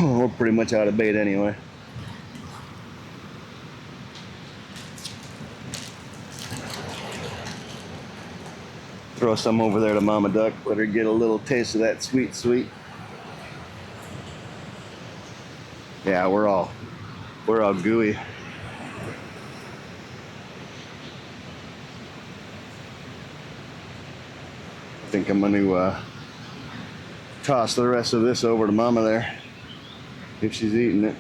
We're pretty much out of bait anyway. Throw some over there to Mama Duck, let her get a little taste of that sweet, sweet. Yeah, we're all gooey. I think I'm going to toss the rest of this over to Mama there, if she's eating it.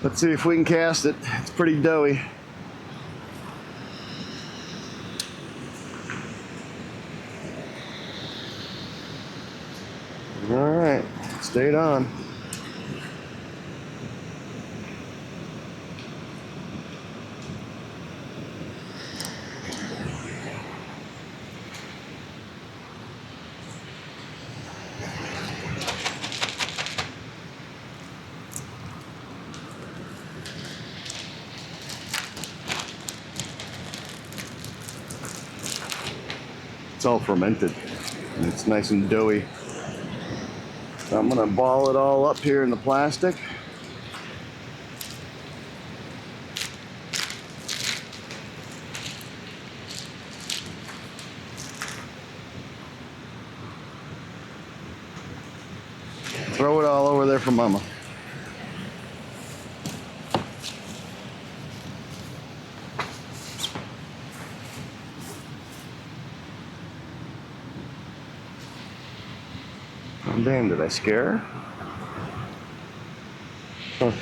Let's see if we can cast it. It's pretty doughy. All right, stayed on. It's all fermented and it's nice and doughy. So I'm gonna ball it all up here in the plastic. Throw it all over there for Mama. Oh, damn, did I scare her? Huh.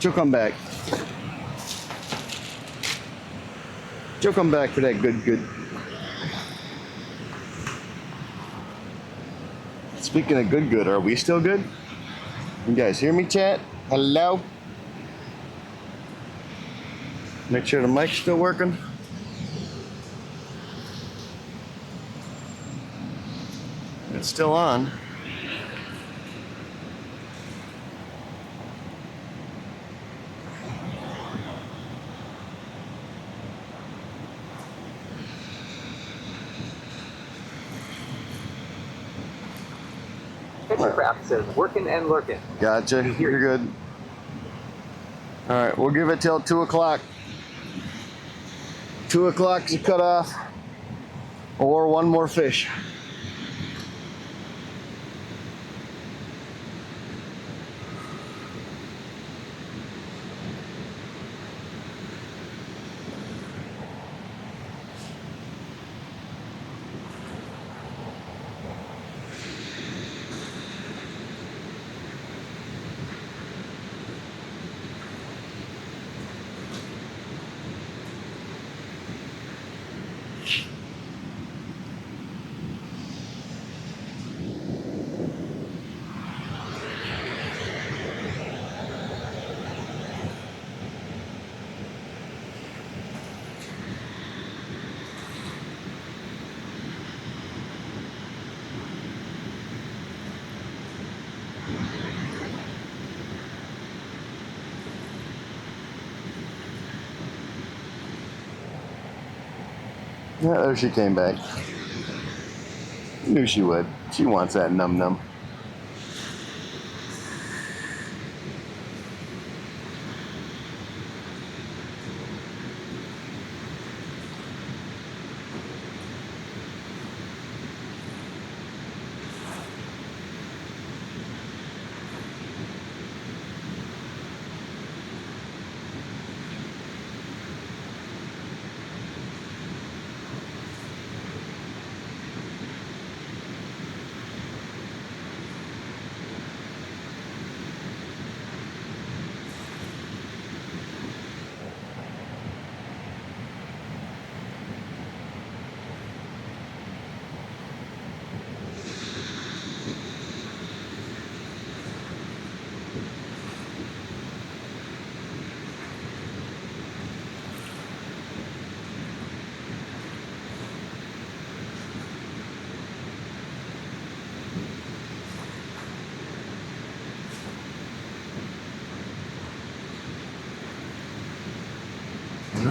She'll come back. She'll come back for that good. Speaking of good, are we still good? You guys hear me, chat? Hello? Make sure the mic's still working. It's still on. Pitchcraft says working and lurking. Gotcha. You're good. All right, we'll give it till 2 o'clock. 2 o'clock's the cutoff, or one more fish. Yeah, there she came back. Knew she would. She wants that num-num.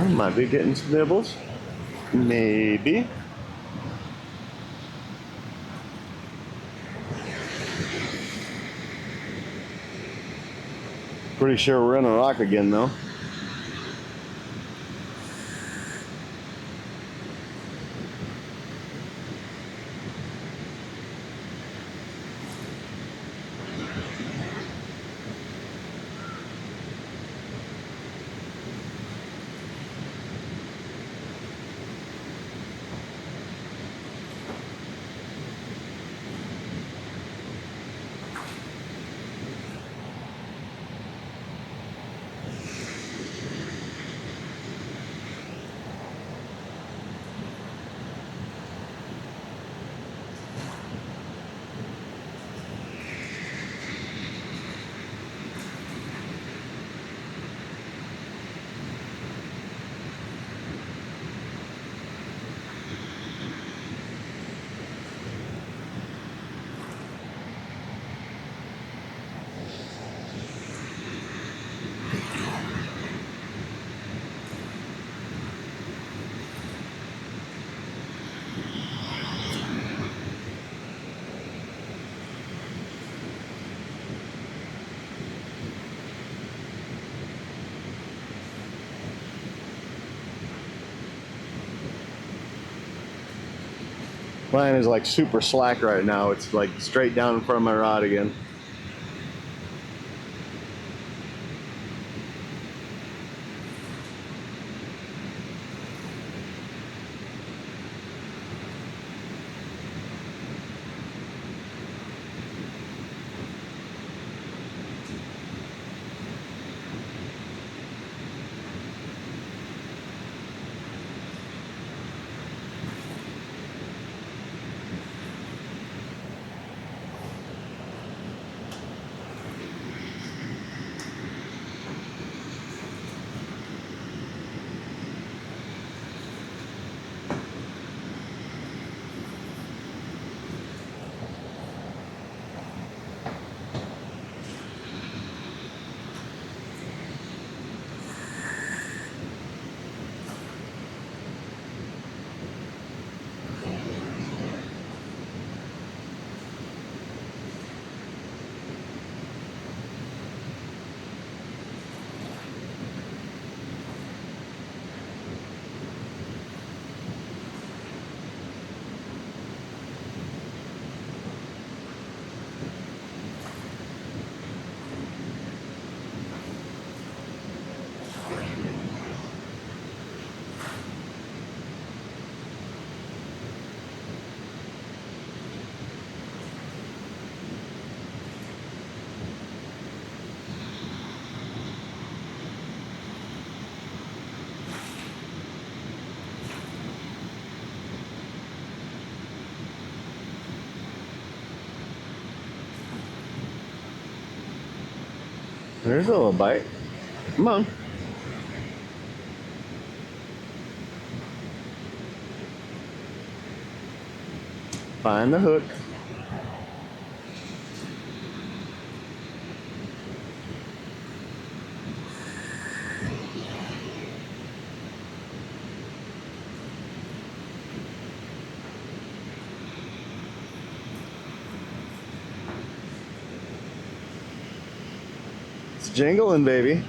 Might be getting some nibbles. Maybe. Pretty sure we're in a rock again though. Line is like super slack right now. It's like straight down in front of my rod again. There's a little bite. Come on. Find the hook. It's jingling, baby.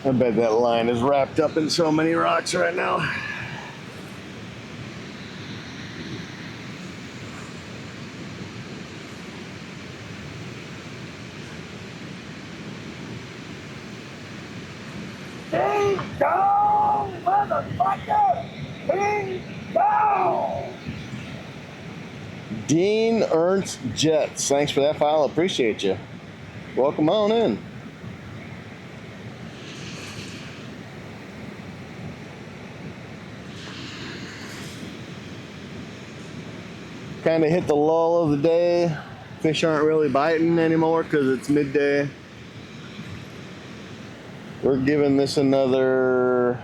I bet that line is wrapped up in so many rocks right now. motherfucker! Bing bow! Dean Ernst Jets. Thanks for that file. Appreciate you. Welcome on in. Kind of hit the lull of the day. Fish aren't really biting anymore because it's midday. We're giving this another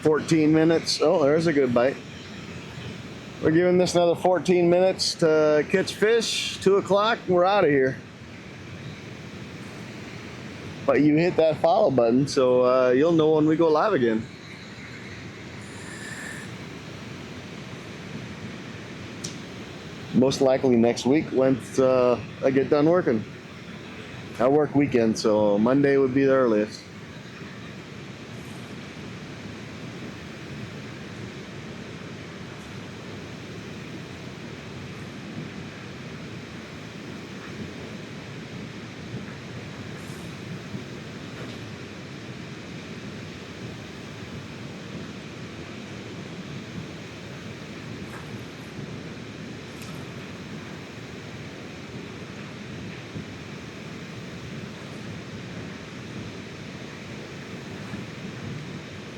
14 minutes. Oh, there's a good bite. We're giving this another 14 minutes to catch fish. 2 o'clock, we're out of here. But you hit that follow button, so you'll know when we go live again. Most likely next week once I get done working. I work weekends, so Monday would be the earliest.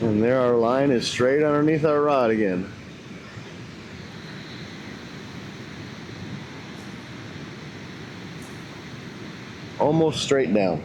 And there our line is straight underneath our rod again. Almost straight down.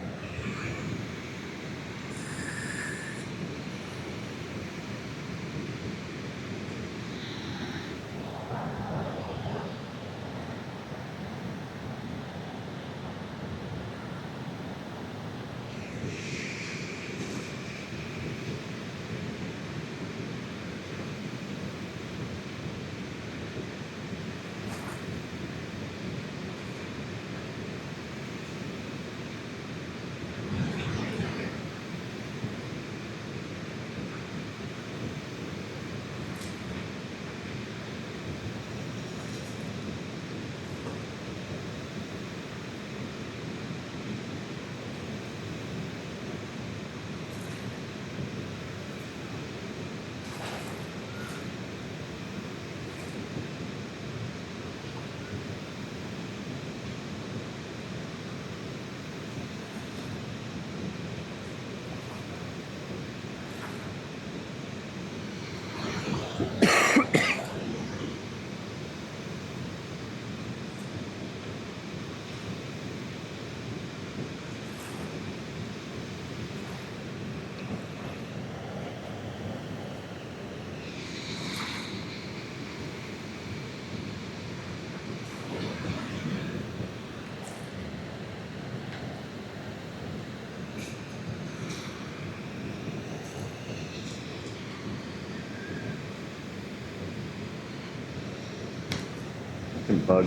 Bug.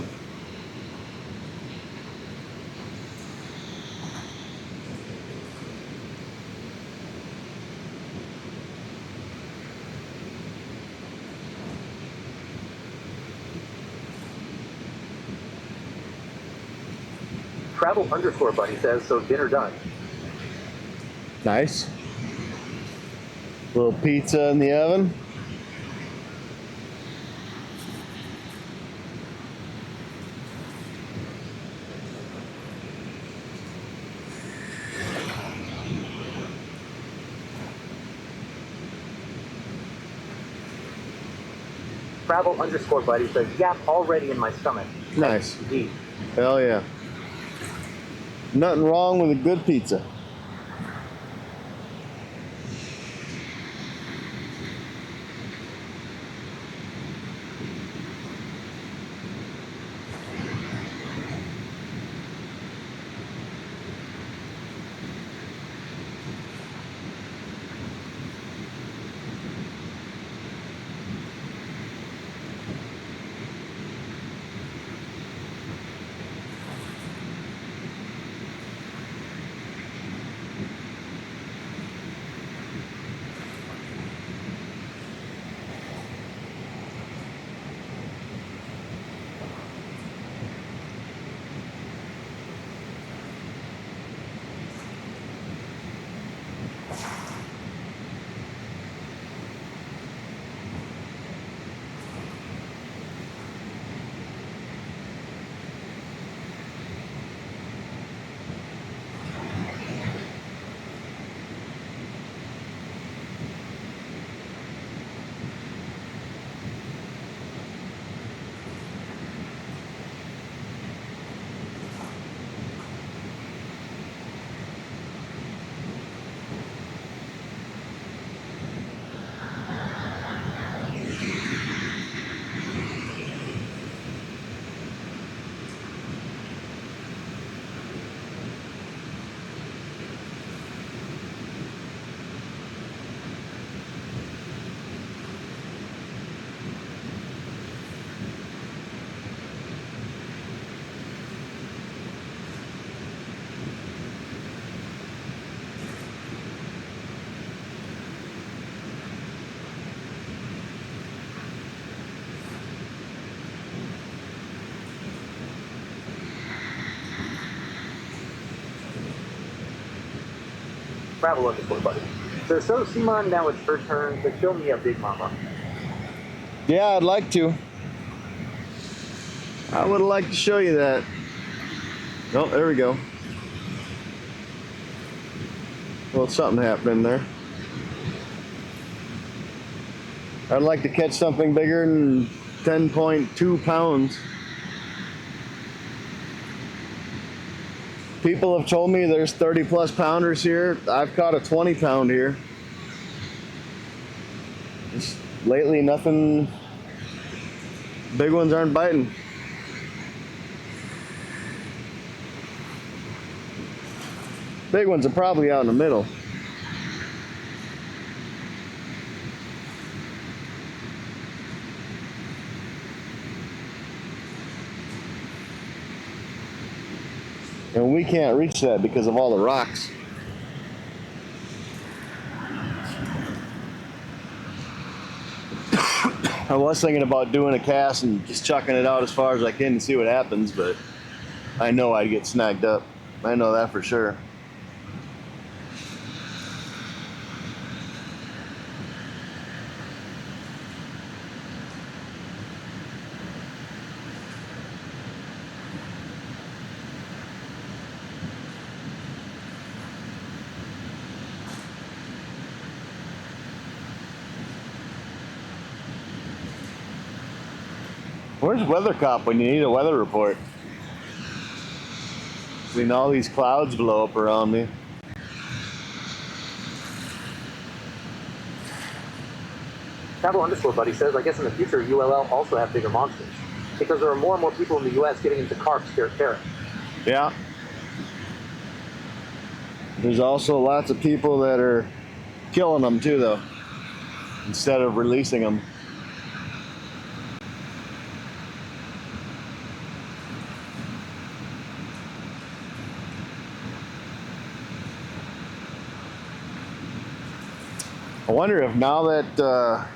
Travel_buddy says, so dinner done. Nice. Little pizza in the oven. Travel_buddy says, yap already in my stomach. Nice. Indeed. Hell yeah. Nothing wrong with a good pizza. Travel underscore buddy. So Simon, now it's her turn to show me a big mama. Yeah, I'd like to. I would like to show you that. Oh, there we go. Well, something happened there. I'd like to catch something bigger than 10.2 pounds. People have told me there's 30 plus pounders here. I've caught a 20 pound here. Just lately, nothing, big ones aren't biting. Big ones are probably out in the middle. And we can't reach that because of all the rocks. I was thinking about doing a cast and just chucking it out as far as I can to see what happens, but I know I'd get snagged up. I know that for sure. Where's Weather Cop when you need a weather report? Seen all these clouds blow up around me. Travel underscore buddy says, I guess in the future ULL also have bigger monsters because there are more and more people in the U.S. getting into carp carrot. Yeah. There's also lots of people that are killing them too, though, instead of releasing them. I wonder if now that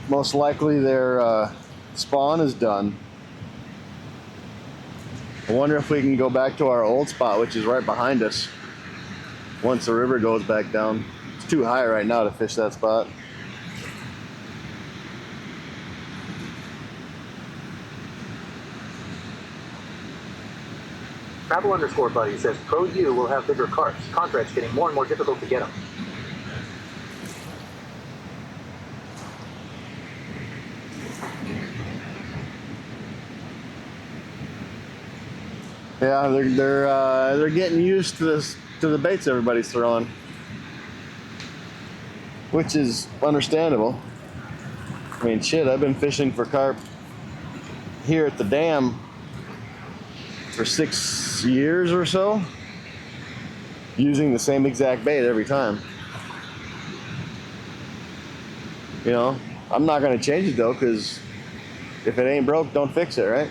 most likely their spawn is done, I wonder if we can go back to our old spot, which is right behind us, once the river goes back down. It's too high right now to fish that spot. Travel underscore buddy says, Pro U will have bigger carps. Contracts getting more and more difficult to get them. Yeah, they're getting used to this, to the baits everybody's throwing, which is understandable. I mean, shit, I've been fishing for carp here at the dam for 6 years or so, using the same exact bait every time. You know, I'm not gonna change it though, because if it ain't broke, don't fix it, right?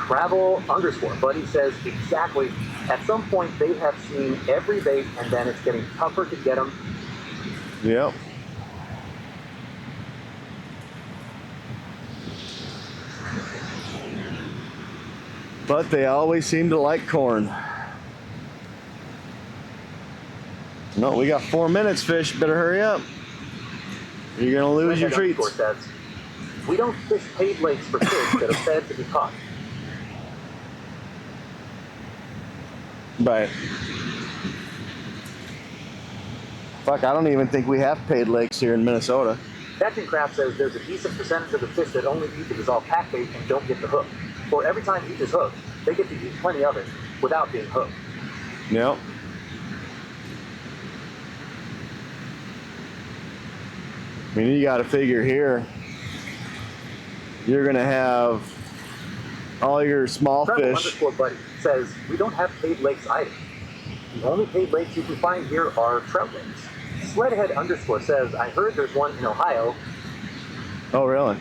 Travel underscore buddy says, exactly. At some point they have seen every bait and then it's getting tougher to get them. Yep. But they always seem to like corn. No, we got 4 minutes, fish. Better hurry up. You're gonna lose your treats. Says, we don't fish paid lakes for fish that are fed to be caught. Right. Fuck, I don't even think we have paid lakes here in Minnesota. Captain Craft says there's a decent percentage of the fish that only eat the dissolved pack bait and don't get the hook. For every time each is hooked, they get to eat plenty of it without being hooked. Yep. I mean, you got to figure here, you're gonna have all your small Travel fish. underscore buddy says we don't have paid lakes either. The only paid lakes you can find here are trout lakes. Sledhead underscore says, I heard there's one in Ohio. Oh, really?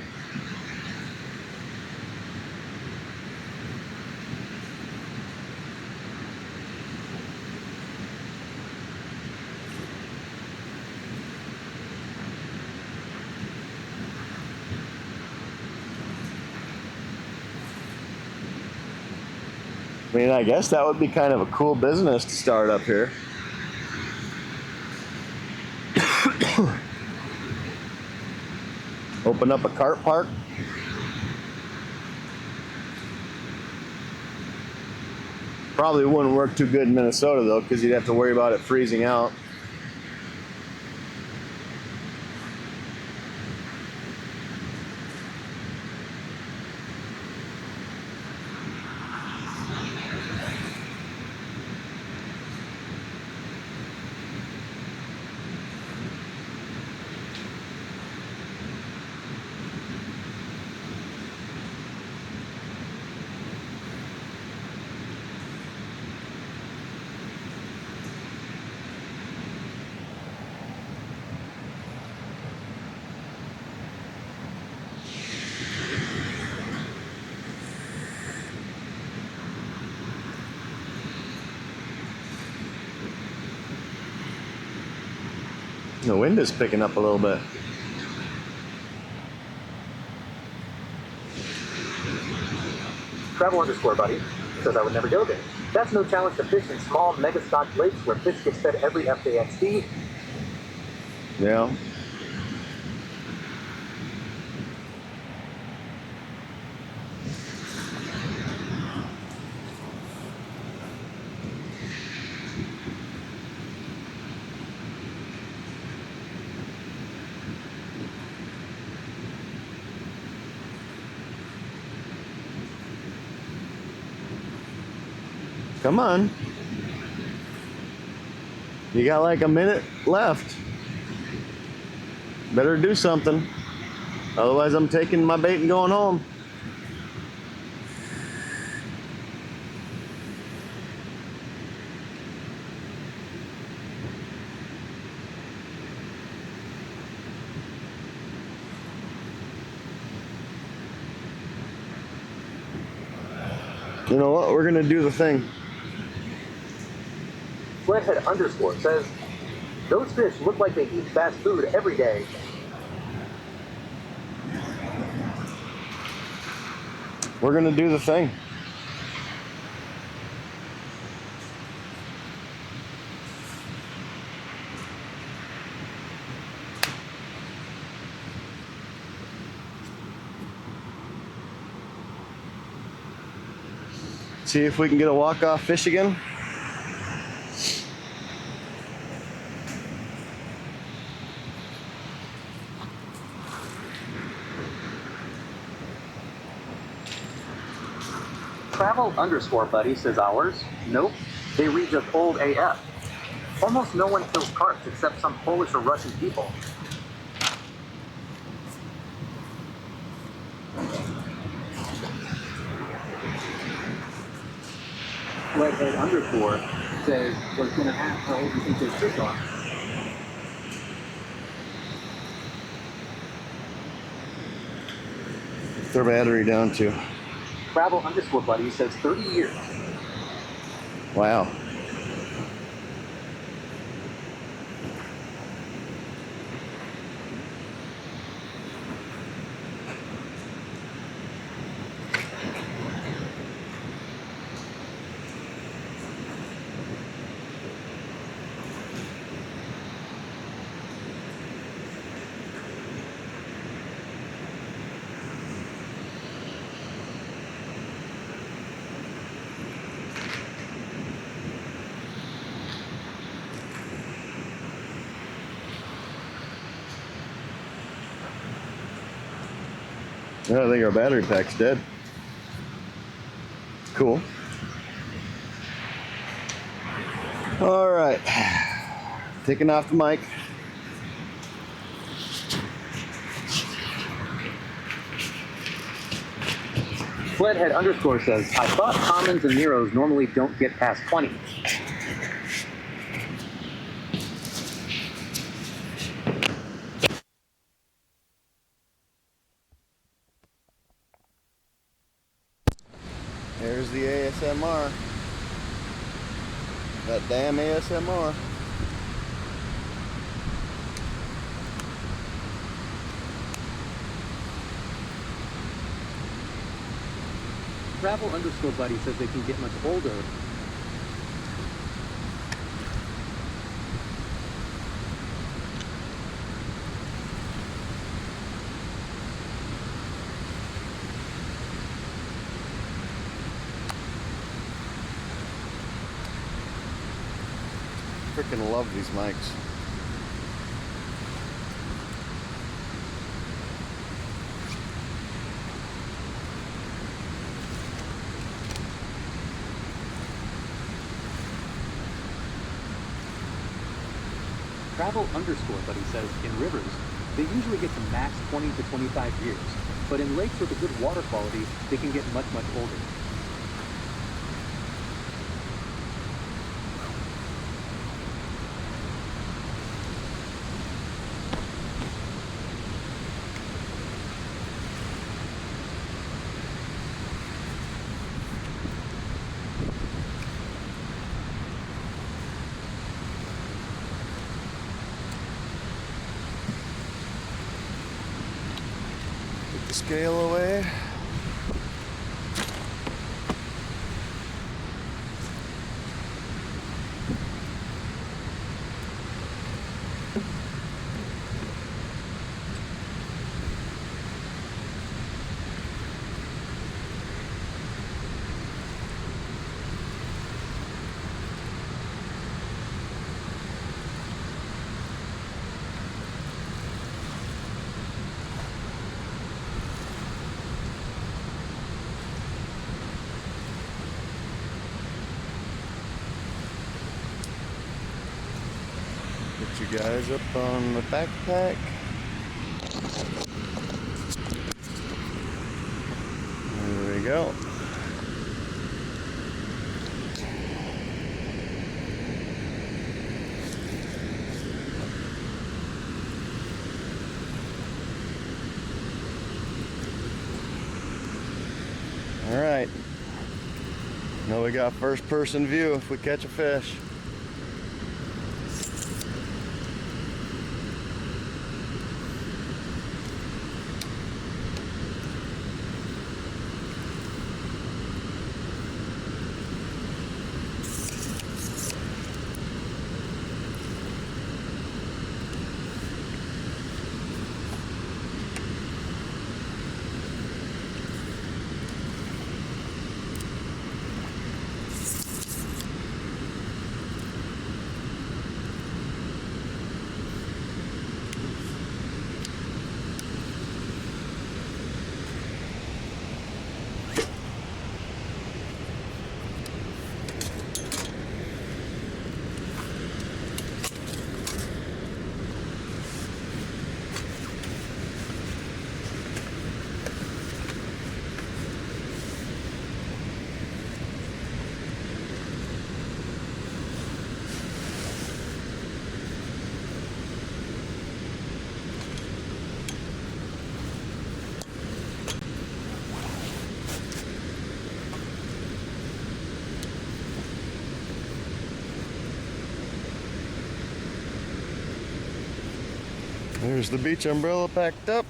I mean, I guess that would be kind of a cool business to start up here. Open up a carp park. Probably wouldn't work too good in Minnesota though, because you'd have to worry about it freezing out. The wind is picking up a little bit. Travel_buddy says I would never go there. That's no challenge to fish in small mega-stocked lakes where fish gets fed every FJXD. Yeah. Come on. You got like a minute left. Better do something. Otherwise, I'm taking my bait and going home. You know what? We're gonna do the thing. Flathead_ says, those fish look like they eat fast food every day. We're gonna do the thing. See if we can get a walk-off fish again. Travel_buddy says ours. Nope. They read just old AF. Almost no one kills carps except some Polish or Russian people. Flathead_ says what's gonna happen. How old do you think those fish are? What's their battery down to? Travel_buddy says 30 years. Wow. I think our battery pack's dead. Cool. All right. Taking off the mic. Flathead_ says, I thought commons and Neros normally don't get past 20. There's the ASMR. That damn ASMR. Travel_buddy says they can get much older. Freaking love these mics. Travel_buddy says in rivers, they usually get to max 20 to 25 years, but in lakes with a good water quality, they can get much, much older. Scale away. Put you guys up on the backpack. There we go. All right. Now we got first person view if we catch a fish. There's the beach umbrella packed up.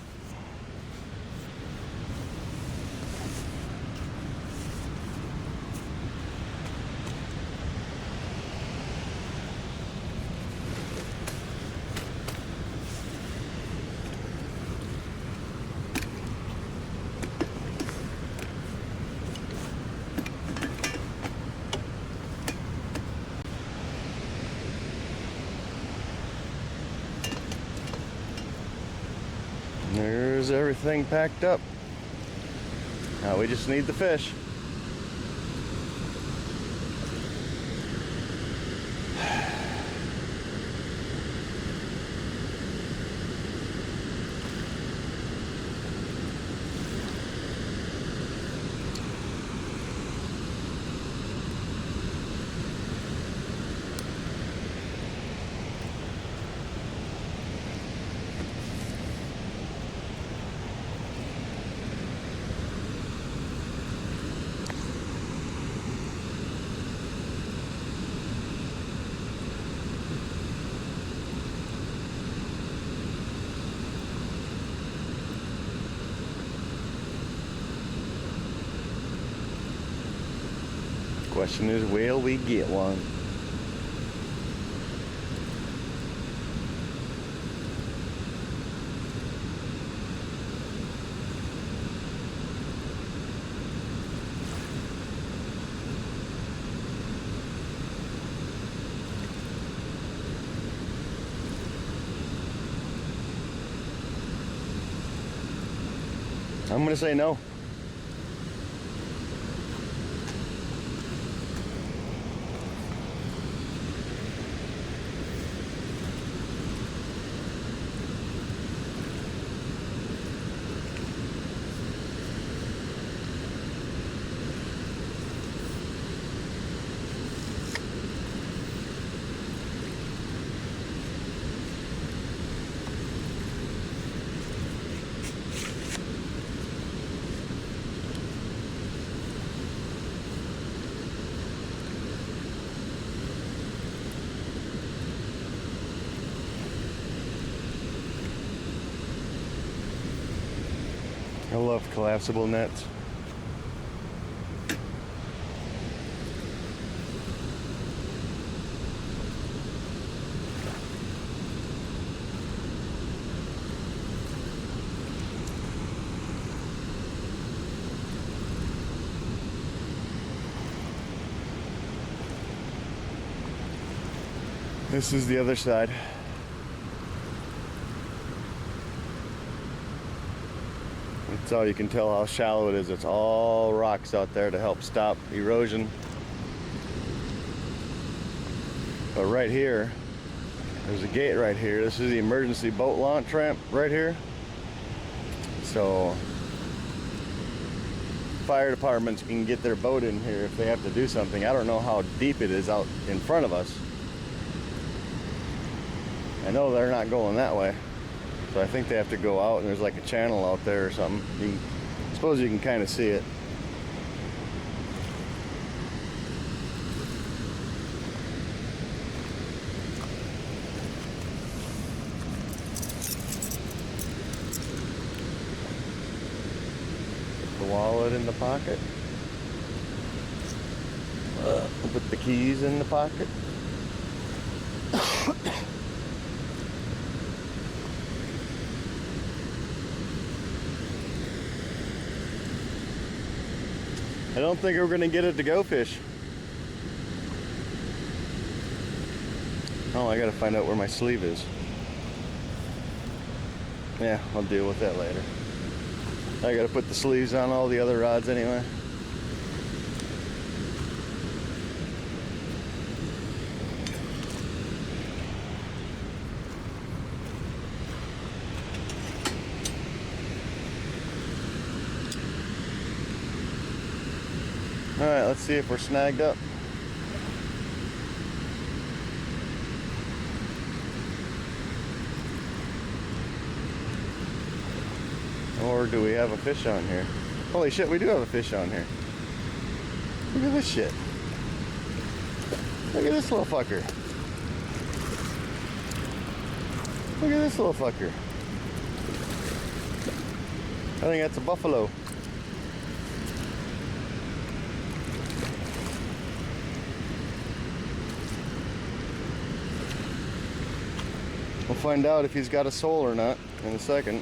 There's everything packed up. Now we just need the fish. Question is, will we get one? I'm gonna say no. I love collapsible nets. This is the other side. That's all you can tell how shallow it is. It's all rocks out there to help stop erosion. But right here, there's a gate right here. This is the emergency boat launch ramp right here. So fire departments can get their boat in here if they have to do something. I don't know how deep it is out in front of us. I know they're not going that way. So I think they have to go out, and there's like a channel out there or something. I suppose you can kind of see it. Put the wallet in the pocket. Put the keys in the pocket. I don't think we're gonna get it to go fish. Oh, I gotta find out where my sleeve is. Yeah, I'll deal with that later. I gotta put the sleeves on all the other rods anyway. All right, let's see if we're snagged up. Or do we have a fish on here? Holy shit, we do have a fish on here. Look at this shit. Look at this little fucker. Look at this little fucker. I think that's a buffalo. We'll find out if he's got a soul or not in a second.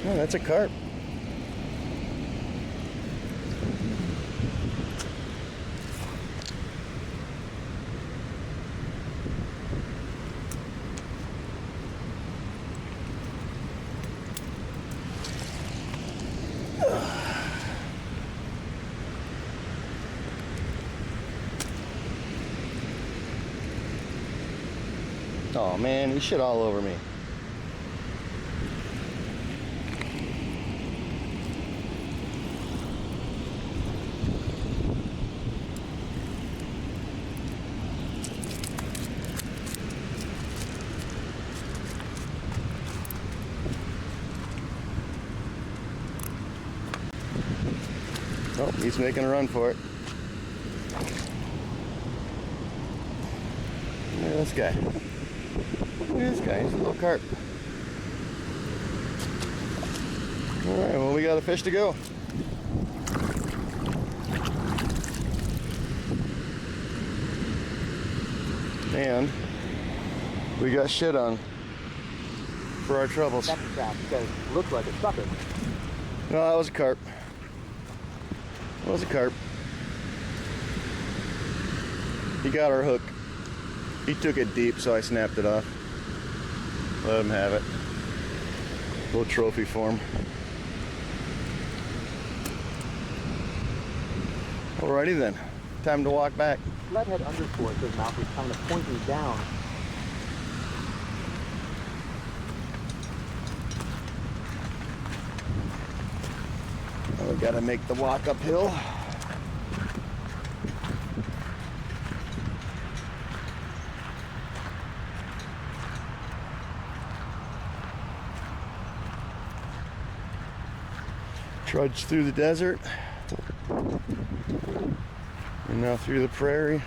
Oh, that's a carp. Oh man, he shit all over me. Oh, he's making a run for it. Look at this guy. Look at this guy, he's a little carp. Alright, well we got a fish to go. And we got shit on for our troubles. That trap says look like a sucker. No, that was a carp. That was a carp. He got our hook. He took it deep, so I snapped it off. Let him have it. Little trophy for him. Alrighty then. Time to walk back. Flathead underscore says mouth is kind of pointing down. We gotta make the walk uphill. Trudge through the desert. And now through the prairie.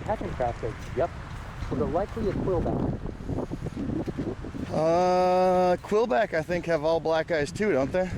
Catching craft says, yep. Was it likely a quillback? Quillback I think have all black eyes too, don't they?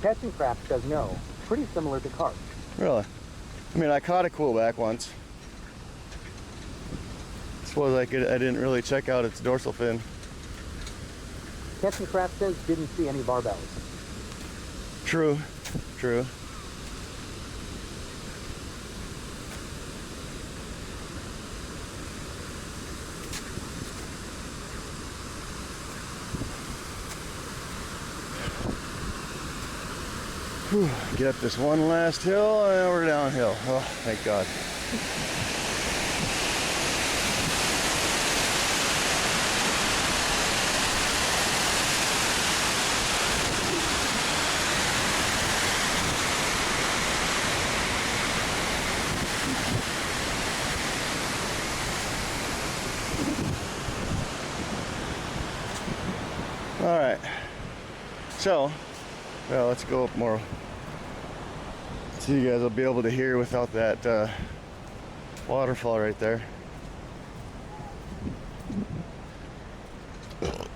Catching craft says no. Pretty similar to carp. Really? I mean, I caught a quillback once. Suppose I didn't really check out its dorsal fin. Catching craft says didn't see any barbells. True, true. Whew. Get up this one last hill and then we're downhill. Oh, thank God. All right, so, well, let's go up more so you guys will be able to hear without that waterfall right there.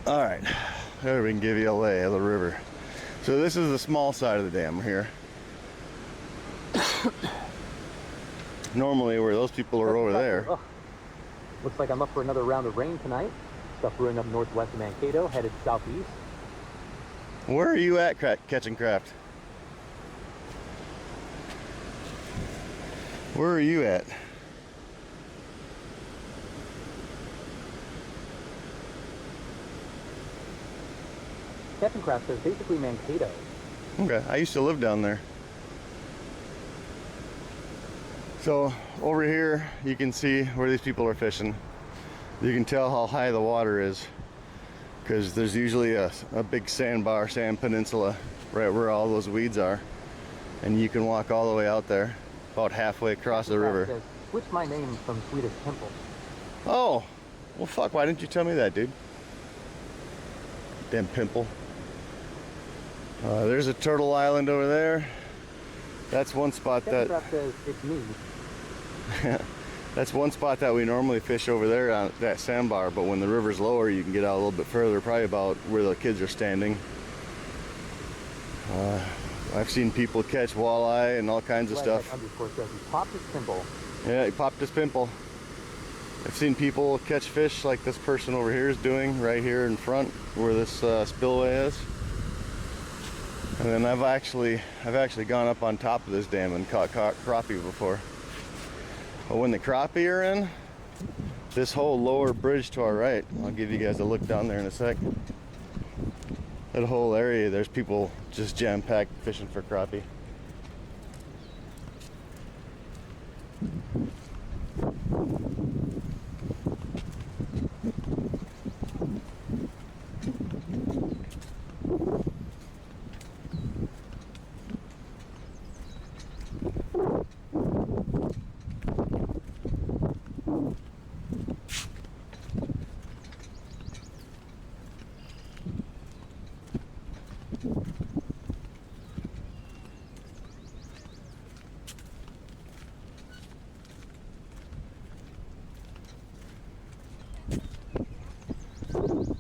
All right, there we can give you a lay of the river. So this is the small side of the dam here. Normally where those people are over there. Oh. Looks like I'm up for another round of rain tonight. Stuff brewing up northwest of Mankato, headed southeast. Where are you at, Catching Craft? Where are you at? Catching craft says basically Mankato. Okay, I used to live down there. So over here you can see where these people are fishing. You can tell how high the water is because there's usually a big sandbar, sand peninsula right where all those weeds are, and you can walk all the way out there about halfway across the river. Says, switch my name from Swedish Pimple. Oh, well fuck, why didn't you tell me that, dude? Damn pimple. There's a turtle island over there. That's one spot that says it's me. That's one spot that we normally fish over there on that sandbar, but when the river's lower you can get out a little bit further, probably about where the kids are standing. I've seen people catch walleye and all kinds of stuff. Says he popped his pimple. Yeah, he popped his pimple. I've seen people catch fish like this person over here is doing right here in front where this spillway is. And then I've actually gone up on top of this dam and caught crappie before. But when the crappie are in, this whole lower bridge to our right, I'll give you guys a look down there in a sec. That whole area, there's people just jam-packed fishing for crappie.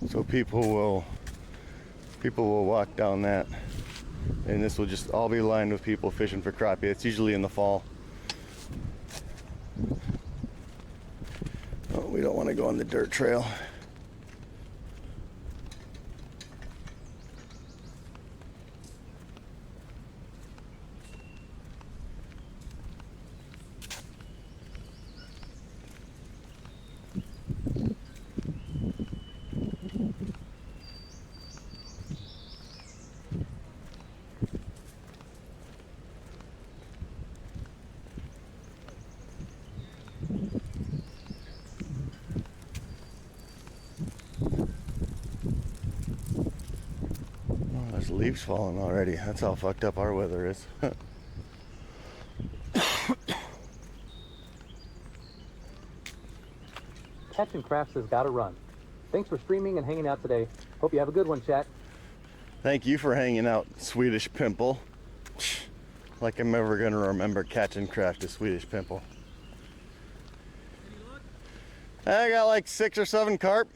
So people will walk down that, and this will just all be lined with people fishing for crappie. It's usually in the fall. Oh, we don't want to go on the dirt trail. There's leaves falling already. That's how fucked up our weather is. Catch and Crafts has got to run. Thanks for streaming and hanging out today. Hope you have a good one, chat. Thank you for hanging out, Swedish Pimple. Like I'm ever gonna remember Catch and Craft a Swedish Pimple. I got like 6 or 7 carp.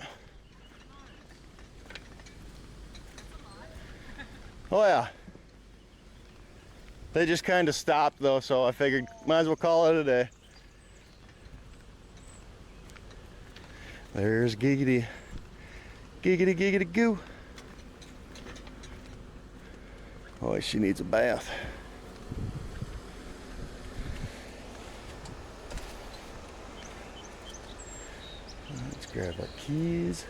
Oh yeah. They just kind of stopped though, so I figured might as well call it a day. There's Giggity. Giggity giggity goo. Oh, she needs a bath. Let's grab our keys.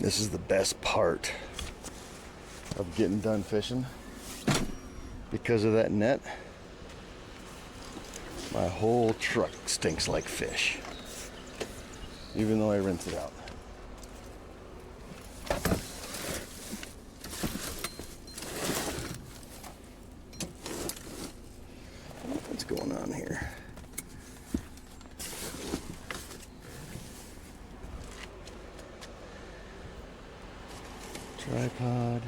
This is the best part of getting done fishing. Because of that net, my whole truck stinks like fish, even though I rinse it out. What's going on here? Tripod.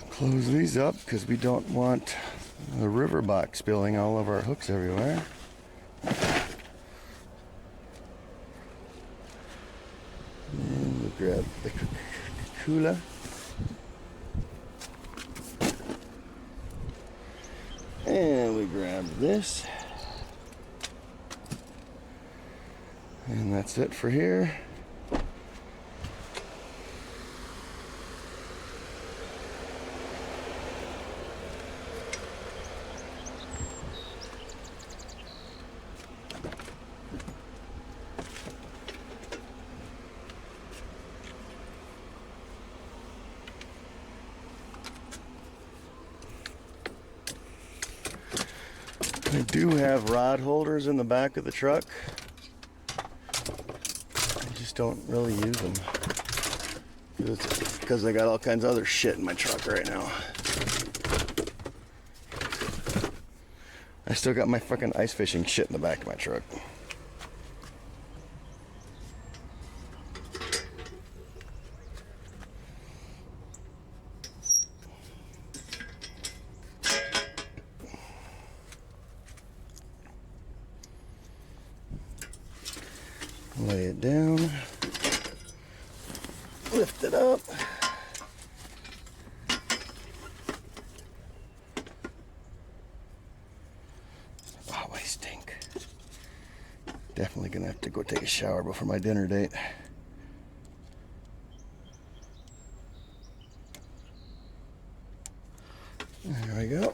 Close these up because we don't want the river box spilling all over our hooks everywhere. And we grab the cooler. And we grab this. And that's it for here. I do have rod holders in the back of the truck. I just don't really use them. Because I got all kinds of other shit in my truck right now. I still got my fucking ice fishing shit in the back of my truck. Lay it down, lift it up, Definitely gonna have to go take a shower before my dinner date. There we go.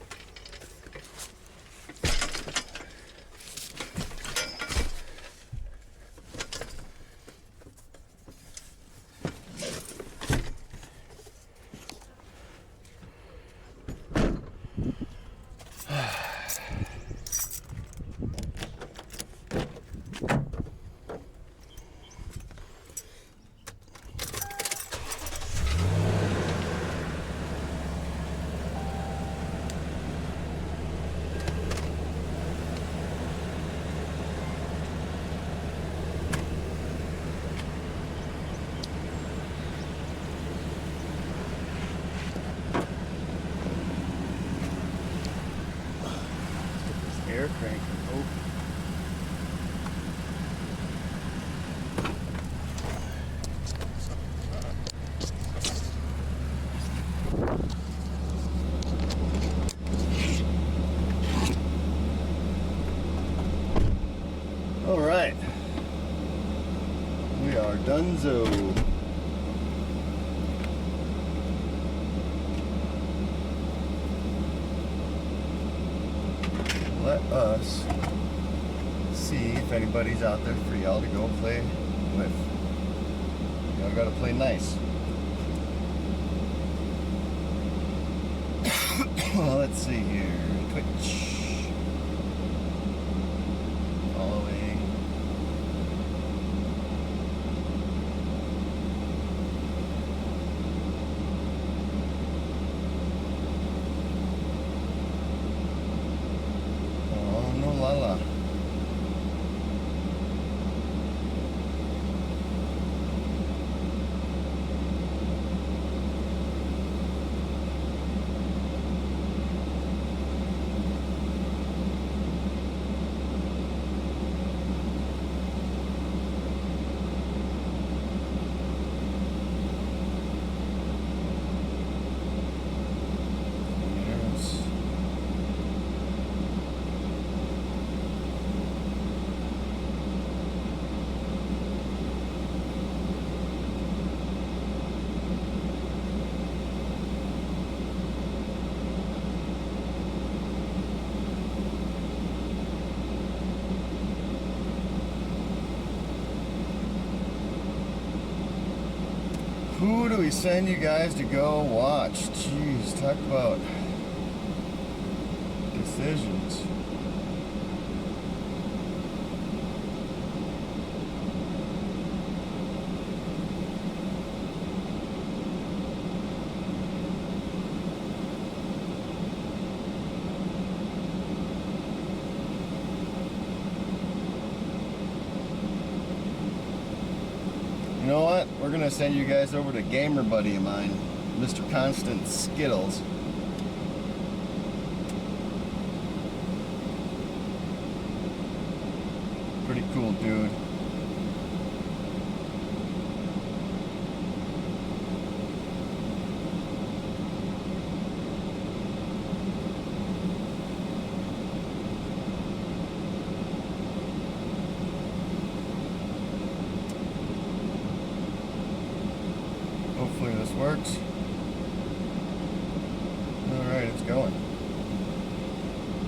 Air crank. Oh. All right. We are donezo. Let us see if anybody's out there for y'all to go play with. Y'all gotta play nice. Let's see here. Twitch. Following. Oh, no lala. Who do we send you guys to go watch? Jeez, talk about decisions. You know what? We're gonna send you guys over to a gamer buddy of mine, Mr. Constant Skittles. Pretty cool dude. Hopefully this works. Alright, it's going.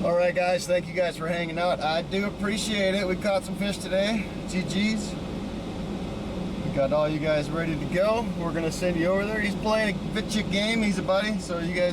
Alright guys, thank you guys for hanging out. I do appreciate it. We caught some fish today. GG's. We got all you guys ready to go. We're going to send you over there. He's playing a Vitcha game. He's a buddy, so you guys